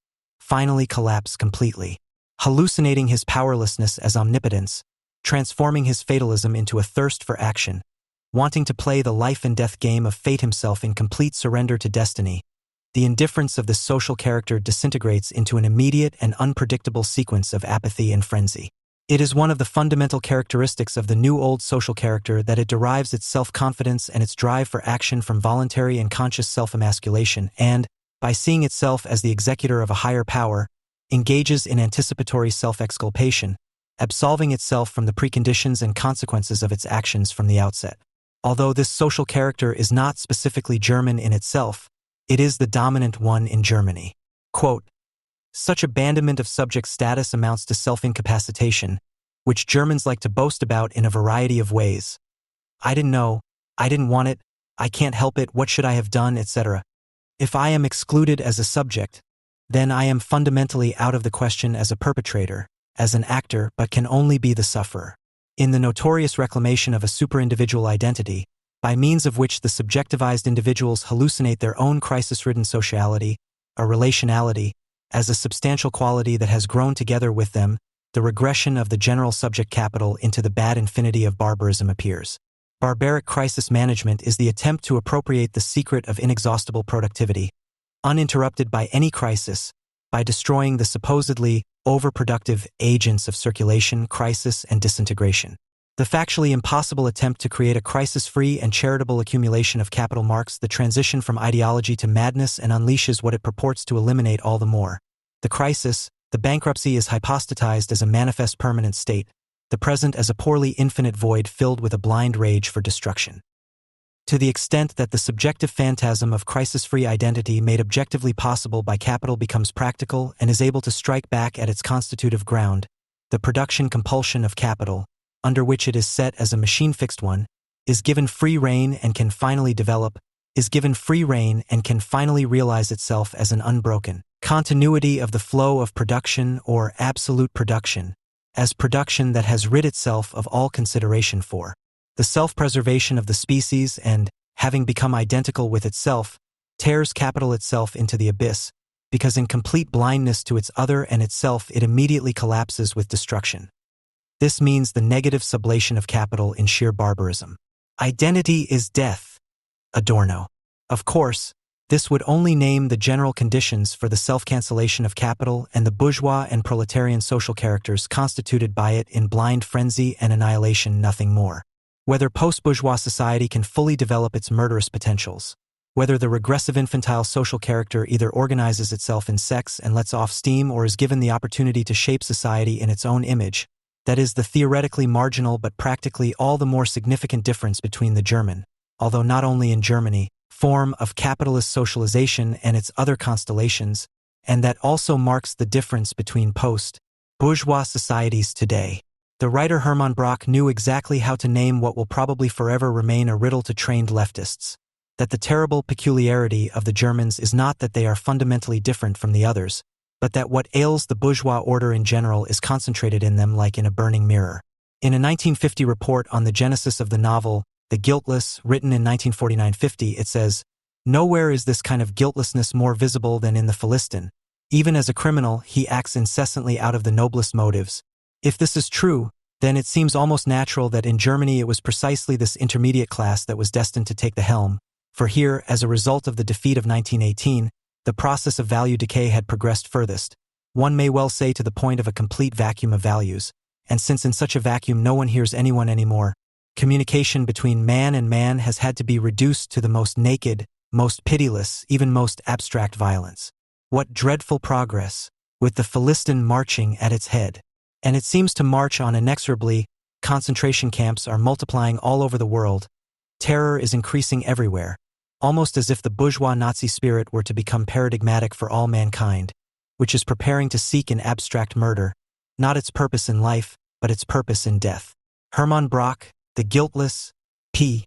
finally collapse completely, hallucinating his powerlessness as omnipotence, transforming his fatalism into a thirst for action, wanting to play the life and death game of fate himself in complete surrender to destiny. The indifference of this social character disintegrates into an immediate and unpredictable sequence of apathy and frenzy. It is one of the fundamental characteristics of the new-old social character that it derives its self-confidence and its drive for action from voluntary and conscious self-emasculation and, by seeing itself as the executor of a higher power, engages in anticipatory self-exculpation, absolving itself from the preconditions and consequences of its actions from the outset. Although this social character is not specifically German in itself, it is the dominant one in Germany. Quote, such abandonment of subject status amounts to self-incapacitation, which Germans like to boast about in a variety of ways. I didn't know, I didn't want it, I can't help it, what should I have done, etc. If I am excluded as a subject, then I am fundamentally out of the question as a perpetrator, as an actor, but can only be the sufferer. In the notorious reclamation of a superindividual identity, by means of which the subjectivized individuals hallucinate their own crisis-ridden sociality, a relationality, as a substantial quality that has grown together with them, the regression of the general subject capital into the bad infinity of barbarism appears. Barbaric crisis management is the attempt to appropriate the secret of inexhaustible productivity, uninterrupted by any crisis, by destroying the supposedly overproductive agents of circulation, crisis, and disintegration. The factually impossible attempt to create a crisis-free and charitable accumulation of capital marks the transition from ideology to madness and unleashes what it purports to eliminate all the more. The crisis, the bankruptcy, is hypostatized as a manifest permanent state, the present as a poorly infinite void filled with a blind rage for destruction. To the extent that the subjective phantasm of crisis-free identity made objectively possible by capital becomes practical and is able to strike back at its constitutive ground, the production compulsion of capital, under which it is set as a machine-fixed one, is given free rein and can finally develop, is given free rein and can finally realize itself as an unbroken continuity of the flow of production or absolute production, as production that has rid itself of all consideration for the self-preservation of the species and, having become identical with itself, tears capital itself into the abyss, because in complete blindness to its other and itself it immediately collapses with destruction. This means the negative sublation of capital in sheer barbarism. Identity is death. Adorno. Of course, this would only name the general conditions for the self-cancellation of capital and the bourgeois and proletarian social characters constituted by it in blind frenzy and annihilation, nothing more. Whether post-bourgeois society can fully develop its murderous potentials, whether the regressive infantile social character either organizes itself in sex and lets off steam or is given the opportunity to shape society in its own image, that is the theoretically marginal but practically all the more significant difference between the German, although not only in Germany, form of capitalist socialization and its other constellations, and that also marks the difference between post-bourgeois societies today. The writer Hermann Brock knew exactly how to name what will probably forever remain a riddle to trained leftists, that the terrible peculiarity of the Germans is not that they are fundamentally different from the others, but that what ails the bourgeois order in general is concentrated in them like in a burning mirror. In a 1950 report on the genesis of the novel, The Guiltless, written in 1949-50, it says, "Nowhere is this kind of guiltlessness more visible than in the Philistine. Even as a criminal, he acts incessantly out of the noblest motives. If this is true, then it seems almost natural that in Germany it was precisely this intermediate class that was destined to take the helm, for here, as a result of the defeat of 1918, the process of value decay had progressed furthest, one may well say to the point of a complete vacuum of values, and since in such a vacuum no one hears anyone anymore, communication between man and man has had to be reduced to the most naked, most pitiless, even most abstract violence. What dreadful progress, with the Philistine marching at its head. And it seems to march on inexorably. Concentration camps are multiplying all over the world. Terror is increasing everywhere, almost as if the bourgeois Nazi spirit were to become paradigmatic for all mankind, which is preparing to seek in abstract murder, not its purpose in life, but its purpose in death." Hermann Brock, The Guiltless, p.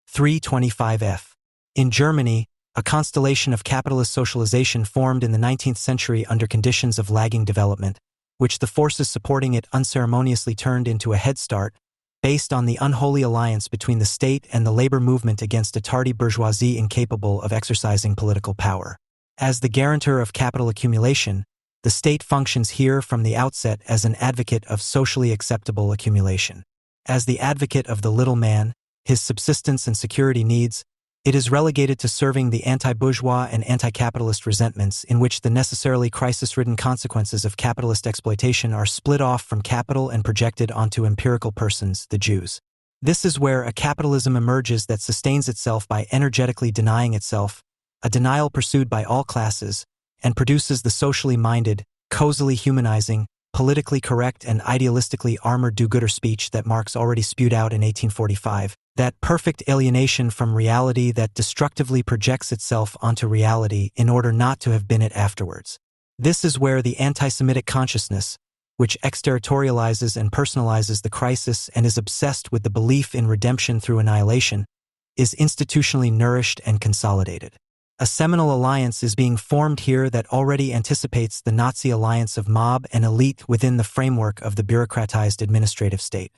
325f. In Germany, a constellation of capitalist socialization formed in the 19th century under conditions of lagging development, which the forces supporting it unceremoniously turned into a head start, based on the unholy alliance between the state and the labor movement against a tardy bourgeoisie incapable of exercising political power. As the guarantor of capital accumulation, the state functions here from the outset as an advocate of socially acceptable accumulation. As the advocate of the little man, his subsistence and security needs, it is relegated to serving the anti-bourgeois and anti-capitalist resentments in which the necessarily crisis-ridden consequences of capitalist exploitation are split off from capital and projected onto empirical persons, the Jews. This is where a capitalism emerges that sustains itself by energetically denying itself, a denial pursued by all classes, and produces the socially minded, cozily humanizing, politically correct and idealistically armored do-gooder speech that Marx already spewed out in 1845. That perfect alienation from reality that destructively projects itself onto reality in order not to have been it afterwards. This is where the anti-Semitic consciousness, which exterritorializes and personalizes the crisis and is obsessed with the belief in redemption through annihilation, is institutionally nourished and consolidated. A seminal alliance is being formed here that already anticipates the Nazi alliance of mob and elite within the framework of the bureaucratized administrative state.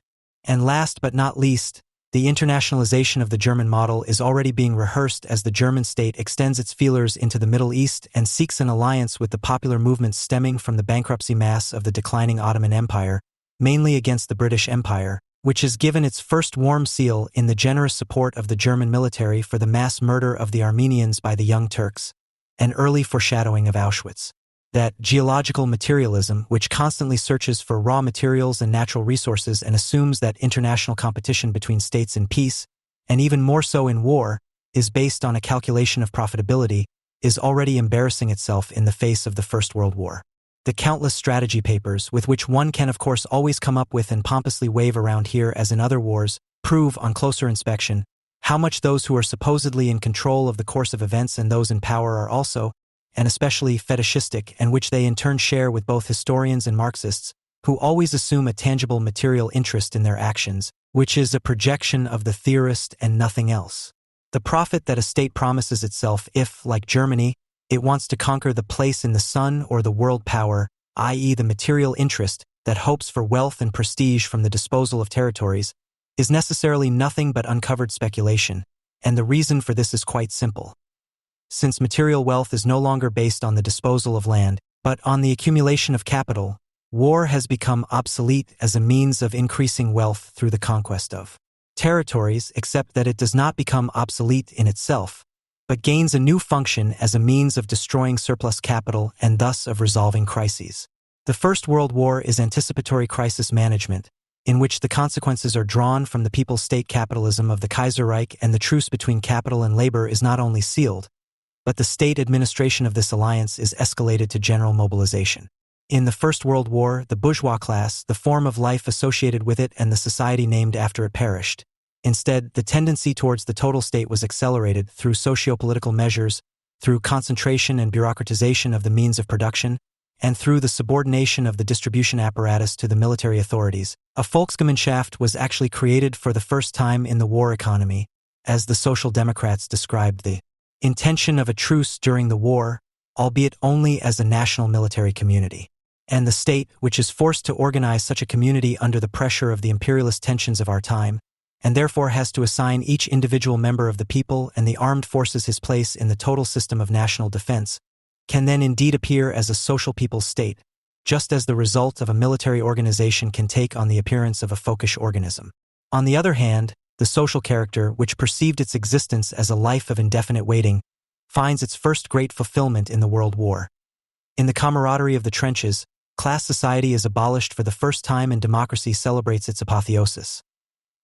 And last but not least, the internationalization of the German model is already being rehearsed as the German state extends its feelers into the Middle East and seeks an alliance with the popular movements stemming from the bankruptcy mass of the declining Ottoman Empire, mainly against the British Empire, which has given its first warm seal in the generous support of the German military for the mass murder of the Armenians by the Young Turks, an early foreshadowing of Auschwitz. That geological materialism, which constantly searches for raw materials and natural resources and assumes that international competition between states in peace, and even more so in war, is based on a calculation of profitability, is already embarrassing itself in the face of the First World War. The countless strategy papers, with which one can of course always come up with and pompously wave around here as in other wars, prove on closer inspection how much those who are supposedly in control of the course of events and those in power are also, and especially fetishistic, and which they in turn share with both historians and Marxists, who always assume a tangible material interest in their actions, which is a projection of the theorist and nothing else. The profit that a state promises itself if, like Germany, it wants to conquer the place in the sun or the world power, i.e. the material interest, that hopes for wealth and prestige from the disposal of territories, is necessarily nothing but uncovered speculation, and the reason for this is quite simple. Since material wealth is no longer based on the disposal of land, but on the accumulation of capital, war has become obsolete as a means of increasing wealth through the conquest of territories, except that it does not become obsolete in itself, but gains a new function as a means of destroying surplus capital and thus of resolving crises. The First World War is anticipatory crisis management, in which the consequences are drawn from the people-state capitalism of the Kaiserreich, and the truce between capital and labor is not only sealed, but the state administration of this alliance is escalated to general mobilization. In the First World War, the bourgeois class, the form of life associated with it, and the society named after it perished. Instead, the tendency towards the total state was accelerated through socio-political measures, through concentration and bureaucratization of the means of production, and through the subordination of the distribution apparatus to the military authorities. A Volksgemeinschaft was actually created for the first time in the war economy, as the Social Democrats described the intention of a truce during the war, albeit only as a national military community. And the state, which is forced to organize such a community under the pressure of the imperialist tensions of our time, and therefore has to assign each individual member of the people and the armed forces his place in the total system of national defense, can then indeed appear as a social people's state, just as the result of a military organization can take on the appearance of a folkish organism. On the other hand, the social character, which perceived its existence as a life of indefinite waiting, finds its first great fulfillment in the World War. In the camaraderie of the trenches, class society is abolished for the first time and democracy celebrates its apotheosis.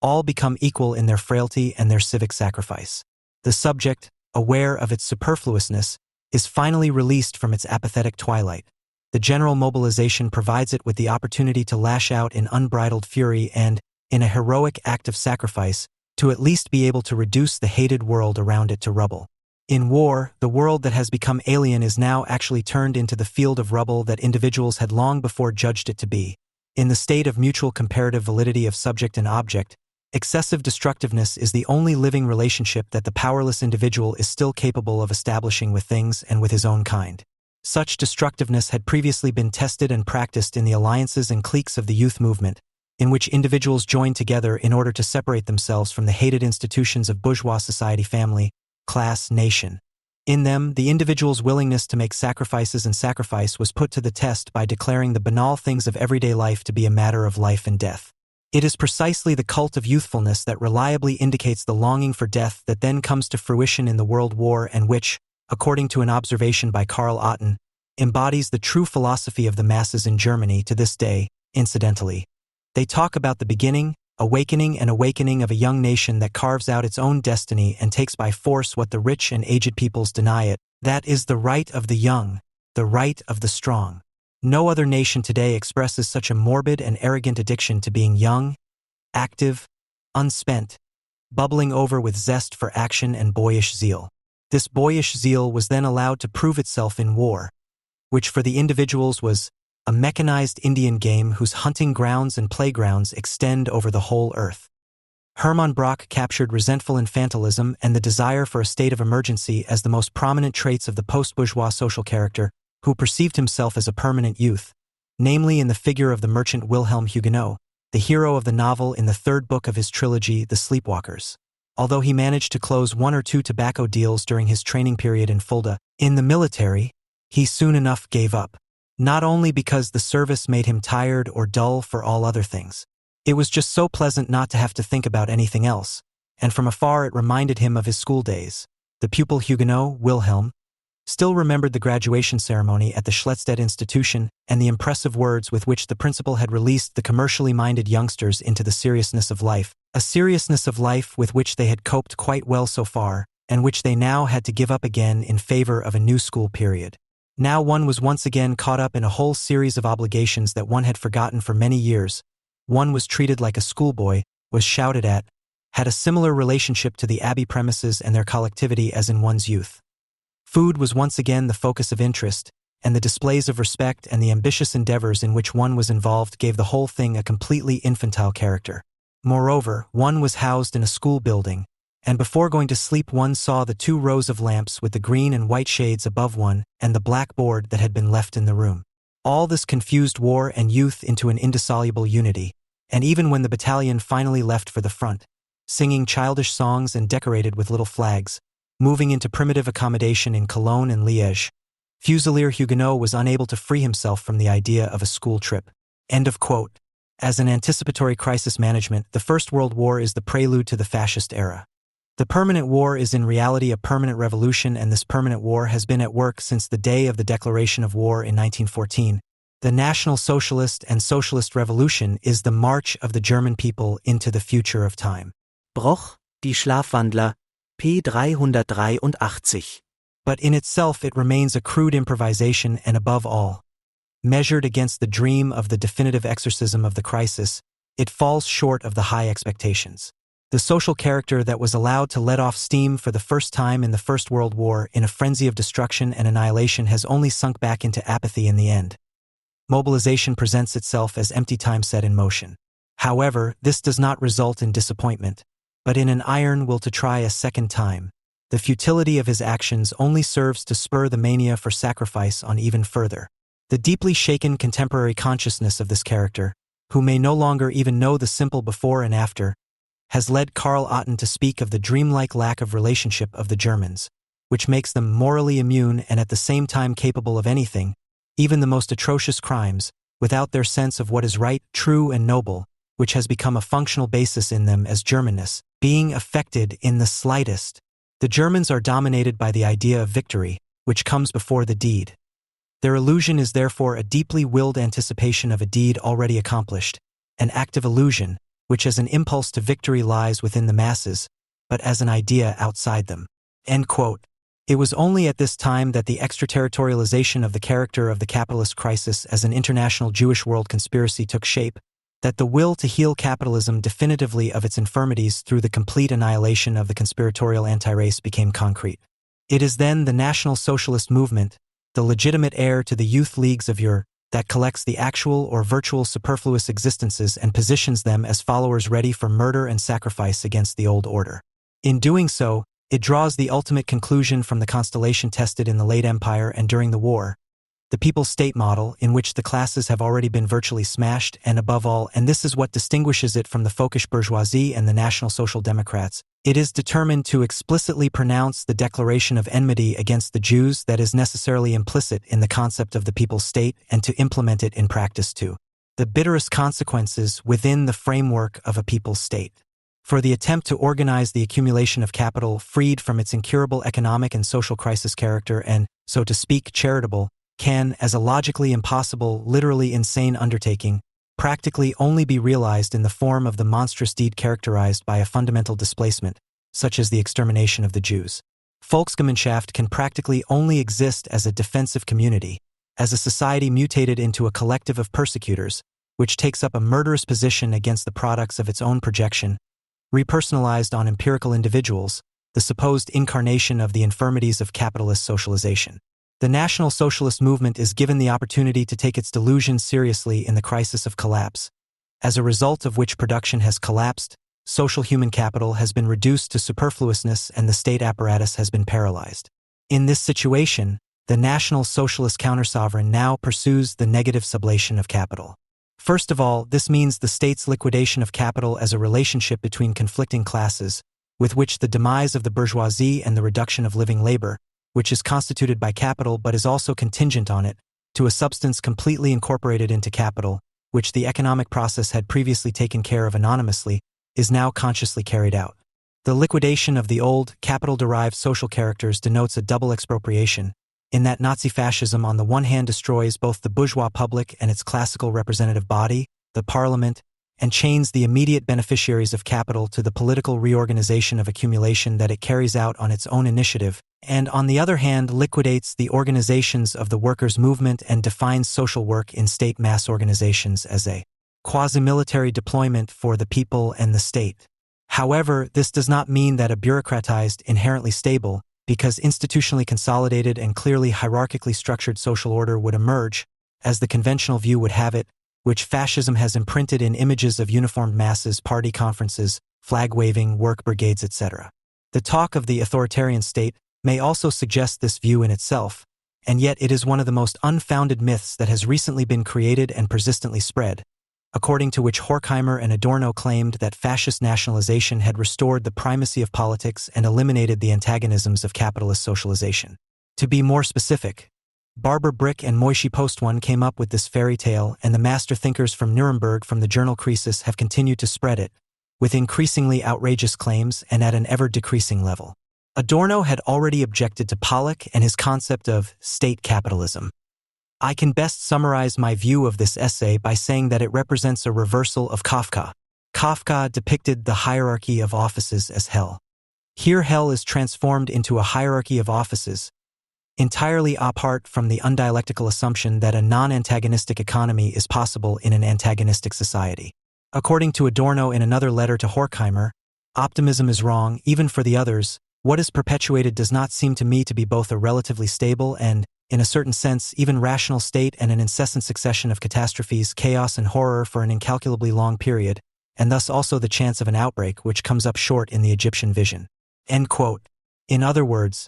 All become equal in their frailty and their civic sacrifice. The subject, aware of its superfluousness, is finally released from its apathetic twilight. The general mobilization provides it with the opportunity to lash out in unbridled fury and, in a heroic act of sacrifice, to at least be able to reduce the hated world around it to rubble. In war, the world that has become alien is now actually turned into the field of rubble that individuals had long before judged it to be. In the state of mutual comparative validity of subject and object, excessive destructiveness is the only living relationship that the powerless individual is still capable of establishing with things and with his own kind. Such destructiveness had previously been tested and practiced in the alliances and cliques of the youth movement, in which individuals joined together in order to separate themselves from the hated institutions of bourgeois society, family, class, nation. In them, the individual's willingness to make sacrifices and sacrifice was put to the test by declaring the banal things of everyday life to be a matter of life and death. It is precisely the cult of youthfulness that reliably indicates the longing for death that then comes to fruition in the World War and which, according to an observation by Karl Otten, embodies the true philosophy of the masses in Germany to this day. Incidentally, they talk about the beginning, awakening of a young nation that carves out its own destiny and takes by force what the rich and aged peoples deny it. That is the right of the young, the right of the strong. No other nation today expresses such a morbid and arrogant addiction to being young, active, unspent, bubbling over with zest for action and boyish zeal. This boyish zeal was then allowed to prove itself in war, which for the individuals was a mechanized Indian game whose hunting grounds and playgrounds extend over the whole earth. Hermann Brock captured resentful infantilism and the desire for a state of emergency as the most prominent traits of the post-bourgeois social character, who perceived himself as a permanent youth, namely in the figure of the merchant Wilhelm Huguenot, the hero of the novel in the third book of his trilogy, The Sleepwalkers. Although he managed to close one or two tobacco deals during his training period in Fulda, in the military, he soon enough gave up, not only because the service made him tired or dull for all other things. It was just so pleasant not to have to think about anything else, and from afar it reminded him of his school days. The pupil Huguenot, Wilhelm, still remembered the graduation ceremony at the Schlettstedt Institution and the impressive words with which the principal had released the commercially minded youngsters into the seriousness of life, a seriousness of life with which they had coped quite well so far, and which they now had to give up again in favor of a new school period. Now one was once again caught up in a whole series of obligations that one had forgotten for many years. One was treated like a schoolboy, was shouted at, had a similar relationship to the abbey premises and their collectivity as in one's youth. Food was once again the focus of interest, and the displays of respect and the ambitious endeavors in which one was involved gave the whole thing a completely infantile character. Moreover, one was housed in a school building, and before going to sleep one saw the 2 rows of lamps with the green and white shades above one and the black board that had been left in the room. All this confused war and youth into an indissoluble unity, and even when the battalion finally left for the front, singing childish songs and decorated with little flags, moving into primitive accommodation in Cologne and Liège, Fusilier Huguenot was unable to free himself from the idea of a school trip. End of quote. As an anticipatory crisis management, the First World War is the prelude to the fascist era. The permanent war is in reality a permanent revolution, and this permanent war has been at work since the day of the declaration of war in 1914. The National Socialist and Socialist Revolution is the march of the German people into the future of time. Broch, die Schlafwandler, p. 383. But in itself it remains a crude improvisation, and above all, measured against the dream of the definitive exorcism of the crisis, it falls short of the high expectations. The social character that was allowed to let off steam for the first time in the First World War in a frenzy of destruction and annihilation has only sunk back into apathy in the end. Mobilization presents itself as empty time set in motion. However, this does not result in disappointment, but in an iron will to try a second time. The futility of his actions only serves to spur the mania for sacrifice on even further. The deeply shaken contemporary consciousness of this character, who may no longer even know the simple before and after, has led Karl Otten to speak of the dreamlike lack of relationship of the Germans, which makes them morally immune and at the same time capable of anything, even the most atrocious crimes, without their sense of what is right, true, and noble, which has become a functional basis in them as Germanness, being affected in the slightest. The Germans are dominated by the idea of victory, which comes before the deed. Their illusion is therefore a deeply willed anticipation of a deed already accomplished, an active illusion, which as an impulse to victory lies within the masses, but as an idea outside them. End quote. It was only at this time that the extraterritorialization of the character of the capitalist crisis as an international Jewish world conspiracy took shape, that the will to heal capitalism definitively of its infirmities through the complete annihilation of the conspiratorial anti-race became concrete. It is then the National Socialist movement, the legitimate heir to the youth leagues of Europe, that collects the actual or virtual superfluous existences and positions them as followers ready for murder and sacrifice against the old order. In doing so, it draws the ultimate conclusion from the constellation tested in the late Empire and during the war, the People's State model, in which the classes have already been virtually smashed, and above all, and this is what distinguishes it from the folkish bourgeoisie and the National Social Democrats, it is determined to explicitly pronounce the declaration of enmity against the Jews that is necessarily implicit in the concept of the People's State and to implement it in practice too. The bitterest consequences within the framework of a People's State. For the attempt to organize the accumulation of capital freed from its incurable economic and social crisis character and, so to speak, charitable, can, as a logically impossible, literally insane undertaking, practically only be realized in the form of the monstrous deed characterized by a fundamental displacement, such as the extermination of the Jews. Volksgemeinschaft can practically only exist as a defensive community, as a society mutated into a collective of persecutors, which takes up a murderous position against the products of its own projection, repersonalized on empirical individuals, the supposed incarnation of the infirmities of capitalist socialization. The National Socialist movement is given the opportunity to take its delusions seriously in the crisis of collapse, as a result of which production has collapsed, social human capital has been reduced to superfluousness, and the state apparatus has been paralyzed. In this situation, the National Socialist countersovereign now pursues the negative sublation of capital. First of all, this means the state's liquidation of capital as a relationship between conflicting classes, with which the demise of the bourgeoisie and the reduction of living labor, which is constituted by capital but is also contingent on it, to a substance completely incorporated into capital, which the economic process had previously taken care of anonymously, is now consciously carried out. The liquidation of the old, capital-derived social characters denotes a double expropriation, in that Nazi fascism on the one hand destroys both the bourgeois public and its classical representative body, the parliament, and chains the immediate beneficiaries of capital to the political reorganization of accumulation that it carries out on its own initiative, and on the other hand liquidates the organizations of the workers' movement and defines social work in state mass organizations as a quasi-military deployment for the people and the state. However, this does not mean that a bureaucratized, inherently stable, because institutionally consolidated and clearly hierarchically structured social order would emerge, as the conventional view would have it, which fascism has imprinted in images of uniformed masses, party conferences, flag-waving, work brigades, etc. The talk of the authoritarian state may also suggest this view in itself, and yet it is one of the most unfounded myths that has recently been created and persistently spread, according to which Horkheimer and Adorno claimed that fascist nationalization had restored the primacy of politics and eliminated the antagonisms of capitalist socialization. To be more specific, Barbara Brick and Moishe Postwan came up with this fairy tale, and the master thinkers from Nuremberg from the journal Krisis have continued to spread it, with increasingly outrageous claims and at an ever-decreasing level. Adorno had already objected to Pollock and his concept of state capitalism. I can best summarize my view of this essay by saying that it represents a reversal of Kafka. Kafka depicted the hierarchy of offices as hell. Here hell is transformed into a hierarchy of offices, entirely apart from the undialectical assumption that a non-antagonistic economy is possible in an antagonistic society. According to Adorno in another letter to Horkheimer, optimism is wrong, even for the others. What is perpetuated does not seem to me to be both a relatively stable and, in a certain sense, even rational state and an incessant succession of catastrophes, chaos and horror for an incalculably long period, and thus also the chance of an outbreak which comes up short in the Egyptian vision. End quote. In other words,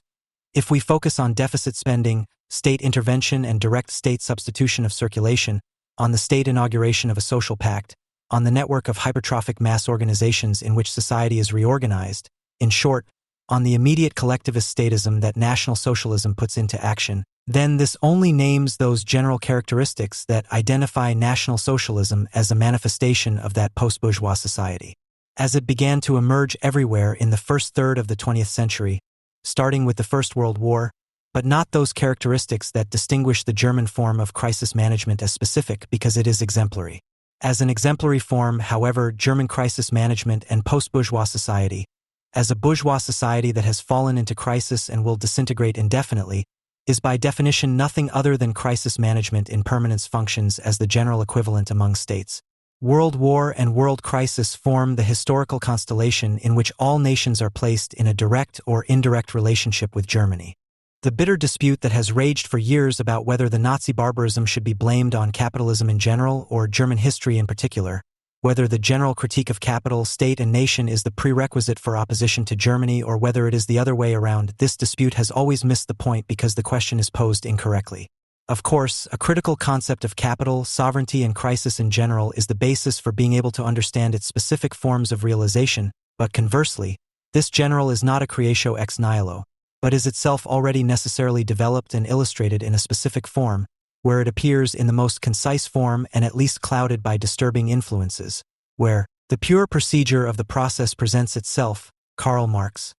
if we focus on deficit spending, state intervention and direct state substitution of circulation, on the state inauguration of a social pact, on the network of hypertrophic mass organizations in which society is reorganized, in short, on the immediate collectivist statism that National Socialism puts into action, then this only names those general characteristics that identify National Socialism as a manifestation of that post-bourgeois society. As it began to emerge everywhere in the first third of the 20th century, starting with the First World War, but not those characteristics that distinguish the German form of crisis management as specific because it is exemplary. As an exemplary form, however, German crisis management and post-bourgeois society, as a bourgeois society that has fallen into crisis and will disintegrate indefinitely, is by definition nothing other than crisis management in permanence functions as the general equivalent among states. World war and world crisis form the historical constellation in which all nations are placed in a direct or indirect relationship with Germany. The bitter dispute that has raged for years about whether the Nazi barbarism should be blamed on capitalism in general or German history in particular, whether the general critique of capital, state, and nation is the prerequisite for opposition to Germany or whether it is the other way around, this dispute has always missed the point because the question is posed incorrectly. Of course, a critical concept of capital, sovereignty, and crisis in general is the basis for being able to understand its specific forms of realization, but conversely, this general is not a creatio ex nihilo, but is itself already necessarily developed and illustrated in a specific form, where it appears in the most concise form and at least clouded by disturbing influences, where the pure procedure of the process presents itself. Karl Marx.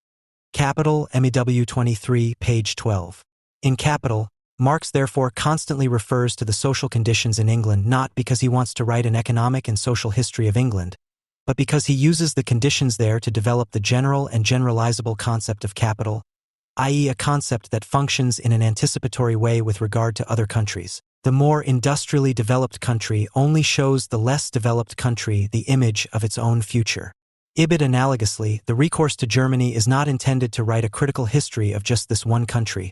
Capital, MEW 23, page 12. In Capital, Marx therefore constantly refers to the social conditions in England not because he wants to write an economic and social history of England, but because he uses the conditions there to develop the general and generalizable concept of capital, i.e. a concept that functions in an anticipatory way with regard to other countries. The more industrially developed country only shows the less developed country the image of its own future. Ibid analogously, the recourse to Germany is not intended to write a critical history of just this one country,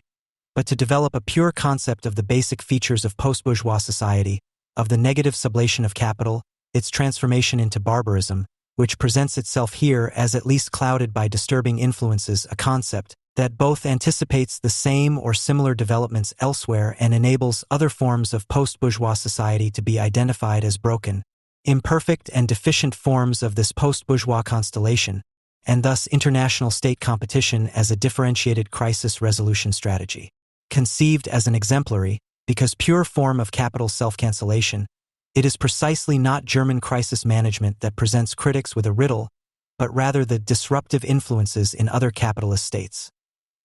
but to develop a pure concept of the basic features of post-bourgeois society, of the negative sublation of capital, its transformation into barbarism, which presents itself here as at least clouded by disturbing influences, a concept that both anticipates the same or similar developments elsewhere and enables other forms of post-bourgeois society to be identified as broken, imperfect and deficient forms of this post-bourgeois constellation, and thus international state competition as a differentiated crisis resolution strategy. Conceived as an exemplary, because pure form of capital self-cancellation, it is precisely not German crisis management that presents critics with a riddle, but rather the disruptive influences in other capitalist states.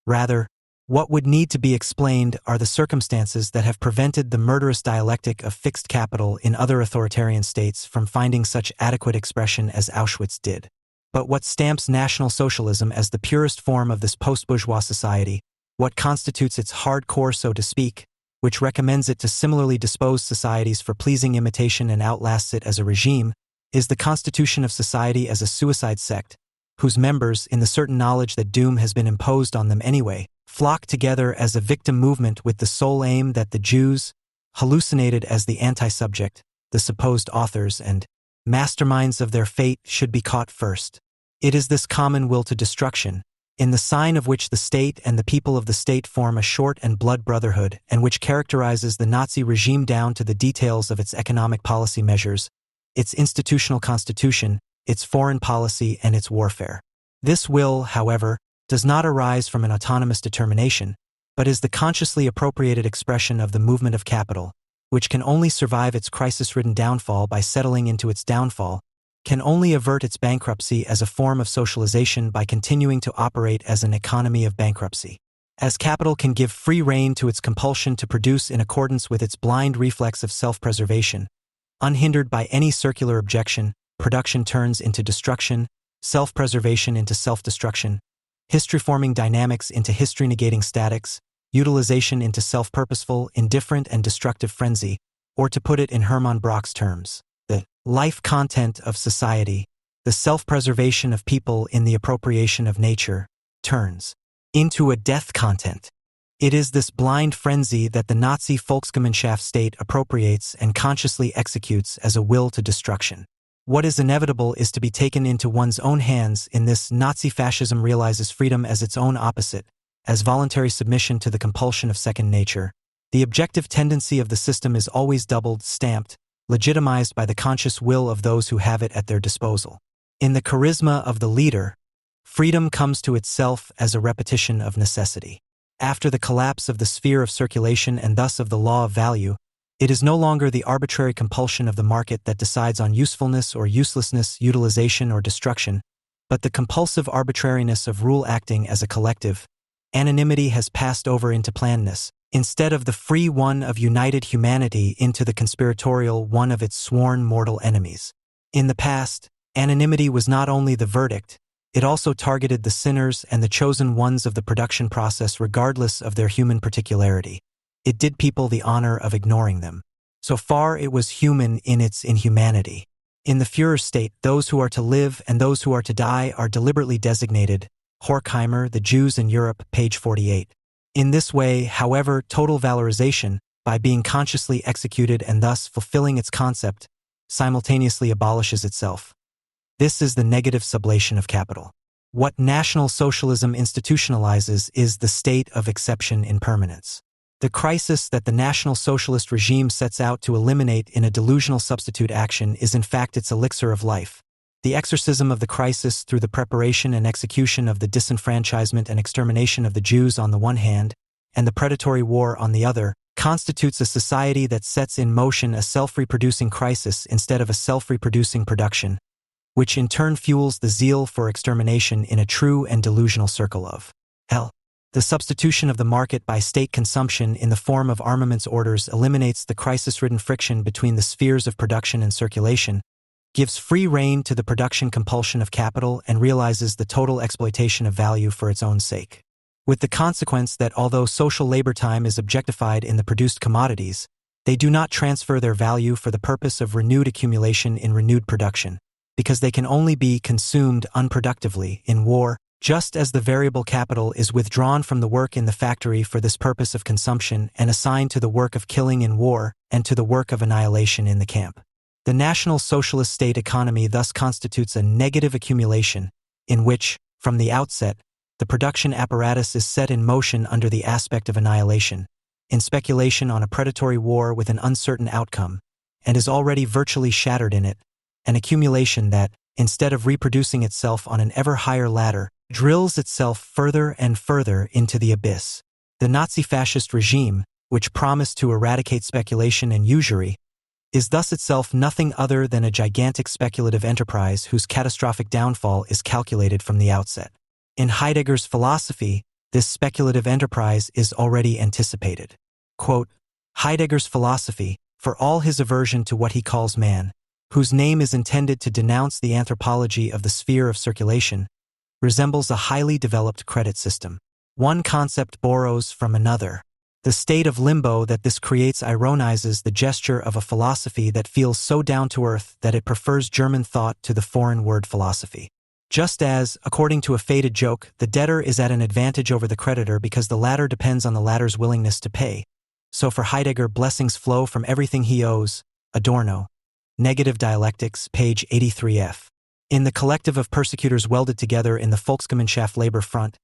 Rather, what would need to be explained are the circumstances that have prevented the murderous dialectic of fixed capital in other authoritarian states from finding such adequate expression as Auschwitz did. But what stamps National Socialism as the purest form of this post-bourgeois society, what constitutes its hardcore, so to speak, which recommends it to similarly disposed societies for pleasing imitation and outlasts it as a regime, is the constitution of society as a suicide sect, whose members, in the certain knowledge that doom has been imposed on them anyway, flock together as a victim movement with the sole aim that the Jews, hallucinated as the anti-subject, the supposed authors and masterminds of their fate, should be caught first. It is this common will to destruction, in the sign of which the state and the people of the state form a short and blood brotherhood, and which characterizes the Nazi regime down to the details of its economic policy measures, its institutional constitution, its foreign policy, and its warfare. This will, however, does not arise from an autonomous determination, but is the consciously appropriated expression of the movement of capital, which can only survive its crisis-ridden downfall by settling into its downfall, can only avert its bankruptcy as a form of socialization by continuing to operate as an economy of bankruptcy. As capital can give free rein to its compulsion to produce in accordance with its blind reflex of self-preservation, unhindered by any circular objection, production turns into destruction, self-preservation into self-destruction, history-forming dynamics into history-negating statics, utilization into self-purposeful, indifferent, and destructive frenzy, or to put it in Hermann Brock's terms, the life content of society, the self-preservation of people in the appropriation of nature, turns into a death content. It is this blind frenzy that the Nazi Volksgemeinschaft state appropriates and consciously executes as a will to destruction. What is inevitable is to be taken into one's own hands. In this, Nazi fascism realizes freedom as its own opposite, as voluntary submission to the compulsion of second nature. The objective tendency of the system is always doubled, stamped, legitimized by the conscious will of those who have it at their disposal. In the charisma of the leader, freedom comes to itself as a repetition of necessity. After the collapse of the sphere of circulation and thus of the law of value, it is no longer the arbitrary compulsion of the market that decides on usefulness or uselessness, utilization or destruction, but the compulsive arbitrariness of rule acting as a collective. Anonymity has passed over into plannedness, instead of the free one of united humanity into the conspiratorial one of its sworn mortal enemies. In the past, anonymity was not only the verdict, it also targeted the sinners and the chosen ones of the production process regardless of their human particularity. It did people the honor of ignoring them. So far it was human in its inhumanity. In the Führer state, those who are to live and those who are to die are deliberately designated. Horkheimer, The Jews in Europe, page 48. In this way, however, total valorization, by being consciously executed and thus fulfilling its concept, simultaneously abolishes itself. This is the negative sublation of capital. What National Socialism institutionalizes is the state of exception in permanence. The crisis that the National Socialist regime sets out to eliminate in a delusional substitute action is in fact its elixir of life. The exorcism of the crisis through the preparation and execution of the disenfranchisement and extermination of the Jews on the one hand, and the predatory war on the other, constitutes a society that sets in motion a self-reproducing crisis instead of a self-reproducing production, which in turn fuels the zeal for extermination in a true and delusional circle of hell. The substitution of the market by state consumption in the form of armaments orders eliminates the crisis-ridden friction between the spheres of production and circulation, gives free rein to the production compulsion of capital, and realizes the total exploitation of value for its own sake. With the consequence that although social labor time is objectified in the produced commodities, they do not transfer their value for the purpose of renewed accumulation in renewed production, because they can only be consumed unproductively in war, just as the variable capital is withdrawn from the work in the factory for this purpose of consumption and assigned to the work of killing in war and to the work of annihilation in the camp. The National Socialist state economy thus constitutes a negative accumulation, in which, from the outset, the production apparatus is set in motion under the aspect of annihilation, in speculation on a predatory war with an uncertain outcome, and is already virtually shattered in it, an accumulation that, instead of reproducing itself on an ever higher ladder, drills itself further and further into the abyss. The Nazi fascist regime, which promised to eradicate speculation and usury, is thus itself nothing other than a gigantic speculative enterprise whose catastrophic downfall is calculated from the outset. In Heidegger's philosophy, this speculative enterprise is already anticipated. Quote, Heidegger's philosophy, for all his aversion to what he calls man, whose name is intended to denounce the anthropology of the sphere of circulation, resembles a highly developed credit system. One concept borrows from another. The state of limbo that this creates ironizes the gesture of a philosophy that feels so down to earth that it prefers German thought to the foreign word philosophy. Just as, according to a faded joke, the debtor is at an advantage over the creditor because the latter depends on the latter's willingness to pay, so for Heidegger blessings flow from everything he owes. Adorno. Negative Dialectics, page 83f. In the collective of persecutors welded together in the Volksgemeinschaft labor front,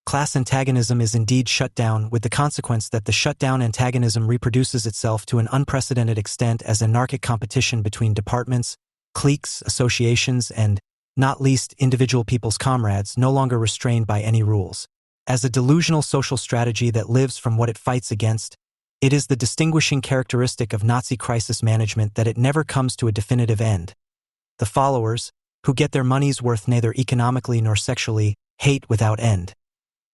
class antagonism is indeed shut down, with the consequence that the shut-down antagonism reproduces itself to an unprecedented extent as anarchic competition between departments, cliques, associations, and, not least, individual people's comrades, no longer restrained by any rules. As a delusional social strategy that lives from what it fights against, it is the distinguishing characteristic of Nazi crisis management that it never comes to a definitive end. The followers, who get their money's worth neither economically nor sexually, hate without end.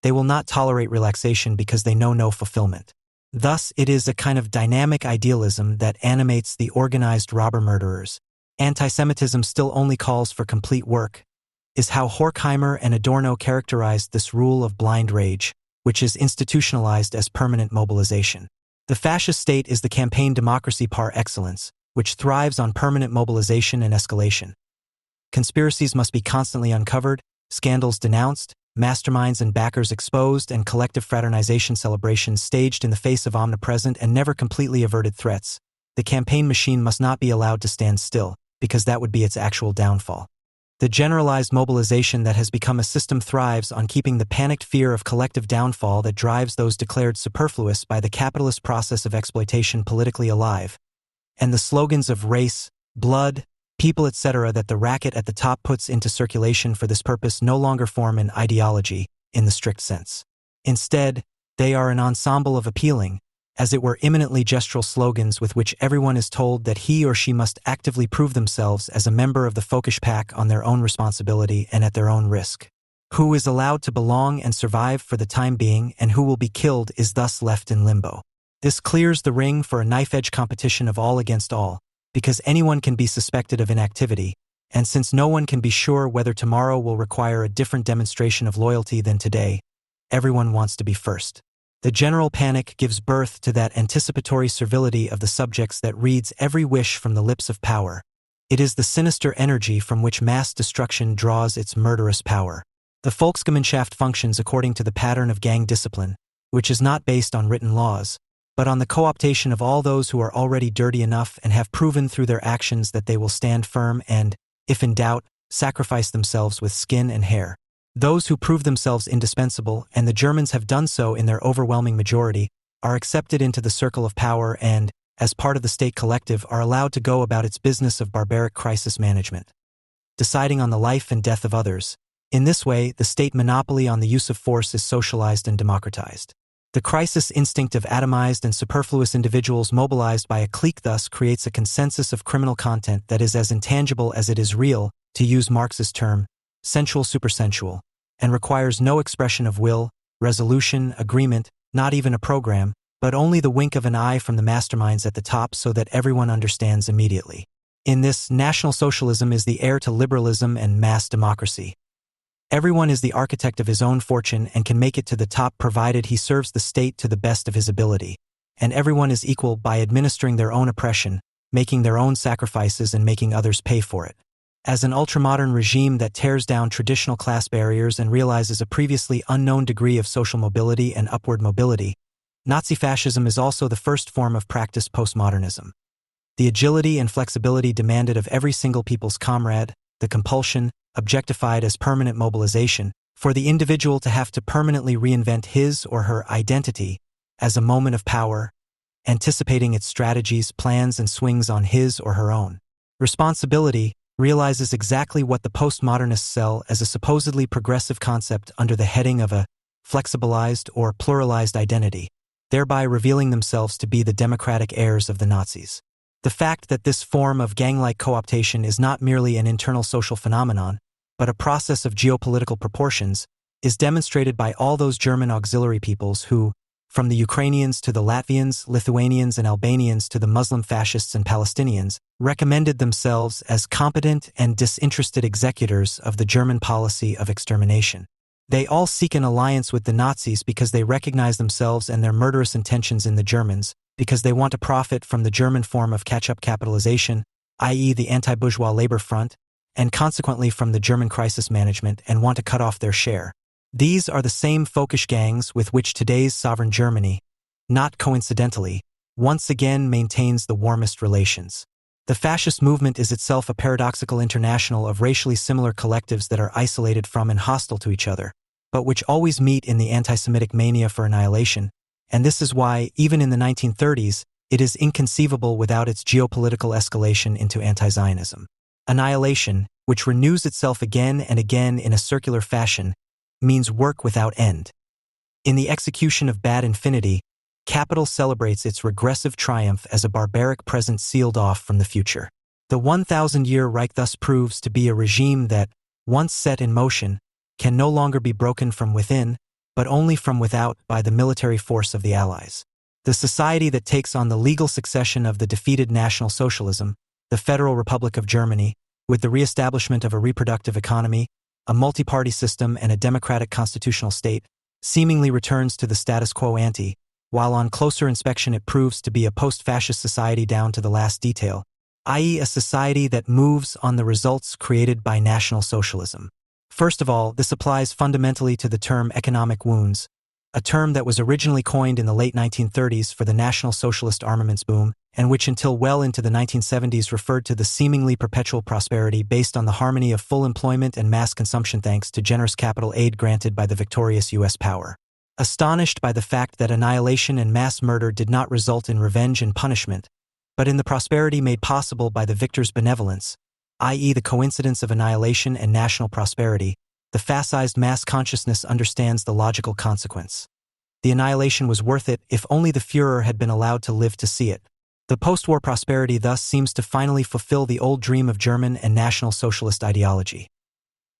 They will not tolerate relaxation because they know no fulfillment. Thus, it is a kind of dynamic idealism that animates the organized robber-murderers. Antisemitism still only calls for complete work, is how Horkheimer and Adorno characterized this rule of blind rage, which is institutionalized as permanent mobilization. The fascist state is the campaign democracy par excellence, which thrives on permanent mobilization and escalation. Conspiracies must be constantly uncovered, scandals denounced, masterminds and backers exposed, and collective fraternization celebrations staged in the face of omnipresent and never completely averted threats. The campaign machine must not be allowed to stand still, because that would be its actual downfall. The generalized mobilization that has become a system thrives on keeping the panicked fear of collective downfall that drives those declared superfluous by the capitalist process of exploitation politically alive. And the slogans of race, blood, people, etc. that the racket at the top puts into circulation for this purpose no longer form an ideology, in the strict sense. Instead, they are an ensemble of appealing, as it were imminently gestural slogans with which everyone is told that he or she must actively prove themselves as a member of the Folkish pack on their own responsibility and at their own risk. Who is allowed to belong and survive for the time being and who will be killed is thus left in limbo. This clears the ring for a knife-edge competition of all against all, because anyone can be suspected of inactivity, and since no one can be sure whether tomorrow will require a different demonstration of loyalty than today, everyone wants to be first. The general panic gives birth to that anticipatory servility of the subjects that reads every wish from the lips of power. It is the sinister energy from which mass destruction draws its murderous power. The Volksgemeinschaft functions according to the pattern of gang discipline, which is not based on written laws, but on the co-optation of all those who are already dirty enough and have proven through their actions that they will stand firm and, if in doubt, sacrifice themselves with skin and hair. Those who prove themselves indispensable, and the Germans have done so in their overwhelming majority, are accepted into the circle of power and, as part of the state collective, are allowed to go about its business of barbaric crisis management, deciding on the life and death of others. In this way, the state monopoly on the use of force is socialized and democratized. The crisis instinct of atomized and superfluous individuals mobilized by a clique thus creates a consensus of criminal content that is as intangible as it is real, to use Marx's term, sensual supersensual, and requires no expression of will, resolution, agreement, not even a program, but only the wink of an eye from the masterminds at the top so that everyone understands immediately. In this, National Socialism is the heir to liberalism and mass democracy. Everyone is the architect of his own fortune and can make it to the top provided he serves the state to the best of his ability, and everyone is equal by administering their own oppression, making their own sacrifices and making others pay for it. As an ultramodern regime that tears down traditional class barriers and realizes a previously unknown degree of social mobility and upward mobility, Nazi fascism is also the first form of practiced postmodernism. The agility and flexibility demanded of every single people's comrade, the compulsion, objectified as permanent mobilization, for the individual to have to permanently reinvent his or her identity as a moment of power, anticipating its strategies, plans, and swings on his or her own responsibility, realizes exactly what the postmodernists sell as a supposedly progressive concept under the heading of a flexibilized or pluralized identity, thereby revealing themselves to be the democratic heirs of the Nazis. The fact that this form of gang-like co-optation is not merely an internal social phenomenon, but a process of geopolitical proportions, is demonstrated by all those German auxiliary peoples who, from the Ukrainians to the Latvians, Lithuanians, and Albanians to the Muslim fascists and Palestinians, recommended themselves as competent and disinterested executors of the German policy of extermination. They all seek an alliance with the Nazis because they recognize themselves and their murderous intentions in the Germans, because they want to profit from the German form of catch-up capitalization, i.e. the anti-bourgeois labor front, and consequently from the German crisis management and want to cut off their share. These are the same folkish gangs with which today's sovereign Germany, not coincidentally, once again maintains the warmest relations. The fascist movement is itself a paradoxical international of racially similar collectives that are isolated from and hostile to each other, but which always meet in the anti-Semitic mania for annihilation, and this is why, even in the 1930s, it is inconceivable without its geopolitical escalation into anti-Zionism. Annihilation, which renews itself again and again in a circular fashion, means work without end. In the execution of bad infinity, capital celebrates its regressive triumph as a barbaric present sealed off from the future. The 1,000-year Reich thus proves to be a regime that, once set in motion, can no longer be broken from within, but only from without by the military force of the Allies. The society that takes on the legal succession of the defeated National Socialism, the Federal Republic of Germany, with the re-establishment of a reproductive economy, a multi-party system and a democratic constitutional state, seemingly returns to the status quo ante, while on closer inspection it proves to be a post-fascist society down to the last detail, i.e. a society that moves on the results created by National Socialism. First of all, this applies fundamentally to the term economic wounds, a term that was originally coined in the late 1930s for the National Socialist armaments boom, and which until well into the 1970s referred to the seemingly perpetual prosperity based on the harmony of full employment and mass consumption thanks to generous capital aid granted by the victorious U.S. power. Astonished by the fact that annihilation and mass murder did not result in revenge and punishment, but in the prosperity made possible by the victor's benevolence, i.e. the coincidence of annihilation and national prosperity, the fascized mass consciousness understands the logical consequence. The annihilation was worth it if only the Führer had been allowed to live to see it. The post-war prosperity thus seems to finally fulfill the old dream of German and National Socialist ideology.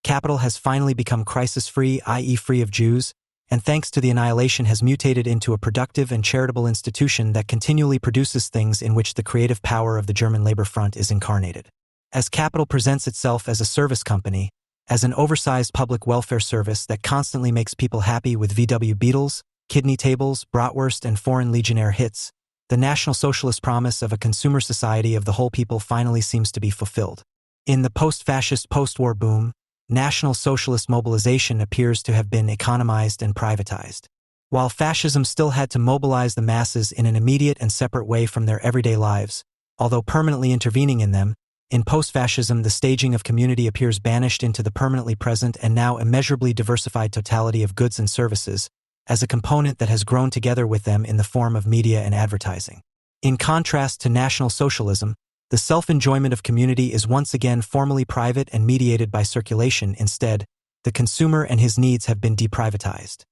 Capital has finally become crisis-free, i.e. free of Jews, and thanks to the annihilation has mutated into a productive and charitable institution that continually produces things in which the creative power of the German labor front is incarnated. As capital presents itself as a service company, as an oversized public welfare service that constantly makes people happy with VW Beetles, kidney tables, bratwurst, and foreign legionnaire hits, the National Socialist promise of a consumer society of the whole people finally seems to be fulfilled. In the post-fascist post-war boom, National Socialist mobilization appears to have been economized and privatized. While fascism still had to mobilize the masses in an immediate and separate way from their everyday lives, although permanently intervening in them, in post-fascism the staging of community appears banished into the permanently present and now immeasurably diversified totality of goods and services, as a component that has grown together with them in the form of media and advertising. In contrast to National Socialism, the self-enjoyment of community is once again formally private and mediated by circulation. Instead, the consumer and his needs have been deprivatized.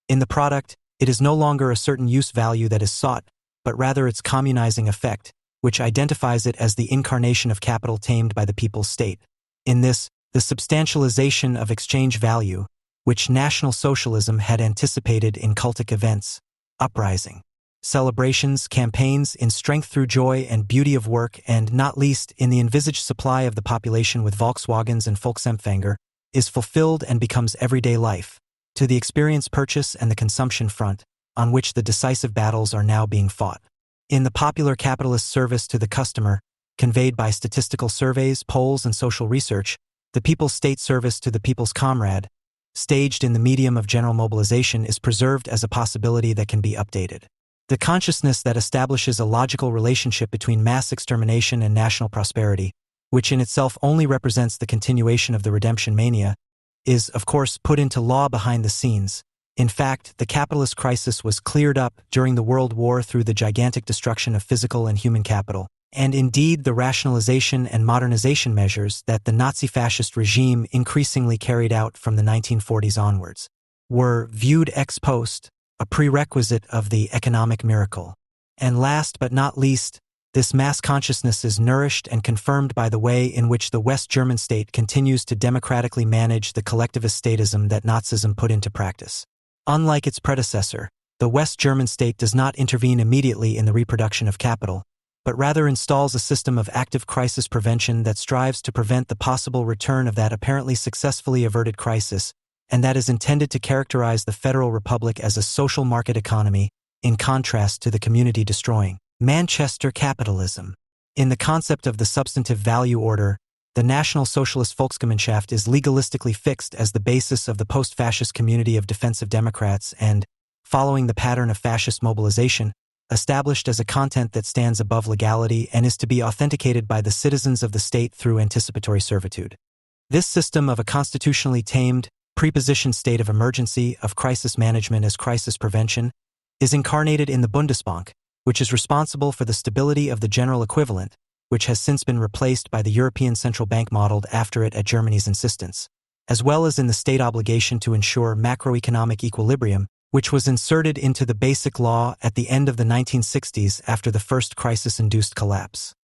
In the product, it is no longer a certain use value that is sought, but rather its communizing effect, which identifies it as the incarnation of capital tamed by the people's state. In this, the substantialization of exchange value, which National Socialism had anticipated in cultic events, uprising, celebrations, campaigns in strength through joy and beauty of work, and not least in the envisaged supply of the population with Volkswagens and Volksempfänger, is fulfilled and becomes everyday life, to the experience purchase and the consumption front, on which the decisive battles are now being fought. In the popular capitalist service to the customer, conveyed by statistical surveys, polls, and social research, the people's state service to the people's comrade, staged in the medium of general mobilization, is preserved as a possibility that can be updated. The consciousness that establishes a logical relationship between mass extermination and national prosperity, which in itself only represents the continuation of the redemption mania, is, of course, put into law behind the scenes. In fact, the capitalist crisis was cleared up during the World War through the gigantic destruction of physical and human capital, and indeed the rationalization and modernization measures that the Nazi-fascist regime increasingly carried out from the 1940s onwards were, viewed ex post, a prerequisite of the economic miracle. And last but not least, this mass consciousness is nourished and confirmed by the way in which the West German state continues to democratically manage the collectivist statism that Nazism put into practice. Unlike its predecessor, the West German state does not intervene immediately in the reproduction of capital, but rather installs a system of active crisis prevention that strives to prevent the possible return of that apparently successfully averted crisis, and that is intended to characterize the Federal Republic as a social market economy, in contrast to the community-destroying Manchester capitalism. In the concept of the substantive value order, the National Socialist Volksgemeinschaft is legalistically fixed as the basis of the post-fascist community of defensive Democrats and, following the pattern of fascist mobilization, established as a content that stands above legality and is to be authenticated by the citizens of the state through anticipatory servitude. This system of a constitutionally tamed, prepositioned state of emergency, of crisis management as crisis prevention, is incarnated in the Bundesbank, which is responsible for the stability of the general equivalent, which has since been replaced by the European Central Bank modeled after it at Germany's insistence, as well as in the state obligation to ensure macroeconomic equilibrium, which was inserted into the Basic Law at the end of the 1960s after the first crisis-induced collapse.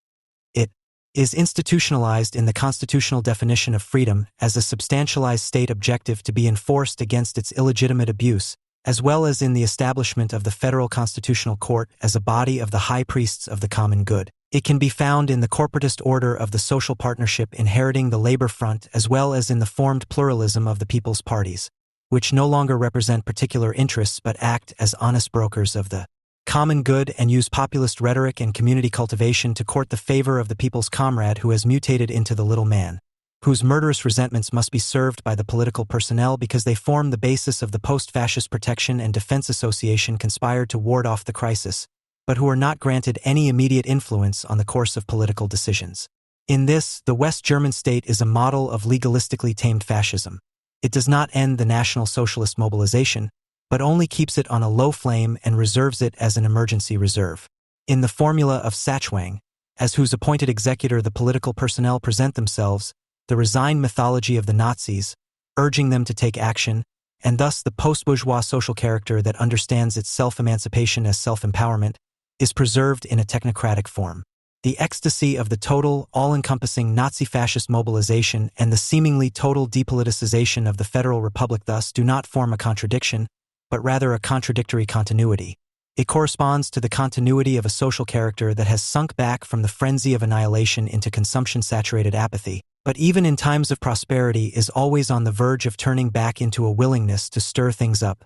It is institutionalized in the constitutional definition of freedom as a substantialized state objective to be enforced against its illegitimate abuse, as well as in the establishment of the Federal Constitutional Court as a body of the high priests of the common good. It can be found in the corporatist order of the social partnership inheriting the labor front as well as in the formed pluralism of the people's parties, which no longer represent particular interests but act as honest brokers of the common good and use populist rhetoric and community cultivation to court the favor of the people's comrade who has mutated into the little man, whose murderous resentments must be served by the political personnel because they form the basis of the post-fascist Protection and Defense Association conspired to ward off the crisis, but who are not granted any immediate influence on the course of political decisions. In this, the West German state is a model of legalistically tamed fascism. It does not end the National Socialist mobilization, but only keeps it on a low flame and reserves it as an emergency reserve. In the formula of Sachwang, as whose appointed executor the political personnel present themselves, the resigned mythology of the Nazis, urging them to take action, and thus the post-bourgeois social character that understands its self-emancipation as self-empowerment, is preserved in a technocratic form. The ecstasy of the total, all-encompassing Nazi-fascist mobilization and the seemingly total depoliticization of the Federal Republic thus do not form a contradiction, but rather a contradictory continuity. It corresponds to the continuity of a social character that has sunk back from the frenzy of annihilation into consumption-saturated apathy, but even in times of prosperity is always on the verge of turning back into a willingness to stir things up.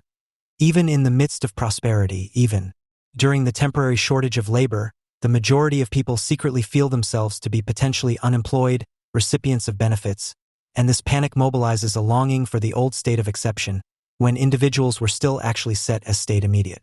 Even in the midst of prosperity, even during the temporary shortage of labor, the majority of people secretly feel themselves to be potentially unemployed, recipients of benefits, and this panic mobilizes a longing for the old state of exception, when individuals were still actually set as state immediate.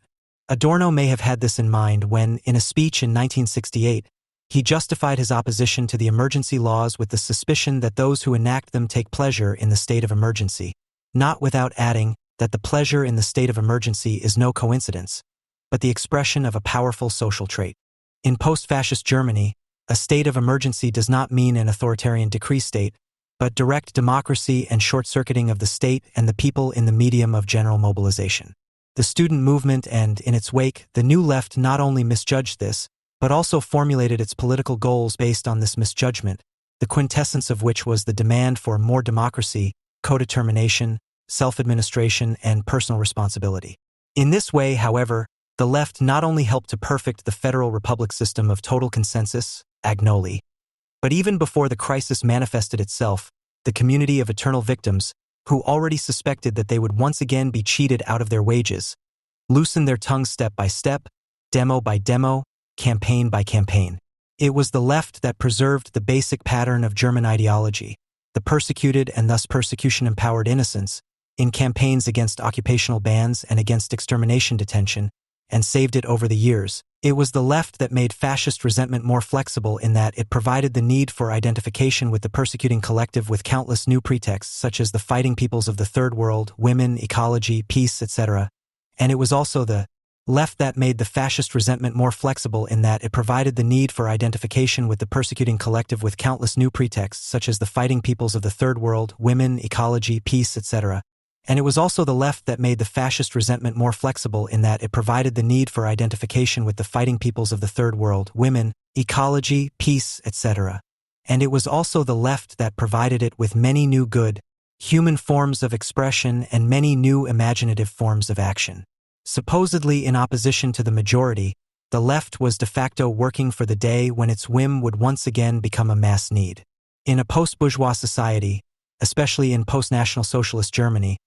Adorno may have had this in mind when, in a speech in 1968, he justified his opposition to the emergency laws with the suspicion that those who enact them take pleasure in the state of emergency, not without adding that the pleasure in the state of emergency is no coincidence, but the expression of a powerful social trait. In post-fascist Germany, a state of emergency does not mean an authoritarian decree state, but direct democracy and short-circuiting of the state and the people in the medium of general mobilization. The student movement and, in its wake, the New Left not only misjudged this, but also formulated its political goals based on this misjudgment, the quintessence of which was the demand for more democracy, co-determination, self-administration, and personal responsibility. In this way, however, the left not only helped to perfect the Federal Republic system of total consensus, Agnoli, but even before the crisis manifested itself, the community of eternal victims, who already suspected that they would once again be cheated out of their wages, loosened their tongues step by step, demo by demo, campaign by campaign. It was the left that preserved the basic pattern of German ideology, the persecuted and thus persecution-empowered innocents, in campaigns against occupational bans and against extermination detention, and saved it over the years. It was the left that made fascist resentment more flexible in that it provided the need for identification with the persecuting collective with countless new pretexts such as the fighting peoples of the Third World, women, ecology, peace, etc. And it was also the left that made the fascist resentment more flexible in that it provided the need for identification with the persecuting collective with countless new pretexts such as the fighting peoples of the Third World, women, ecology, peace, etc. And it was also the left that made the fascist resentment more flexible in that it provided the need for identification with the fighting peoples of the Third World, women, ecology, peace, etc. And it was also the left that provided it with many new good, human forms of expression and many new imaginative forms of action. Supposedly in opposition to the majority, the left was de facto working for the day when its whim would once again become a mass need. In a post-bourgeois society, especially in post-National Socialist Germany,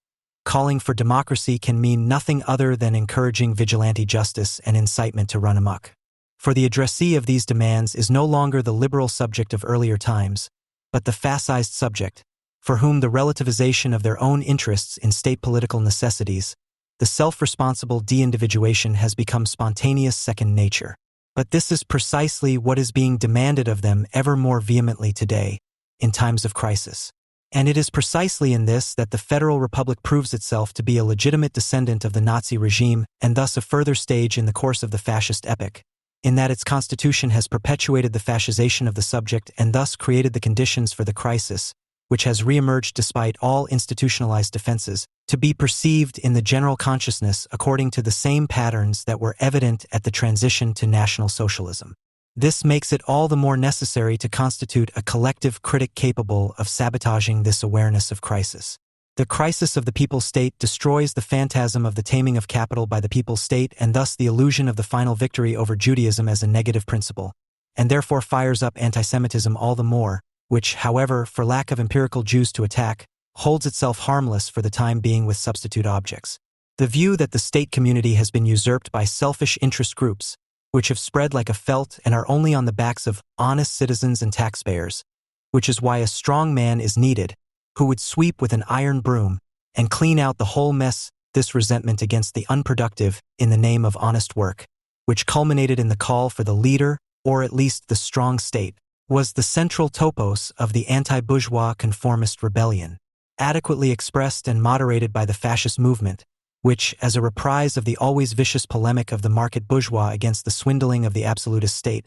calling for democracy can mean nothing other than encouraging vigilante justice and incitement to run amok. For the addressee of these demands is no longer the liberal subject of earlier times, but the fascized subject, for whom the relativization of their own interests in state political necessities, the self-responsible de-individuation has become spontaneous second nature. But this is precisely what is being demanded of them ever more vehemently today, in times of crisis. And it is precisely in this that the Federal Republic proves itself to be a legitimate descendant of the Nazi regime and thus a further stage in the course of the fascist epoch, in that its constitution has perpetuated the fascization of the subject and thus created the conditions for the crisis, which has reemerged despite all institutionalized defenses, to be perceived in the general consciousness according to the same patterns that were evident at the transition to National Socialism. This makes it all the more necessary to constitute a collective critic capable of sabotaging this awareness of crisis. The crisis of the people state destroys the phantasm of the taming of capital by the people state and thus the illusion of the final victory over Judaism as a negative principle, and therefore fires up antisemitism all the more, which, however, for lack of empirical Jews to attack, holds itself harmless for the time being with substitute objects. The view that the state community has been usurped by selfish interest groups, which have spread like a felt and are only on the backs of honest citizens and taxpayers, which is why a strong man is needed, who would sweep with an iron broom and clean out the whole mess, this resentment against the unproductive in the name of honest work, which culminated in the call for the leader, or at least the strong state, was the central topos of the anti-bourgeois conformist rebellion, adequately expressed and moderated by the fascist movement, which, as a reprise of the always vicious polemic of the market bourgeois against the swindling of the absolutist state,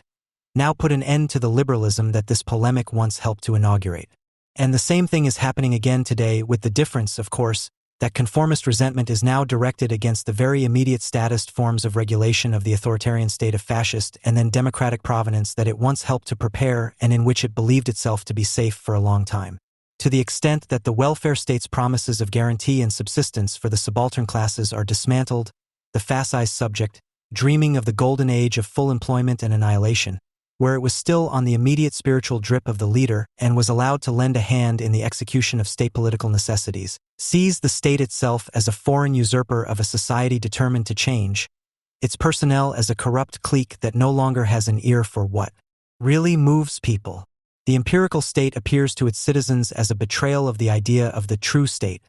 now put an end to the liberalism that this polemic once helped to inaugurate. And the same thing is happening again today, with the difference, of course, that conformist resentment is now directed against the very immediate statist forms of regulation of the authoritarian state of fascist and then democratic provenance that it once helped to prepare and in which it believed itself to be safe for a long time. To the extent that the welfare state's promises of guarantee and subsistence for the subaltern classes are dismantled, the fascist subject, dreaming of the golden age of full employment and annihilation, where it was still on the immediate spiritual drip of the leader and was allowed to lend a hand in the execution of state political necessities, sees the state itself as a foreign usurper of a society determined to change, its personnel as a corrupt clique that no longer has an ear for what really moves people. The empirical state appears to its citizens as a betrayal of the idea of the true state,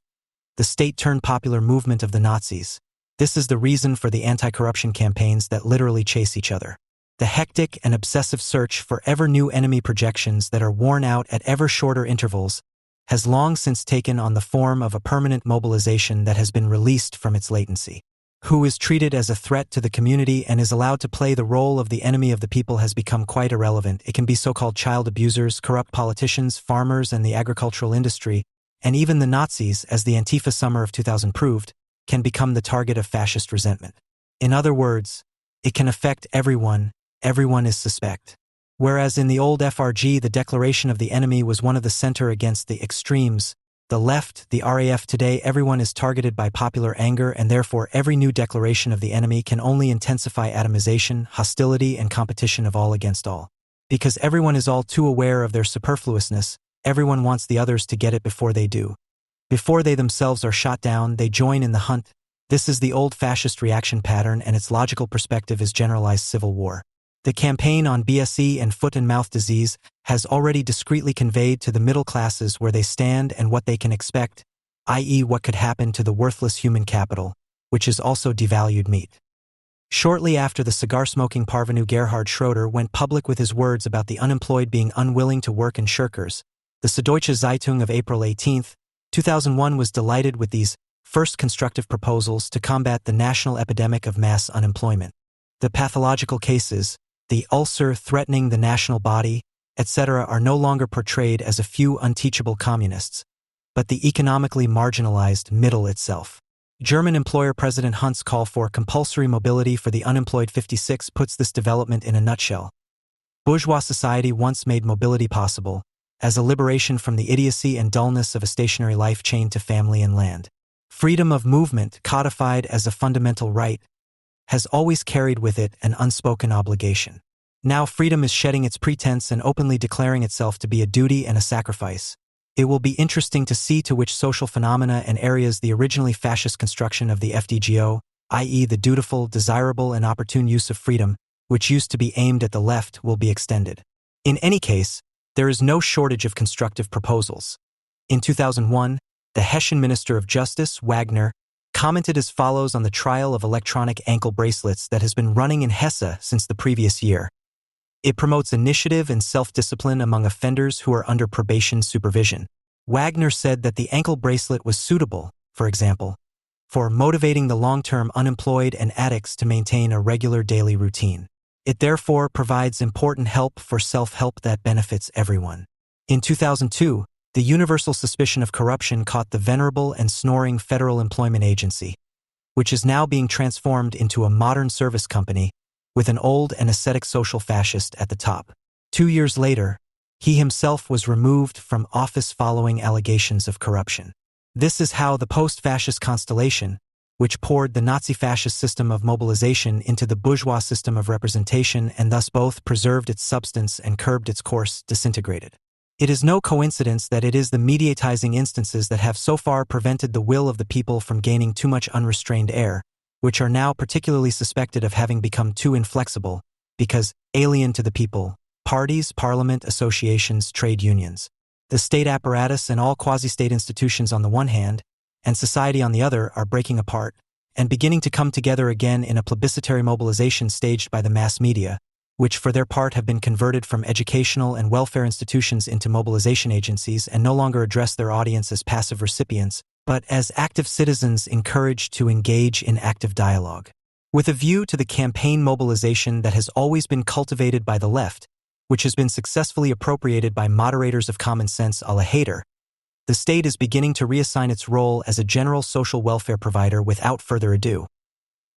the state-turned-popular movement of the Nazis. This is the reason for the anti-corruption campaigns that literally chase each other. The hectic and obsessive search for ever-new enemy projections that are worn out at ever shorter intervals has long since taken on the form of a permanent mobilization that has been released from its latency. Who is treated as a threat to the community and is allowed to play the role of the enemy of the people has become quite irrelevant. It can be so-called child abusers, corrupt politicians, farmers, and the agricultural industry, and even the Nazis, as the Antifa summer of 2000 proved, can become the target of fascist resentment. In other words, it can affect everyone. Everyone is suspect. Whereas in the old FRG the declaration of the enemy was one of the center against the extremes, the left, the RAF, today everyone is targeted by popular anger and therefore every new declaration of the enemy can only intensify atomization, hostility, and competition of all against all. Because everyone is all too aware of their superfluousness, everyone wants the others to get it before they do. Before they themselves are shot down, they join in the hunt. This is the old fascist reaction pattern, and its logical perspective is generalized civil war. The campaign on BSE and foot and mouth disease has already discreetly conveyed to the middle classes where they stand and what they can expect, i.e. what could happen to the worthless human capital, which is also devalued meat. Shortly after the cigar-smoking parvenu Gerhard Schroeder went public with his words about the unemployed being unwilling to work and shirkers, the Süddeutsche Zeitung of April 18, 2001 was delighted with these first constructive proposals to combat the national epidemic of mass unemployment. The pathological cases, the ulcer threatening the national body, etc., are no longer portrayed as a few unteachable communists, but the economically marginalized middle itself. German employer President Hunt's call for compulsory mobility for the unemployed 56 puts this development in a nutshell. Bourgeois society once made mobility possible, as a liberation from the idiocy and dullness of a stationary life chained to family and land. Freedom of movement, codified as a fundamental right, has always carried with it an unspoken obligation. Now freedom is shedding its pretense and openly declaring itself to be a duty and a sacrifice. It will be interesting to see to which social phenomena and areas the originally fascist construction of the FDGO, i.e. the dutiful, desirable, and opportune use of freedom, which used to be aimed at the left, will be extended. In any case, there is no shortage of constructive proposals. In 2001, the Hessian Minister of Justice, Wagner, commented as follows on the trial of electronic ankle bracelets that has been running in Hesse since the previous year. It promotes initiative and self-discipline among offenders who are under probation supervision. Wagner said that the ankle bracelet was suitable, for example, for motivating the long-term unemployed and addicts to maintain a regular daily routine. It therefore provides important help for self-help that benefits everyone. In 2002, the universal suspicion of corruption caught the venerable and snoring Federal Employment Agency, which is now being transformed into a modern service company with an old and ascetic social fascist at the top. 2 years later, he himself was removed from office following allegations of corruption. This is how the post-fascist constellation, which poured the Nazi-fascist system of mobilization into the bourgeois system of representation and thus both preserved its substance and curbed its course, disintegrated. It is no coincidence that it is the mediatizing instances that have so far prevented the will of the people from gaining too much unrestrained air, which are now particularly suspected of having become too inflexible, because alien to the people, parties, parliament, associations, trade unions, the state apparatus and all quasi-state institutions on the one hand, and society on the other are breaking apart and beginning to come together again in a plebiscitary mobilization staged by the mass media, which for their part have been converted from educational and welfare institutions into mobilization agencies and no longer address their audience as passive recipients, but as active citizens encouraged to engage in active dialogue. With a view to the campaign mobilization that has always been cultivated by the left, which has been successfully appropriated by moderators of common sense a la Haider, the state is beginning to reassign its role as a general social welfare provider without further ado.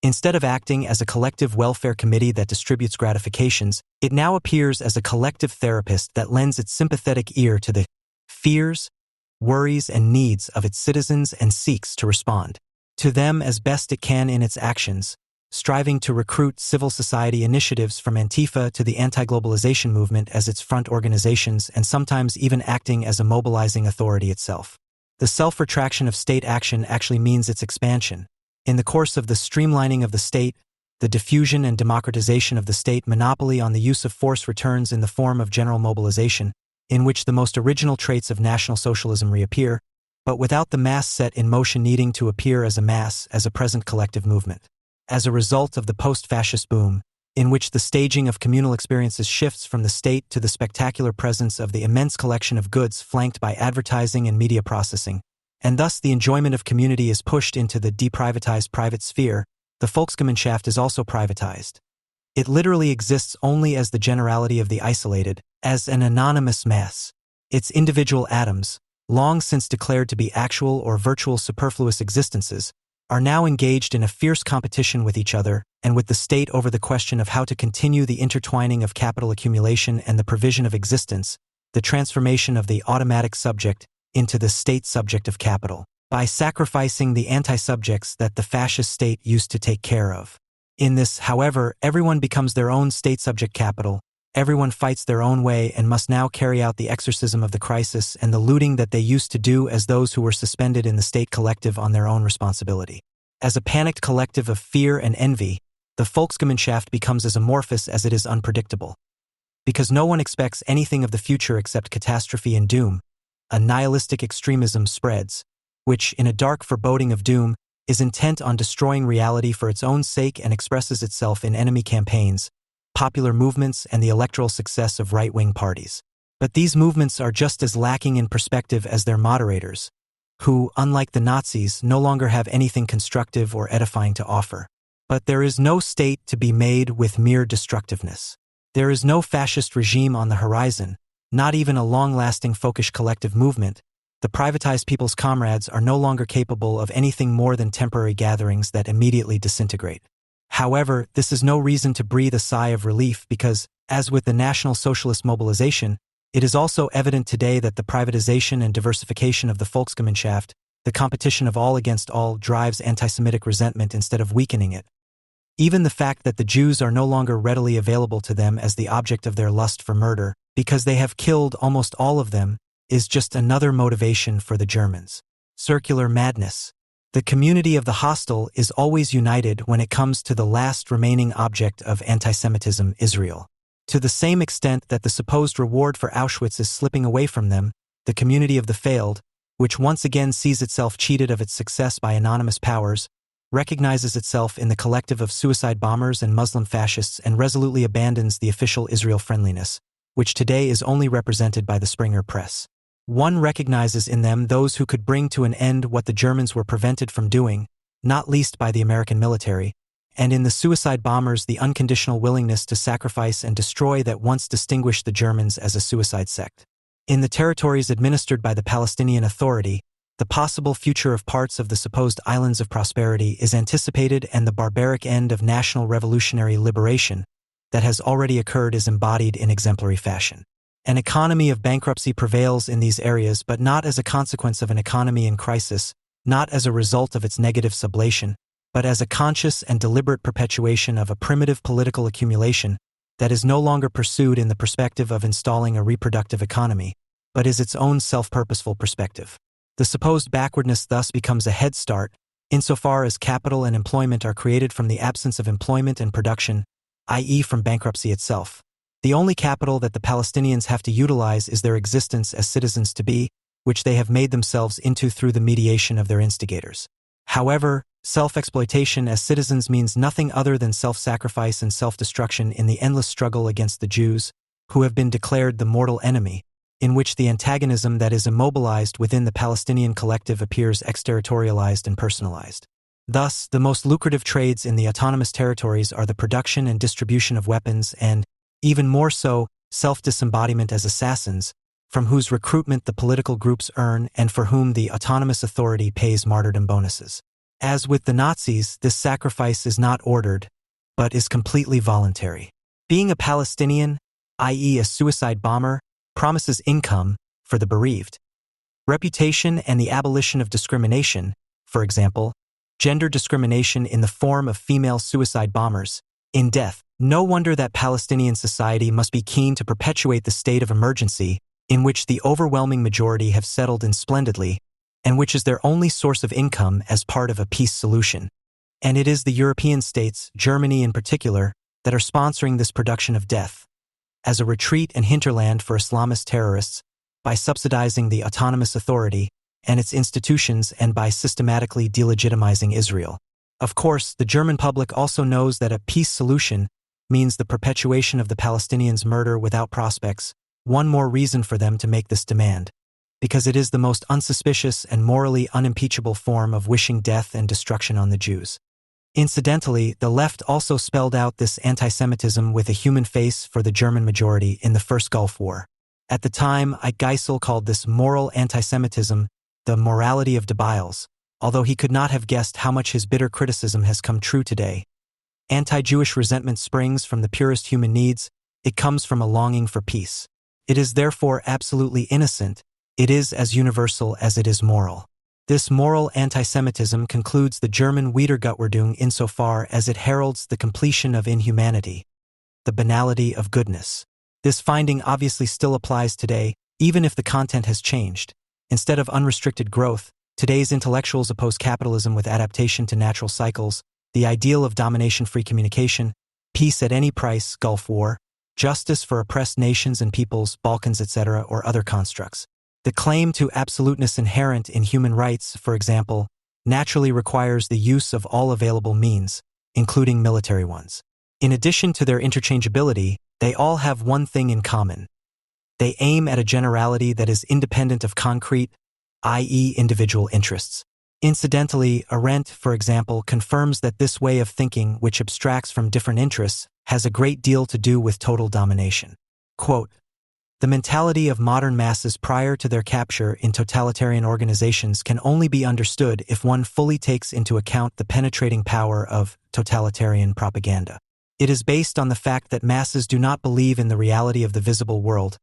Instead of acting as a collective welfare committee that distributes gratifications, it now appears as a collective therapist that lends its sympathetic ear to the fears, worries, and needs of its citizens and seeks to respond to them as best it can in its actions, striving to recruit civil society initiatives from Antifa to the anti-globalization movement as its front organizations and sometimes even acting as a mobilizing authority itself. The self-retraction of state action actually means its expansion. In the course of the streamlining of the state, the diffusion and democratization of the state monopoly on the use of force returns in the form of general mobilization, in which the most original traits of National Socialism reappear, but without the mass set in motion needing to appear as a mass, as a present collective movement. As a result of the post-fascist boom, in which the staging of communal experiences shifts from the state to the spectacular presence of the immense collection of goods flanked by advertising and media processing, and thus the enjoyment of community is pushed into the deprivatized private sphere, the Volksgemeinschaft is also privatized. It literally exists only as the generality of the isolated, as an anonymous mass. Its individual atoms, long since declared to be actual or virtual superfluous existences, are now engaged in a fierce competition with each other and with the state over the question of how to continue the intertwining of capital accumulation and the provision of existence, the transformation of the automatic subject into the state subject of capital, by sacrificing the anti-subjects that the fascist state used to take care of. In this, however, everyone becomes their own state subject capital, everyone fights their own way and must now carry out the exorcism of the crisis and the looting that they used to do as those who were suspended in the state collective on their own responsibility. As a panicked collective of fear and envy, the Volksgemeinschaft becomes as amorphous as it is unpredictable. Because no one expects anything of the future except catastrophe and doom, a nihilistic extremism spreads, which, in a dark foreboding of doom, is intent on destroying reality for its own sake and expresses itself in enemy campaigns, popular movements, and the electoral success of right-wing parties. But these movements are just as lacking in perspective as their moderators, who, unlike the Nazis, no longer have anything constructive or edifying to offer. But there is no state to be made with mere destructiveness. There is no fascist regime on the horizon, not even a long-lasting folkish collective movement. The privatized people's comrades are no longer capable of anything more than temporary gatherings that immediately disintegrate. However, this is no reason to breathe a sigh of relief because, as with the National Socialist mobilization, it is also evident today that the privatization and diversification of the Volksgemeinschaft, the competition of all against all, drives anti-Semitic resentment instead of weakening it. Even the fact that the Jews are no longer readily available to them as the object of their lust for murder, because they have killed almost all of them, is just another motivation for the Germans. Circular madness. The community of the hostile is always united when it comes to the last remaining object of anti-Semitism, Israel. To the same extent that the supposed reward for Auschwitz is slipping away from them, the community of the failed, which once again sees itself cheated of its success by anonymous powers, recognizes itself in the collective of suicide bombers and Muslim fascists and resolutely abandons the official Israel friendliness, which today is only represented by the Springer Press. One recognizes in them those who could bring to an end what the Germans were prevented from doing, not least by the American military, and in the suicide bombers the unconditional willingness to sacrifice and destroy that once distinguished the Germans as a suicide sect. In the territories administered by the Palestinian Authority, the possible future of parts of the supposed islands of prosperity is anticipated, and the barbaric end of national revolutionary liberation that has already occurred is embodied in exemplary fashion. An economy of bankruptcy prevails in these areas, but not as a consequence of an economy in crisis, not as a result of its negative sublation, but as a conscious and deliberate perpetuation of a primitive political accumulation that is no longer pursued in the perspective of installing a reproductive economy, but is its own self-purposeful perspective. The supposed backwardness thus becomes a head start, insofar as capital and employment are created from the absence of employment and production, i.e. from bankruptcy itself. The only capital that the Palestinians have to utilize is their existence as citizens to be, which they have made themselves into through the mediation of their instigators. However, self-exploitation as citizens means nothing other than self-sacrifice and self-destruction in the endless struggle against the Jews, who have been declared the mortal enemy, in which the antagonism that is immobilized within the Palestinian collective appears exterritorialized and personalized. Thus, the most lucrative trades in the autonomous territories are the production and distribution of weapons and, even more so, self-disembodiment as assassins, from whose recruitment the political groups earn and for whom the autonomous authority pays martyrdom bonuses. As with the Nazis, this sacrifice is not ordered, but is completely voluntary. Being a Palestinian, i.e. a suicide bomber, promises income for the bereaved, reputation, and the abolition of discrimination, for example, gender discrimination in the form of female suicide bombers, in death. No wonder that Palestinian society must be keen to perpetuate the state of emergency in which the overwhelming majority have settled in splendidly, and which is their only source of income as part of a peace solution. And it is the European states, Germany in particular, that are sponsoring this production of death, as a retreat and hinterland for Islamist terrorists, by subsidizing the autonomous authority and its institutions and by systematically delegitimizing Israel. Of course, the German public also knows that a peace solution means the perpetuation of the Palestinians' murder without prospects, one more reason for them to make this demand, because it is the most unsuspicious and morally unimpeachable form of wishing death and destruction on the Jews. Incidentally, the left also spelled out this anti-Semitism with a human face for the German majority in the First Gulf War. At the time, Geisel called this moral anti-Semitism the morality of debiles, although he could not have guessed how much his bitter criticism has come true today. Anti-Jewish resentment springs from the purest human needs. It comes from a longing for peace. It is therefore absolutely innocent. It is as universal as it is moral. This moral anti-Semitism concludes the German Wiedergutwerdung insofar as it heralds the completion of inhumanity, the banality of goodness. This finding obviously still applies today, even if the content has changed. Instead of unrestricted growth, today's intellectuals oppose capitalism with adaptation to natural cycles, the ideal of domination-free communication, peace at any price, Gulf War, justice for oppressed nations and peoples, Balkans, etc., or other constructs. The claim to absoluteness inherent in human rights, for example, naturally requires the use of all available means, including military ones. In addition to their interchangeability, they all have one thing in common. They aim at a generality that is independent of concrete, i.e. individual interests. Incidentally, Arendt, for example, confirms that this way of thinking, which abstracts from different interests, has a great deal to do with total domination. Quote, "The mentality of modern masses prior to their capture in totalitarian organizations can only be understood if one fully takes into account the penetrating power of totalitarian propaganda. It is based on the fact that masses do not believe in the reality of the visible world,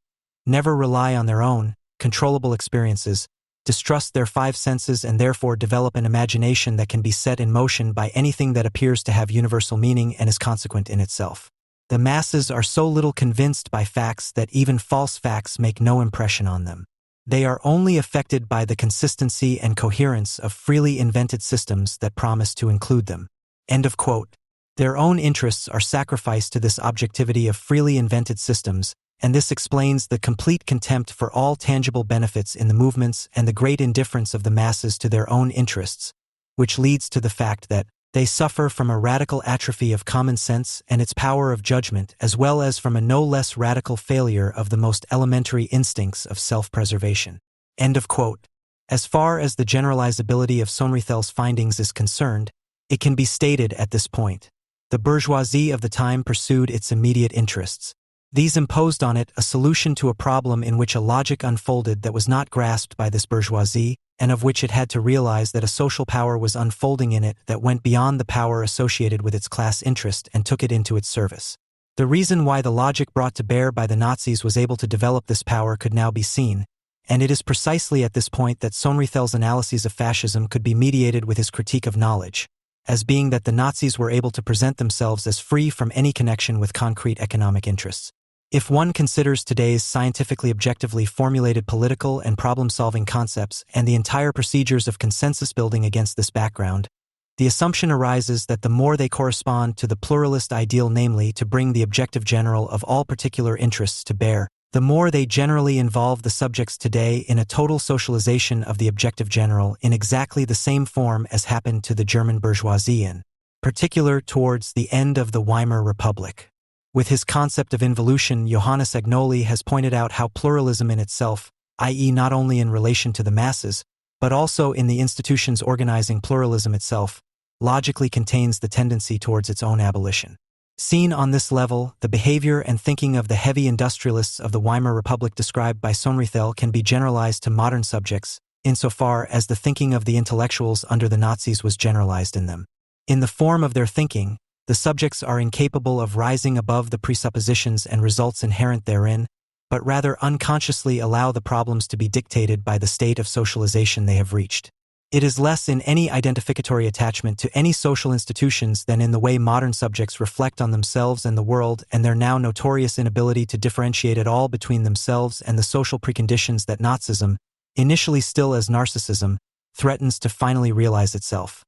never rely on their own, controllable experiences, distrust their five senses, and therefore develop an imagination that can be set in motion by anything that appears to have universal meaning and is consequent in itself. The masses are so little convinced by facts that even false facts make no impression on them. They are only affected by the consistency and coherence of freely invented systems that promise to include them." End of quote. Their own interests are sacrificed to this objectivity of freely invented systems, and this explains the complete contempt for all tangible benefits in the movements and the great indifference of the masses to their own interests, which leads to the fact that they suffer from a radical atrophy of common sense and its power of judgment, as well as from a no less radical failure of the most elementary instincts of self-preservation. End of quote. As far as the generalizability of Sohn-Rethel's findings is concerned, it can be stated at this point. The bourgeoisie of the time pursued its immediate interests. These imposed on it a solution to a problem in which a logic unfolded that was not grasped by this bourgeoisie, and of which it had to realize that a social power was unfolding in it that went beyond the power associated with its class interest and took it into its service. The reason why the logic brought to bear by the Nazis was able to develop this power could now be seen, and it is precisely at this point that Sohn-Rethel's analyses of fascism could be mediated with his critique of knowledge, as being that the Nazis were able to present themselves as free from any connection with concrete economic interests. If one considers today's scientifically objectively formulated political and problem-solving concepts and the entire procedures of consensus building against this background, the assumption arises that the more they correspond to the pluralist ideal, namely to bring the objective general of all particular interests to bear, the more they generally involve the subjects today in a total socialization of the objective general in exactly the same form as happened to the German bourgeoisie in particular towards the end of the Weimar Republic. With his concept of involution, Johannes Agnoli has pointed out how pluralism in itself, i.e. not only in relation to the masses, but also in the institutions organizing pluralism itself, logically contains the tendency towards its own abolition. Seen on this level, the behavior and thinking of the heavy industrialists of the Weimar Republic described by Sohn-Rethel can be generalized to modern subjects, insofar as the thinking of the intellectuals under the Nazis was generalized in them. In the form of their thinking, the subjects are incapable of rising above the presuppositions and results inherent therein, but rather unconsciously allow the problems to be dictated by the state of socialization they have reached. It is less in any identificatory attachment to any social institutions than in the way modern subjects reflect on themselves and the world and their now notorious inability to differentiate at all between themselves and the social preconditions that Nazism, initially still as narcissism, threatens to finally realize itself.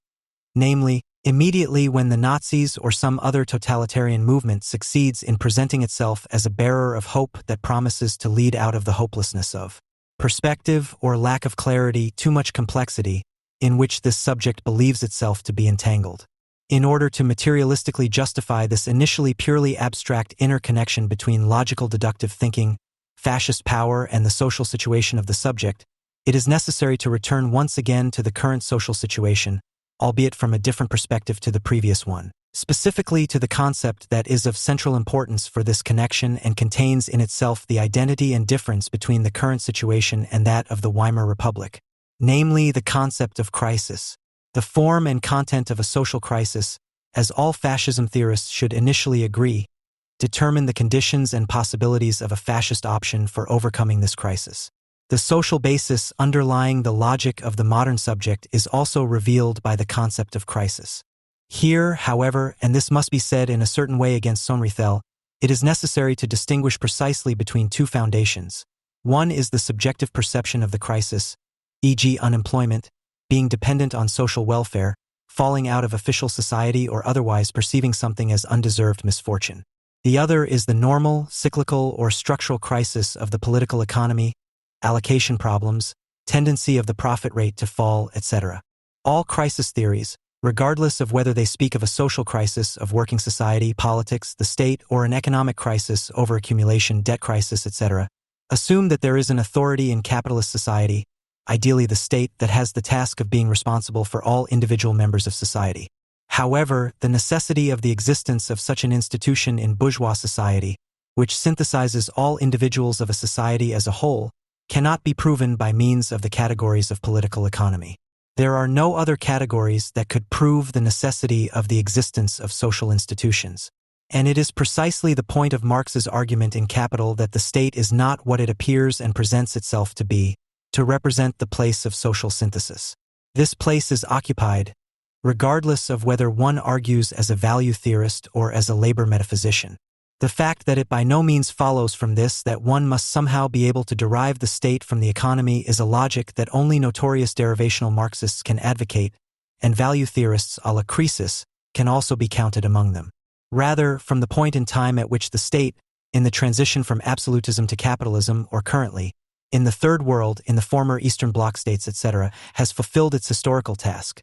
Namely, immediately when the Nazis or some other totalitarian movement succeeds in presenting itself as a bearer of hope that promises to lead out of the hopelessness of perspective or lack of clarity, too much complexity, in which this subject believes itself to be entangled. In order to materialistically justify this initially purely abstract interconnection between logical deductive thinking, fascist power, and the social situation of the subject, it is necessary to return once again to the current social situation, albeit from a different perspective to the previous one, specifically to the concept that is of central importance for this connection and contains in itself the identity and difference between the current situation and that of the Weimar Republic, namely the concept of crisis. The form and content of a social crisis, as all fascism theorists should initially agree, determine the conditions and possibilities of a fascist option for overcoming this crisis. The social basis underlying the logic of the modern subject is also revealed by the concept of crisis. Here, however, and this must be said in a certain way against Sohn-Rethel, it is necessary to distinguish precisely between two foundations. One is the subjective perception of the crisis, e.g. unemployment, being dependent on social welfare, falling out of official society or otherwise perceiving something as undeserved misfortune. The other is the normal, cyclical, or structural crisis of the political economy, allocation problems, tendency of the profit rate to fall, etc. All crisis theories, regardless of whether they speak of a social crisis of working society, politics, the state, or an economic crisis, overaccumulation, debt crisis, etc., assume that there is an authority in capitalist society, ideally the state, that has the task of being responsible for all individual members of society. However, the necessity of the existence of such an institution in bourgeois society, which synthesizes all individuals of a society as a whole, cannot be proven by means of the categories of political economy. There are no other categories that could prove the necessity of the existence of social institutions. And it is precisely the point of Marx's argument in Capital that the state is not what it appears and presents itself to be, to represent the place of social synthesis. This place is occupied, regardless of whether one argues as a value theorist or as a labor metaphysician. The fact that it by no means follows from this that one must somehow be able to derive the state from the economy is a logic that only notorious derivational Marxists can advocate, and value theorists a la Croesus can also be counted among them. Rather, from the point in time at which the state, in the transition from absolutism to capitalism, or currently, in the Third World, in the former Eastern Bloc states, etc., has fulfilled its historical task.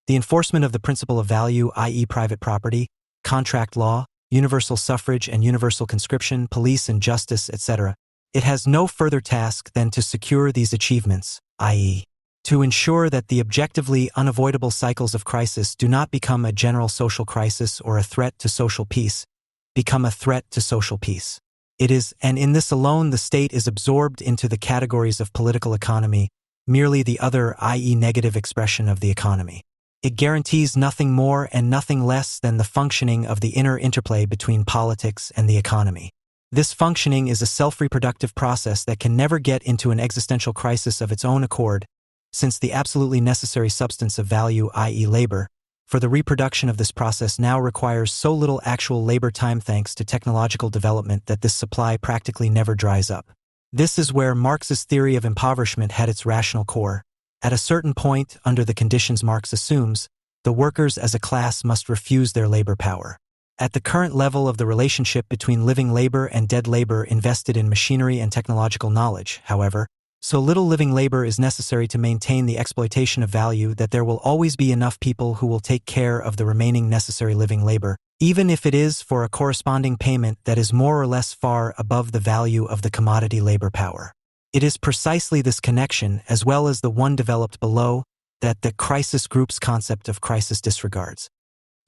The enforcement of the principle of value, i.e. private property, contract law, universal suffrage and universal conscription, police and justice, etc., It has no further task than to secure these achievements, i.e., to ensure that the objectively unavoidable cycles of crisis do not become a general social crisis or a threat to social peace, become a threat to social peace. It is, and in this alone the state is absorbed into the categories of political economy, merely the other, i.e. negative expression of the economy. It guarantees nothing more and nothing less than the functioning of the inner interplay between politics and the economy. This functioning is a self-reproductive process that can never get into an existential crisis of its own accord, since the absolutely necessary substance of value, i.e. labor, for the reproduction of this process now requires so little actual labor time thanks to technological development that this supply practically never dries up. This is where Marx's theory of impoverishment had its rational core. At a certain point, under the conditions Marx assumes, the workers as a class must refuse their labor power. At the current level of the relationship between living labor and dead labor invested in machinery and technological knowledge, however, so little living labor is necessary to maintain the exploitation of value that there will always be enough people who will take care of the remaining necessary living labor, even if it is for a corresponding payment that is more or less far above the value of the commodity labor power. It is precisely this connection, as well as the one developed below, that the crisis group's concept of crisis disregards.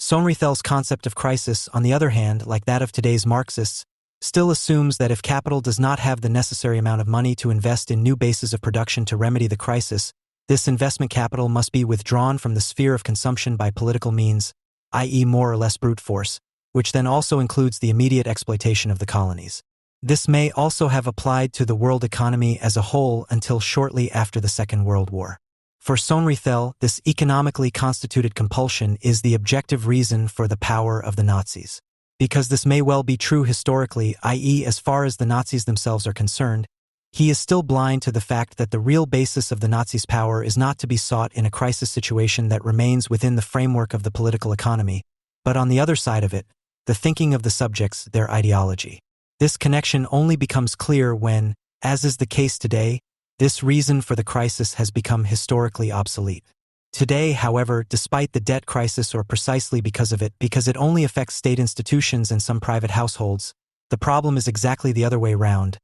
Sohn-Rethel's concept of crisis, on the other hand, like that of today's Marxists, still assumes that if capital does not have the necessary amount of money to invest in new bases of production to remedy the crisis, this investment capital must be withdrawn from the sphere of consumption by political means, i.e. more or less brute force, which then also includes the immediate exploitation of the colonies. This may also have applied to the world economy as a whole until shortly after the Second World War. For Sohn-Rethel, this economically constituted compulsion is the objective reason for the power of the Nazis. Because this may well be true historically, i.e. as far as the Nazis themselves are concerned, he is still blind to the fact that the real basis of the Nazis' power is not to be sought in a crisis situation that remains within the framework of the political economy, but on the other side of it, the thinking of the subjects, their ideology. This connection only becomes clear when, as is the case today, this reason for the crisis has become historically obsolete. Today, however, despite the debt crisis or precisely because of it, because it only affects state institutions and some private households, the problem is exactly the other way round.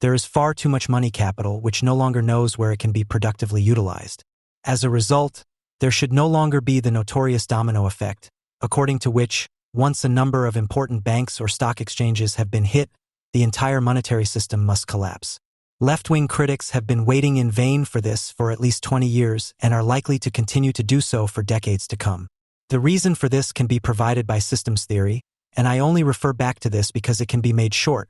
There is far too much money capital which no longer knows where it can be productively utilized. As a result, there should no longer be the notorious domino effect, according to which, once a number of important banks or stock exchanges have been hit, the entire monetary system must collapse. Left-wing critics have been waiting in vain for this for at least 20 years and are likely to continue to do so for decades to come. The reason for this can be provided by systems theory, and I only refer back to this because it can be made short.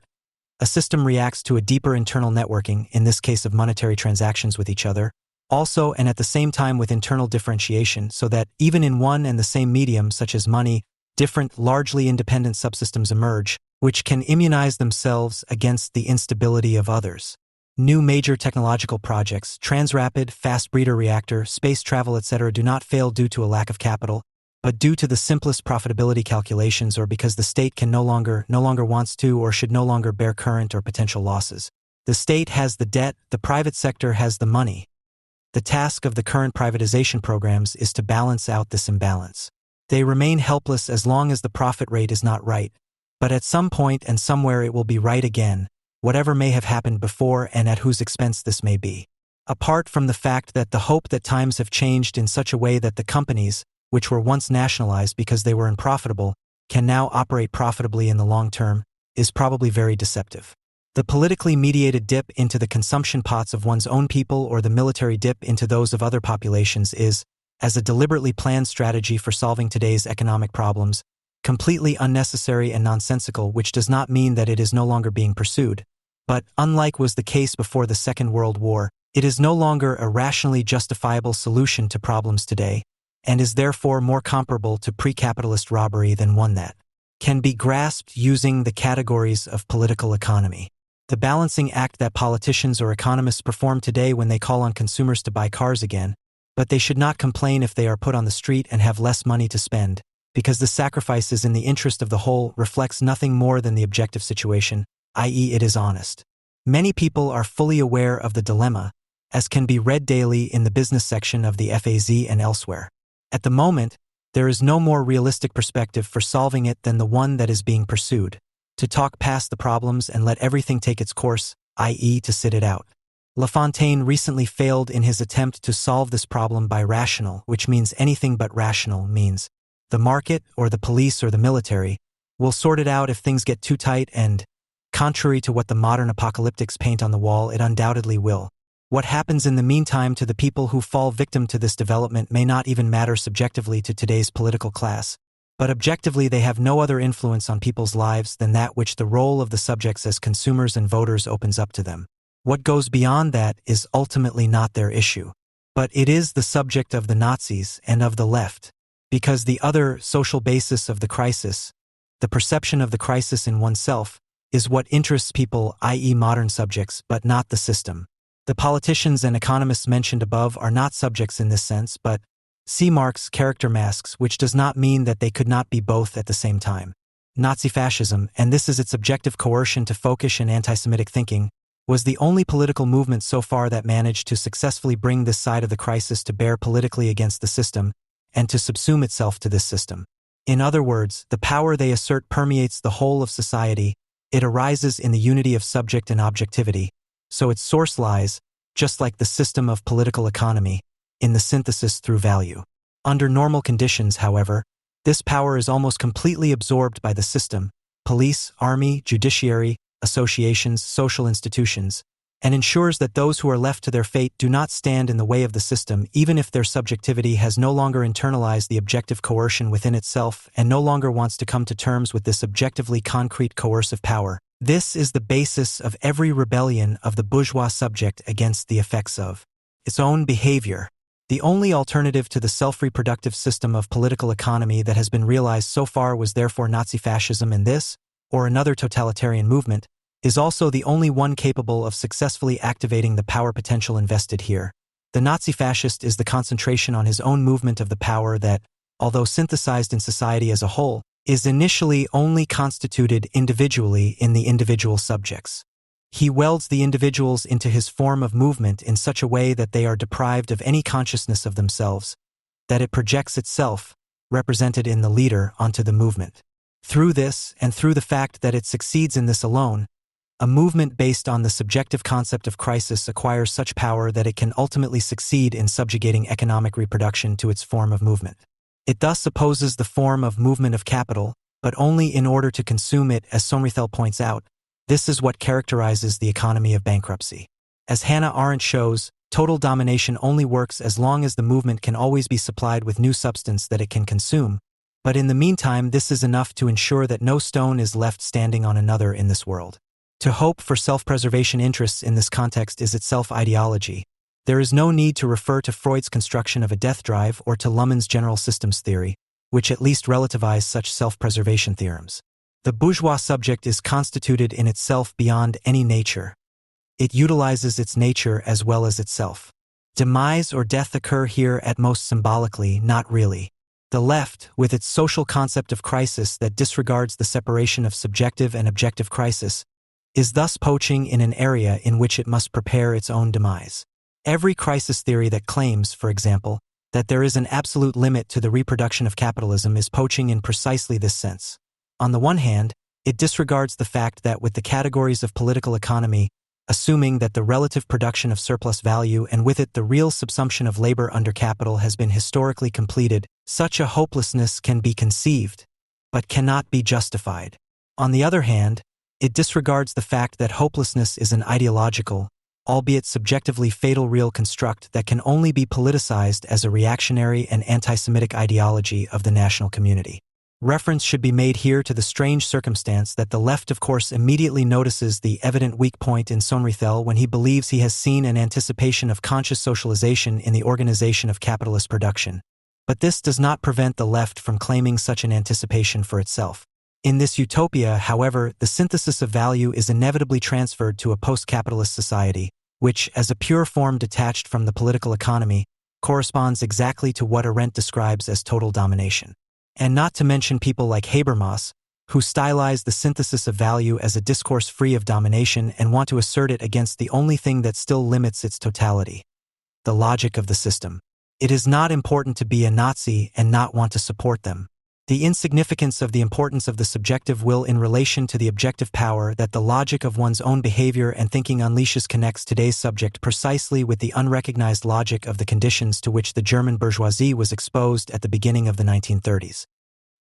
A system reacts to a deeper internal networking, in this case of monetary transactions with each other, also and at the same time with internal differentiation, so that even in one and the same medium such as money, different, largely independent subsystems emerge, which can immunize themselves against the instability of others. New major technological projects, transrapid, fast breeder reactor, space travel, etc. do not fail due to a lack of capital, but due to the simplest profitability calculations or because the state can no longer wants to or should no longer bear current or potential losses. The state has the debt, the private sector has the money. The task of the current privatization programs is to balance out this imbalance. They remain helpless as long as the profit rate is not right, but at some point and somewhere it will be right again, whatever may have happened before and at whose expense this may be. Apart from the fact that the hope that times have changed in such a way that the companies, which were once nationalized because they were unprofitable, can now operate profitably in the long term, is probably very deceptive. The politically mediated dip into the consumption pots of one's own people or the military dip into those of other populations is, as a deliberately planned strategy for solving today's economic problems, completely unnecessary and nonsensical, which does not mean that it is no longer being pursued. But, unlike was the case before the Second World War, it is no longer a rationally justifiable solution to problems today, and is therefore more comparable to pre-capitalist robbery than one that can be grasped using the categories of political economy. The balancing act that politicians or economists perform today when they call on consumers to buy cars again, but they should not complain if they are put on the street and have less money to spend, because the sacrifices in the interest of the whole reflects nothing more than the objective situation, i.e. it is honest. Many people are fully aware of the dilemma, as can be read daily in the business section of the FAZ and elsewhere. At the moment, there is no more realistic perspective for solving it than the one that is being pursued. To talk past the problems and let everything take its course, i.e. to sit it out. La Fontaine recently failed in his attempt to solve this problem by rational, which means anything but rational, means the market or the police or the military will sort it out if things get too tight and, contrary to what the modern apocalyptics paint on the wall, it undoubtedly will. What happens in the meantime to the people who fall victim to this development may not even matter subjectively to today's political class, but objectively they have no other influence on people's lives than that which the role of the subjects as consumers and voters opens up to them. What goes beyond that is ultimately not their issue. But it is the subject of the Nazis and of the left, because the other social basis of the crisis, the perception of the crisis in oneself, is what interests people, i.e. modern subjects, but not the system. The politicians and economists mentioned above are not subjects in this sense, but see Marx character masks, which does not mean that they could not be both at the same time. Nazi fascism, and this is its objective coercion to folkish and anti-Semitic thinking, was the only political movement so far that managed to successfully bring this side of the crisis to bear politically against the system and to subsume itself to this system. In other words, the power they assert permeates the whole of society. It arises in the unity of subject and objectivity, so its source lies, just like the system of political economy, in the synthesis through value. Under normal conditions, however, this power is almost completely absorbed by the system, police, army, judiciary, associations, social institutions, and ensures that those who are left to their fate do not stand in the way of the system even if their subjectivity has no longer internalized the objective coercion within itself and no longer wants to come to terms with this objectively concrete coercive power. This is the basis of every rebellion of the bourgeois subject against the effects of its own behavior. The only alternative to the self-reproductive system of political economy that has been realized so far was therefore Nazi fascism, and this, or another totalitarian movement, is also the only one capable of successfully activating the power potential invested here. The Nazi fascist is the concentration on his own movement of the power that, although synthesized in society as a whole, is initially only constituted individually in the individual subjects. He welds the individuals into his form of movement in such a way that they are deprived of any consciousness of themselves, that it projects itself, represented in the leader, onto the movement. Through this, and through the fact that it succeeds in this alone, a movement based on the subjective concept of crisis acquires such power that it can ultimately succeed in subjugating economic reproduction to its form of movement. It thus opposes the form of movement of capital, but only in order to consume it, as Sohn-Rethel points out. This is what characterizes the economy of bankruptcy. As Hannah Arendt shows, total domination only works as long as the movement can always be supplied with new substance that it can consume, but in the meantime this is enough to ensure that no stone is left standing on another in this world. To hope for self-preservation interests in this context is itself ideology. There is no need to refer to Freud's construction of a death drive or to Luhmann's general systems theory, which at least relativise such self-preservation theorems. The bourgeois subject is constituted in itself beyond any nature. It utilizes its nature as well as itself. Demise or death occur here at most symbolically, not really. The left, with its social concept of crisis that disregards the separation of subjective and objective crisis, is thus poaching in an area in which it must prepare its own demise. Every crisis theory that claims, for example, that there is an absolute limit to the reproduction of capitalism is poaching in precisely this sense. On the one hand, it disregards the fact that with the categories of political economy, assuming that the relative production of surplus value and with it the real subsumption of labor under capital has been historically completed, such a hopelessness can be conceived, but cannot be justified. On the other hand, it disregards the fact that hopelessness is an ideological, albeit subjectively fatal real construct that can only be politicized as a reactionary and anti-Semitic ideology of the national community. Reference should be made here to the strange circumstance that the left of course immediately notices the evident weak point in Sohn-Rethel when he believes he has seen an anticipation of conscious socialization in the organization of capitalist production. But this does not prevent the left from claiming such an anticipation for itself. In this utopia, however, the synthesis of value is inevitably transferred to a post-capitalist society, which, as a pure form detached from the political economy, corresponds exactly to what Arendt describes as total domination. And not to mention people like Habermas, who stylize the synthesis of value as a discourse free of domination and want to assert it against the only thing that still limits its totality: the logic of the system. It is not important to be a Nazi and not want to support them. The insignificance of the importance of the subjective will in relation to the objective power that the logic of one's own behavior and thinking unleashes connects today's subject precisely with the unrecognized logic of the conditions to which the German bourgeoisie was exposed at the beginning of the 1930s.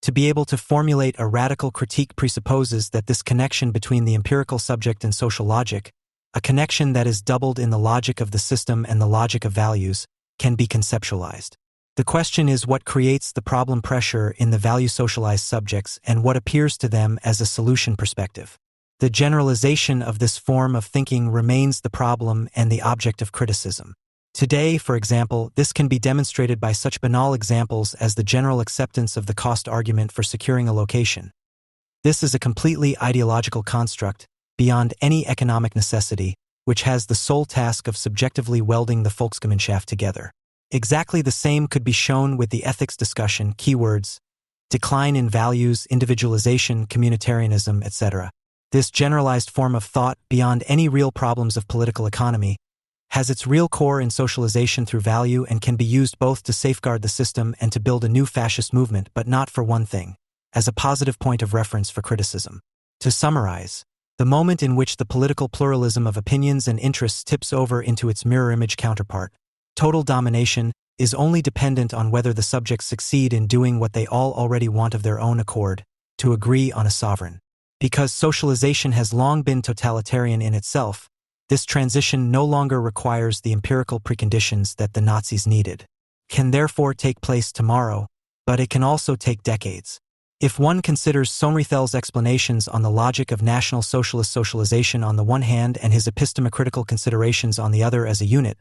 To be able to formulate a radical critique presupposes that this connection between the empirical subject and social logic, a connection that is doubled in the logic of the system and the logic of values, can be conceptualized. The question is what creates the problem pressure in the value-socialized subjects and what appears to them as a solution perspective. The generalization of this form of thinking remains the problem and the object of criticism. Today, for example, this can be demonstrated by such banal examples as the general acceptance of the cost argument for securing a location. This is a completely ideological construct, beyond any economic necessity, which has the sole task of subjectively welding the Volksgemeinschaft together. Exactly the same could be shown with the ethics discussion, keywords, decline in values, individualization, communitarianism, etc. This generalized form of thought, beyond any real problems of political economy, has its real core in socialization through value and can be used both to safeguard the system and to build a new fascist movement, but not for one thing, as a positive point of reference for criticism. To summarize, the moment in which the political pluralism of opinions and interests tips over into its mirror image counterpart, total domination, is only dependent on whether the subjects succeed in doing what they all already want of their own accord, to agree on a sovereign. Because socialization has long been totalitarian in itself, this transition no longer requires the empirical preconditions that the Nazis needed. Can therefore take place tomorrow, but it can also take decades. If one considers Sohn-Rethel's explanations on the logic of National Socialist socialization on the one hand and his epistemicritical considerations on the other as a unit,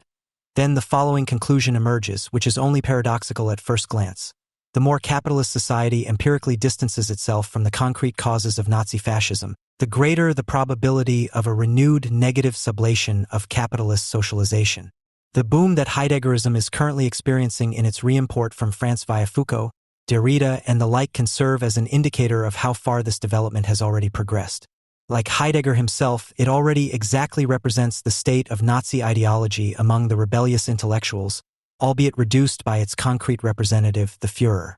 then the following conclusion emerges, which is only paradoxical at first glance. The more capitalist society empirically distances itself from the concrete causes of Nazi fascism, the greater the probability of a renewed negative sublation of capitalist socialization. The boom that Heideggerism is currently experiencing in its reimport from France via Foucault, Derrida, and the like can serve as an indicator of how far this development has already progressed. Like Heidegger himself, it already exactly represents the state of Nazi ideology among the rebellious intellectuals, albeit reduced by its concrete representative, the Führer.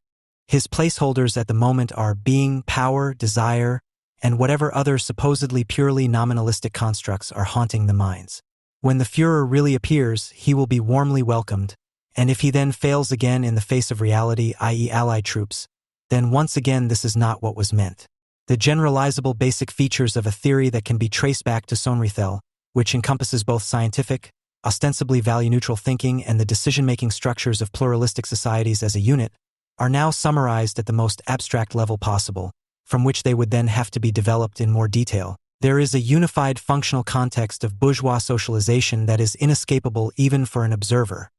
His placeholders at the moment are being, power, desire, and whatever other supposedly purely nominalistic constructs are haunting the minds. When the Führer really appears, he will be warmly welcomed, and if he then fails again in the face of reality, i.e. Allied troops, then once again this is not what was meant. The generalizable basic features of a theory that can be traced back to Sohn-Rethel, which encompasses both scientific, ostensibly value-neutral thinking and the decision-making structures of pluralistic societies as a unit, are now summarized at the most abstract level possible, from which they would then have to be developed in more detail. There is a unified functional context of bourgeois socialization that is inescapable even for an observer,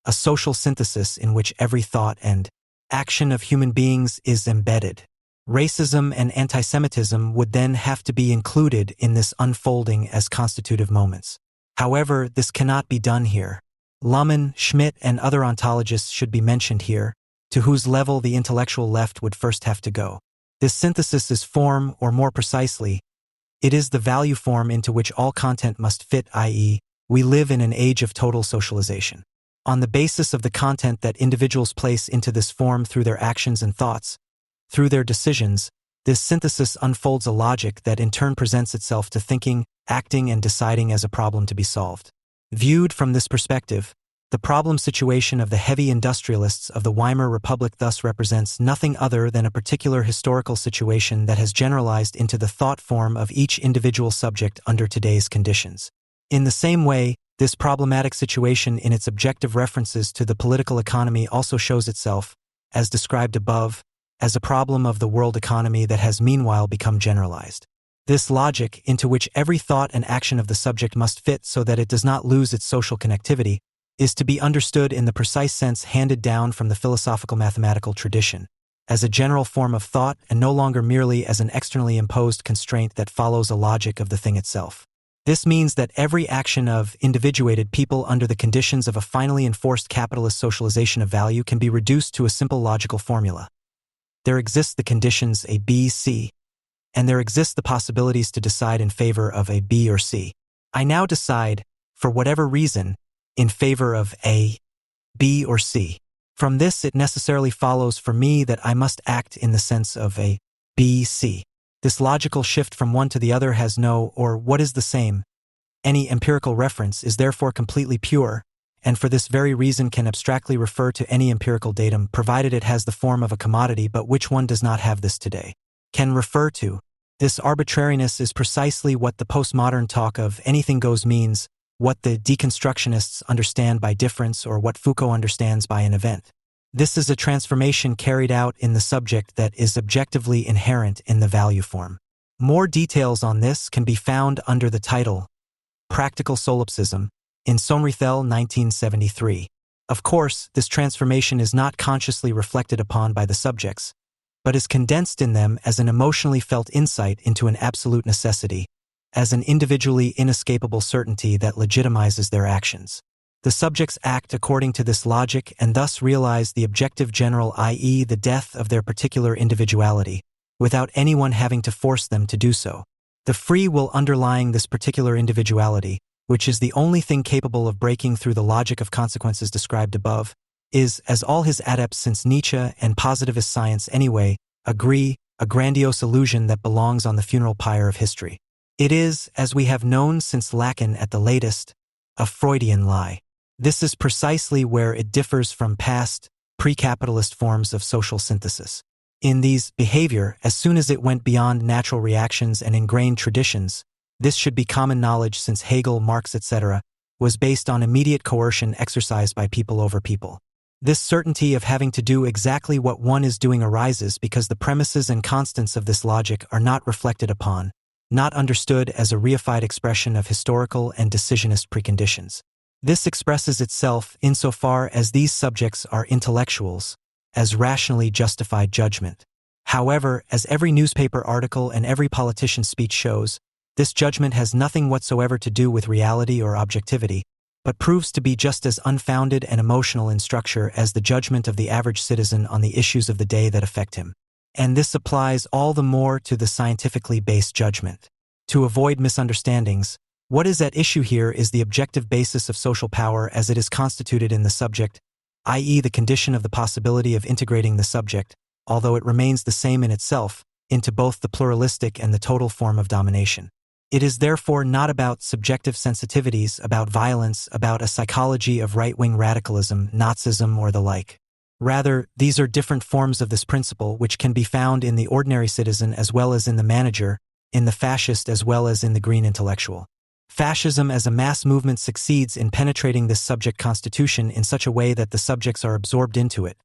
a social synthesis in which every thought and action of human beings is embedded. Racism and antisemitism would then have to be included in this unfolding as constitutive moments. However, this cannot be done here. Luhmann, Schmidt, and other ontologists should be mentioned here, to whose level the intellectual left would first have to go. This synthesis is form, or more precisely, it is the value form into which all content must fit, i.e., we live in an age of total socialization. On the basis of the content that individuals place into this form through their actions and thoughts, through their decisions, this synthesis unfolds a logic that in turn presents itself to thinking, acting, and deciding as a problem to be solved. Viewed from this perspective, the problem situation of the heavy industrialists of the Weimar Republic thus represents nothing other than a particular historical situation that has generalized into the thought form of each individual subject under today's conditions. In the same way, this problematic situation in its objective references to the political economy also shows itself, as described above, as a problem of the world economy that has meanwhile become generalized. This logic, into which every thought and action of the subject must fit so that it does not lose its social connectivity, is to be understood in the precise sense handed down from the philosophical mathematical tradition, as a general form of thought and no longer merely as an externally imposed constraint that follows a logic of the thing itself. This means that every action of individuated people under the conditions of a finally enforced capitalist socialization of value can be reduced to a simple logical formula. There exist the conditions A, B, C, and there exist the possibilities to decide in favor of A, B, or C. I now decide, for whatever reason, in favor of A, B, or C. From this it necessarily follows for me that I must act in the sense of a B-C. This logical shift from one to the other has no, or what is the same. Any empirical reference is therefore completely pure, and for this very reason can abstractly refer to any empirical datum provided it has the form of a commodity, but which one does not have this today? Can refer to. This arbitrariness is precisely what the postmodern talk of anything goes means, what the deconstructionists understand by difference, or what Foucault understands by an event. This is a transformation carried out in the subject that is objectively inherent in the value form. More details on this can be found under the title Practical Solipsism in Sohn-Rethel 1973. Of course, this transformation is not consciously reflected upon by the subjects, but is condensed in them as an emotionally felt insight into an absolute necessity, as an individually inescapable certainty that legitimizes their actions. The subjects act according to this logic and thus realize the objective general, i.e., the death of their particular individuality, without anyone having to force them to do so. The free will underlying this particular individuality, which is the only thing capable of breaking through the logic of consequences described above, is, as all his adepts since Nietzsche and positivist science anyway agree, a grandiose illusion that belongs on the funeral pyre of history. It is, as we have known since Lacan at the latest, a Freudian lie. This is precisely where it differs from past, pre-capitalist forms of social synthesis. In these, behavior, as soon as it went beyond natural reactions and ingrained traditions, this should be common knowledge since Hegel, Marx, etc., was based on immediate coercion exercised by people over people. This certainty of having to do exactly what one is doing arises because the premises and constants of this logic are not reflected upon, not understood as a reified expression of historical and decisionist preconditions. This expresses itself insofar as these subjects are intellectuals, as rationally justified judgment. However, as every newspaper article and every politician's speech shows, this judgment has nothing whatsoever to do with reality or objectivity, but proves to be just as unfounded and emotional in structure as the judgment of the average citizen on the issues of the day that affect him. And this applies all the more to the scientifically based judgment. To avoid misunderstandings, what is at issue here is the objective basis of social power as it is constituted in the subject, i.e., the condition of the possibility of integrating the subject, although it remains the same in itself, into both the pluralistic and the total form of domination. It is therefore not about subjective sensitivities, about violence, about a psychology of right-wing radicalism, Nazism, or the like. Rather, these are different forms of this principle which can be found in the ordinary citizen as well as in the manager, in the fascist as well as in the green intellectual. Fascism as a mass movement succeeds in penetrating this subject constitution in such a way that the subjects are absorbed into it.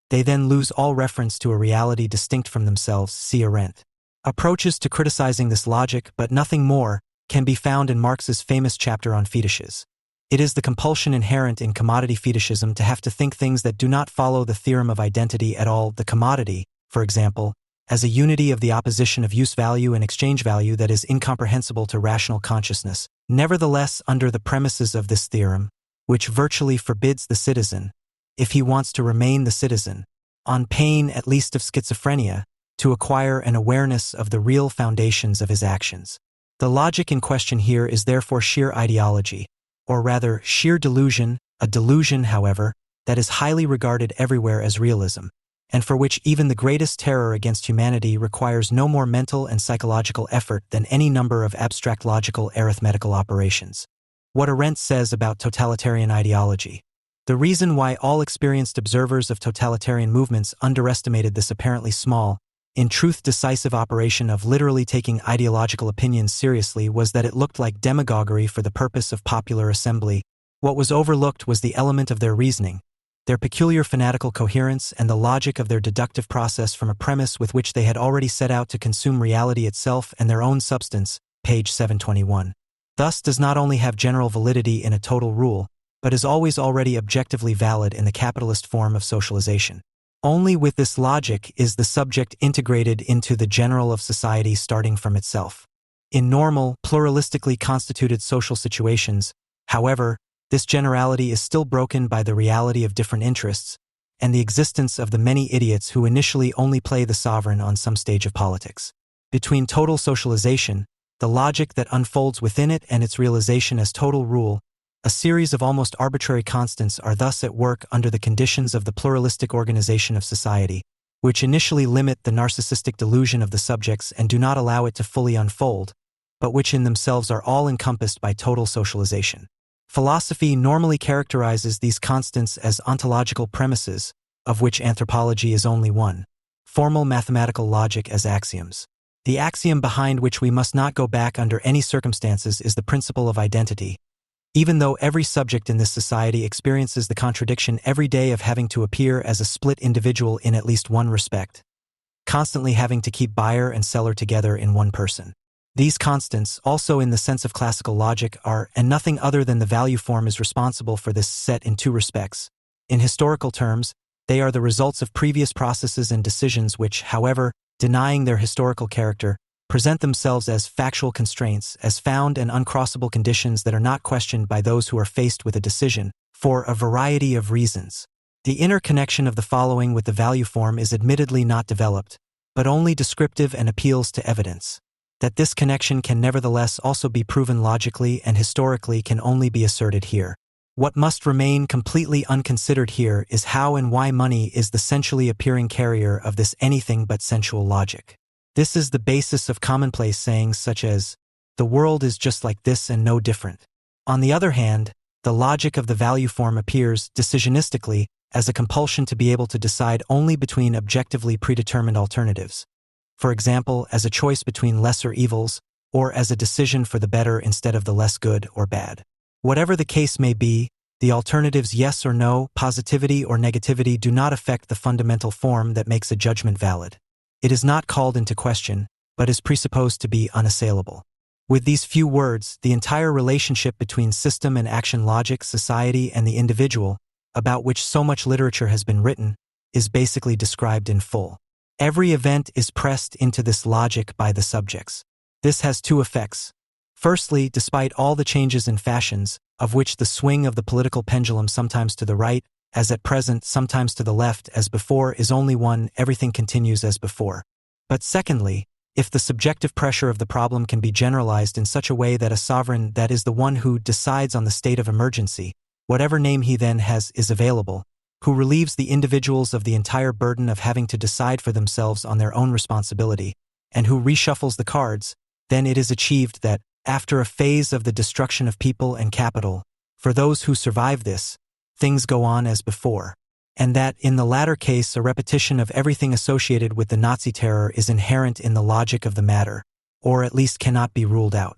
They then lose all reference to a reality distinct from themselves, see Arendt. Approaches to criticizing this logic, but nothing more, can be found in Marx's famous chapter on fetishes. It is the compulsion inherent in commodity fetishism to have to think things that do not follow the theorem of identity at all, the commodity, for example, as a unity of the opposition of use value and exchange value that is incomprehensible to rational consciousness. Nevertheless, under the premises of this theorem, which virtually forbids the citizen, if he wants to remain the citizen, on pain at least of schizophrenia, to acquire an awareness of the real foundations of his actions. The logic in question here is therefore sheer ideology, or rather sheer delusion, a delusion, however, that is highly regarded everywhere as realism, and for which even the greatest terror against humanity requires no more mental and psychological effort than any number of abstract logical arithmetical operations. What Arendt says about totalitarian ideology. The reason why all experienced observers of totalitarian movements underestimated this apparently small, in truth decisive operation of literally taking ideological opinions seriously was that it looked like demagoguery for the purpose of popular assembly. What was overlooked was the element of their reasoning, their peculiar fanatical coherence and the logic of their deductive process from a premise with which they had already set out to consume reality itself and their own substance, page 721. Thus does not only have general validity in a total rule, but is always already objectively valid in the capitalist form of socialization. Only with this logic is the subject integrated into the general of society starting from itself. In normal, pluralistically constituted social situations, however, this generality is still broken by the reality of different interests, and the existence of the many idiots who initially only play the sovereign on some stage of politics. Between total socialization, the logic that unfolds within it and its realization as total rule, A series of almost arbitrary constants are thus at work under the conditions of the pluralistic organization of society, which initially limit the narcissistic delusion of the subjects and do not allow it to fully unfold, but which in themselves are all encompassed by total socialization. Philosophy normally characterizes these constants as ontological premises, of which anthropology is only one, formal mathematical logic as axioms. The axiom behind which we must not go back under any circumstances is the principle of identity. Even though every subject in this society experiences the contradiction every day of having to appear as a split individual in at least one respect, constantly having to keep buyer and seller together in one person. These constants, also in the sense of classical logic, are, and nothing other than the value form is responsible for this set in two respects. In historical terms, they are the results of previous processes and decisions which, however, denying their historical character, present themselves as factual constraints, as found and uncrossable conditions that are not questioned by those who are faced with a decision, for a variety of reasons. The interconnection of the following with the value form is admittedly not developed, but only descriptive and appeals to evidence. That this connection can nevertheless also be proven logically and historically can only be asserted here. What must remain completely unconsidered here is how and why money is the sensually appearing carrier of this anything but sensual logic. This is the basis of commonplace sayings such as, "The world is just like this and no different." On the other hand, the logic of the value form appears, decisionistically, as a compulsion to be able to decide only between objectively predetermined alternatives. For example, as a choice between lesser evils, or as a decision for the better instead of the less good or bad. Whatever the case may be, the alternatives yes or no, positivity or negativity do not affect the fundamental form that makes a judgment valid. It is not called into question, but is presupposed to be unassailable. With these few words, the entire relationship between system and action logic, society and the individual, about which so much literature has been written, is basically described in full. Every event is pressed into this logic by the subjects. This has two effects. Firstly, despite all the changes in fashions, of which the swing of the political pendulum sometimes to the right, as at present, sometimes to the left, as before, is only one, everything continues as before. But secondly, if the subjective pressure of the problem can be generalized in such a way that a sovereign, that is the one who decides on the state of emergency, whatever name he then has is available, who relieves the individuals of the entire burden of having to decide for themselves on their own responsibility, and who reshuffles the cards, then it is achieved that, after a phase of the destruction of people and capital, for those who survive this, things go on as before, and that, in the latter case, a repetition of everything associated with the Nazi terror is inherent in the logic of the matter, or at least cannot be ruled out.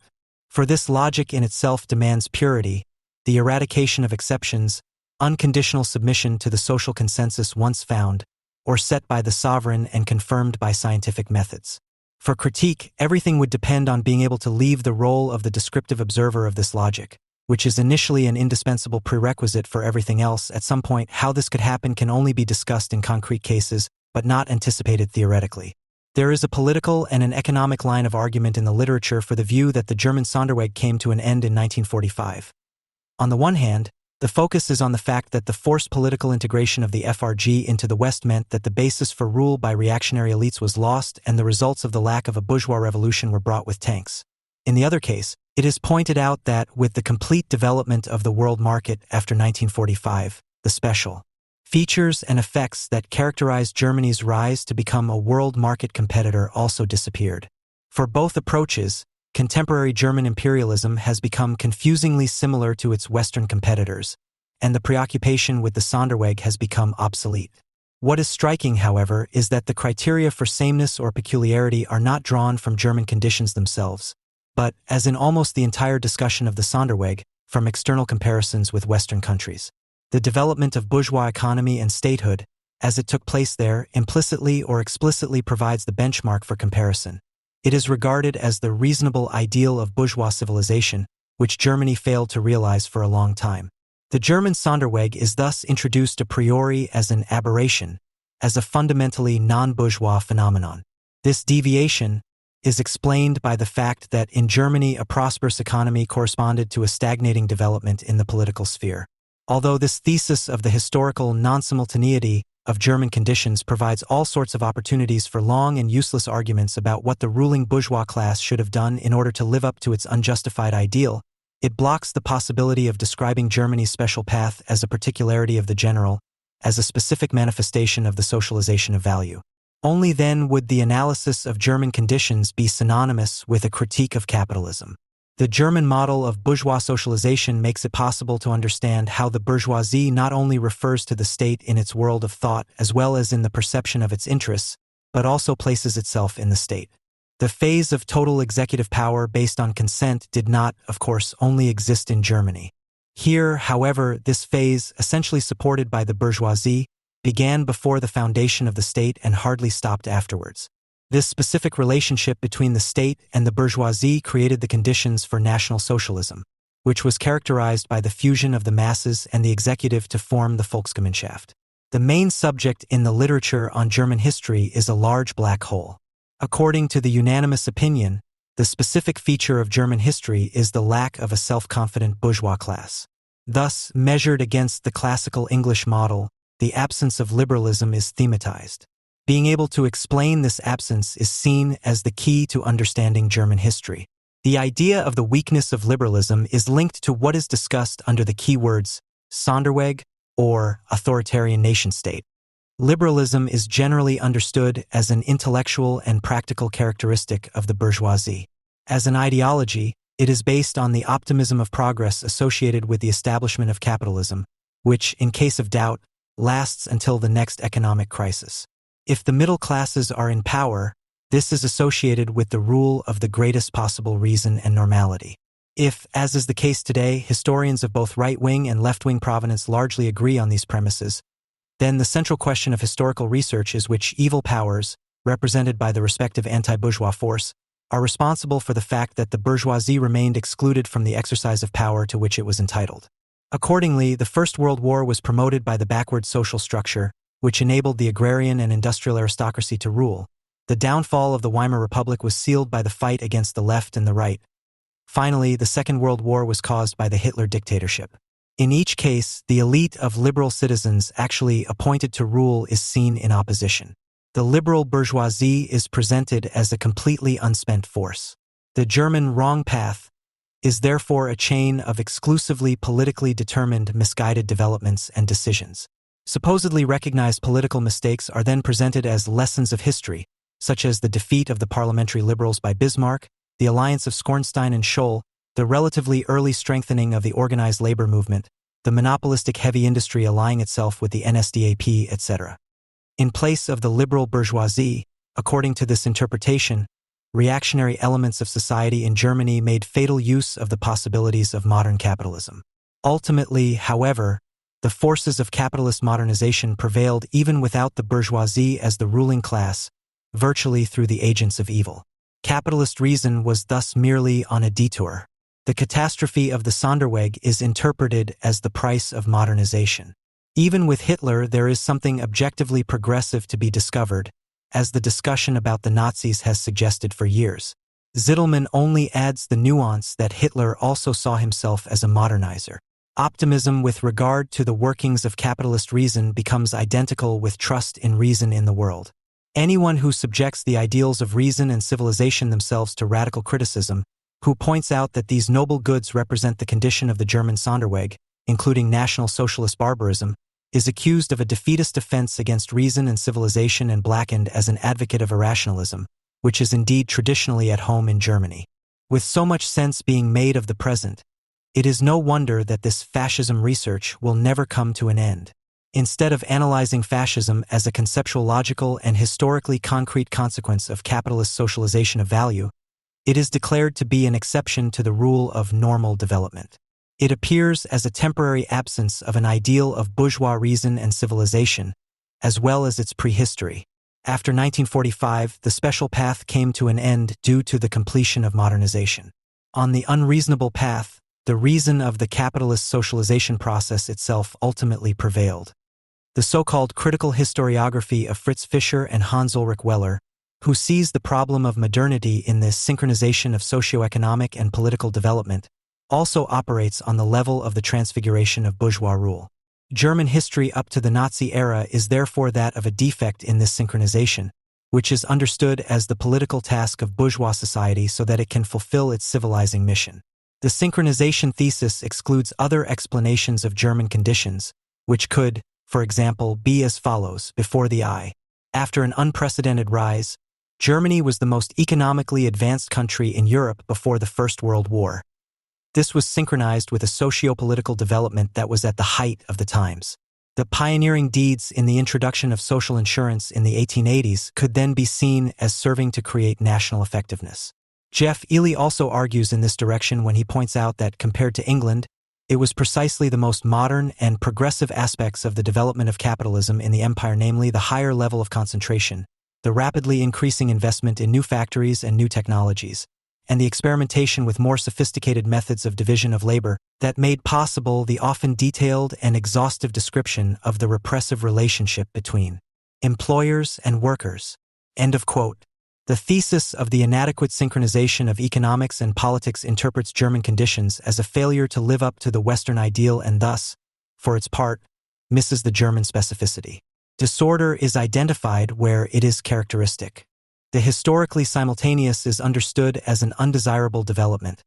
For this logic in itself demands purity, the eradication of exceptions, unconditional submission to the social consensus once found, or set by the sovereign and confirmed by scientific methods. For critique, everything would depend on being able to leave the role of the descriptive observer of this logic, which is initially an indispensable prerequisite for everything else. At some point, how this could happen can only be discussed in concrete cases, but not anticipated theoretically. There is a political and an economic line of argument in the literature for the view that the German Sonderweg came to an end in 1945. On the one hand, the focus is on the fact that the forced political integration of the FRG into the West meant that the basis for rule by reactionary elites was lost and the results of the lack of a bourgeois revolution were brought with tanks. In the other case, it is pointed out that, with the complete development of the world market after 1945, the special features and effects that characterized Germany's rise to become a world market competitor also disappeared. For both approaches, contemporary German imperialism has become confusingly similar to its Western competitors, and the preoccupation with the Sonderweg has become obsolete. What is striking, however, is that the criteria for sameness or peculiarity are not drawn from German conditions themselves, but, as in almost the entire discussion of the Sonderweg, from external comparisons with Western countries. The development of bourgeois economy and statehood, as it took place there, implicitly or explicitly provides the benchmark for comparison. It is regarded as the reasonable ideal of bourgeois civilization, which Germany failed to realize for a long time. The German Sonderweg is thus introduced a priori as an aberration, as a fundamentally non-bourgeois phenomenon. This deviation is explained by the fact that in Germany a prosperous economy corresponded to a stagnating development in the political sphere. Although this thesis of the historical non-simultaneity of German conditions provides all sorts of opportunities for long and useless arguments about what the ruling bourgeois class should have done in order to live up to its unjustified ideal, It blocks the possibility of describing Germany's special path as a particularity of the general, as a specific manifestation of the socialization of value. Only then would the analysis of German conditions be synonymous with a critique of capitalism. The German model of bourgeois socialization makes it possible to understand how the bourgeoisie not only refers to the state in its world of thought as well as in the perception of its interests, but also places itself in the state. The phase of total executive power based on consent did not, of course, only exist in Germany. Here, however, this phase, essentially supported by the bourgeoisie, began before the foundation of the state and hardly stopped afterwards. This specific relationship between the state and the bourgeoisie created the conditions for National Socialism, which was characterized by the fusion of the masses and the executive to form the Volksgemeinschaft. The main subject in the literature on German history is a large black hole. According to the unanimous opinion, the specific feature of German history is the lack of a self-confident bourgeois class. Thus, measured against the classical English model, the absence of liberalism is thematized. Being able to explain this absence is seen as the key to understanding German history. The idea of the weakness of liberalism is linked to what is discussed under the keywords Sonderweg or authoritarian nation-state. Liberalism is generally understood as an intellectual and practical characteristic of the bourgeoisie. As an ideology, it is based on the optimism of progress associated with the establishment of capitalism, which, in case of doubt, lasts until the next economic crisis. If the middle classes are in power, this is associated with the rule of the greatest possible reason and normality. If, as is the case today, historians of both right-wing and left-wing provenance largely agree on these premises, then the central question of historical research is which evil powers, represented by the respective anti-bourgeois force, are responsible for the fact that the bourgeoisie remained excluded from the exercise of power to which it was entitled. Accordingly, the First World War was promoted by the backward social structure, which enabled the agrarian and industrial aristocracy to rule. The downfall of the Weimar Republic was sealed by the fight against the left and the right. Finally, the Second World War was caused by the Hitler dictatorship. In each case, the elite of liberal citizens actually appointed to rule is seen in opposition. The liberal bourgeoisie is presented as a completely unspent force. The German wrong path is therefore a chain of exclusively politically determined misguided developments and decisions. Supposedly recognized political mistakes are then presented as lessons of history, such as the defeat of the parliamentary liberals by Bismarck, the alliance of Schornstein and Scholl, the relatively early strengthening of the organized labor movement, the monopolistic heavy industry allying itself with the NSDAP, etc. In place of the liberal bourgeoisie, according to this interpretation, reactionary elements of society in Germany made fatal use of the possibilities of modern capitalism. Ultimately, however, the forces of capitalist modernization prevailed even without the bourgeoisie as the ruling class, virtually through the agents of evil. Capitalist reason was thus merely on a detour. The catastrophe of the Sonderweg is interpreted as the price of modernization. Even with Hitler, there is something objectively progressive to be discovered, as the discussion about the Nazis has suggested for years. Zittelmann only adds the nuance that Hitler also saw himself as a modernizer. Optimism with regard to the workings of capitalist reason becomes identical with trust in reason in the world. Anyone who subjects the ideals of reason and civilization themselves to radical criticism, who points out that these noble goods represent the condition of the German Sonderweg, including National Socialist barbarism, is accused of a defeatist offense against reason and civilization and blackened as an advocate of irrationalism, which is indeed traditionally at home in Germany. With so much sense being made of the present, it is no wonder that this fascism research will never come to an end. Instead of analyzing fascism as a conceptuological and historically concrete consequence of capitalist socialization of value, it is declared to be an exception to the rule of normal development. It appears as a temporary absence of an ideal of bourgeois reason and civilization, as well as its prehistory. After 1945, the special path came to an end due to the completion of modernization. On the unreasonable path, the reason of the capitalist socialization process itself ultimately prevailed. The so-called critical historiography of Fritz Fischer and Hans-Ulrich Weller, who sees the problem of modernity in this synchronization of socio-economic and political development, also operates on the level of the transfiguration of bourgeois rule. German history up to the Nazi era is therefore that of a defect in this synchronization, which is understood as the political task of bourgeois society so that it can fulfill its civilizing mission. The synchronization thesis excludes other explanations of German conditions, which could, for example, be as follows: before the I. After an unprecedented rise, Germany was the most economically advanced country in Europe before the First World War. This was synchronized with a socio-political development that was at the height of the times. The pioneering deeds in the introduction of social insurance in the 1880s could then be seen as serving to create national effectiveness. Jeff Ely also argues in this direction when he points out that, compared to England, it was precisely the most modern and progressive aspects of the development of capitalism in the empire, namely the higher level of concentration, the rapidly increasing investment in new factories and new technologies, and the experimentation with more sophisticated methods of division of labor that made possible the often detailed and exhaustive description of the repressive relationship between employers and workers. End of quote. The thesis of the inadequate synchronization of economics and politics interprets German conditions as a failure to live up to the Western ideal and thus, for its part, misses the German specificity. Disorder is identified where it is characteristic. The historically simultaneous is understood as an undesirable development.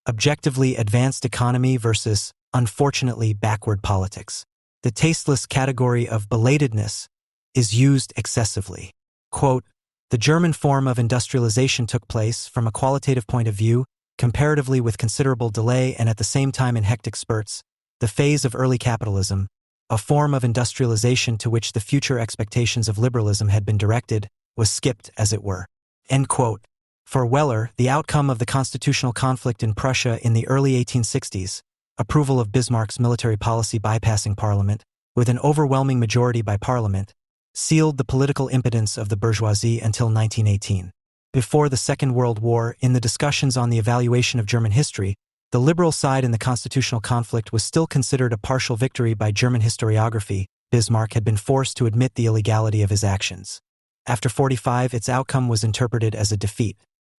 Objectively advanced economy versus, unfortunately, backward politics. The tasteless category of belatedness is used excessively. Quote, the German form of industrialization took place, from a qualitative point of view, comparatively with considerable delay and at the same time in hectic spurts. The phase of early capitalism, a form of industrialization to which the future expectations of liberalism had been directed, was skipped, as it were. End quote. For Weller, the outcome of the constitutional conflict in Prussia in the early 1860s, approval of Bismarck's military policy bypassing Parliament, with an overwhelming majority by Parliament, sealed the political impotence of the bourgeoisie until 1918. Before the Second World War, in the discussions on the evaluation of German history, the liberal side in the constitutional conflict was still considered a partial victory by German historiography. Bismarck had been forced to admit the illegality of his actions. After 45, its outcome was interpreted as a defeat.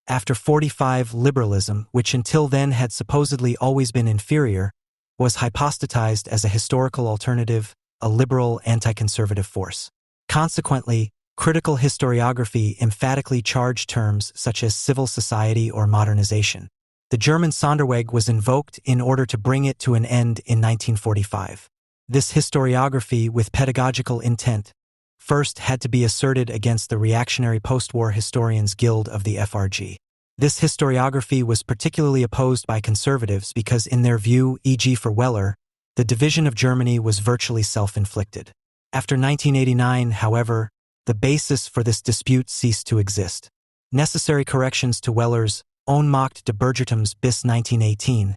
After 45, liberalism, which until then had supposedly always been inferior, was hypostatized as a historical alternative, a liberal anti-conservative force. Consequently, critical historiography emphatically charged terms such as civil society or modernization. The German Sonderweg was invoked in order to bring it to an end in 1945. This historiography, with pedagogical intent, first had to be asserted against the reactionary post-war historians guild of the FRG. This historiography was particularly opposed by conservatives because, in their view, e.g. for Weller, the division of Germany was virtually self-inflicted. After 1989, however, the basis for this dispute ceased to exist. Necessary corrections to Weller's Ohnmacht des Bürgertums bis 1918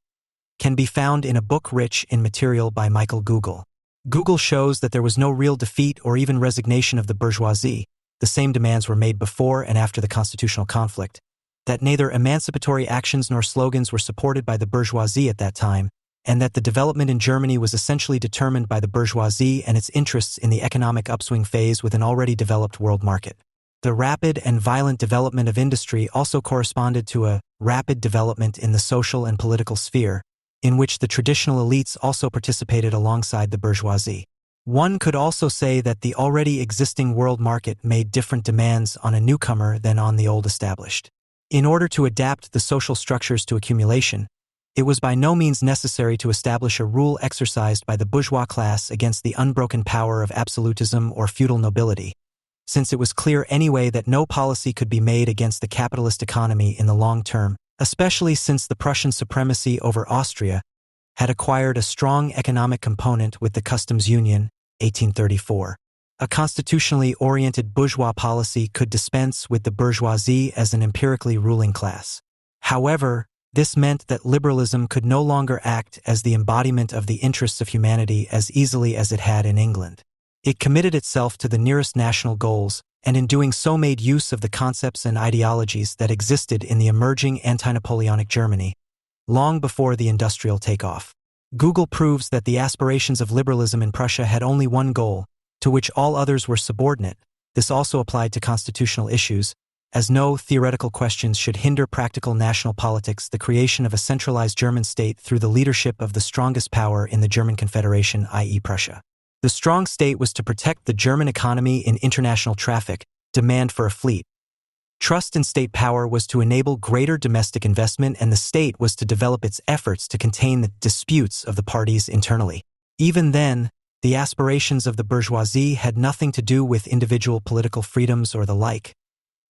can be found in a book rich in material by Michael Google. Google shows that there was no real defeat or even resignation of the bourgeoisie. The same demands were made before and after the constitutional conflict, that neither emancipatory actions nor slogans were supported by the bourgeoisie at that time, and that the development in Germany was essentially determined by the bourgeoisie and its interests in the economic upswing phase with an already developed world market. The rapid and violent development of industry also corresponded to a rapid development in the social and political sphere, in which the traditional elites also participated alongside the bourgeoisie. One could also say that the already existing world market made different demands on a newcomer than on the old established. In order to adapt the social structures to accumulation, it was by no means necessary to establish a rule exercised by the bourgeois class against the unbroken power of absolutism or feudal nobility, since it was clear anyway that no policy could be made against the capitalist economy in the long term, especially since the Prussian supremacy over Austria had acquired a strong economic component with the Customs Union, 1834. A constitutionally oriented bourgeois policy could dispense with the bourgeoisie as an empirically ruling class. However, this meant that liberalism could no longer act as the embodiment of the interests of humanity as easily as it had in England. It committed itself to the nearest national goals, and in doing so made use of the concepts and ideologies that existed in the emerging anti-Napoleonic Germany, long before the industrial takeoff. Google proves that the aspirations of liberalism in Prussia had only one goal, to which all others were subordinate. This also applied to constitutional issues, as no theoretical questions should hinder practical national politics, the creation of a centralized German state through the leadership of the strongest power in the German Confederation, i.e. Prussia. The strong state was to protect the German economy in international traffic, demand for a fleet, Trust in state power was to enable greater domestic investment, and the state was to develop its efforts to contain the disputes of the parties internally. Even then, the aspirations of the bourgeoisie had nothing to do with individual political freedoms or the like,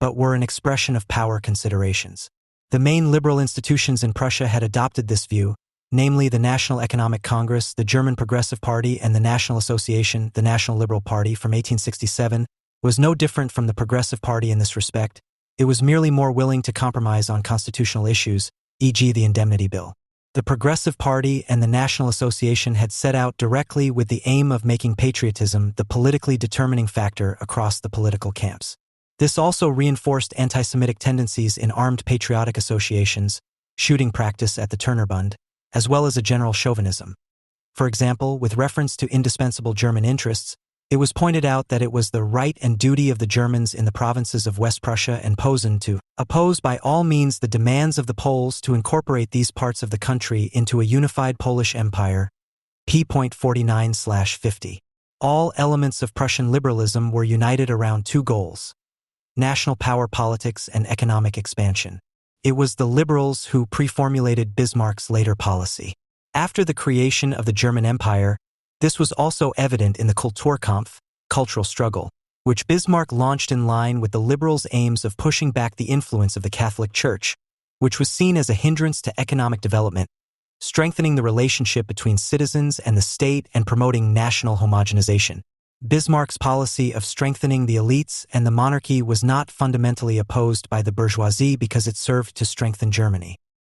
but were an expression of power considerations. The main liberal institutions in Prussia had adopted this view, namely the National Economic Congress, the German Progressive Party, and the National Association, the National Liberal Party from 1867, was no different from the Progressive Party in this respect. It was merely more willing to compromise on constitutional issues, e.g. the Indemnity Bill. The Progressive Party and the National Association had set out directly with the aim of making patriotism the politically determining factor across the political camps. This also reinforced anti-Semitic tendencies in armed patriotic associations, shooting practice at the Turnerbund, as well as a general chauvinism. For example, with reference to indispensable German interests, it was pointed out that it was the right and duty of the Germans in the provinces of West Prussia and Posen to oppose by all means the demands of the Poles to incorporate these parts of the country into a unified Polish Empire, p.49/50. All elements of Prussian liberalism were united around two goals: national power politics and economic expansion. It was the liberals who preformulated Bismarck's later policy. After the creation of the German Empire, this was also evident in the Kulturkampf, cultural struggle, which Bismarck launched in line with the liberals' aims of pushing back the influence of the Catholic Church, which was seen as a hindrance to economic development, strengthening the relationship between citizens and the state and promoting national homogenization. Bismarck's policy of strengthening the elites and the monarchy was not fundamentally opposed by the bourgeoisie because it served to strengthen Germany.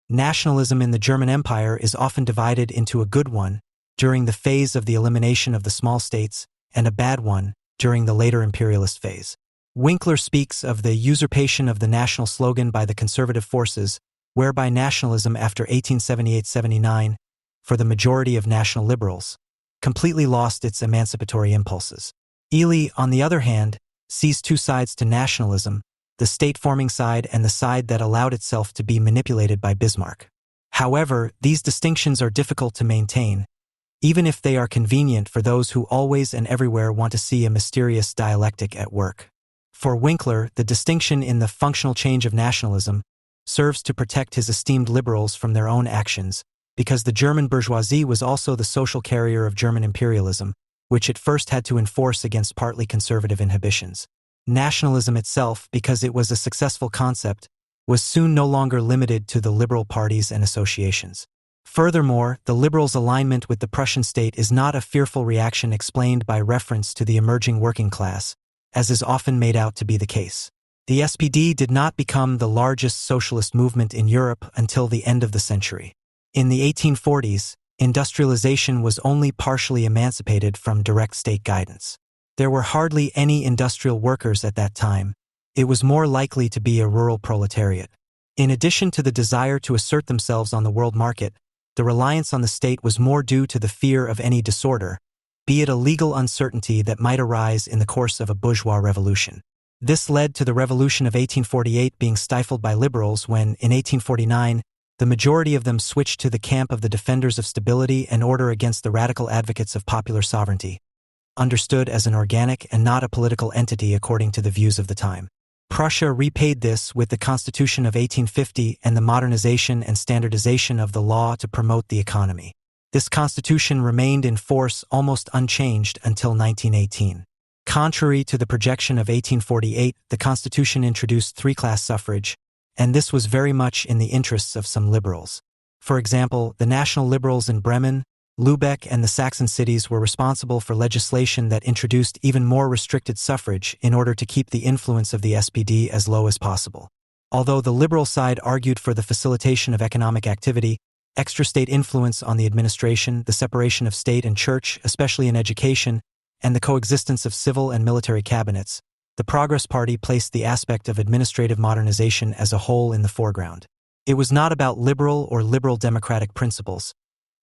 Nationalism in the German Empire is often divided into a good one during the phase of the elimination of the small states and a bad one during the later imperialist phase. Winkler speaks of the usurpation of the national slogan by the conservative forces, whereby nationalism after 1878-79, for the majority of national liberals, completely lost its emancipatory impulses. Ely, on the other hand, sees two sides to nationalism, the state-forming side and the side that allowed itself to be manipulated by Bismarck. However, these distinctions are difficult to maintain, even if they are convenient for those who always and everywhere want to see a mysterious dialectic at work. For Winkler, the distinction in the functional change of nationalism serves to protect his esteemed liberals from their own actions, because the German bourgeoisie was also the social carrier of German imperialism, which it first had to enforce against partly conservative inhibitions. Nationalism itself, because it was a successful concept, was soon no longer limited to the liberal parties and associations. Furthermore, the liberals' alignment with the Prussian state is not a fearful reaction explained by reference to the emerging working class, as is often made out to be the case. The SPD did not become the largest socialist movement in Europe until the end of the century. In the 1840s, industrialization was only partially emancipated from direct state guidance. There were hardly any industrial workers at that time. It was more likely to be a rural proletariat. In addition to the desire to assert themselves on the world market, the reliance on the state was more due to the fear of any disorder, be it a legal uncertainty that might arise in the course of a bourgeois revolution. This led to the Revolution of 1848 being stifled by liberals when, in 1849, the majority of them switched to the camp of the defenders of stability and order against the radical advocates of popular sovereignty, understood as an organic and not a political entity according to the views of the time. Prussia repaid this with the Constitution of 1850 and the modernization and standardization of the law to promote the economy. This constitution remained in force almost unchanged until 1918. Contrary to the projection of 1848, the Constitution introduced three-class suffrage, and this was very much in the interests of some liberals. For example, the national liberals in Bremen, Lübeck, and the Saxon cities were responsible for legislation that introduced even more restricted suffrage in order to keep the influence of the SPD as low as possible. Although the liberal side argued for the facilitation of economic activity, extra state influence on the administration, the separation of state and church, especially in education, and the coexistence of civil and military cabinets, the Progress Party placed the aspect of administrative modernization as a whole in the foreground. It was not about liberal or liberal democratic principles,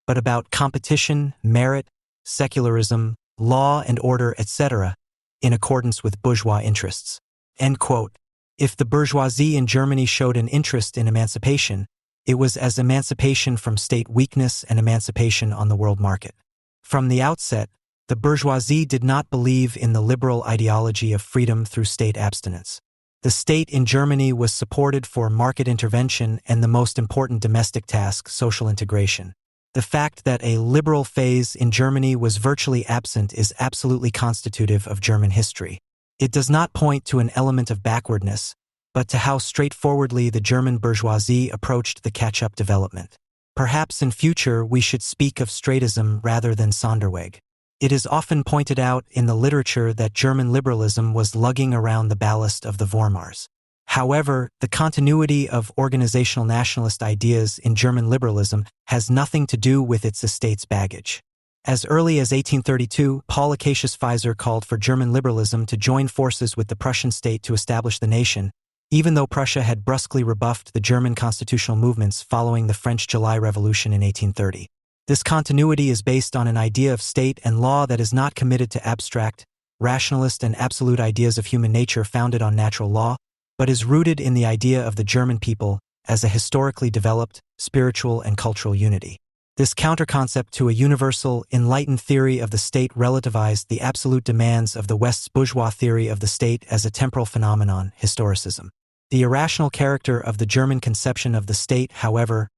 but about competition, merit, secularism, law and order, etc., in accordance with bourgeois interests. End quote. If the bourgeoisie in Germany showed an interest in emancipation, it was as emancipation from state weakness and emancipation on the world market. From the outset, the bourgeoisie did not believe in the liberal ideology of freedom through state abstinence. The state in Germany was supported for market intervention and the most important domestic task, social integration. The fact that a liberal phase in Germany was virtually absent is absolutely constitutive of German history. It does not point to an element of backwardness, but to how straightforwardly the German bourgeoisie approached the catch-up development. Perhaps in future we should speak of Stratism rather than Sonderweg. It is often pointed out in the literature that German liberalism was lugging around the ballast of the Vormars. However, the continuity of organizational nationalist ideas in German liberalism has nothing to do with its estate's baggage. As early as 1832, Paul Acacius Pfizer called for German liberalism to join forces with the Prussian state to establish the nation, even though Prussia had brusquely rebuffed the German constitutional movements following the French July Revolution in 1830. This continuity is based on an idea of state and law that is not committed to abstract, rationalist and absolute ideas of human nature founded on natural law, but is rooted in the idea of the German people as a historically developed, spiritual and cultural unity. This counterconcept to a universal, enlightened theory of the state relativized the absolute demands of the West's bourgeois theory of the state as a temporal phenomenon, historicism. The irrational character of the German conception of the state, however,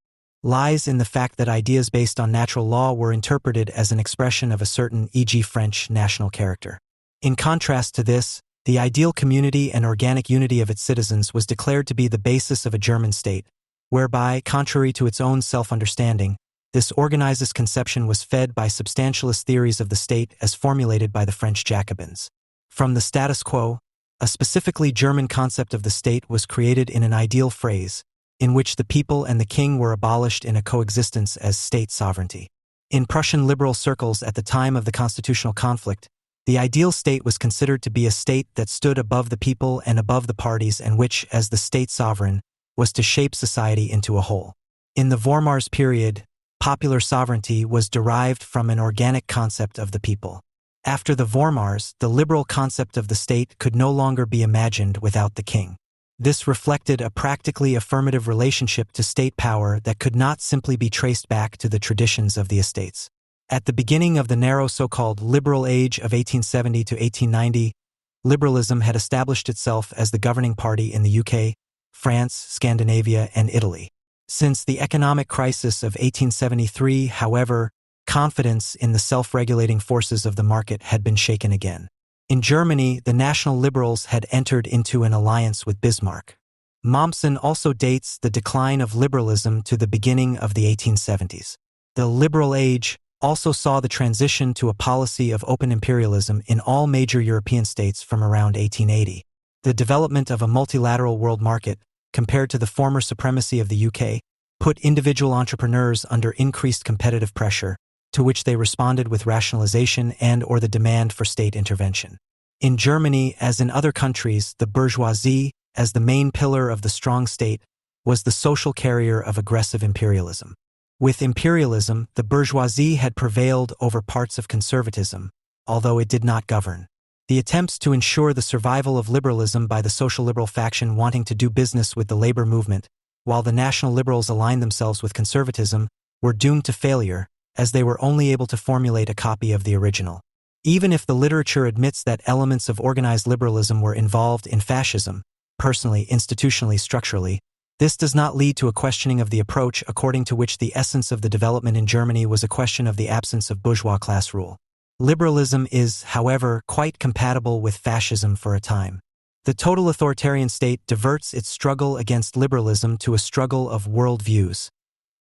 lies in the fact that ideas based on natural law were interpreted as an expression of a certain, e.g. French, national character. In contrast to this, the ideal community and organic unity of its citizens was declared to be the basis of a German state, whereby, contrary to its own self-understanding, this organized conception was fed by substantialist theories of the state as formulated by the French Jacobins. From the status quo, a specifically German concept of the state was created in an ideal phrase, in which the people and the king were abolished in a coexistence as state sovereignty. In Prussian liberal circles at the time of the constitutional conflict, the ideal state was considered to be a state that stood above the people and above the parties and which, as the state sovereign, was to shape society into a whole. In the Vormars period, popular sovereignty was derived from an organic concept of the people. After the Vormars, the liberal concept of the state could no longer be imagined without the king. This reflected a practically affirmative relationship to state power that could not simply be traced back to the traditions of the estates. At the beginning of the narrow so-called liberal age of 1870 to 1890, liberalism had established itself as the governing party in the UK, France, Scandinavia, and Italy. Since the economic crisis of 1873, however, confidence in the self-regulating forces of the market had been shaken again. In Germany, the National Liberals had entered into an alliance with Bismarck. Mommsen also dates the decline of liberalism to the beginning of the 1870s. The liberal age also saw the transition to a policy of open imperialism in all major European states from around 1880. The development of a multilateral world market, compared to the former supremacy of the UK, put individual entrepreneurs under increased competitive pressure, to which they responded with rationalization and/or the demand for state intervention. In Germany, as in other countries, the bourgeoisie, as the main pillar of the strong state, was the social carrier of aggressive imperialism. With imperialism, the bourgeoisie had prevailed over parts of conservatism, although it did not govern. The attempts to ensure the survival of liberalism by the social liberal faction wanting to do business with the labor movement, while the national liberals aligned themselves with conservatism, were doomed to failure, as they were only able to formulate a copy of the original. Even if the literature admits that elements of organized liberalism were involved in fascism, personally, institutionally, structurally, this does not lead to a questioning of the approach according to which the essence of the development in Germany was a question of the absence of bourgeois class rule. Liberalism is, however, quite compatible with fascism for a time. The total authoritarian state diverts its struggle against liberalism to a struggle of worldviews,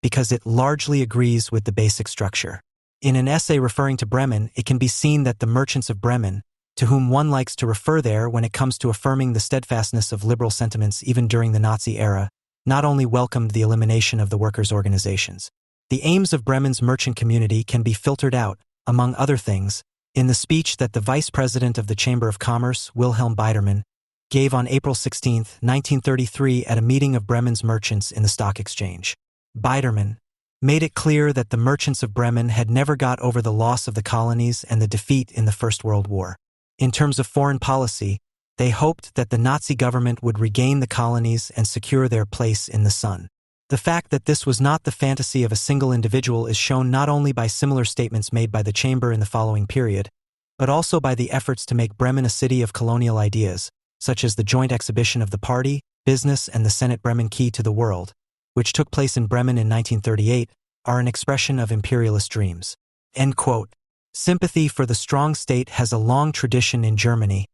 because it largely agrees with the basic structure. In an essay referring to Bremen, it can be seen that the merchants of Bremen, to whom one likes to refer there when it comes to affirming the steadfastness of liberal sentiments even during the Nazi era, not only welcomed the elimination of the workers' organizations. The aims of Bremen's merchant community can be filtered out, among other things, in the speech that the vice president of the Chamber of Commerce, Wilhelm Biedermann, gave on April 16, 1933 at a meeting of Bremen's merchants in the stock exchange. Biedermann made it clear that the merchants of Bremen had never got over the loss of the colonies and the defeat in the First World War. In terms of foreign policy, they hoped that the Nazi government would regain the colonies and secure their place in the sun. The fact that this was not the fantasy of a single individual is shown not only by similar statements made by the Chamber in the following period, but also by the efforts to make Bremen a city of colonial ideas, such as the joint exhibition of the Party, Business and the Senate Bremen Key to the World, which took place in Bremen in 1938, are an expression of imperialist dreams. End quote. Sympathy for the strong state has a long tradition in Germany,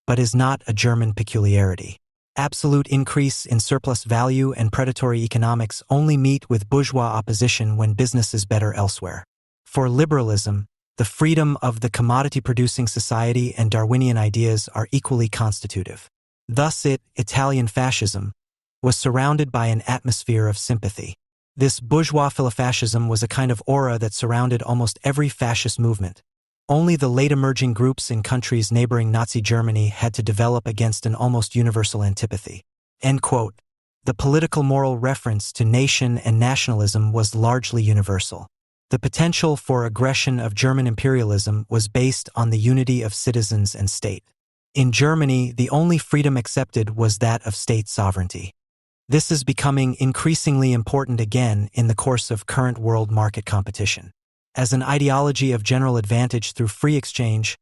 but is not a German peculiarity. Absolute increase in surplus value and predatory economics only meet with bourgeois opposition when business is better elsewhere. For liberalism, the freedom of the commodity-producing society and Darwinian ideas are equally constitutive. Thus Italian fascism, was surrounded by an atmosphere of sympathy. This bourgeois philofascism was a kind of aura that surrounded almost every fascist movement. Only the late-emerging groups in countries neighboring Nazi Germany had to develop against an almost universal antipathy. End quote. The political moral reference to nation and nationalism was largely universal. The potential for aggression of German imperialism was based on the unity of citizens and state. In Germany, the only freedom accepted was that of state sovereignty. This is becoming increasingly important again in the course of current world market competition. As an ideology of general advantage through free exchange,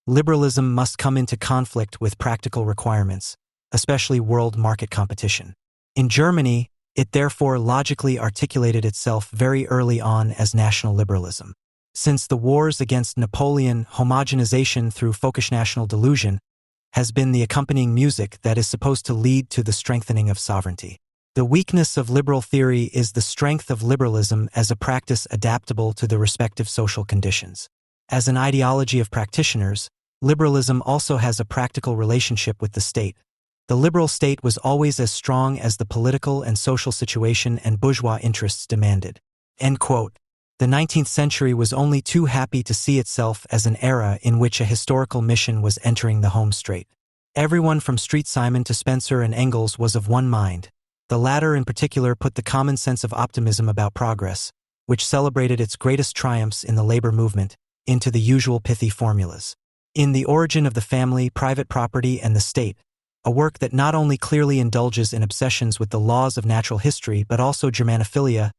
liberalism must come into conflict with practical requirements, especially world market competition. In Germany, it therefore logically articulated itself very early on as national liberalism. Since the wars against Napoleon, homogenization through folkish national delusion has been the accompanying music that is supposed to lead to the strengthening of sovereignty. The weakness of liberal theory is the strength of liberalism as a practice adaptable to the respective social conditions. As an ideology of practitioners, liberalism also has a practical relationship with the state. The liberal state was always as strong as the political and social situation and bourgeois interests demanded. End quote. The 19th century was only too happy to see itself as an era in which a historical mission was entering the home straight. Everyone from Street Simon to Spencer and Engels was of one mind. The latter in particular put the common sense of optimism about progress, which celebrated its greatest triumphs in the labor movement, into the usual pithy formulas. In The Origin of the Family, Private Property and the State, a work that not only clearly indulges in obsessions with the laws of natural history but also Germanophilia,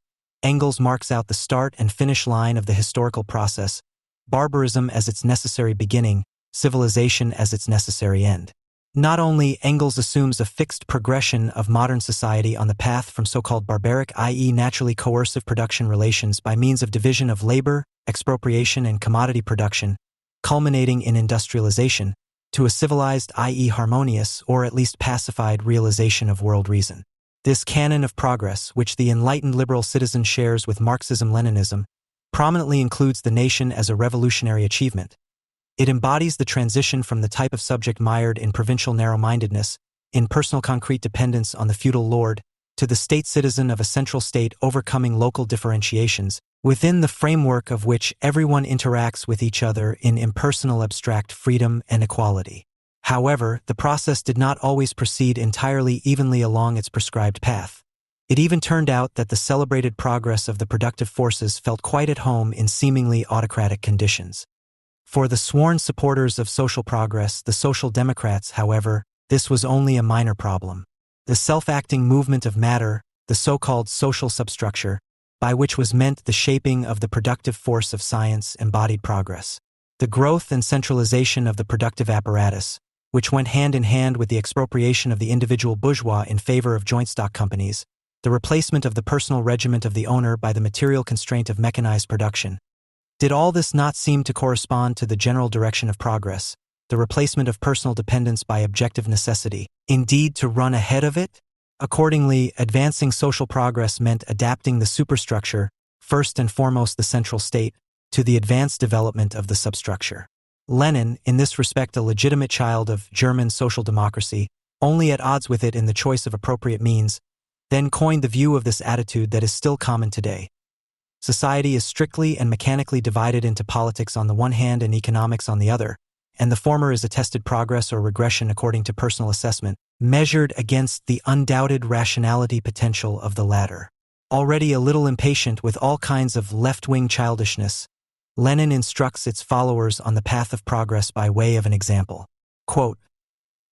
Engels marks out the start and finish line of the historical process, barbarism as its necessary beginning, civilization as its necessary end. Not only Engels assumes a fixed progression of modern society on the path from so-called barbaric, i.e. naturally coercive production relations by means of division of labor, expropriation and commodity production, culminating in industrialization, to a civilized, i.e. harmonious, or at least pacified realization of world reason. This canon of progress, which the enlightened liberal citizen shares with Marxism-Leninism, prominently includes the nation as a revolutionary achievement. It embodies the transition from the type of subject mired in provincial narrow-mindedness, in personal concrete dependence on the feudal lord, to the state citizen of a central state overcoming local differentiations, within the framework of which everyone interacts with each other in impersonal abstract freedom and equality. However, the process did not always proceed entirely evenly along its prescribed path. It even turned out that the celebrated progress of the productive forces felt quite at home in seemingly autocratic conditions. For the sworn supporters of social progress, the Social Democrats, however, this was only a minor problem. The self-acting movement of matter, the so-called social substructure, by which was meant the shaping of the productive force of science, embodied progress. The growth and centralization of the productive apparatus, which went hand in hand with the expropriation of the individual bourgeois in favor of joint stock companies, the replacement of the personal regiment of the owner by the material constraint of mechanized production. Did all this not seem to correspond to the general direction of progress, the replacement of personal dependence by objective necessity, indeed to run ahead of it? Accordingly, advancing social progress meant adapting the superstructure, first and foremost the central state, to the advanced development of the substructure. Lenin, in this respect a legitimate child of German social democracy, only at odds with it in the choice of appropriate means, then coined the view of this attitude that is still common today. Society is strictly and mechanically divided into politics on the one hand and economics on the other, and the former is attested progress or regression according to personal assessment, measured against the undoubted rationality potential of the latter. Already a little impatient with all kinds of left-wing childishness, Lenin instructs its followers on the path of progress by way of an example. Quote,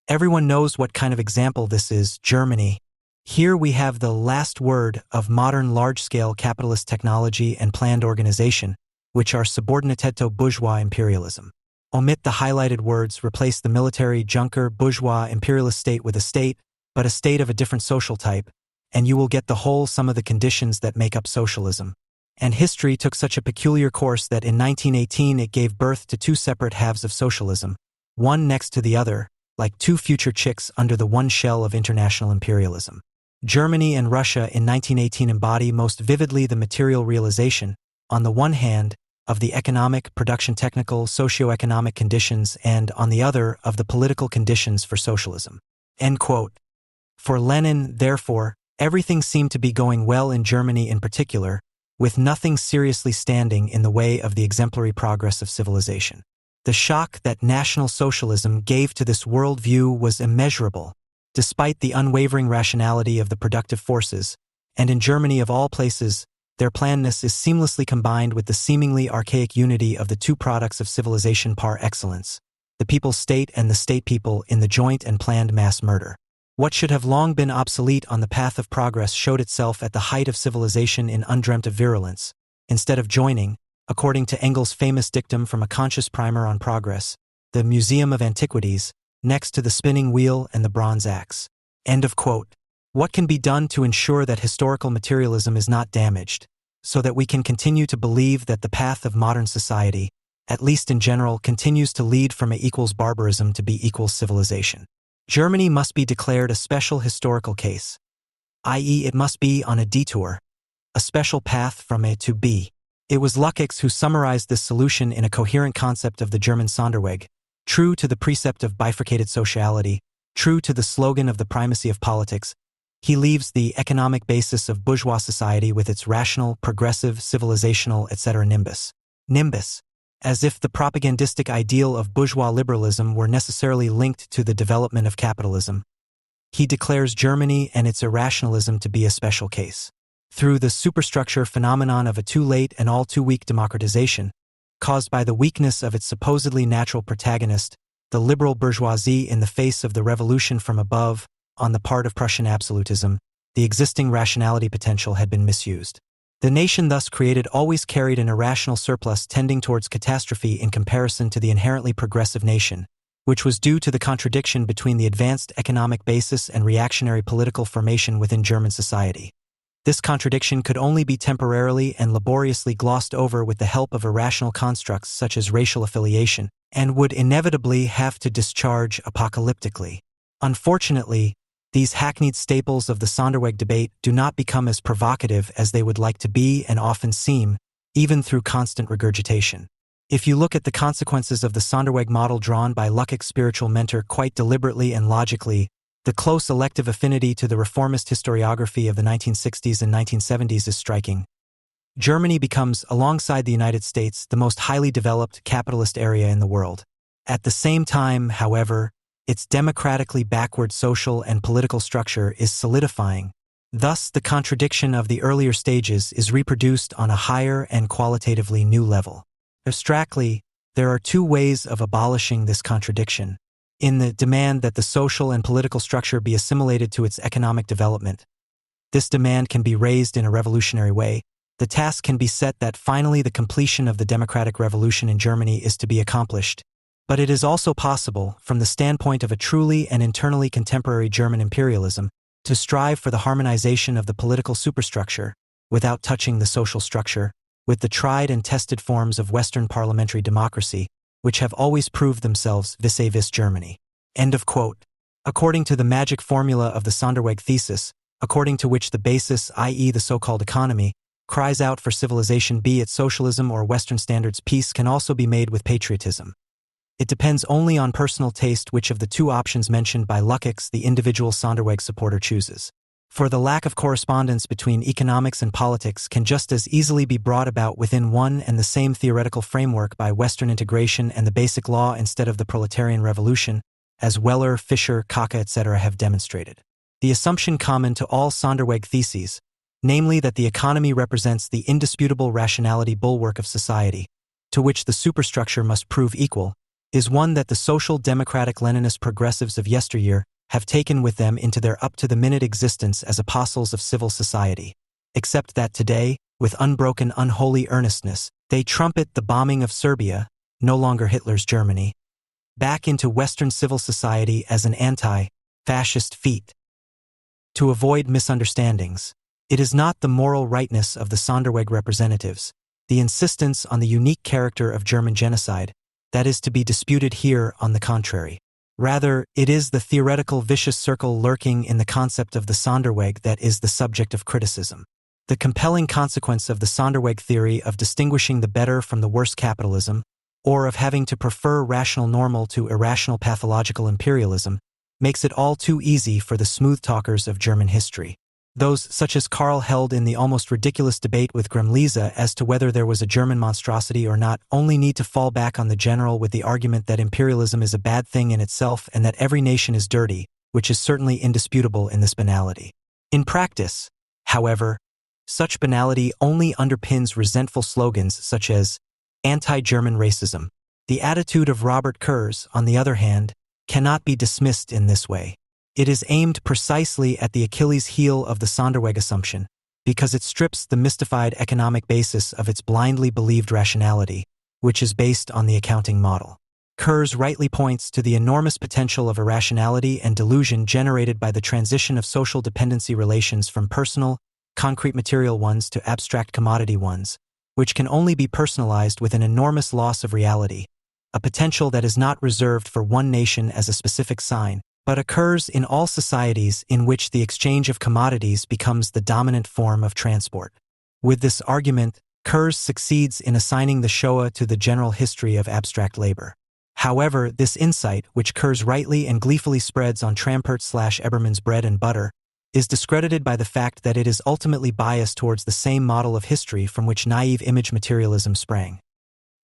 "Everyone knows what kind of example this is, Germany. Here we have the last word of modern large-scale capitalist technology and planned organization, which are subordinated to bourgeois imperialism. Omit the highlighted words, replace the military, junker, bourgeois, imperialist state with a state, but a state of a different social type, and you will get the whole sum of the conditions that make up socialism. And history took such a peculiar course that in 1918 it gave birth to two separate halves of socialism, one next to the other, like two future chicks under the one shell of international imperialism. Germany and Russia in 1918 embody most vividly the material realization, on the one hand, of the economic, production technical, socio-economic conditions and, on the other, of the political conditions for socialism. End quote. For Lenin, therefore, everything seemed to be going well in Germany in particular, with nothing seriously standing in the way of the exemplary progress of civilization. The shock that National Socialism gave to this worldview was immeasurable, despite the unwavering rationality of the productive forces, and in Germany of all places, their planness is seamlessly combined with the seemingly archaic unity of the two products of civilization par excellence, the people's state and the state people in the joint and planned mass murder. What should have long been obsolete on the path of progress showed itself at the height of civilization in undreamt of virulence, instead of joining, according to Engels' famous dictum from a conscious primer on progress, the Museum of Antiquities, next to the spinning wheel and the bronze axe. End of quote. What can be done to ensure that historical materialism is not damaged, so that we can continue to believe that the path of modern society, at least in general, continues to lead from A equals barbarism to B equals civilization? Germany must be declared a special historical case, i.e. it must be on a detour, a special path from A to B. It was Lukács who summarized this solution in a coherent concept of the German Sonderweg, true to the precept of bifurcated sociality, true to the slogan of the primacy of politics. He leaves the economic basis of bourgeois society with its rational, progressive, civilizational, etc. Nimbus. As if the propagandistic ideal of bourgeois liberalism were necessarily linked to the development of capitalism. He declares Germany and its irrationalism to be a special case. Through the superstructure phenomenon of a too late and all too weak democratization, caused by the weakness of its supposedly natural protagonist, the liberal bourgeoisie in the face of the revolution from above, on the part of Prussian absolutism, the existing rationality potential had been misused. The nation thus created always carried an irrational surplus tending towards catastrophe in comparison to the inherently progressive nation, which was due to the contradiction between the advanced economic basis and reactionary political formation within German society. This contradiction could only be temporarily and laboriously glossed over with the help of irrational constructs such as racial affiliation, and would inevitably have to discharge apocalyptically. Unfortunately, these hackneyed staples of the Sonderweg debate do not become as provocative as they would like to be and often seem, even through constant regurgitation. If you look at the consequences of the Sonderweg model drawn by Lukács' spiritual mentor quite deliberately and logically, the close elective affinity to the reformist historiography of the 1960s and 1970s is striking. Germany becomes, alongside the United States, the most highly developed capitalist area in the world. At the same time, however, its democratically backward social and political structure is solidifying. Thus, the contradiction of the earlier stages is reproduced on a higher and qualitatively new level. Abstractly, there are two ways of abolishing this contradiction. In the demand that the social and political structure be assimilated to its economic development. This demand can be raised in a revolutionary way. The task can be set that finally the completion of the democratic revolution in Germany is to be accomplished. But it is also possible, from the standpoint of a truly and internally contemporary German imperialism, to strive for the harmonization of the political superstructure, without touching the social structure, with the tried and tested forms of Western parliamentary democracy, which have always proved themselves vis-a-vis Germany. End of quote. According to the magic formula of the Sonderweg thesis, according to which the basis, i.e. the so-called economy, cries out for civilization, be it socialism or Western standards, peace can also be made with patriotism. It depends only on personal taste which of the two options mentioned by Lukács the individual Sonderweg supporter chooses. For the lack of correspondence between economics and politics can just as easily be brought about within one and the same theoretical framework by Western integration and the basic law instead of the proletarian revolution, as Weller, Fischer, Kaka, etc. have demonstrated. The assumption common to all Sonderweg theses, namely that the economy represents the indisputable rationality bulwark of society, to which the superstructure must prove equal, is one that the social democratic Leninist progressives of yesteryear have taken with them into their up-to-the-minute existence as apostles of civil society. Except that today, with unbroken unholy earnestness, they trumpet the bombing of Serbia, no longer Hitler's Germany, back into Western civil society as an anti-fascist feat. To avoid misunderstandings, it is not the moral rightness of the Sonderweg representatives, the insistence on the unique character of German genocide, that is to be disputed here. On the contrary. Rather, it is the theoretical vicious circle lurking in the concept of the Sonderweg that is the subject of criticism. The compelling consequence of the Sonderweg theory of distinguishing the better from the worse capitalism, or of having to prefer rational normal to irrational pathological imperialism, makes it all too easy for the smooth talkers of German history. Those such as Karl held in the almost ridiculous debate with Gremlise as to whether there was a German monstrosity or not only need to fall back on the general with the argument that imperialism is a bad thing in itself and that every nation is dirty, which is certainly indisputable in this banality. In practice, however, such banality only underpins resentful slogans such as anti-German racism. The attitude of Robert Kurz, on the other hand, cannot be dismissed in this way. It is aimed precisely at the Achilles heel of the Sonderweg assumption, because it strips the mystified economic basis of its blindly believed rationality, which is based on the accounting model. Kurz rightly points to the enormous potential of irrationality and delusion generated by the transition of social dependency relations from personal, concrete material ones to abstract commodity ones, which can only be personalized with an enormous loss of reality, a potential that is not reserved for one nation as a specific sign, but occurs in all societies in which the exchange of commodities becomes the dominant form of transport. With this argument, Kurz succeeds in assigning the Shoah to the general history of abstract labor. However, this insight, which Kurz rightly and gleefully spreads on Trampert/Ebermann's bread and butter, is discredited by the fact that it is ultimately biased towards the same model of history from which naive image materialism sprang.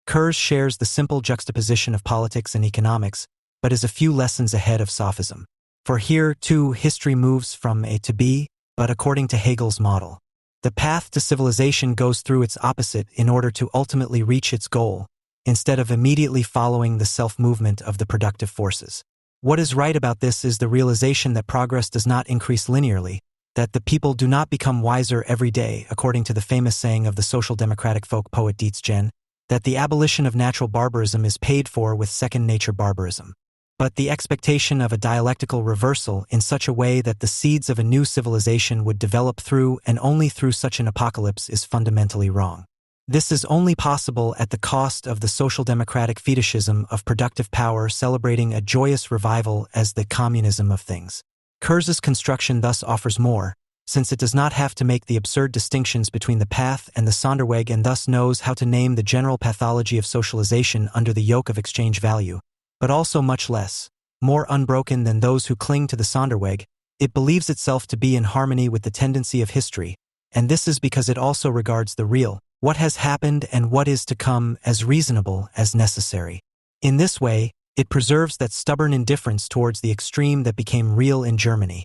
Kurz shares the simple juxtaposition of politics and economics, but is a few lessons ahead of sophism. For here, too, history moves from A to B, but according to Hegel's model. The path to civilization goes through its opposite in order to ultimately reach its goal, instead of immediately following the self-movement of the productive forces. What is right about this is the realization that progress does not increase linearly, that the people do not become wiser every day, according to the famous saying of the social democratic folk poet Dietz Gen, that the abolition of natural barbarism is paid for with second-nature barbarism. But the expectation of a dialectical reversal in such a way that the seeds of a new civilization would develop through and only through such an apocalypse is fundamentally wrong. This is only possible at the cost of the social democratic fetishism of productive power celebrating a joyous revival as the communism of things. Kurz's construction thus offers more, since it does not have to make the absurd distinctions between the path and the Sonderweg and thus knows how to name the general pathology of socialization under the yoke of exchange value, but also much less, more unbroken than those who cling to the Sonderweg. It believes itself to be in harmony with the tendency of history, and this is because it also regards the real, what has happened and what is to come, as reasonable as necessary. In this way, it preserves that stubborn indifference towards the extreme that became real in Germany,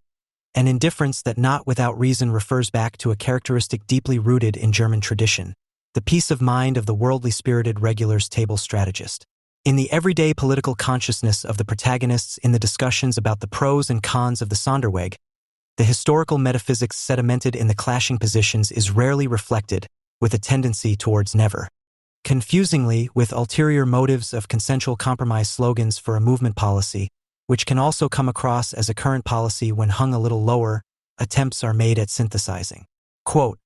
an indifference that not without reason refers back to a characteristic deeply rooted in German tradition, the peace of mind of the worldly spirited regulars table strategist. In the everyday political consciousness of the protagonists in the discussions about the pros and cons of the Sonderweg, the historical metaphysics sedimented in the clashing positions is rarely reflected, with a tendency towards never. Confusingly, with ulterior motives of consensual compromise slogans for a movement policy, which can also come across as a current policy when hung a little lower, attempts are made at synthesizing. Quote,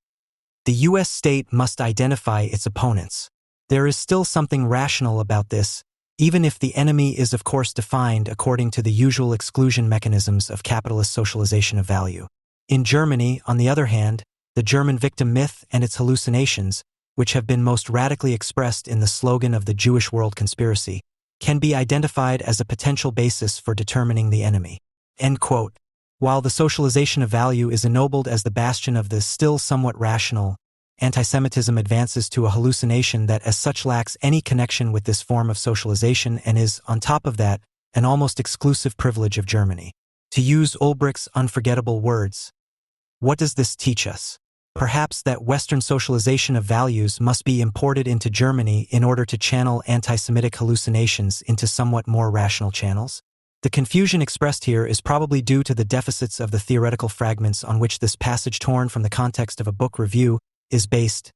"The U.S. state must identify its opponents. There is still something rational about this, even if the enemy is of course defined according to the usual exclusion mechanisms of capitalist socialization of value. In Germany, on the other hand, the German victim myth and its hallucinations, which have been most radically expressed in the slogan of the Jewish world conspiracy, can be identified as a potential basis for determining the enemy." End quote. While the socialization of value is ennobled as the bastion of the still somewhat rational, antisemitism advances to a hallucination that as such lacks any connection with this form of socialization and is, on top of that, an almost exclusive privilege of Germany. To use Ulbricht's unforgettable words, what does this teach us? Perhaps that Western socialization of values must be imported into Germany in order to channel anti-Semitic hallucinations into somewhat more rational channels? The confusion expressed here is probably due to the deficits of the theoretical fragments on which this passage torn from the context of a book review is based.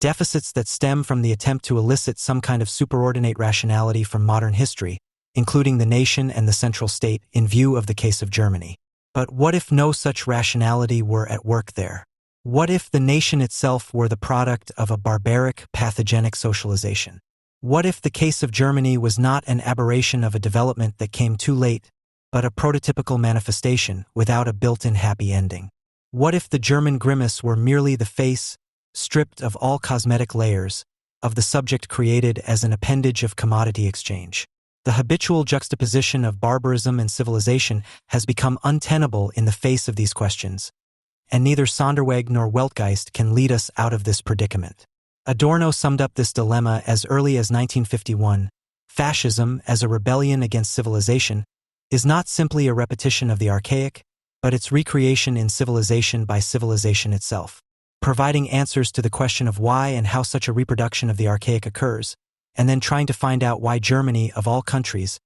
deficits that stem from the attempt to elicit some kind of superordinate rationality from modern history, including the nation and the central state, in view of the case of Germany. But what if no such rationality were at work there? What if the nation itself were the product of a barbaric, pathogenic socialization? What if the case of Germany was not an aberration of a development that came too late, but a prototypical manifestation without a built-in happy ending? What if the German grimace were merely the face, stripped of all cosmetic layers, of the subject created as an appendage of commodity exchange? The habitual juxtaposition of barbarism and civilization has become untenable in the face of these questions, and neither Sonderweg nor Weltgeist can lead us out of this predicament. Adorno summed up this dilemma as early as 1951. Fascism, as a rebellion against civilization, is not simply a repetition of the archaic, but its recreation in civilization by civilization itself, providing answers to the question of why and how such a reproduction of the archaic occurs, and then trying to find out why Germany, of all countries,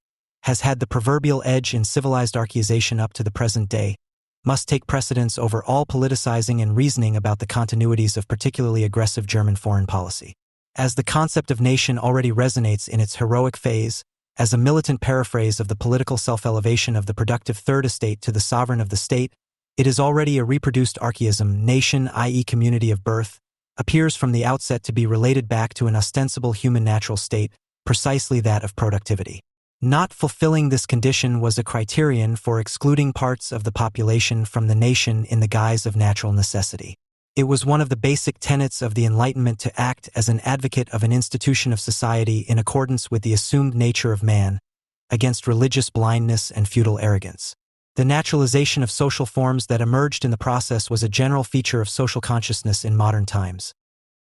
has had the proverbial edge in civilized archaization up to the present day, must take precedence over all politicizing and reasoning about the continuities of particularly aggressive German foreign policy. As the concept of nation already resonates in its heroic phase, as a militant paraphrase of the political self-elevation of the productive third estate to the sovereign of the state, it is already a reproduced archaism. Nation, i.e. community of birth, appears from the outset to be related back to an ostensible human natural state, precisely that of productivity. Not fulfilling this condition was a criterion for excluding parts of the population from the nation in the guise of natural necessity. It was one of the basic tenets of the Enlightenment to act as an advocate of an institution of society in accordance with the assumed nature of man, against religious blindness and feudal arrogance. The naturalization of social forms that emerged in the process was a general feature of social consciousness in modern times.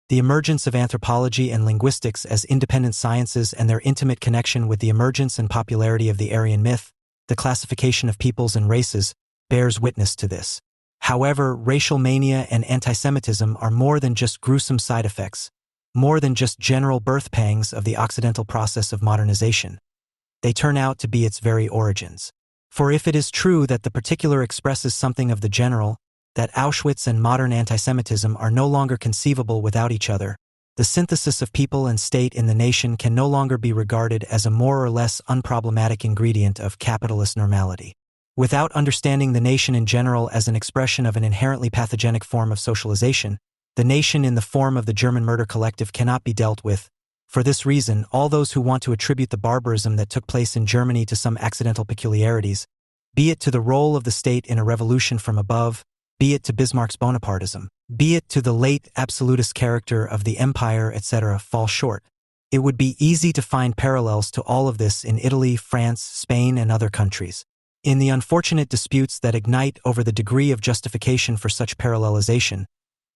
The emergence of anthropology and linguistics as independent sciences and their intimate connection with the emergence and popularity of the Aryan myth, the classification of peoples and races, bears witness to this. However, racial mania and antisemitism are more than just gruesome side effects, more than just general birth pangs of the Occidental process of modernization. They turn out to be its very origins. For if it is true that the particular expresses something of the general, that Auschwitz and modern antisemitism are no longer conceivable without each other, the synthesis of people and state in the nation can no longer be regarded as a more or less unproblematic ingredient of capitalist normality. Without understanding the nation in general as an expression of an inherently pathogenic form of socialization, the nation in the form of the German murder collective cannot be dealt with. For this reason, all those who want to attribute the barbarism that took place in Germany to some accidental peculiarities, be it to the role of the state in a revolution from above, be it to Bismarck's Bonapartism, be it to the late absolutist character of the empire, etc., fall short. It would be easy to find parallels to all of this in Italy, France, Spain, and other countries. In the unfortunate disputes that ignite over the degree of justification for such parallelization,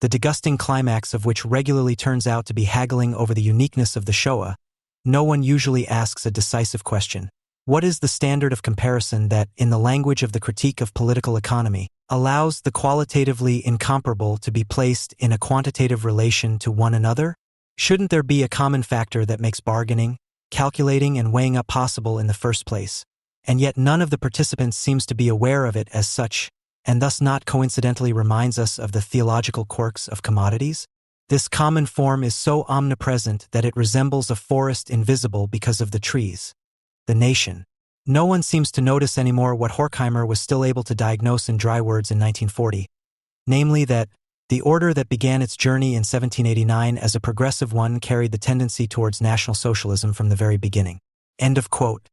the disgusting climax of which regularly turns out to be haggling over the uniqueness of the Shoah, no one usually asks a decisive question. What is the standard of comparison that, in the language of the critique of political economy, allows the qualitatively incomparable to be placed in a quantitative relation to one another? Shouldn't there be a common factor that makes bargaining, calculating, and weighing up possible in the first place? And yet none of the participants seems to be aware of it as such, and thus not coincidentally reminds us of the theological quirks of commodities? This common form is so omnipresent that it resembles a forest invisible because of the trees. The nation. No one seems to notice anymore what Horkheimer was still able to diagnose in dry words in 1940, namely that the order that began its journey in 1789 as a progressive one carried the tendency towards National Socialism from the very beginning. End of quote.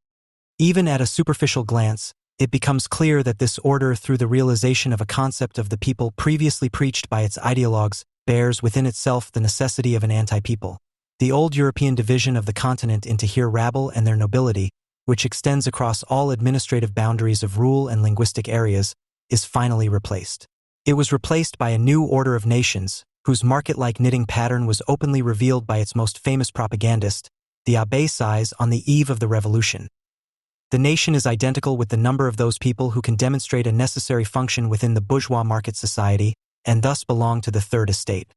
Even at a superficial glance, it becomes clear that this order, through the realization of a concept of the people previously preached by its ideologues, bears within itself the necessity of an anti-people. The old European division of the continent into here rabble and their nobility, which extends across all administrative boundaries of rule and linguistic areas, is finally replaced. It was replaced by a new order of nations, whose market-like knitting pattern was openly revealed by its most famous propagandist, the Abbé Sieyès, on the eve of the revolution. The nation is identical with the number of those people who can demonstrate a necessary function within the bourgeois market society, and thus belong to the third estate.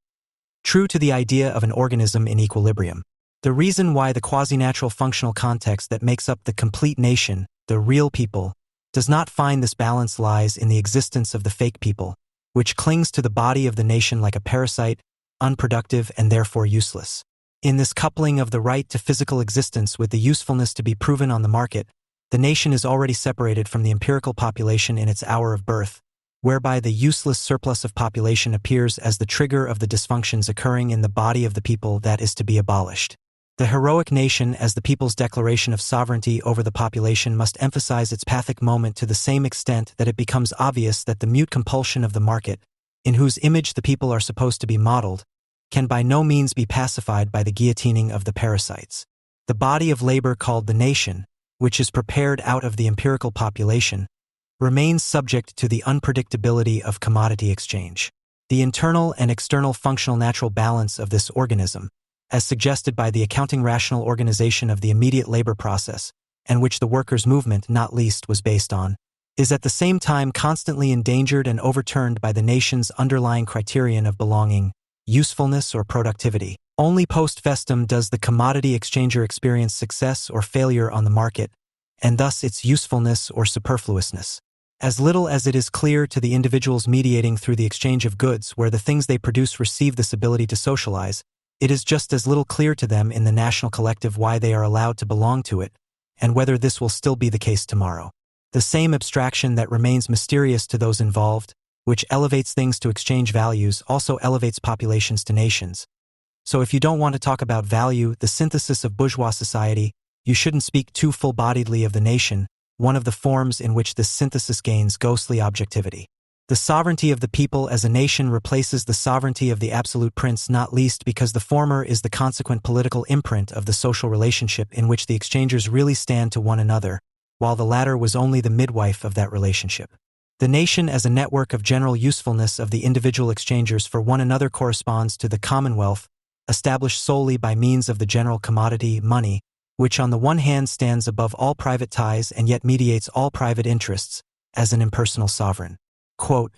True to the idea of an organism in equilibrium. The reason why the quasi-natural functional context that makes up the complete nation, the real people, does not find this balance lies in the existence of the fake people, which clings to the body of the nation like a parasite, unproductive, and therefore useless. In this coupling of the right to physical existence with the usefulness to be proven on the market, the nation is already separated from the empirical population in its hour of birth, whereby the useless surplus of population appears as the trigger of the dysfunctions occurring in the body of the people that is to be abolished. The heroic nation as the people's declaration of sovereignty over the population must emphasize its pathic moment to the same extent that it becomes obvious that the mute compulsion of the market, in whose image the people are supposed to be modeled, can by no means be pacified by the guillotining of the parasites. The body of labor called the nation, which is prepared out of the empirical population, remains subject to the unpredictability of commodity exchange. The internal and external functional natural balance of this organism, as suggested by the accounting rational organization of the immediate labor process, and which the workers' movement not least was based on, is at the same time constantly endangered and overturned by the nation's underlying criterion of belonging, usefulness or productivity. Only post festum does the commodity exchanger experience success or failure on the market, and thus its usefulness or superfluousness. As little as it is clear to the individuals mediating through the exchange of goods where the things they produce receive this ability to socialize, it is just as little clear to them in the national collective why they are allowed to belong to it, and whether this will still be the case tomorrow. The same abstraction that remains mysterious to those involved, which elevates things to exchange values, also elevates populations to nations. So if you don't want to talk about value, the synthesis of bourgeois society, you shouldn't speak too full-bodiedly of the nation, one of the forms in which this synthesis gains ghostly objectivity. The sovereignty of the people as a nation replaces the sovereignty of the absolute prince, not least because the former is the consequent political imprint of the social relationship in which the exchangers really stand to one another, while the latter was only the midwife of that relationship. The nation as a network of general usefulness of the individual exchangers for one another corresponds to the commonwealth, established solely by means of the general commodity, money, which on the one hand stands above all private ties and yet mediates all private interests, as an impersonal sovereign. Quote,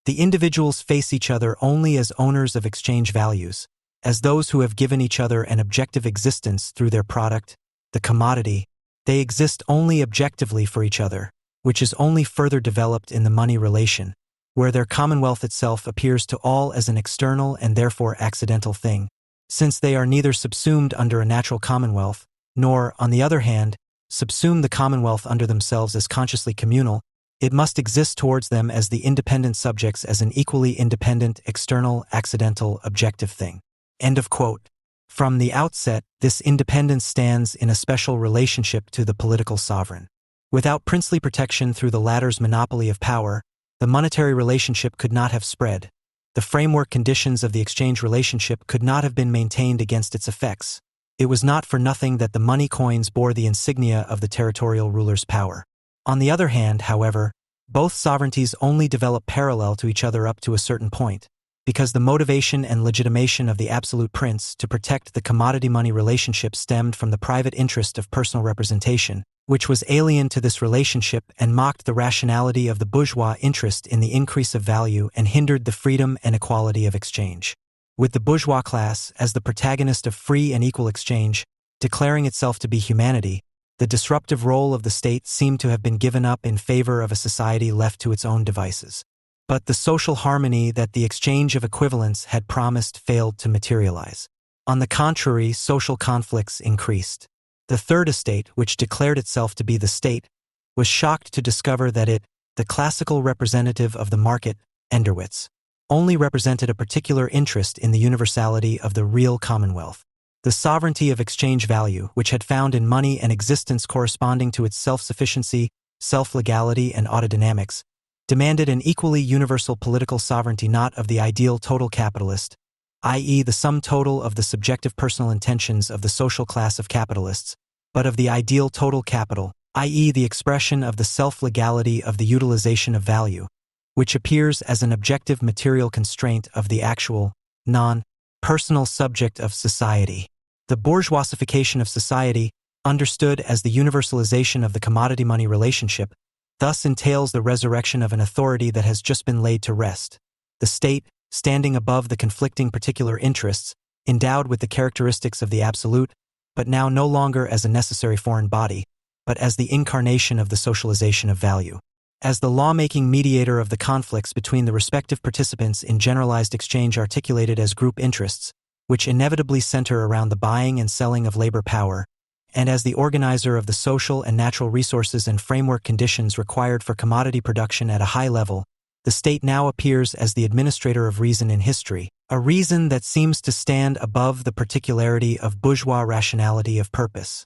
"The individuals face each other only as owners of exchange values, as those who have given each other an objective existence through their product, the commodity. They exist only objectively for each other, which is only further developed in the money relation, where their commonwealth itself appears to all as an external and therefore accidental thing, since they are neither subsumed under a natural commonwealth, nor, on the other hand, subsume the commonwealth under themselves as consciously communal. It must exist towards them as the independent subjects as an equally independent, external, accidental, objective thing." End of quote. From the outset, this independence stands in a special relationship to the political sovereign. Without princely protection through the latter's monopoly of power, the monetary relationship could not have spread. The framework conditions of the exchange relationship could not have been maintained against its effects. It was not for nothing that the money coins bore the insignia of the territorial ruler's power. On the other hand, however, both sovereignties only develop parallel to each other up to a certain point, because the motivation and legitimation of the absolute prince to protect the commodity-money relationship stemmed from the private interest of personal representation, which was alien to this relationship and mocked the rationality of the bourgeois interest in the increase of value and hindered the freedom and equality of exchange. With the bourgeois class, as the protagonist of free and equal exchange, declaring itself to be humanity, the disruptive role of the state seemed to have been given up in favor of a society left to its own devices. But the social harmony that the exchange of equivalents had promised failed to materialize. On the contrary, social conflicts increased. The Third Estate, which declared itself to be the state, was shocked to discover that it, the classical representative of the market, Enderwitz, only represented a particular interest in the universality of the real commonwealth. The sovereignty of exchange value, which had found in money an existence corresponding to its self-sufficiency, self-legality, and autodynamics, demanded an equally universal political sovereignty not of the ideal total capitalist, i.e. the sum total of the subjective personal intentions of the social class of capitalists, but of the ideal total capital, i.e. the expression of the self-legality of the utilization of value, which appears as an objective material constraint of the actual, non-personal subject of society. The bourgeoisification of society, understood as the universalization of the commodity-money relationship, thus entails the resurrection of an authority that has just been laid to rest. The state, standing above the conflicting particular interests, endowed with the characteristics of the absolute, but now no longer as a necessary foreign body, but as the incarnation of the socialization of value. as the lawmaking mediator of the conflicts between the respective participants in generalized exchange articulated as group interests, which inevitably center around the buying and selling of labor power, and as the organizer of the social and natural resources and framework conditions required for commodity production at a high level, the state now appears as the administrator of reason in history, a reason that seems to stand above the particularity of bourgeois rationality of purpose,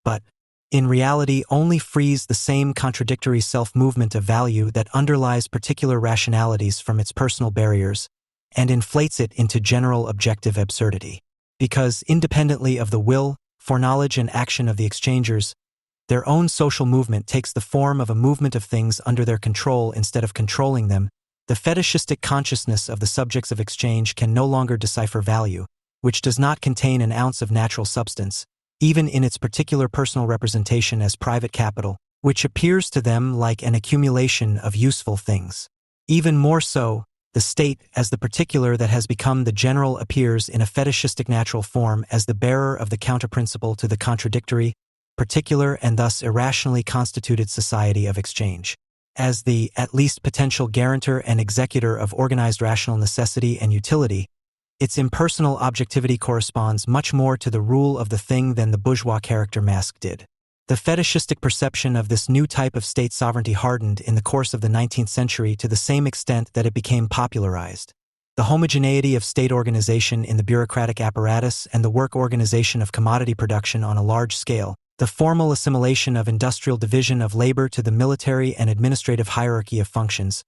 but, in reality, only frees the same contradictory self-movement of value that underlies particular rationalities from its personal barriers, and inflates it into general objective absurdity. Because, independently of the will, foreknowledge and action of the exchangers, their own social movement takes the form of a movement of things under their control instead of controlling them, the fetishistic consciousness of the subjects of exchange can no longer decipher value, which does not contain an ounce of natural substance, even in its particular personal representation as private capital, which appears to them like an accumulation of useful things. Even more so, the state, as the particular that has become the general, appears in a fetishistic natural form as the bearer of the counterprinciple to the contradictory, particular and thus irrationally constituted society of exchange. As the, at least potential guarantor and executor of organized rational necessity and utility, its impersonal objectivity corresponds much more to the rule of the thing than the bourgeois character mask did. The fetishistic perception of this new type of state sovereignty hardened in the course of the 19th century to the same extent that it became popularized. The homogeneity of state organization in the bureaucratic apparatus and the work organization of commodity production on a large scale, the formal assimilation of industrial division of labor to the military and administrative hierarchy of functions,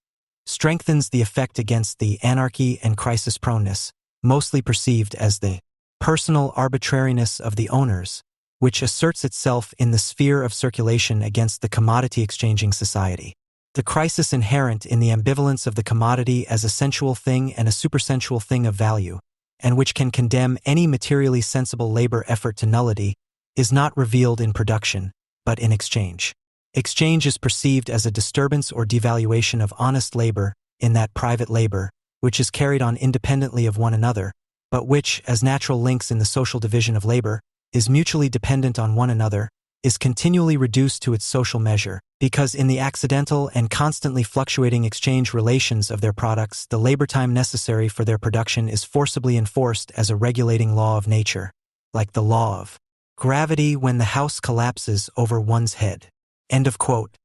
strengthens the effect against the anarchy and crisis-proneness, mostly perceived as the personal arbitrariness of the owners, which asserts itself in the sphere of circulation against the commodity-exchanging society. The crisis inherent in the ambivalence of the commodity as a sensual thing and a supersensual thing of value, and which can condemn any materially sensible labor effort to nullity, is not revealed in production, but in exchange. Exchange is perceived as a disturbance or devaluation of honest labor, in that private labor, which is carried on independently of one another, but which, as natural links in the social division of labor, is mutually dependent on one another, is continually reduced to its social measure, because in the accidental and constantly fluctuating exchange relations of their products, the labor time necessary for their production is forcibly enforced as a regulating law of nature, like the law of gravity when the house collapses over one's head. End of quote.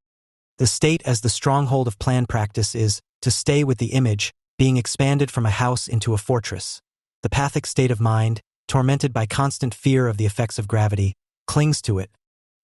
The state as the stronghold of plan practice is, to stay with the image, being expanded from a house into a fortress. The pathic state of mind, tormented by constant fear of the effects of gravity, clings to it.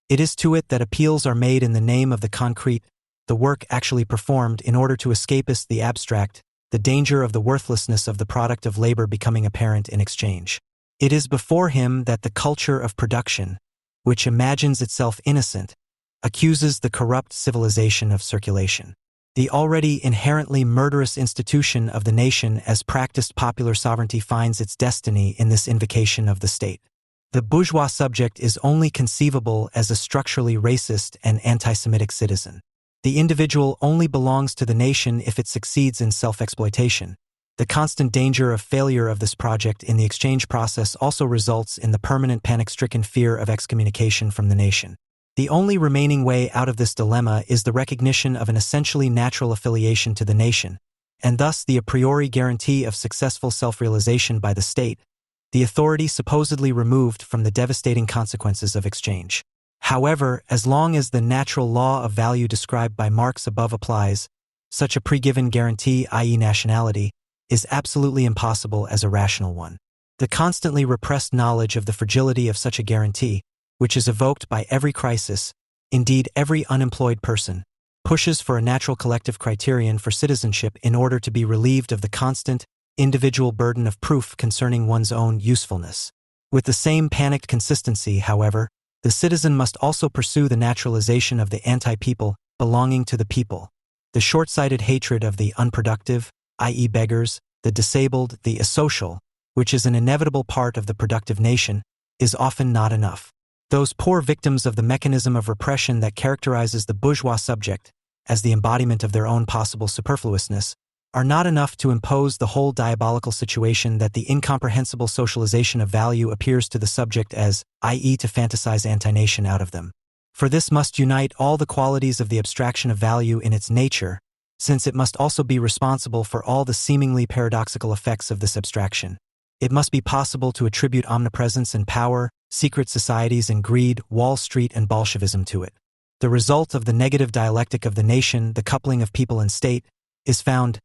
It is to it that appeals are made in the name of the concrete, the work actually performed in order to escapeist the abstract, the danger of the worthlessness of the product of labor becoming apparent in exchange. It is before him that the culture of production, which imagines itself innocent, accuses the corrupt civilization of circulation. The already inherently murderous institution of the nation as practiced popular sovereignty finds its destiny in this invocation of the state. The bourgeois subject is only conceivable as a structurally racist and anti-Semitic citizen. The individual only belongs to the nation if it succeeds in self-exploitation. The constant danger of failure of this project in the exchange process also results in the permanent panic-stricken fear of excommunication from the nation. The only remaining way out of this dilemma is the recognition of an essentially natural affiliation to the nation, and thus the a priori guarantee of successful self-realization by the state, the authority supposedly removed from the devastating consequences of exchange. However, as long as the natural law of value described by Marx above applies, such a pre-given guarantee, i.e. nationality, is absolutely impossible as a rational one. The constantly repressed knowledge of the fragility of such a guarantee, which is evoked by every crisis, indeed every unemployed person, pushes for a natural collective criterion for citizenship in order to be relieved of the constant, individual burden of proof concerning one's own usefulness. With the same panicked consistency, however, the citizen must also pursue the naturalization of the anti-people belonging to the people. The short-sighted hatred of the unproductive, i.e. beggars, the disabled, the asocial, which is an inevitable part of the productive nation, is often not enough. Those poor victims of the mechanism of repression that characterizes the bourgeois subject, as the embodiment of their own possible superfluousness, are not enough to impose the whole diabolical situation that the incomprehensible socialization of value appears to the subject as, i.e. to fantasize anti-nation out of them. For this must unite all the qualities of the abstraction of value in its nature, since it must also be responsible for all the seemingly paradoxical effects of this abstraction. It must be possible to attribute omnipresence and power, secret societies and greed, Wall Street and Bolshevism to it. The result of the negative dialectic of the nation, the coupling of people and state, is found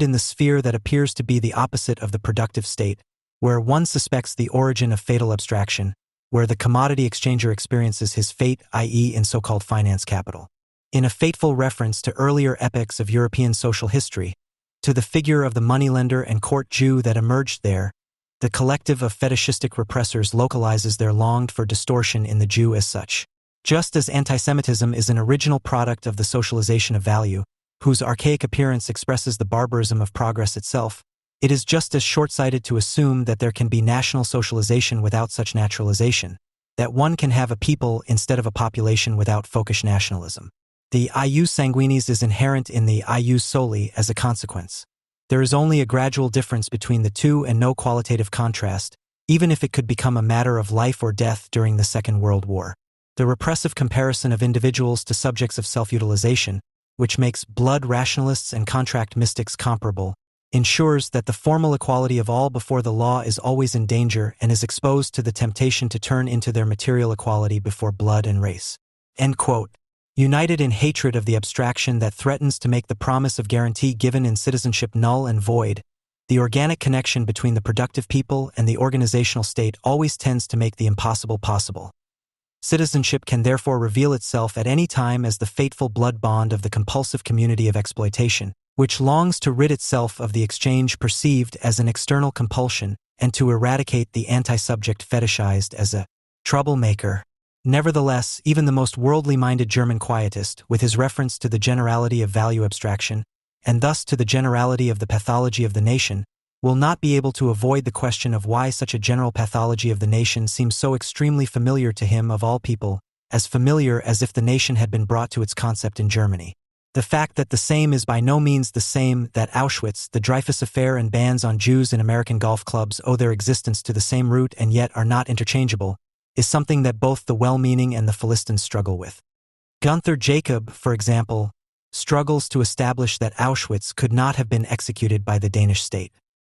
in the sphere that appears to be the opposite of the productive state, where one suspects the origin of fatal abstraction, where the commodity exchanger experiences his fate, i.e. in so-called finance capital. In a fateful reference to earlier epochs of European social history, to the figure of the moneylender and court Jew that emerged there, the collective of fetishistic repressors localizes their longed-for distortion in the Jew as such. Just as antisemitism is an original product of the socialization of value, whose archaic appearance expresses the barbarism of progress itself, it is just as short-sighted to assume that there can be national socialization without such naturalization, that one can have a people instead of a population without folkish nationalism. The ius sanguinis is inherent in the ius soli as a consequence. There is only a gradual difference between the two and no qualitative contrast, even if it could become a matter of life or death during the Second World War. The repressive comparison of individuals to subjects of self-utilization, which makes blood rationalists and contract mystics comparable, ensures that the formal equality of all before the law is always in danger and is exposed to the temptation to turn into their material equality before blood and race. End quote. United in hatred of the abstraction that threatens to make the promise of guarantee given in citizenship null and void, the organic connection between the productive people and the organizational state always tends to make the impossible possible. Citizenship can therefore reveal itself at any time as the fateful blood bond of the compulsive community of exploitation, which longs to rid itself of the exchange perceived as an external compulsion and to eradicate the anti-subject fetishized as a troublemaker. Nevertheless, even the most worldly-minded German quietist, with his reference to the generality of value abstraction, and thus to the generality of the pathology of the nation, will not be able to avoid the question of why such a general pathology of the nation seems so extremely familiar to him of all people, as familiar as if the nation had been brought to its concept in Germany. The fact that the same is by no means the same, that Auschwitz, the Dreyfus Affair and bans on Jews in American golf clubs owe their existence to the same root and yet are not interchangeable, is something that both the well-meaning and the Philistines struggle with. Gunther Jacob, for example, struggles to establish that Auschwitz could not have been executed by the Danish state.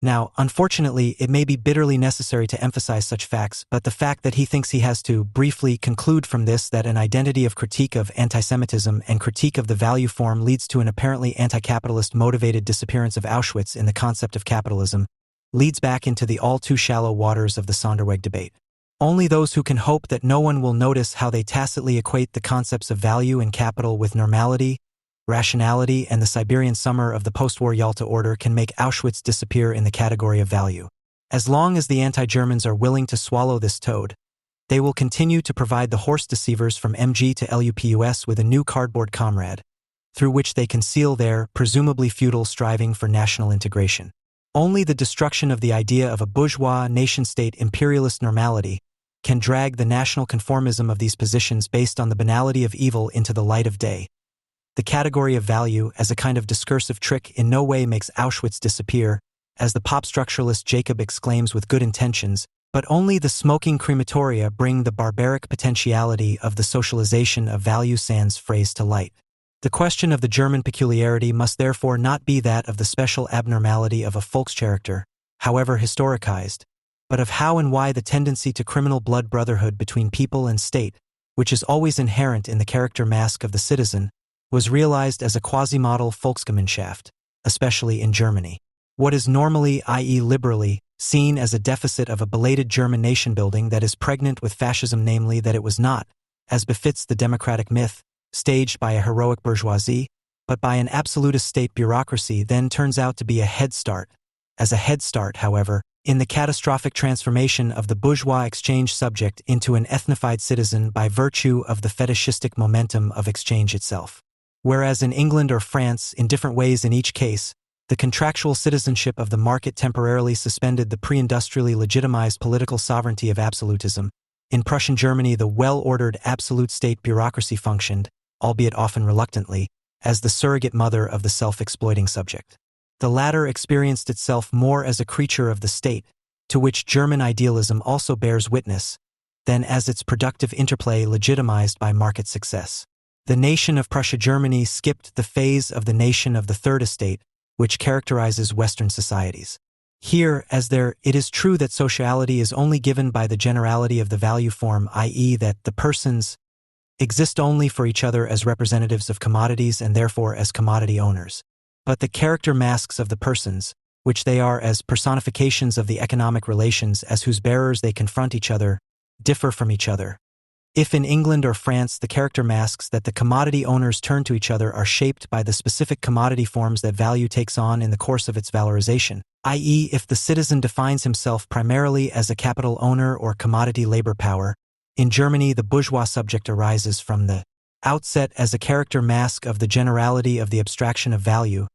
Now, unfortunately, it may be bitterly necessary to emphasize such facts, but the fact that he thinks he has to briefly conclude from this that an identity of critique of antisemitism and critique of the value form leads to an apparently anti-capitalist motivated disappearance of Auschwitz in the concept of capitalism, leads back into the all-too-shallow waters of the Sonderweg debate. Only those who can hope that no one will notice how they tacitly equate the concepts of value and capital with normality, rationality, and the Siberian summer of the post-war Yalta order can make Auschwitz disappear in the category of value. As long as the anti-Germans are willing to swallow this toad, they will continue to provide the horse deceivers from MG to LUPUS with a new cardboard comrade, through which they conceal their, presumably futile striving for national integration. Only the destruction of the idea of a bourgeois nation-state imperialist normality can drag the national conformism of these positions based on the banality of evil into the light of day. The category of value as a kind of discursive trick in no way makes Auschwitz disappear, as the pop structuralist Jacob exclaims with good intentions, but only the smoking crematoria bring the barbaric potentiality of the socialization of value sans phrase to light. The question of the German peculiarity must therefore not be that of the special abnormality of a Volkscharacter, however historicized, but of how and why the tendency to criminal blood brotherhood between people and state, which is always inherent in the character mask of the citizen, was realized as a quasi-model Volksgemeinschaft, especially in Germany. What is normally, i.e. liberally, seen as a deficit of a belated German nation-building that is pregnant with fascism, namely that it was not, as befits the democratic myth, staged by a heroic bourgeoisie, but by an absolutist state bureaucracy, then turns out to be a head start. As a head start, however, in the catastrophic transformation of the bourgeois exchange subject into an ethnified citizen by virtue of the fetishistic momentum of exchange itself. Whereas in England or France, in different ways in each case, the contractual citizenship of the market temporarily suspended the pre-industrially legitimized political sovereignty of absolutism, in Prussian Germany the well-ordered absolute state bureaucracy functioned, albeit often reluctantly, as the surrogate mother of the self-exploiting subject. The latter experienced itself more as a creature of the state, to which German idealism also bears witness, than as its productive interplay legitimized by market success. The nation of Prussia-Germany skipped the phase of the nation of the Third Estate, which characterizes Western societies. Here, as there, it is true that sociality is only given by the generality of the value form, i.e. that the persons exist only for each other as representatives of commodities and therefore as commodity owners. But the character masks of the persons, which they are as personifications of the economic relations as whose bearers they confront each other, differ from each other. If in England or France the character masks that the commodity owners turn to each other are shaped by the specific commodity forms that value takes on in the course of its valorization, i.e. if the citizen defines himself primarily as a capital owner or commodity labor power, in Germany the bourgeois subject arises from the outset as a character mask of the generality of the abstraction of value,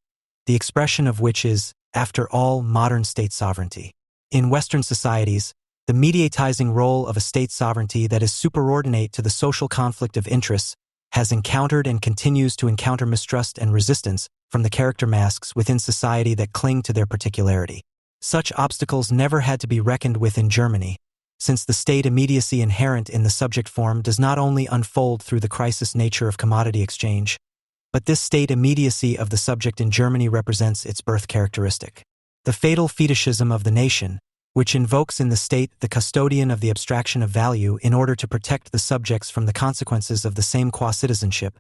the expression of which is, after all, modern state sovereignty. In Western societies, the mediatizing role of a state sovereignty that is superordinate to the social conflict of interests has encountered and continues to encounter mistrust and resistance from the character masks within society that cling to their particularity. Such obstacles never had to be reckoned with in Germany, since the state immediacy inherent in the subject form does not only unfold through the crisis nature of commodity exchange, but this state immediacy of the subject in Germany represents its birth characteristic. The fatal fetishism of the nation, which invokes in the state the custodian of the abstraction of value in order to protect the subjects from the consequences of the same qua-citizenship,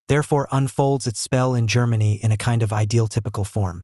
therefore unfolds its spell in Germany in a kind of ideal typical form.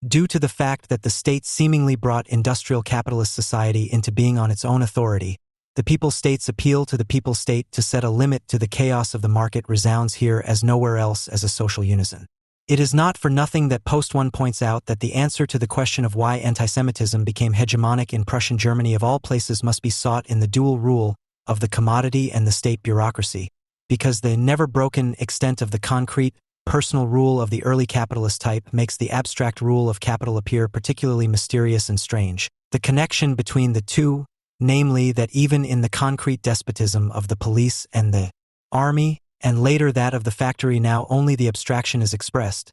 Due to the fact that the state seemingly brought industrial capitalist society into being on its own authority, the people-state's appeal to the people-state to set a limit to the chaos of the market resounds here as nowhere else as a social unison. It is not for nothing that Post 1 points out that the answer to the question of why antisemitism became hegemonic in Prussian Germany of all places must be sought in the dual rule of the commodity and the state bureaucracy, because the never-broken extent of the concrete, personal rule of the early capitalist type makes the abstract rule of capital appear particularly mysterious and strange. The connection between the two, namely that even in the concrete despotism of the police and the army, and later that of the factory now only the abstraction is expressed,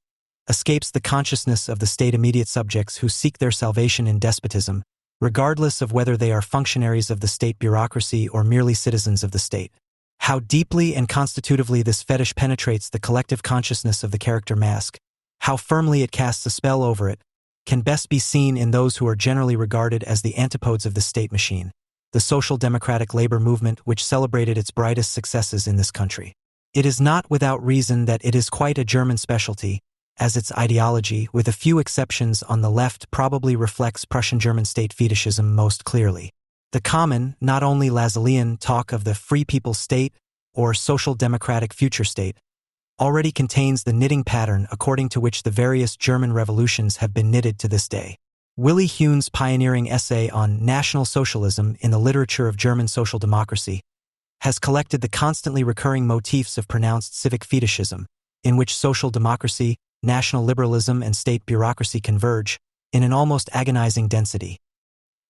escapes the consciousness of the state immediate subjects who seek their salvation in despotism, regardless of whether they are functionaries of the state bureaucracy or merely citizens of the state. How deeply and constitutively this fetish penetrates the collective consciousness of the character mask, how firmly it casts a spell over it, can best be seen in those who are generally regarded as the antipodes of the state machine, the social democratic labor movement which celebrated its brightest successes in this country. It is not without reason that it is quite a German specialty, as its ideology, with a few exceptions on the left, probably reflects Prussian German state fetishism most clearly. The common, not only Lassallean, talk of the free people's state or social democratic future state already contains the knitting pattern according to which the various German revolutions have been knitted to this day. Willy Huhn's pioneering essay on National Socialism in the Literature of German Social Democracy has collected the constantly recurring motifs of pronounced civic fetishism, in which social democracy, national liberalism, and state bureaucracy converge in an almost agonizing density.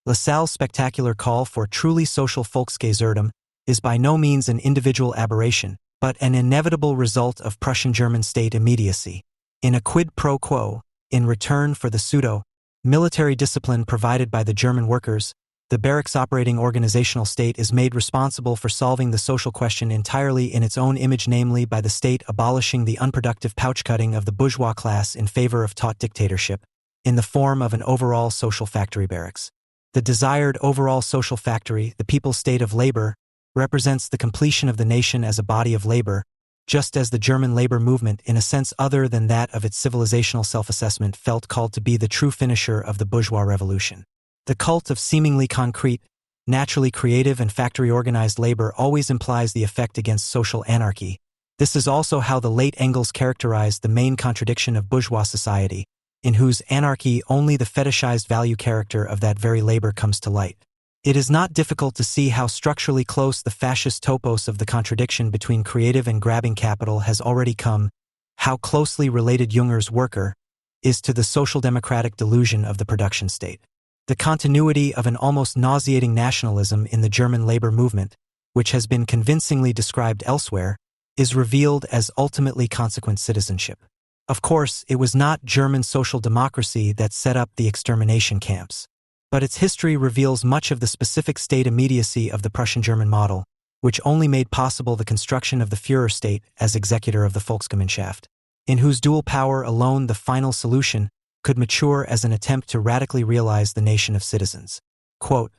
Lassalle's spectacular call for truly social Volksgeiserdom is by no means an individual aberration, but an inevitable result of Prussian German state immediacy. In a quid pro quo, in return for the pseudo-military discipline provided by the German workers, the barracks operating organizational state is made responsible for solving the social question entirely in its own image, namely by the state abolishing the unproductive pouch-cutting of the bourgeois class in favor of taut dictatorship, in the form of an overall social factory barracks. The desired overall social factory, the people's state of labor, represents the completion of the nation as a body of labor, just as the German labor movement, in a sense other than that of its civilizational self-assessment, felt called to be the true finisher of the bourgeois revolution. The cult of seemingly concrete, naturally creative and factory-organized labor always implies the effect against social anarchy. This is also how the late Engels characterized the main contradiction of bourgeois society, in whose anarchy only the fetishized value character of that very labor comes to light. It is not difficult to see how structurally close the fascist topos of the contradiction between creative and grabbing capital has already come, how closely related Junger's worker is to the social democratic delusion of the production state. The continuity of an almost nauseating nationalism in the German labor movement, which has been convincingly described elsewhere, is revealed as ultimately consequent citizenship. Of course, it was not German social democracy that set up the extermination camps. But its history reveals much of the specific state immediacy of the Prussian-German model, which only made possible the construction of the Führer state as executor of the Volksgemeinschaft, in whose dual power alone the final solution could mature as an attempt to radically realize the nation of citizens. Quote,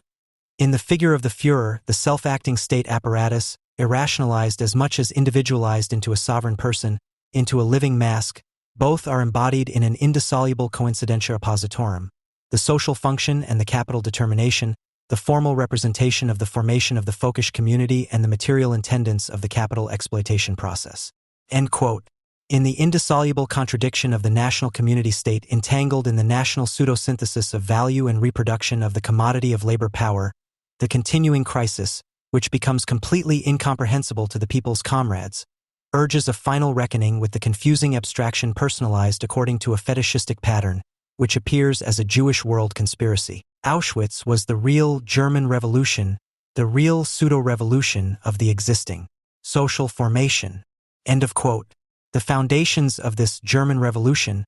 in the figure of the Führer, the self-acting state apparatus, irrationalized as much as individualized into a sovereign person, into a living mask, both are embodied in an indissoluble coincidentia oppositorum, the social function and the capital determination, the formal representation of the formation of the folkish community and the material intendance of the capital exploitation process. End quote. In the indissoluble contradiction of the national community state entangled in the national pseudosynthesis of value and reproduction of the commodity of labor power, the continuing crisis, which becomes completely incomprehensible to the people's comrades, urges a final reckoning with the confusing abstraction personalized according to a fetishistic pattern, which appears as a Jewish world conspiracy. Auschwitz was the real German revolution, the real pseudo-revolution of the existing social formation. End of quote. The foundations of this German revolution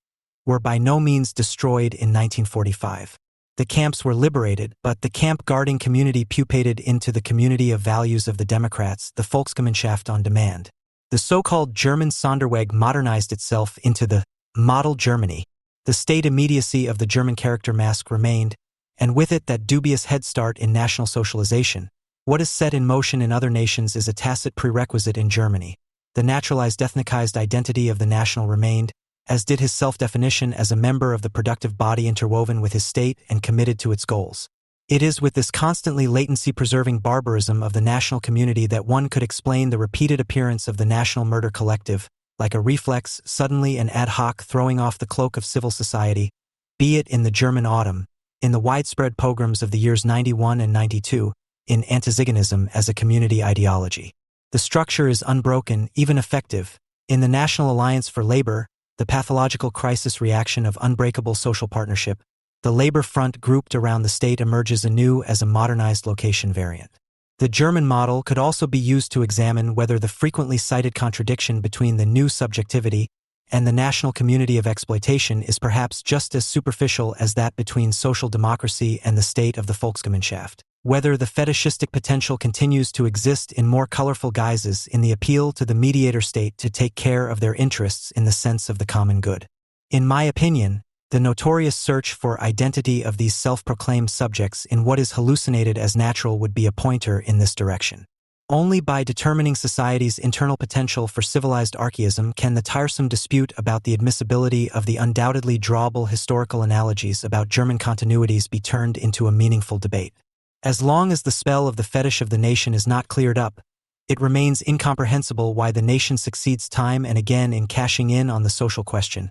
were by no means destroyed in 1945. The camps were liberated, but the camp-guarding community pupated into the community of values of the Democrats, the Volksgemeinschaft on demand. The so-called German Sonderweg modernized itself into the model Germany. The state immediacy of the German character mask remained, and with it that dubious head start in national socialization. What is set in motion in other nations is a tacit prerequisite in Germany. The naturalized ethnicized identity of the national remained, as did his self-definition as a member of the productive body interwoven with his state and committed to its goals. It is with this constantly latency-preserving barbarism of the national community that one could explain the repeated appearance of the national murder collective, like a reflex, suddenly and ad hoc throwing off the cloak of civil society, be it in the German autumn, in the widespread pogroms of the years 91 and 92, in antiziganism as a community ideology. The structure is unbroken, even effective. In the National Alliance for Labor, the pathological crisis reaction of unbreakable social partnership, the labor front grouped around the state emerges anew as a modernized location variant. The German model could also be used to examine whether the frequently cited contradiction between the new subjectivity and the national community of exploitation is perhaps just as superficial as that between social democracy and the state of the Volksgemeinschaft. Whether the fetishistic potential continues to exist in more colorful guises in the appeal to the mediator state to take care of their interests in the sense of the common good. In my opinion, the notorious search for identity of these self-proclaimed subjects in what is hallucinated as natural would be a pointer in this direction. Only by determining society's internal potential for civilized archaism can the tiresome dispute about the admissibility of the undoubtedly drawable historical analogies about German continuities be turned into a meaningful debate. As long as the spell of the fetish of the nation is not cleared up, it remains incomprehensible why the nation succeeds time and again in cashing in on the social question,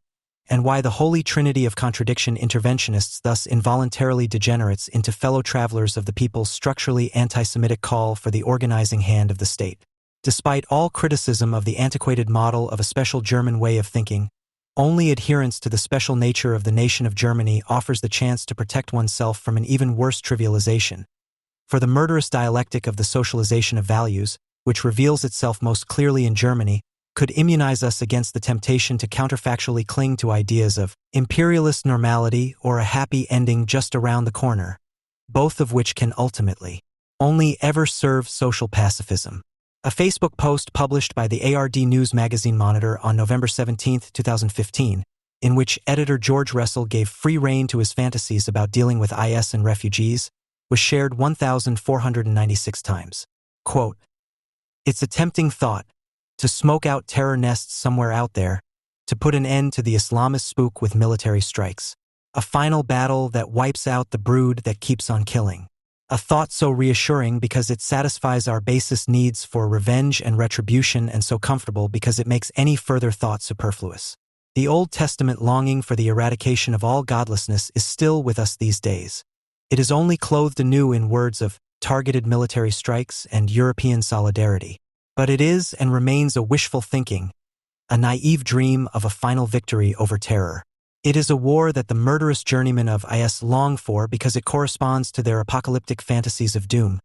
and why the holy trinity of contradiction interventionists thus involuntarily degenerates into fellow travelers of the people's structurally anti-Semitic call for the organizing hand of the state. Despite all criticism of the antiquated model of a special German way of thinking, only adherence to the special nature of the nation of Germany offers the chance to protect oneself from an even worse trivialization. For the murderous dialectic of the socialization of values, which reveals itself most clearly in Germany, could immunize us against the temptation to counterfactually cling to ideas of imperialist normality or a happy ending just around the corner, both of which can ultimately only ever serve social pacifism. A Facebook post published by the ARD News magazine Monitor on November 17, 2015, in which editor Sohn-Rethel gave free rein to his fantasies about dealing with IS and refugees, was shared 1,496 times. Quote, "It's a tempting thought, to smoke out terror nests somewhere out there, to put an end to the Islamist spook with military strikes. A final battle that wipes out the brood that keeps on killing. A thought so reassuring because it satisfies our basest needs for revenge and retribution, and so comfortable because it makes any further thought superfluous. The Old Testament longing for the eradication of all godlessness is still with us these days. It is only clothed anew in words of targeted military strikes and European solidarity. But it is and remains a wishful thinking, a naive dream of a final victory over terror. It is a war that the murderous journeymen of IS long for because it corresponds to their apocalyptic fantasies of doom,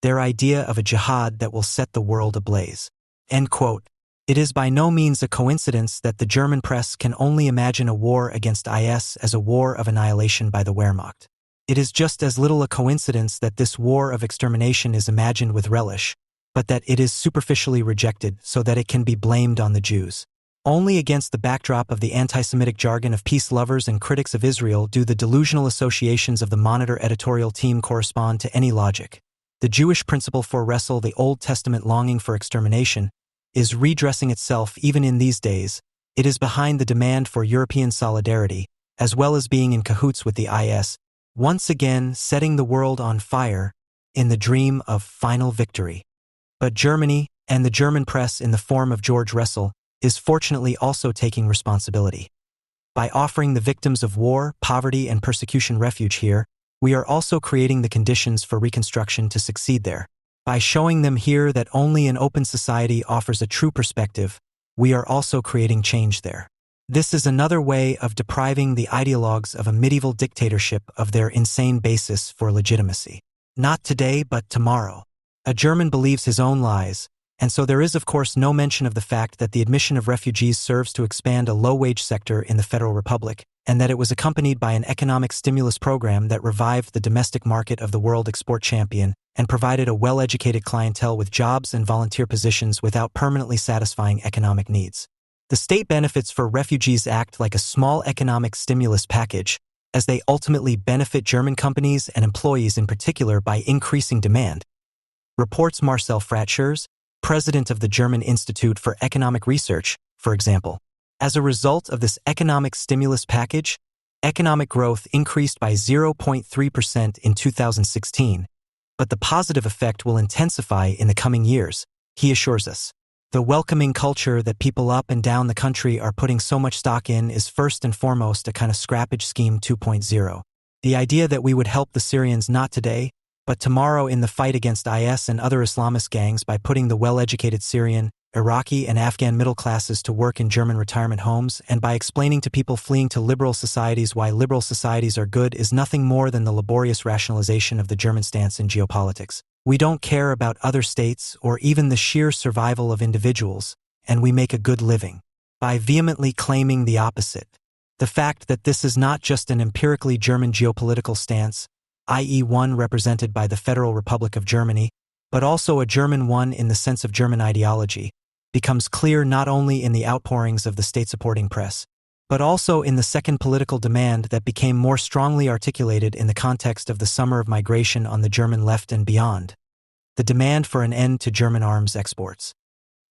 their idea of a jihad that will set the world ablaze." End quote. It is by no means a coincidence that the German press can only imagine a war against IS as a war of annihilation by the Wehrmacht. It is just as little a coincidence that this war of extermination is imagined with relish, but that it is superficially rejected so that it can be blamed on the Jews. Only against the backdrop of the anti-Semitic jargon of peace lovers and critics of Israel do the delusional associations of the Monitor editorial team correspond to any logic. The Jewish principle for Rethel, the Old Testament longing for extermination, is redressing itself even in these days. It is behind the demand for European solidarity, as well as being in cahoots with the IS, once again setting the world on fire in the dream of final victory. But Germany, and the German press in the form of George Rethel, is fortunately also taking responsibility. By offering the victims of war, poverty, and persecution refuge here, we are also creating the conditions for reconstruction to succeed there. By showing them here that only an open society offers a true perspective, we are also creating change there. This is another way of depriving the ideologues of a medieval dictatorship of their insane basis for legitimacy. Not today, but tomorrow. A German believes his own lies, and so there is of course no mention of the fact that the admission of refugees serves to expand a low-wage sector in the Federal Republic, and that it was accompanied by an economic stimulus program that revived the domestic market of the world export champion and provided a well-educated clientele with jobs and volunteer positions without permanently satisfying economic needs. The state benefits for refugees act like a small economic stimulus package, as they ultimately benefit German companies and employees in particular by increasing demand, reports Marcel Fratzschers, president of the German Institute for Economic Research, for example. As a result of this economic stimulus package, economic growth increased by 0.3% in 2016, but the positive effect will intensify in the coming years, he assures us. The welcoming culture that people up and down the country are putting so much stock in is first and foremost a kind of scrappage scheme 2.0. The idea that we would help the Syrians not today, but tomorrow in the fight against IS and other Islamist gangs by putting the well-educated Syrian, Iraqi, and Afghan middle classes to work in German retirement homes and by explaining to people fleeing to liberal societies why liberal societies are good is nothing more than the laborious rationalization of the German stance in geopolitics. We don't care about other states or even the sheer survival of individuals, and we make a good living. By vehemently claiming the opposite, the fact that this is not just an empirically German geopolitical stance, i.e. one represented by the Federal Republic of Germany, but also a German one in the sense of German ideology, becomes clear not only in the outpourings of the state-supporting press, but also in the second political demand that became more strongly articulated in the context of the summer of migration on the German left and beyond: the demand for an end to German arms exports.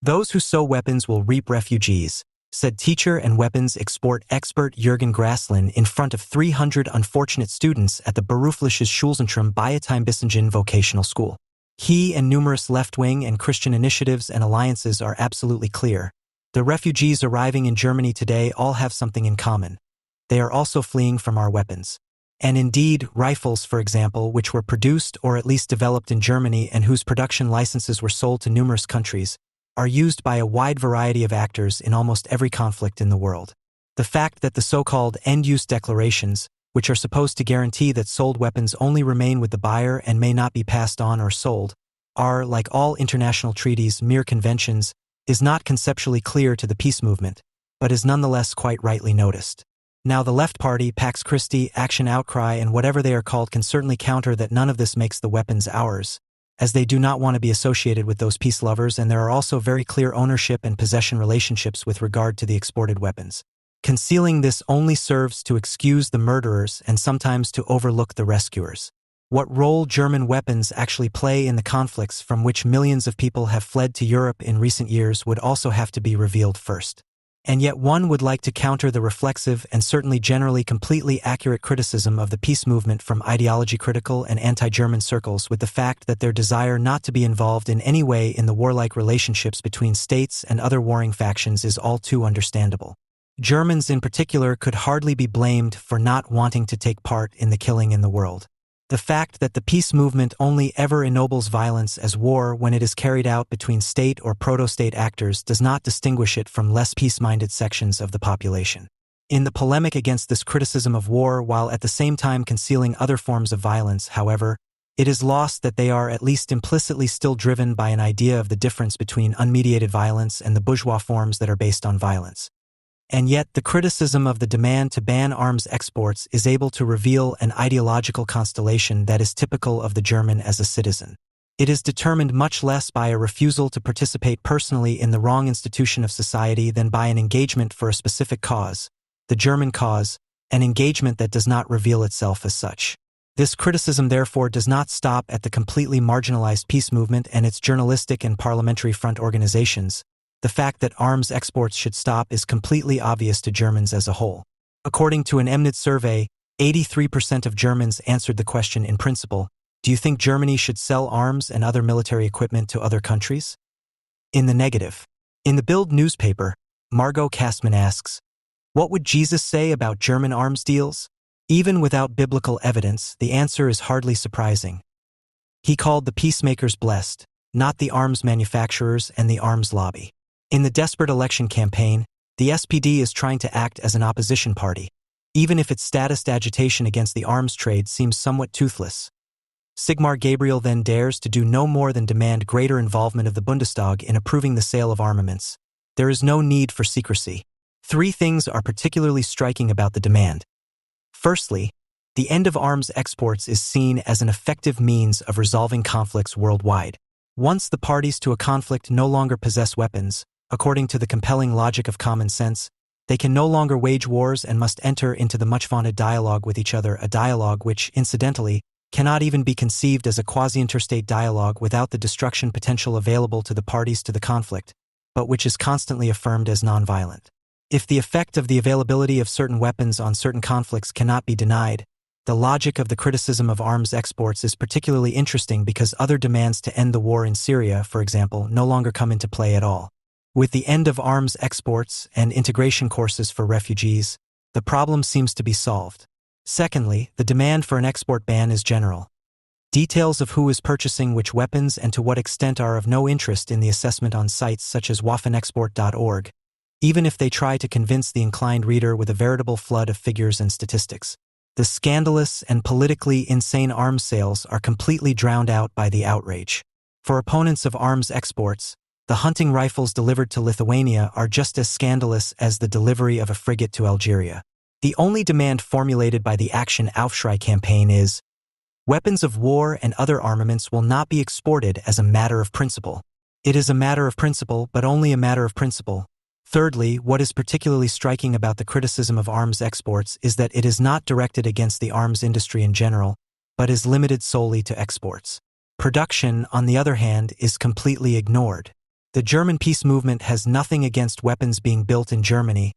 Those who sow weapons will reap refugees, said teacher and weapons export expert Jürgen Graslin in front of 300 unfortunate students at the Berufliches Schulzentrum Beietheim-Bissingen Vocational School. He and numerous left-wing and Christian initiatives and alliances are absolutely clear. The refugees arriving in Germany today all have something in common. They are also fleeing from our weapons. And indeed, rifles, for example, which were produced or at least developed in Germany and whose production licenses were sold to numerous countries, are used by a wide variety of actors in almost every conflict in the world. The fact that the so-called end-use declarations, which are supposed to guarantee that sold weapons only remain with the buyer and may not be passed on or sold, are, like all international treaties, mere conventions, is not conceptually clear to the peace movement, but is nonetheless quite rightly noticed. Now the Left Party, Pax Christi, Action Outcry, and whatever they are called can certainly counter that none of this makes the weapons ours, as they do not want to be associated with those peace lovers, and there are also very clear ownership and possession relationships with regard to the exported weapons. Concealing this only serves to excuse the murderers and sometimes to overlook the rescuers. What role German weapons actually play in the conflicts from which millions of people have fled to Europe in recent years would also have to be revealed first. And yet one would like to counter the reflexive and certainly generally completely accurate criticism of the peace movement from ideology-critical and anti-German circles with the fact that their desire not to be involved in any way in the warlike relationships between states and other warring factions is all too understandable. Germans in particular could hardly be blamed for not wanting to take part in the killing in the world. The fact that the peace movement only ever ennobles violence as war when it is carried out between state or proto-state actors does not distinguish it from less peace-minded sections of the population. In the polemic against this criticism of war while at the same time concealing other forms of violence, however, it is lost that they are at least implicitly still driven by an idea of the difference between unmediated violence and the bourgeois forms that are based on violence. And yet, the criticism of the demand to ban arms exports is able to reveal an ideological constellation that is typical of the German as a citizen. It is determined much less by a refusal to participate personally in the wrong institution of society than by an engagement for a specific cause, the German cause, an engagement that does not reveal itself as such. This criticism therefore does not stop at the completely marginalized peace movement and its journalistic and parliamentary front organizations. The fact that arms exports should stop is completely obvious to Germans as a whole. According to an Mnet survey, 83% of Germans answered the question in principle, do you think Germany should sell arms and other military equipment to other countries? In the negative. In the Bild newspaper, Margot Kastman asks, what would Jesus say about German arms deals? Even without biblical evidence, the answer is hardly surprising. He called the peacemakers blessed, not the arms manufacturers and the arms lobby. In the desperate election campaign, the SPD is trying to act as an opposition party, even if its statist agitation against the arms trade seems somewhat toothless. Sigmar Gabriel then dares to do no more than demand greater involvement of the Bundestag in approving the sale of armaments. There is no need for secrecy. 3 things are particularly striking about the demand. Firstly, the end of arms exports is seen as an effective means of resolving conflicts worldwide. Once the parties to a conflict no longer possess weapons, according to the compelling logic of common sense, they can no longer wage wars and must enter into the much-vaunted dialogue with each other, a dialogue which, incidentally, cannot even be conceived as a quasi-interstate dialogue without the destruction potential available to the parties to the conflict, but which is constantly affirmed as nonviolent. If the effect of the availability of certain weapons on certain conflicts cannot be denied, the logic of the criticism of arms exports is particularly interesting because other demands to end the war in Syria, for example, no longer come into play at all. With the end of arms exports and integration courses for refugees, the problem seems to be solved. Secondly, the demand for an export ban is general. Details of who is purchasing which weapons and to what extent are of no interest in the assessment on sites such as waffenexport.org, even if they try to convince the inclined reader with a veritable flood of figures and statistics. The scandalous and politically insane arms sales are completely drowned out by the outrage. For opponents of arms exports, the hunting rifles delivered to Lithuania are just as scandalous as the delivery of a frigate to Algeria. The only demand formulated by the Action Aufschrei campaign is, weapons of war and other armaments will not be exported as a matter of principle. It is a matter of principle, but only a matter of principle. Thirdly, what is particularly striking about the criticism of arms exports is that it is not directed against the arms industry in general, but is limited solely to exports. Production, on the other hand, is completely ignored. The German peace movement has nothing against weapons being built in Germany.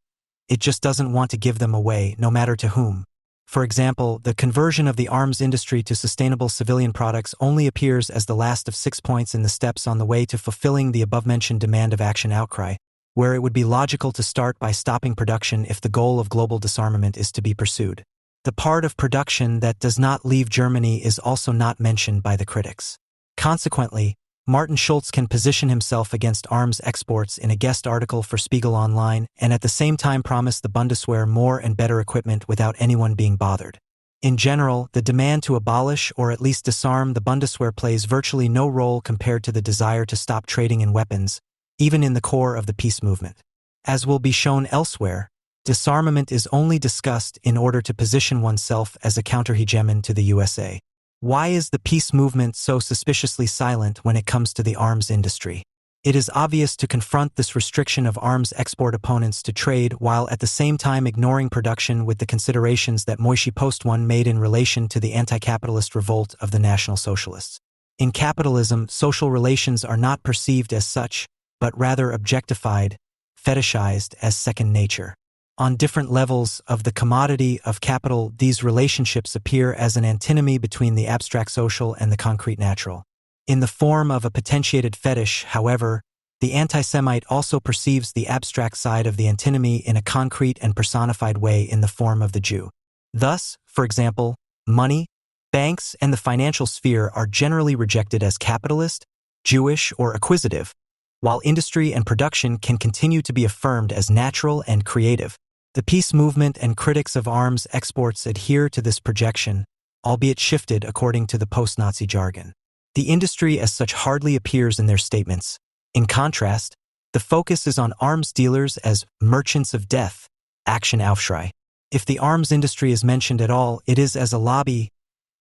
It just doesn't want to give them away, no matter to whom. For example, the conversion of the arms industry to sustainable civilian products only appears as the last of 6 points in the steps on the way to fulfilling the above-mentioned demand of Action Outcry, where it would be logical to start by stopping production if the goal of global disarmament is to be pursued. The part of production that does not leave Germany is also not mentioned by the critics. Consequently, Martin Schulz can position himself against arms exports in a guest article for Spiegel Online and at the same time promise the Bundeswehr more and better equipment without anyone being bothered. In general, the demand to abolish or at least disarm the Bundeswehr plays virtually no role compared to the desire to stop trading in weapons, even in the core of the peace movement. As will be shown elsewhere, disarmament is only discussed in order to position oneself as a counter-hegemon to the USA. Why is the peace movement so suspiciously silent when it comes to the arms industry? It is obvious to confront this restriction of arms export opponents to trade while at the same time ignoring production with the considerations that Moishe Postone made in relation to the anti-capitalist revolt of the National Socialists. In capitalism, social relations are not perceived as such, but rather objectified, fetishized as second nature. On different levels of the commodity of capital, these relationships appear as an antinomy between the abstract social and the concrete natural. In the form of a potentiated fetish, however, the anti-Semite also perceives the abstract side of the antinomy in a concrete and personified way in the form of the Jew. Thus, for example, money, banks, and the financial sphere are generally rejected as capitalist, Jewish, or acquisitive, while industry and production can continue to be affirmed as natural and creative. The peace movement and critics of arms exports adhere to this projection, albeit shifted according to the post-Nazi jargon. The industry as such hardly appears in their statements. In contrast, The focus is on arms dealers as merchants of death, Action-Aufschrei. If the arms industry is mentioned at all, it is as a lobby.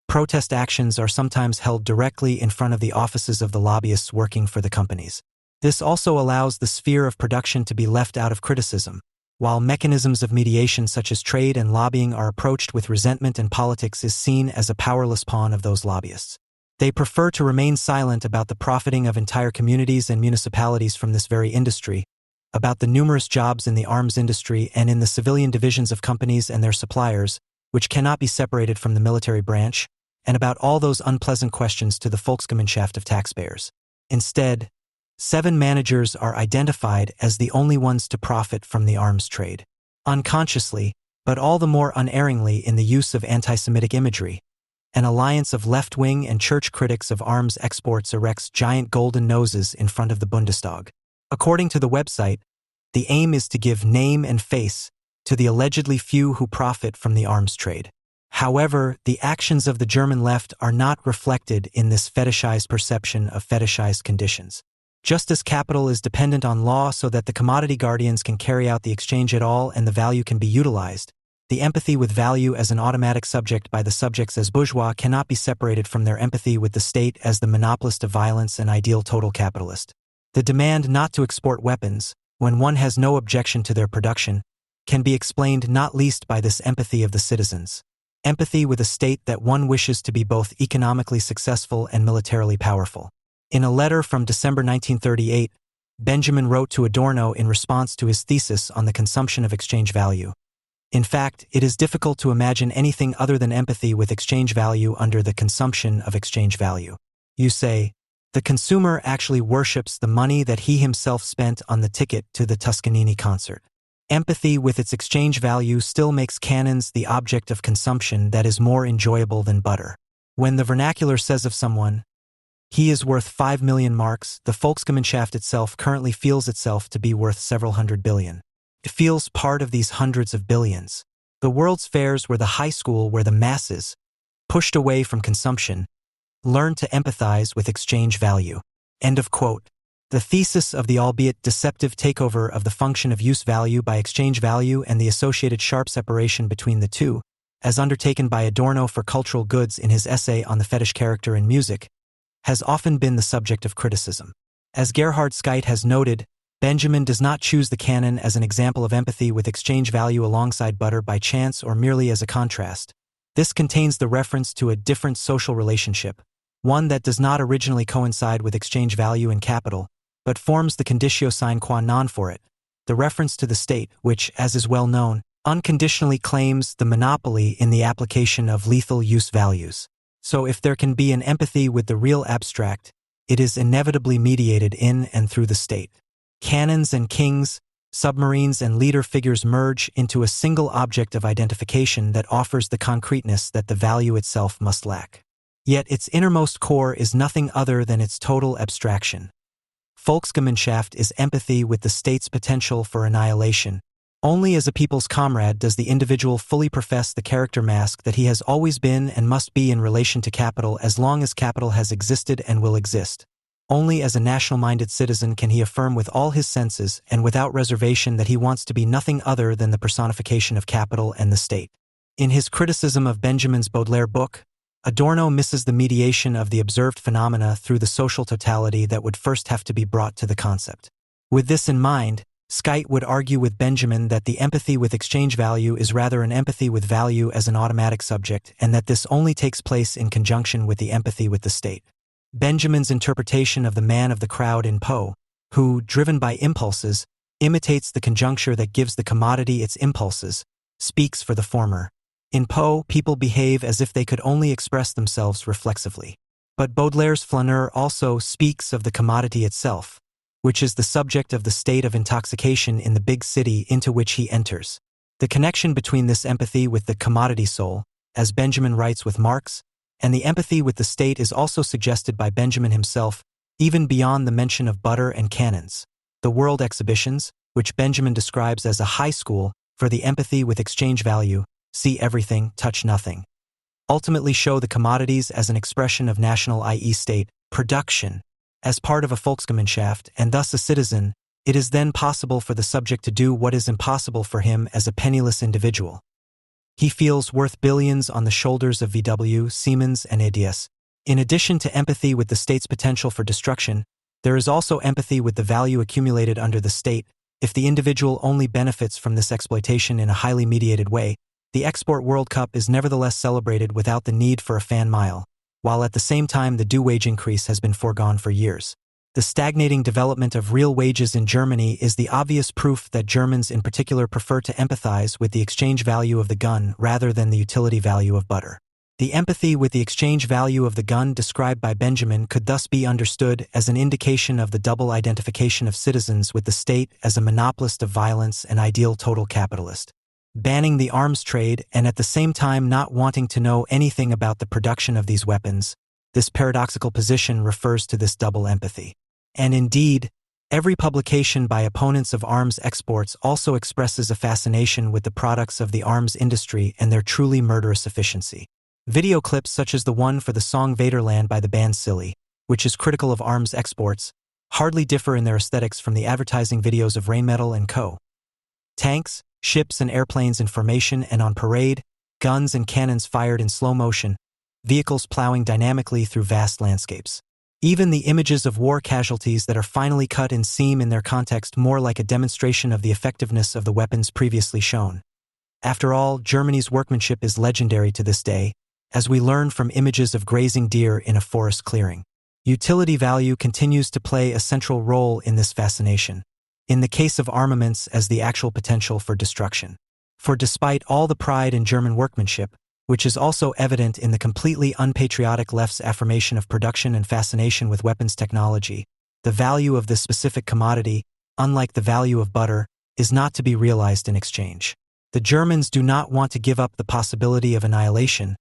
Protest actions are sometimes held directly in front of the offices of the lobbyists working for the companies. This also allows the sphere of production to be left out of criticism. While mechanisms of mediation such as trade and lobbying are approached with resentment, and politics is seen as a powerless pawn of those lobbyists. They prefer to remain silent about the profiting of entire communities and municipalities from this very industry, about the numerous jobs in the arms industry and in the civilian divisions of companies and their suppliers, which cannot be separated from the military branch, and about all those unpleasant questions to the Volksgemeinschaft of taxpayers. Instead, 7 managers are identified as the only ones to profit from the arms trade. Unconsciously, but all the more unerringly in the use of anti-Semitic imagery, an alliance of left-wing and church critics of arms exports erects giant golden noses in front of the Bundestag. According to the website, the aim is to give name and face to the allegedly few who profit from the arms trade. However, the actions of the German left are not reflected in this fetishized perception of fetishized conditions. Just as capital is dependent on law so that the commodity guardians can carry out the exchange at all and the value can be utilized, the empathy with value as an automatic subject by the subjects as bourgeois cannot be separated from their empathy with the state as the monopolist of violence and ideal total capitalist. The demand not to export weapons, when one has no objection to their production, can be explained not least by this empathy of the citizens. Empathy with a state that one wishes to be both economically successful and militarily powerful. In a letter from December 1938, Benjamin wrote to Adorno in response to his thesis on the consumption of exchange value. In fact, it is difficult to imagine anything other than empathy with exchange value under the consumption of exchange value. You say, the consumer actually worships the money that he himself spent on the ticket to the Toscanini concert. Empathy with its exchange value still makes cannons the object of consumption that is more enjoyable than butter. When the vernacular says of someone, he is worth 5 million marks, the Volksgemeinschaft itself currently feels itself to be worth several hundred billion. It feels part of these hundreds of billions. The World's Fairs were the high school where the masses, pushed away from consumption, learned to empathize with exchange value. End of quote. The thesis of the albeit deceptive takeover of the function of use value by exchange value and the associated sharp separation between the two, as undertaken by Adorno for cultural goods in his essay on the fetish character in music, has often been the subject of criticism. As Gerhard Scheidt has noted, Benjamin does not choose the canon as an example of empathy with exchange value alongside butter by chance or merely as a contrast. This contains the reference to a different social relationship, one that does not originally coincide with exchange value and capital, but forms the conditio sine qua non for it, the reference to the state which, as is well known, unconditionally claims the monopoly in the application of lethal use values. So if there can be an empathy with the real abstract, it is inevitably mediated in and through the state. Cannons and kings, submarines and leader figures merge into a single object of identification that offers the concreteness that the value itself must lack. Yet its innermost core is nothing other than its total abstraction. Volksgemeinschaft is empathy with the state's potential for annihilation. Only as a people's comrade does the individual fully profess the character mask that he has always been and must be in relation to capital as long as capital has existed and will exist. Only as a national-minded citizen can he affirm with all his senses and without reservation that he wants to be nothing other than the personification of capital and the state. In his criticism of Benjamin's Baudelaire book, Adorno misses the mediation of the observed phenomena through the social totality that would first have to be brought to the concept. With this in mind, Scheidt would argue with Benjamin that the empathy with exchange value is rather an empathy with value as an automatic subject and that this only takes place in conjunction with the empathy with the state. Benjamin's interpretation of the man of the crowd in Poe, who, driven by impulses, imitates the conjuncture that gives the commodity its impulses, speaks for the former. In Poe, people behave as if they could only express themselves reflexively. But Baudelaire's flaneur also speaks of the commodity itself, which is the subject of the state of intoxication in the big city into which he enters. The connection between this empathy with the commodity soul, as Benjamin writes with Marx, and the empathy with the state is also suggested by Benjamin himself, even beyond the mention of butter and cannons. The World Exhibitions, which Benjamin describes as a high school for the empathy with exchange value, see everything, touch nothing, ultimately show the commodities as an expression of national, i.e. state, production. As part of a Volksgemeinschaft and thus a citizen, It is then possible for the subject to do what is impossible for him as a penniless individual. He feels worth billions on the shoulders of VW, Siemens, and ADS. In addition to empathy with the state's potential for destruction, there is also empathy with the value accumulated under the state. If the individual only benefits from this exploitation in a highly mediated way, the Export World Cup is nevertheless celebrated without the need for a fan mile, while at the same time the due wage increase has been foregone for years. The stagnating development of real wages in Germany is the obvious proof that Germans in particular prefer to empathize with the exchange value of the gun rather than the utility value of butter. The empathy with the exchange value of the gun described by Benjamin could thus be understood as an indication of the double identification of citizens with the state as a monopolist of violence and ideal total capitalist. Banning the arms trade and at the same time not wanting to know anything about the production of these weapons, this paradoxical position refers to this double empathy. And indeed, every publication by opponents of arms exports also expresses a fascination with the products of the arms industry and their truly murderous efficiency. Video clips such as the one for the song Vaterland by the band Silly, which is critical of arms exports, hardly differ in their aesthetics from the advertising videos of Rheinmetall and Co. Tanks, ships and airplanes in formation and on parade, guns and cannons fired in slow motion, vehicles plowing dynamically through vast landscapes. Even the images of war casualties that are finally cut and seem in their context more like a demonstration of the effectiveness of the weapons previously shown. After all, Germany's workmanship is legendary to this day, as we learn from images of grazing deer in a forest clearing. Utility value continues to play a central role in this fascination, in the case of armaments as the actual potential for destruction. For despite all the pride in German workmanship, which is also evident in the completely unpatriotic left's affirmation of production and fascination with weapons technology, the value of this specific commodity, unlike the value of butter, is not to be realized in exchange. The Germans do not want to give up the possibility of annihilation,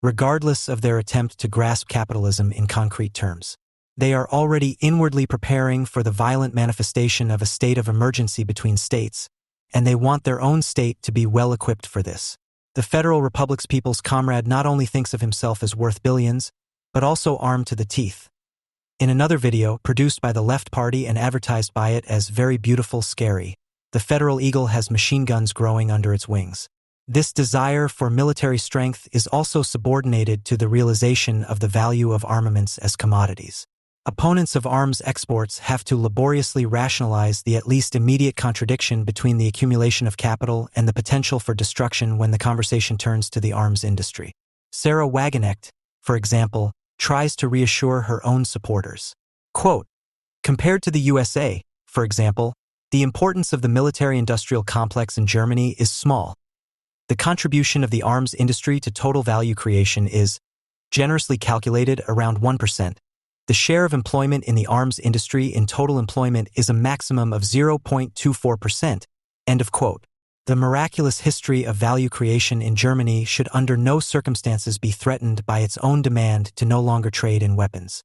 regardless of their attempt to grasp capitalism in concrete terms. They are already inwardly preparing for the violent manifestation of a state of emergency between states, and they want their own state to be well equipped for this. The Federal Republic's People's Comrade not only thinks of himself as worth billions, but also armed to the teeth. In another video, produced by the Left Party and advertised by it as very beautiful, scary, the Federal Eagle has machine guns growing under its wings. This desire for military strength is also subordinated to the realization of the value of armaments as commodities. Opponents of arms exports have to laboriously rationalize the at least immediate contradiction between the accumulation of capital and the potential for destruction when the conversation turns to the arms industry. Sarah Wagenknecht, for example, tries to reassure her own supporters. Quote, "Compared to the USA, for example, the importance of the military-industrial complex in Germany is small. The contribution of the arms industry to total value creation is, generously calculated, around 1%. The share of employment in the arms industry in total employment is a maximum of 0.24%. End of quote. The miraculous history of value creation in Germany should under no circumstances be threatened by its own demand to no longer trade in weapons.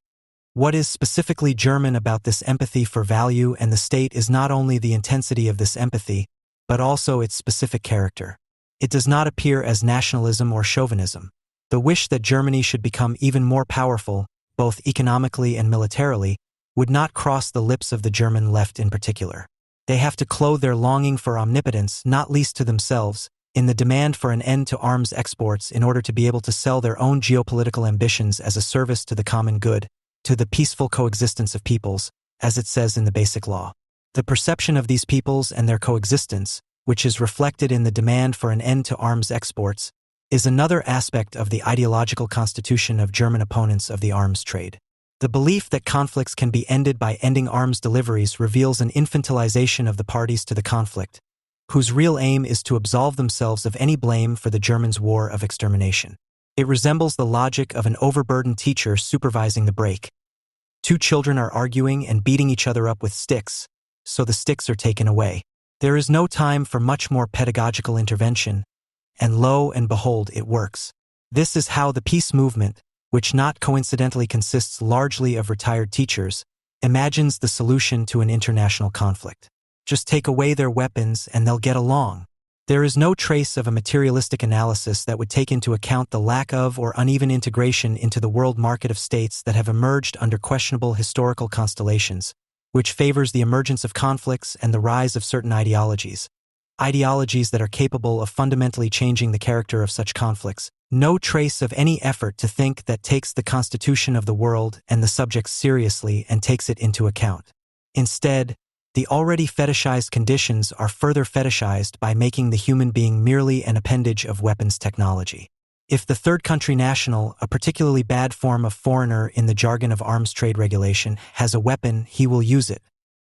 What is specifically German about this empathy for value and the state is not only the intensity of this empathy, but also its specific character. It does not appear as nationalism or chauvinism. The wish that Germany should become even more powerful, both economically and militarily, would not cross the lips of the German left in particular. They have to clothe their longing for omnipotence, not least to themselves, in the demand for an end to arms exports in order to be able to sell their own geopolitical ambitions as a service to the common good, to the peaceful coexistence of peoples, as it says in the Basic Law. The perception of these peoples and their coexistence, which is reflected in the demand for an end to arms exports, is another aspect of the ideological constitution of German opponents of the arms trade. The belief that conflicts can be ended by ending arms deliveries reveals an infantilization of the parties to the conflict, whose real aim is to absolve themselves of any blame for the Germans' war of extermination. It resembles the logic of an overburdened teacher supervising the break. Two children are arguing and beating each other up with sticks, so the sticks are taken away. There is no time for much more pedagogical intervention, and lo and behold, it works. This is how the peace movement, which not coincidentally consists largely of retired teachers, imagines the solution to an international conflict. Just take away their weapons and they'll get along. There is no trace of a materialistic analysis that would take into account the lack of or uneven integration into the world market of states that have emerged under questionable historical constellations, which favors the emergence of conflicts and the rise of certain ideologies that are capable of fundamentally changing the character of such conflicts. No trace of any effort to think that takes the constitution of the world and the subjects seriously and takes it into account. Instead, the already fetishized conditions are further fetishized by making the human being merely an appendage of weapons technology. If the third country national, a particularly bad form of foreigner in the jargon of arms trade regulation, has a weapon, he will use it.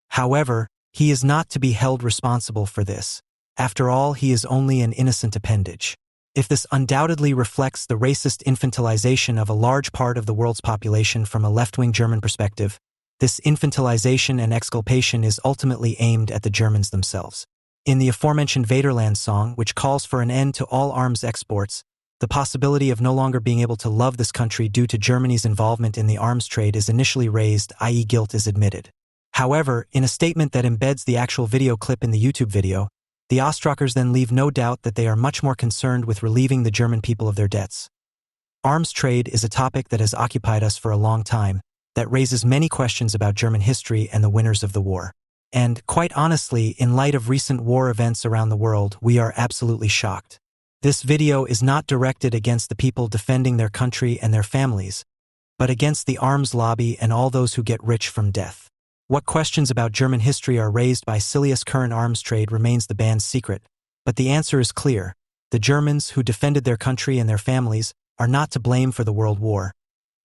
However, he is not to be held responsible for this. After all, he is only an innocent appendage. If this undoubtedly reflects the racist infantilization of a large part of the world's population from a left-wing German perspective, this infantilization and exculpation is ultimately aimed at the Germans themselves. In the aforementioned Vaterland song, which calls for an end to all arms exports, the possibility of no longer being able to love this country due to Germany's involvement in the arms trade is initially raised, i.e. guilt is admitted. However, in a statement that embeds the actual video clip in the YouTube video, the Ostrachers then leave no doubt that they are much more concerned with relieving the German people of their debts. Arms trade is a topic that has occupied us for a long time, that raises many questions about German history and the winners of the war. And, quite honestly, in light of recent war events around the world, we are absolutely shocked. This video is not directed against the people defending their country and their families, but against the arms lobby and all those who get rich from death. What questions about German history are raised by silliest current arms trade remains the band's secret, but the answer is clear. The Germans, who defended their country and their families, are not to blame for the World War,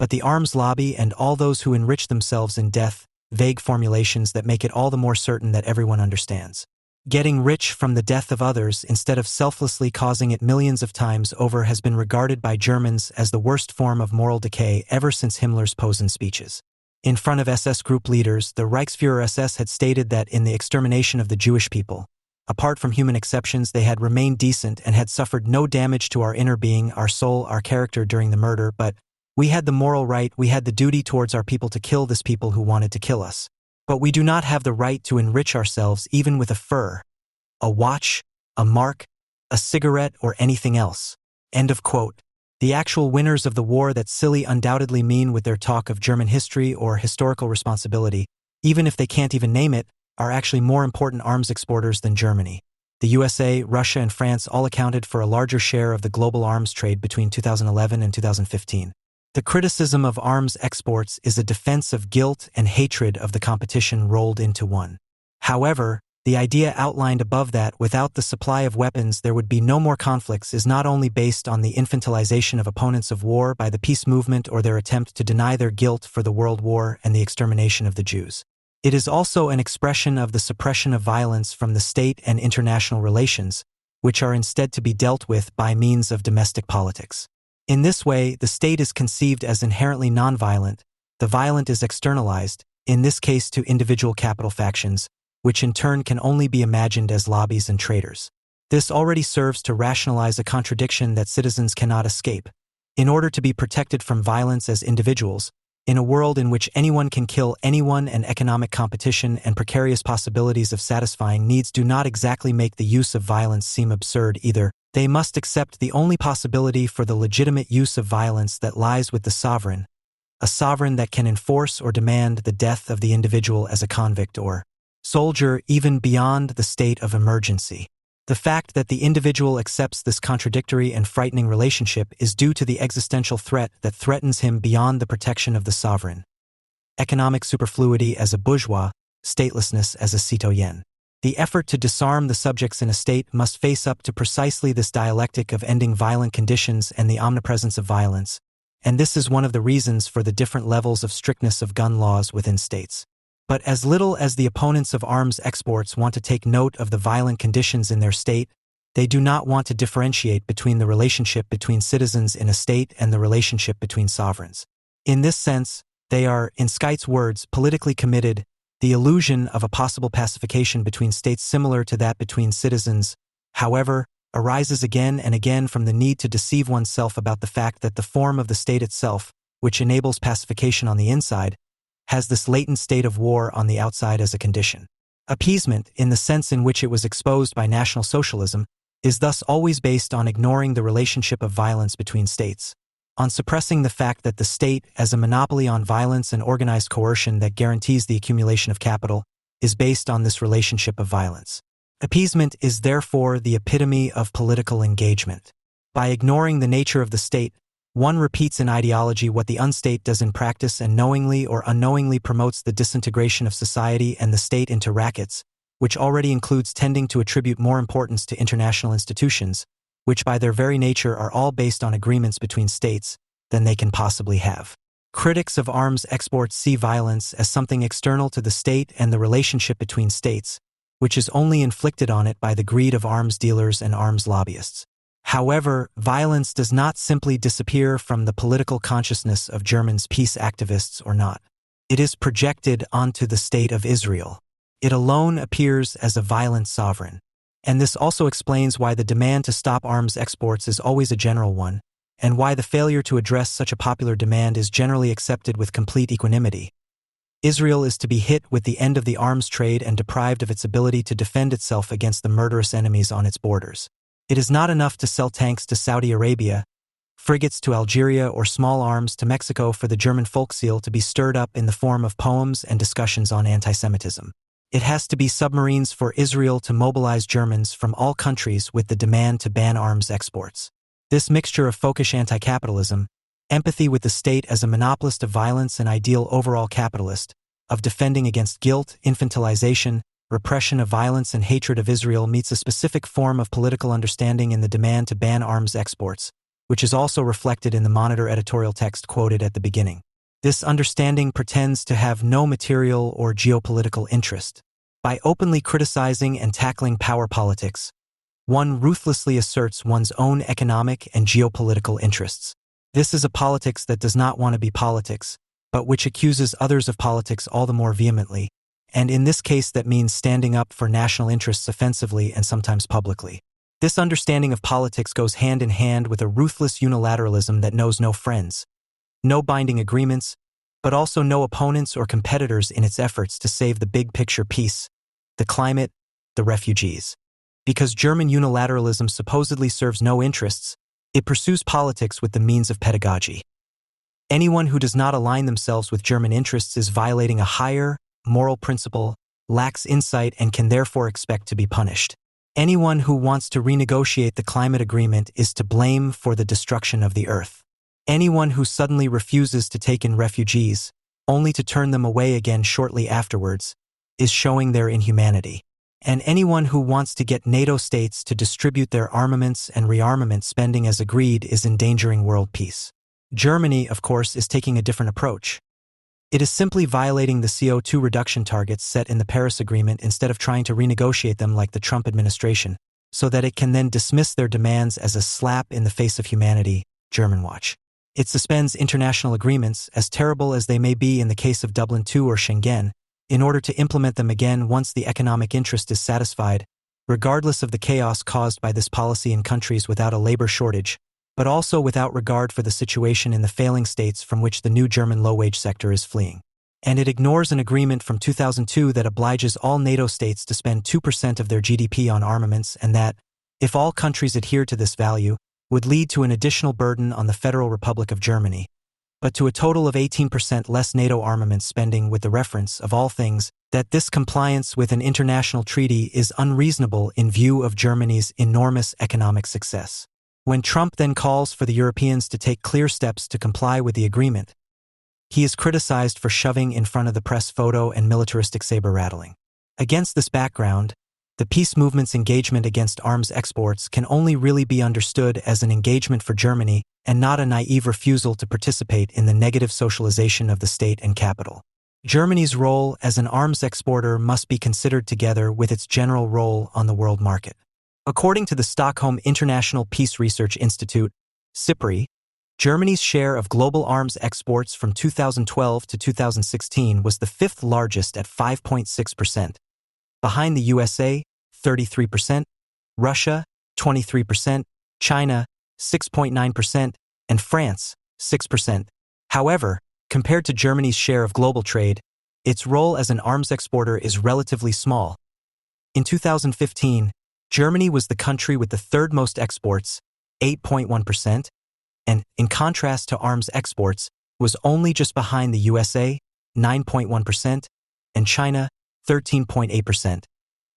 but the arms lobby and all those who enrich themselves in death, vague formulations that make it all the more certain that everyone understands. Getting rich from the death of others instead of selflessly causing it millions of times over has been regarded by Germans as the worst form of moral decay ever since Himmler's Posen speeches. In front of SS group leaders, the Reichsführer SS had stated that in the extermination of the Jewish people, apart from human exceptions, they had remained decent and had suffered no damage to our inner being, our soul, our character during the murder, but we had the moral right, we had the duty towards our people to kill this people who wanted to kill us. But we do not have the right to enrich ourselves even with a fur, a watch, a mark, a cigarette, or anything else. End of quote. The actual winners of the war that silly undoubtedly mean with their talk of German history or historical responsibility, even if they can't even name it, are actually more important arms exporters than Germany. The USA, Russia, and France all accounted for a larger share of the global arms trade between 2011 and 2015. The criticism of arms exports is a defense of guilt and hatred of the competition rolled into one. However, the idea outlined above that without the supply of weapons there would be no more conflicts is not only based on the infantilization of opponents of war by the peace movement or their attempt to deny their guilt for the World War and the extermination of the Jews. It is also an expression of the suppression of violence from the state and international relations, which are instead to be dealt with by means of domestic politics. In this way, the state is conceived as inherently nonviolent, the violent is externalized, in this case to individual capital factions, which in turn can only be imagined as lobbies and traders. This already serves to rationalize a contradiction that citizens cannot escape. In order to be protected from violence as individuals, in a world in which anyone can kill anyone and economic competition and precarious possibilities of satisfying needs do not exactly make the use of violence seem absurd either, they must accept the only possibility for the legitimate use of violence that lies with the sovereign, a sovereign that can enforce or demand the death of the individual as a convict or soldier even beyond the state of emergency. The fact that the individual accepts this contradictory and frightening relationship is due to the existential threat that threatens him beyond the protection of the sovereign. Economic superfluity as a bourgeois, statelessness as a citoyen. The effort to disarm the subjects in a state must face up to precisely this dialectic of ending violent conditions and the omnipresence of violence, and this is one of the reasons for the different levels of strictness of gun laws within states. But as little as the opponents of arms exports want to take note of the violent conditions in their state, they do not want to differentiate between the relationship between citizens in a state and the relationship between sovereigns. In this sense, they are, in Skyte's words, politically committed. The illusion of a possible pacification between states similar to that between citizens, however, arises again and again from the need to deceive oneself about the fact that the form of the state itself, which enables pacification on the inside, has this latent state of war on the outside as a condition. Appeasement, in the sense in which it was exposed by National Socialism, is thus always based on ignoring the relationship of violence between states. on suppressing the fact that the state, as a monopoly on violence and organized coercion that guarantees the accumulation of capital, is based on this relationship of violence. Appeasement is therefore the epitome of political engagement. By ignoring the nature of the state, one repeats in ideology what the unstate does in practice and knowingly or unknowingly promotes the disintegration of society and the state into rackets, which already includes tending to attribute more importance to international institutions, which by their very nature are all based on agreements between states, than they can possibly have. Critics of arms exports see violence as something external to the state and the relationship between states, which is only inflicted on it by the greed of arms dealers and arms lobbyists. However, violence does not simply disappear from the political consciousness of Germans, peace activists or not. It is projected onto the state of Israel. It alone appears as a violent sovereign. And this also explains why the demand to stop arms exports is always a general one, and why the failure to address such a popular demand is generally accepted with complete equanimity. Israel is to be hit with the end of the arms trade and deprived of its ability to defend itself against the murderous enemies on its borders. It is not enough to sell tanks to Saudi Arabia, frigates to Algeria, or small arms to Mexico for the German Volksseele to be stirred up in the form of poems and discussions on anti-Semitism. It has to be submarines for Israel to mobilize Germans from all countries with the demand to ban arms exports. This mixture of folkish anti-capitalism, empathy with the state as a monopolist of violence and ideal overall capitalist, of defending against guilt, infantilization, repression of violence and hatred of Israel meets a specific form of political understanding in the demand to ban arms exports, which is also reflected in the Monitor editorial text quoted at the beginning. This understanding pretends to have no material or geopolitical interest. By openly criticizing and tackling power politics, one ruthlessly asserts one's own economic and geopolitical interests. This is a politics that does not want to be politics, but which accuses others of politics all the more vehemently, and in this case that means standing up for national interests offensively and sometimes publicly. This understanding of politics goes hand in hand with a ruthless unilateralism that knows no friends, no binding agreements, but also no opponents or competitors in its efforts to save the big picture peace, the climate, the refugees. Because German unilateralism supposedly serves no interests, it pursues politics with the means of pedagogy. Anyone who does not align themselves with German interests is violating a higher, moral principle, lacks insight, and can therefore expect to be punished. Anyone who wants to renegotiate the climate agreement is to blame for the destruction of the earth. Anyone who suddenly refuses to take in refugees, only to turn them away again shortly afterwards, is showing their inhumanity. And anyone who wants to get NATO states to distribute their armaments and rearmament spending as agreed is endangering world peace. Germany, of course, is taking a different approach. It is simply violating the CO2 reduction targets set in the Paris Agreement instead of trying to renegotiate them like the Trump administration, so that it can then dismiss their demands as a slap in the face of humanity, German watch. It suspends international agreements, as terrible as they may be in the case of Dublin II or Schengen, in order to implement them again once the economic interest is satisfied, regardless of the chaos caused by this policy in countries without a labor shortage, but also without regard for the situation in the failing states from which the new German low-wage sector is fleeing. And it ignores an agreement from 2002 that obliges all NATO states to spend 2% of their GDP on armaments, and that, if all countries adhere to this value, would lead to an additional burden on the Federal Republic of Germany, but to a total of 18% less NATO armaments spending, with the reference, of all things, that this compliance with an international treaty is unreasonable in view of Germany's enormous economic success. When Trump then calls for the Europeans to take clear steps to comply with the agreement, he is criticized for shoving in front of the press photo and militaristic saber-rattling. Against this background, the peace movement's engagement against arms exports can only really be understood as an engagement for Germany and not a naive refusal to participate in the negative socialization of the state and capital. Germany's role as an arms exporter must be considered together with its general role on the world market. According to the Stockholm International Peace Research Institute, SIPRI, Germany's share of global arms exports from 2012 to 2016 was the fifth largest at 5.6%, behind the USA, 33%, Russia, 23%, China, 6.9%, and France, 6%. However, compared to Germany's share of global trade, its role as an arms exporter is relatively small. In 2015, Germany was the country with the third most exports, 8.1%, and, in contrast to arms exports, was only just behind the USA, 9.1%, and China, 13.8%,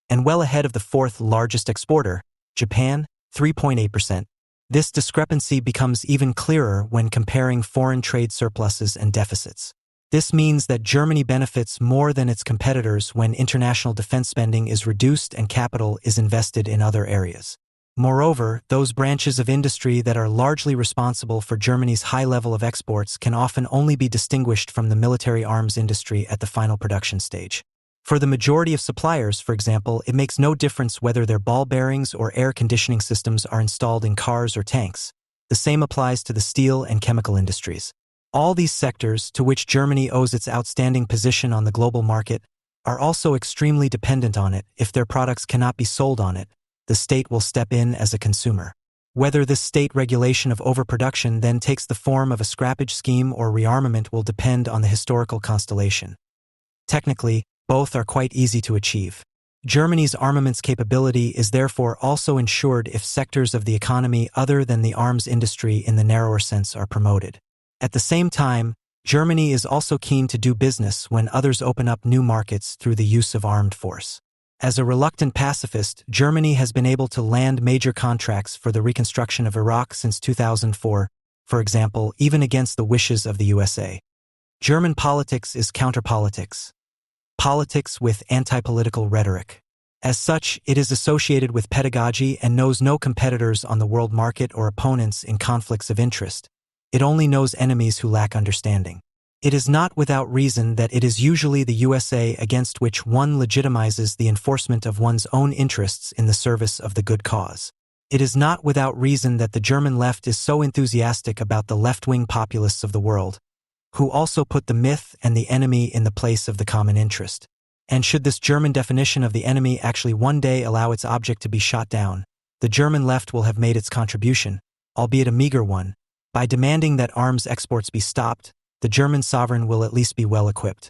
and well ahead of the fourth largest exporter, Japan, 3.8%. This discrepancy becomes even clearer when comparing foreign trade surpluses and deficits. This means that Germany benefits more than its competitors when international defense spending is reduced and capital is invested in other areas. Moreover, those branches of industry that are largely responsible for Germany's high level of exports can often only be distinguished from the military arms industry at the final production stage. For the majority of suppliers, for example, it makes no difference whether their ball bearings or air conditioning systems are installed in cars or tanks. The same applies to the steel and chemical industries. All these sectors, to which Germany owes its outstanding position on the global market, are also extremely dependent on it. If their products cannot be sold on it, the state will step in as a consumer. Whether this state regulation of overproduction then takes the form of a scrappage scheme or rearmament will depend on the historical constellation. Technically, both are quite easy to achieve. Germany's armaments capability is therefore also ensured if sectors of the economy other than the arms industry in the narrower sense are promoted. At the same time, Germany is also keen to do business when others open up new markets through the use of armed force. As a reluctant pacifist, Germany has been able to land major contracts for the reconstruction of Iraq since 2004, for example, even against the wishes of the USA. German politics is counterpolitics. Politics with anti-political rhetoric. As such, it is associated with pedagogy and knows no competitors on the world market or opponents in conflicts of interest. It only knows enemies who lack understanding. It is not without reason that it is usually the USA against which one legitimizes the enforcement of one's own interests in the service of the good cause. It is not without reason that the German left is so enthusiastic about the left-wing populists of the world, who also put the myth and the enemy in the place of the common interest. And should this German definition of the enemy actually one day allow its object to be shot down, the German left will have made its contribution, albeit a meager one. By demanding that arms exports be stopped, the German sovereign will at least be well equipped.